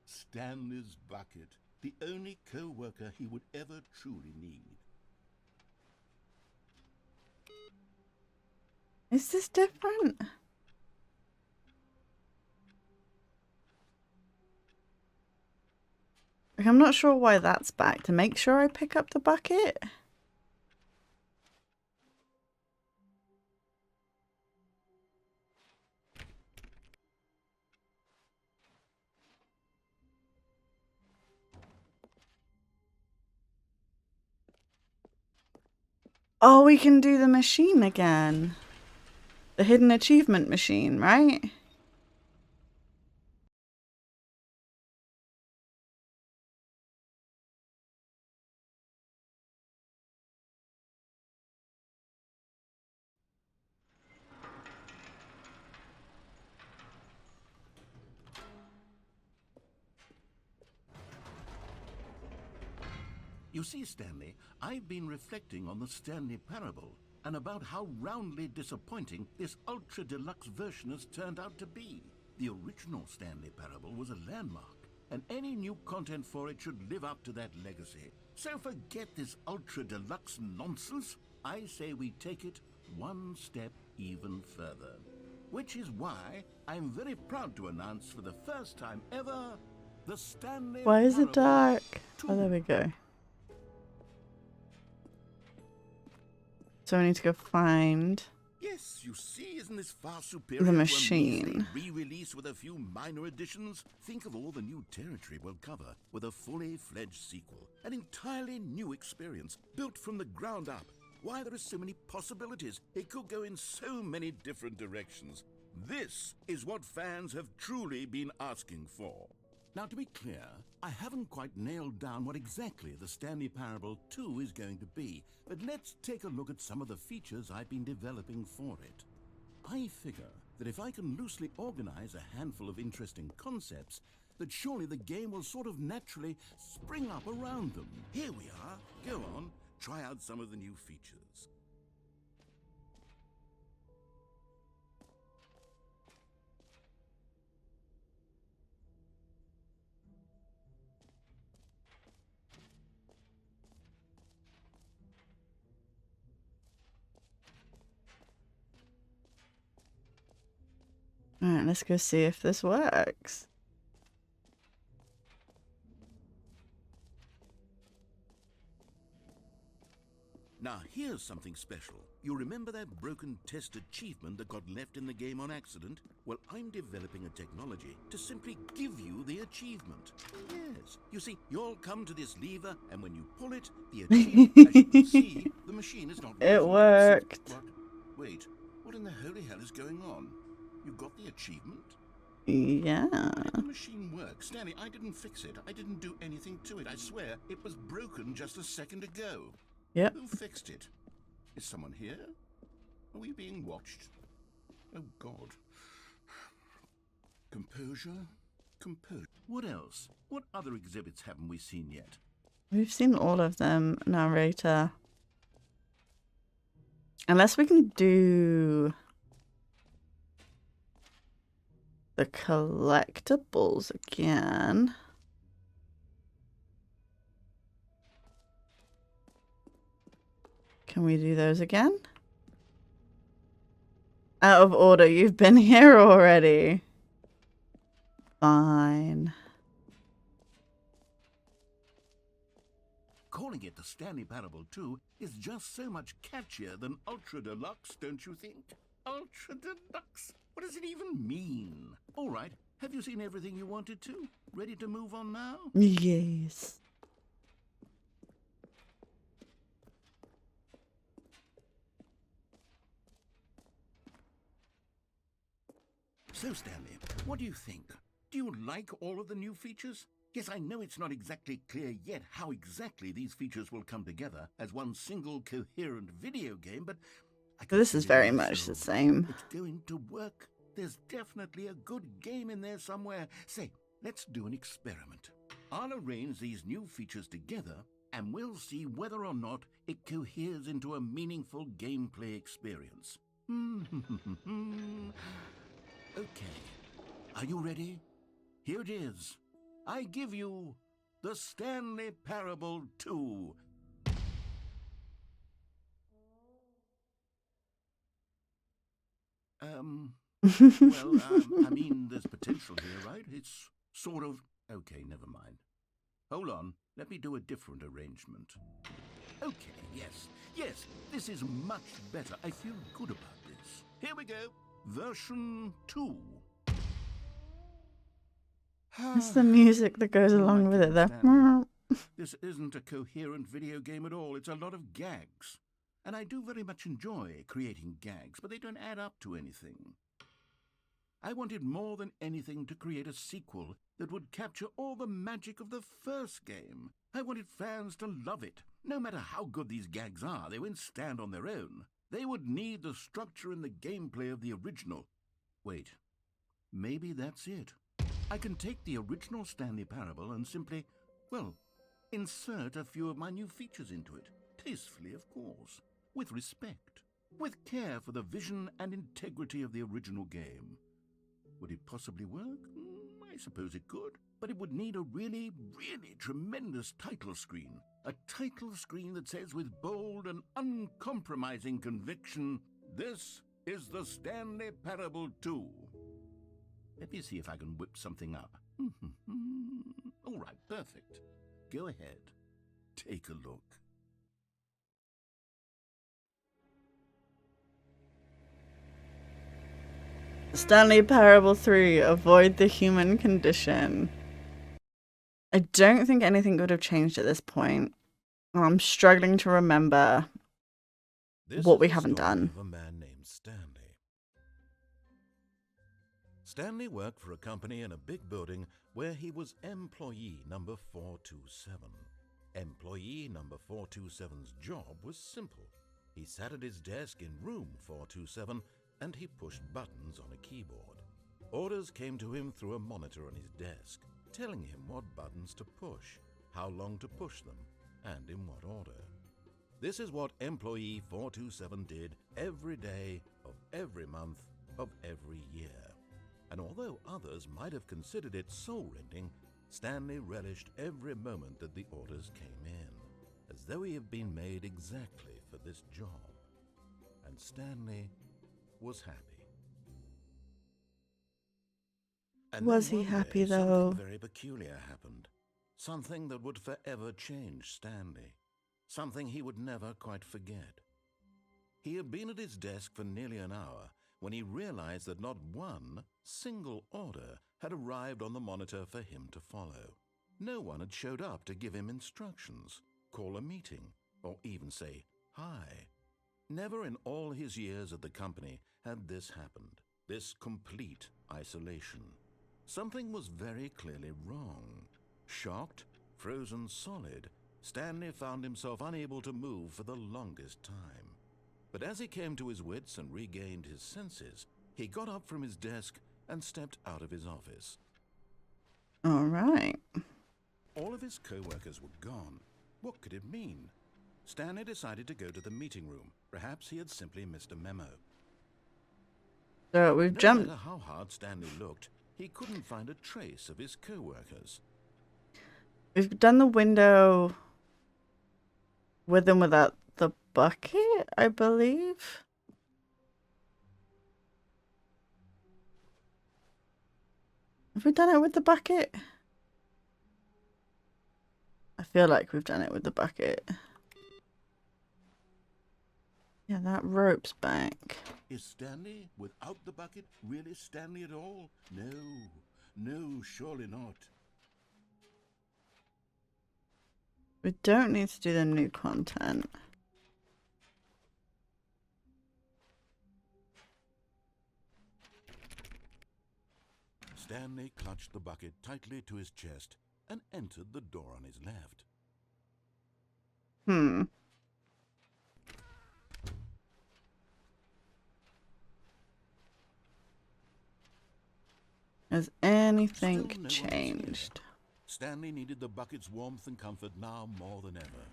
Stanley's bucket, the only co-worker he would ever truly need. Is this different? Like, I'm not sure why that's back. To make sure I pick up the bucket? Oh, we can do the machine again. The hidden achievement machine, right? You see, Stanley, I've been reflecting on the Stanley Parable and about how roundly disappointing this ultra deluxe version has turned out to be. The original Stanley Parable was a landmark, and any new content for it should live up to that legacy. So forget this ultra deluxe nonsense. I say we take it one step even further. Which is why I'm very proud to announce for the first time ever, the Stanley Why is it Parable dark? 2. Oh, there we go. So I need to go find Yes, you see, isn't this far superior the to a machine. measly re-release with a few minor additions? Think of all the new territory we'll cover with a fully fledged sequel. An entirely new experience, built from the ground up. Why, there are so many possibilities. It could go in so many different directions. This is what fans have truly been asking for. Now, to be clear, I haven't quite nailed down what exactly the Stanley Parable 2 is going to be, but let's take a look at some of the features I've been developing for it. I figure that if I can loosely organize a handful of interesting concepts, that surely the game will sort of naturally spring up around them. Here we are. Go on, try out some of the new features. Alright, let's go see if this works. Now, here's something special. You remember that broken test achievement that got left in the game on accident? Well, I'm developing a technology to simply give you the achievement. Yes. You see, you'll come to this lever, and when you pull it, the achievement, as you can see, the machine is not working. It worked. What? Wait, what in the holy hell is going on? You got the achievement? Yeah. How did the machine work? Stanley, I didn't fix it. I didn't do anything to it. I swear, it was broken just a second ago. Yep. Who fixed it? Is someone here? Are we being watched? Oh, God. Composure? Composure. What else? What other exhibits haven't we seen yet? We've seen all of them, narrator. Unless we can do the collectibles again. Can we do those again? Out of order, you've been here already. Fine. Calling it the Stanley Parable 2 is just so much catchier than Ultra Deluxe, don't you think? Ultra Deluxe? What does it even mean? All right, have you seen everything you wanted to? Ready to move on now? Yes. So, Stanley, what do you think? Do you like all of the new features? Yes, I know it's not exactly clear yet how exactly these features will come together as one single coherent video game, but I can This is see very it much so the same. It's going to work. There's definitely a good game in there somewhere. Say, let's do an experiment. I'll arrange these new features together, and we'll see whether or not it coheres into a meaningful gameplay experience. Okay, are you ready? Here it is. I give you the Stanley Parable 2. I mean, there's potential here, right? It's sort of... Okay, never mind. Hold on, let me do a different arrangement. Okay, yes, this is much better. I feel good about this. Here we go. Version 2. It's the music that goes along with it, though. This isn't a coherent video game at all. It's a lot of gags. And I do very much enjoy creating gags, but they don't add up to anything. I wanted more than anything to create a sequel that would capture all the magic of the first game. I wanted fans to love it. No matter how good these gags are, they won't stand on their own. They would need the structure and the gameplay of the original. Wait, maybe that's it. I can take the original Stanley Parable and simply, well, Insert a few of my new features into it, tastefully of course, with respect, with care for the vision and integrity of the original game. Would it possibly work? I suppose it could, but it would need a really, really tremendous title screen. A title screen that says with bold and uncompromising conviction, "This is the Stanley Parable 2. Let me see if I can whip something up. All right, perfect. Go ahead. Take a look. Stanley Parable 3, Avoid the Human Condition. I don't think anything would have changed at this point. I'm struggling to remember what we haven't done. Of a man named Stanley. Stanley worked for a company in a big building where he was employee number 427. Employee number 427's job was simple. He sat at his desk in room 427 and he pushed buttons on a keyboard. Orders came to him through a monitor on his desk, telling him what buttons to push, how long to push them, and in what order. This is what employee 427 did every day of every month of every year. And although others might have considered it soul-rending, Stanley relished every moment that the orders came in, as though he had been made exactly for this job. And Stanley was happy. And Was then he one happy, day, though? Something very peculiar happened. Something that would forever change Stanley. Something he would never quite forget. He had been at his desk for nearly an hour when he realized that not one single order had arrived on the monitor for him to follow. No one had showed up to give him instructions, call a meeting, or even say hi. Never in all his years at the company had this happened, this complete isolation. Something was very clearly wrong. Shocked, frozen solid, Stanley found himself unable to move for the longest time. But as he came to his wits and regained his senses, he got up from his desk and stepped out of his office. All right. All of his co-workers were gone. What could it mean? Stanley decided to go to the meeting room. Perhaps he had simply missed a memo. So we've No jumped. matter how hard Stanley looked, he couldn't find a trace of his co-workers. We've done the window with and without the bucket, I believe. Have we done it with the bucket? I feel like we've done it with the bucket. Yeah, that rope's back. Is Stanley, without the bucket, really Stanley at all? No, surely not. We don't need to do the new content. Stanley clutched the bucket tightly to his chest and entered the door on his left. Has anything Still no one was changed? here. Stanley needed the bucket's warmth and comfort now more than ever.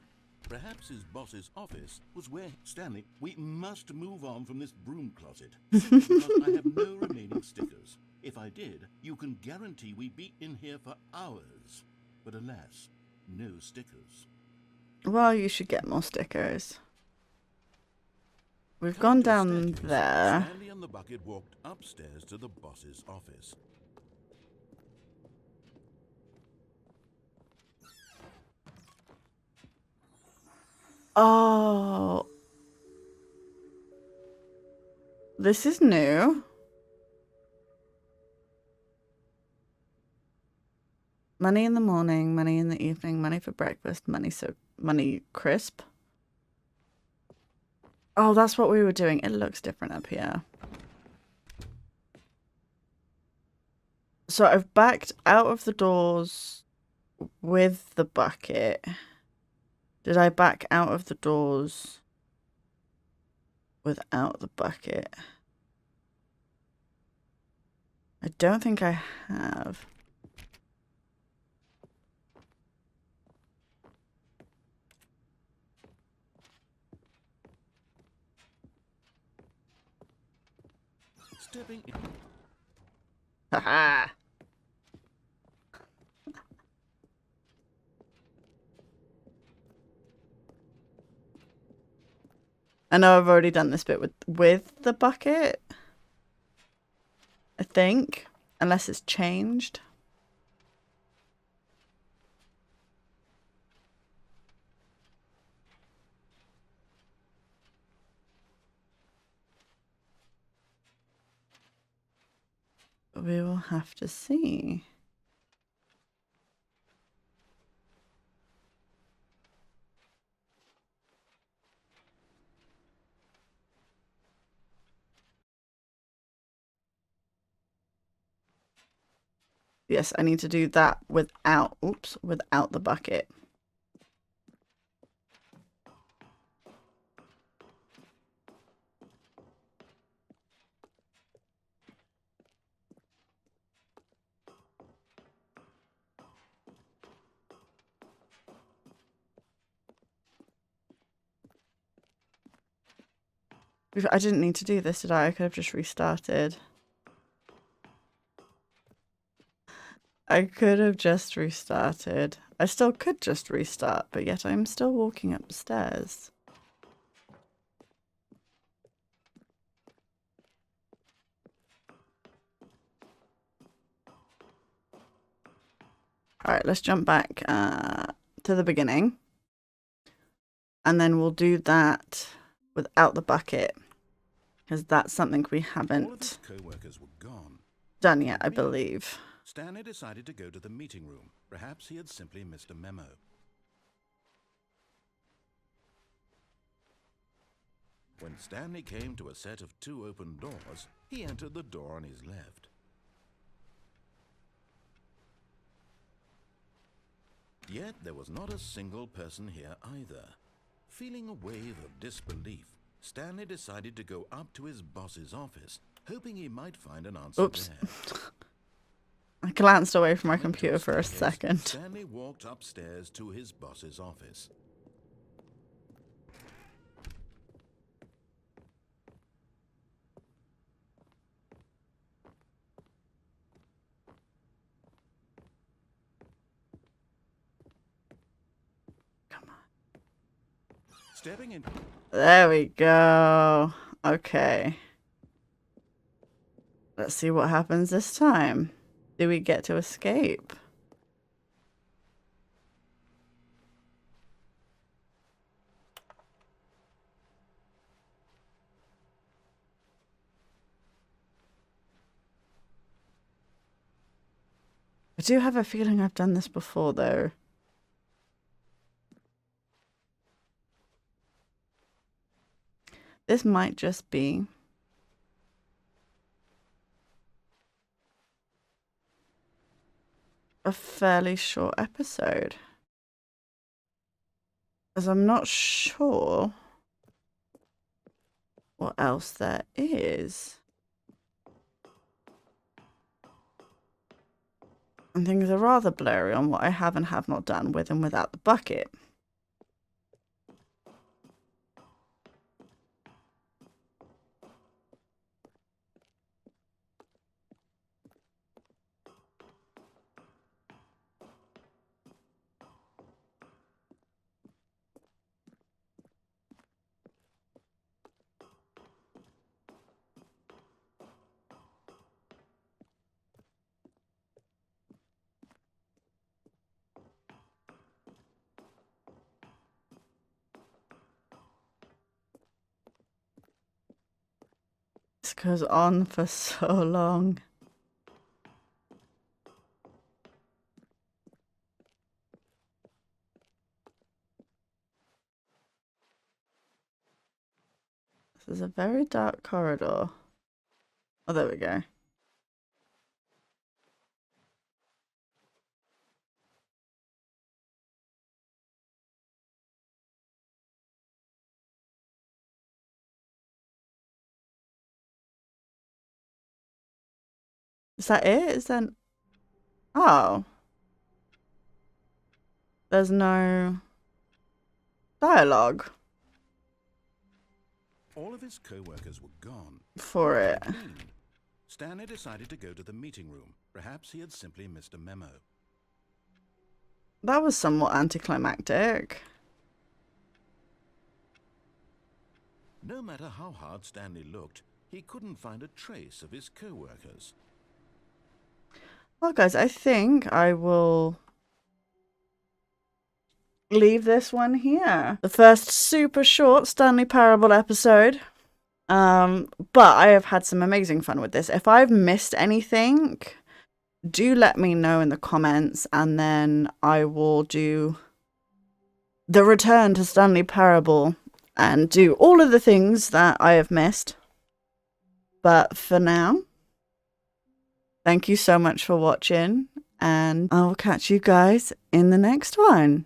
Perhaps his boss's office was where... Stanley, we must move on from this broom closet, simply because I have no remaining stickers. If I did, you can guarantee we'd be in here for hours. But alas, no stickers. Well, you should get more stickers. We've gone down there. Stanley and the bucket walked upstairs to the boss's office. Oh. This is new. Money in the morning, money in the evening, money for breakfast, money crisp. Oh, that's what we were doing. It looks different up here. So I've backed out of the doors with the bucket. Did I back out of the doors without the bucket? I don't think I have. Stepping in. Haha. I know I've already done this bit with the bucket. I think, unless it's changed. We will have to see. Yes, I need to do that without, oops, without the bucket. I didn't need to do this, did I? I could have just restarted. I could have just restarted. I still could just restart, but yet I'm still walking upstairs. Alright, let's jump back to the beginning. And then we'll do that without the bucket. Because that's something we haven't All of his co-workers were gone. done yet, I believe. Stanley decided to go to the meeting room. Perhaps he had simply missed a memo. When Stanley came to a set of 2 open doors, he entered the door on his left. Yet there was not a single person here either. Feeling a wave of disbelief, Stanley decided to go up to his boss's office, hoping he might find an answer there. I glanced away from my computer for a second. Stanley walked upstairs to his boss's office. Come on. Stepping in. There we go. Okay. Let's see what happens this time. Do we get to escape? I do have a feeling I've done this before, though. This might just be a fairly short episode, as I'm not sure what else there is. And things are rather blurry on what I have and have not done with and without the bucket. This goes on for so long. This is a very dark corridor. Oh, there we go. Is that it? Is that... Oh. There's no dialogue All of his co-workers were gone. for it. Stanley decided to go to the meeting room. Perhaps he had simply missed a memo. That was somewhat anticlimactic. No matter how hard Stanley looked, he couldn't find a trace of his co-workers. Well, guys, I think I will leave this one here. The first super short Stanley Parable episode. But I have had some amazing fun with this. If I've missed anything, do let me know in the comments, and then I will do the return to Stanley Parable and do all of the things that I have missed. But for now, thank you so much for watching, and I will catch you guys in the next one.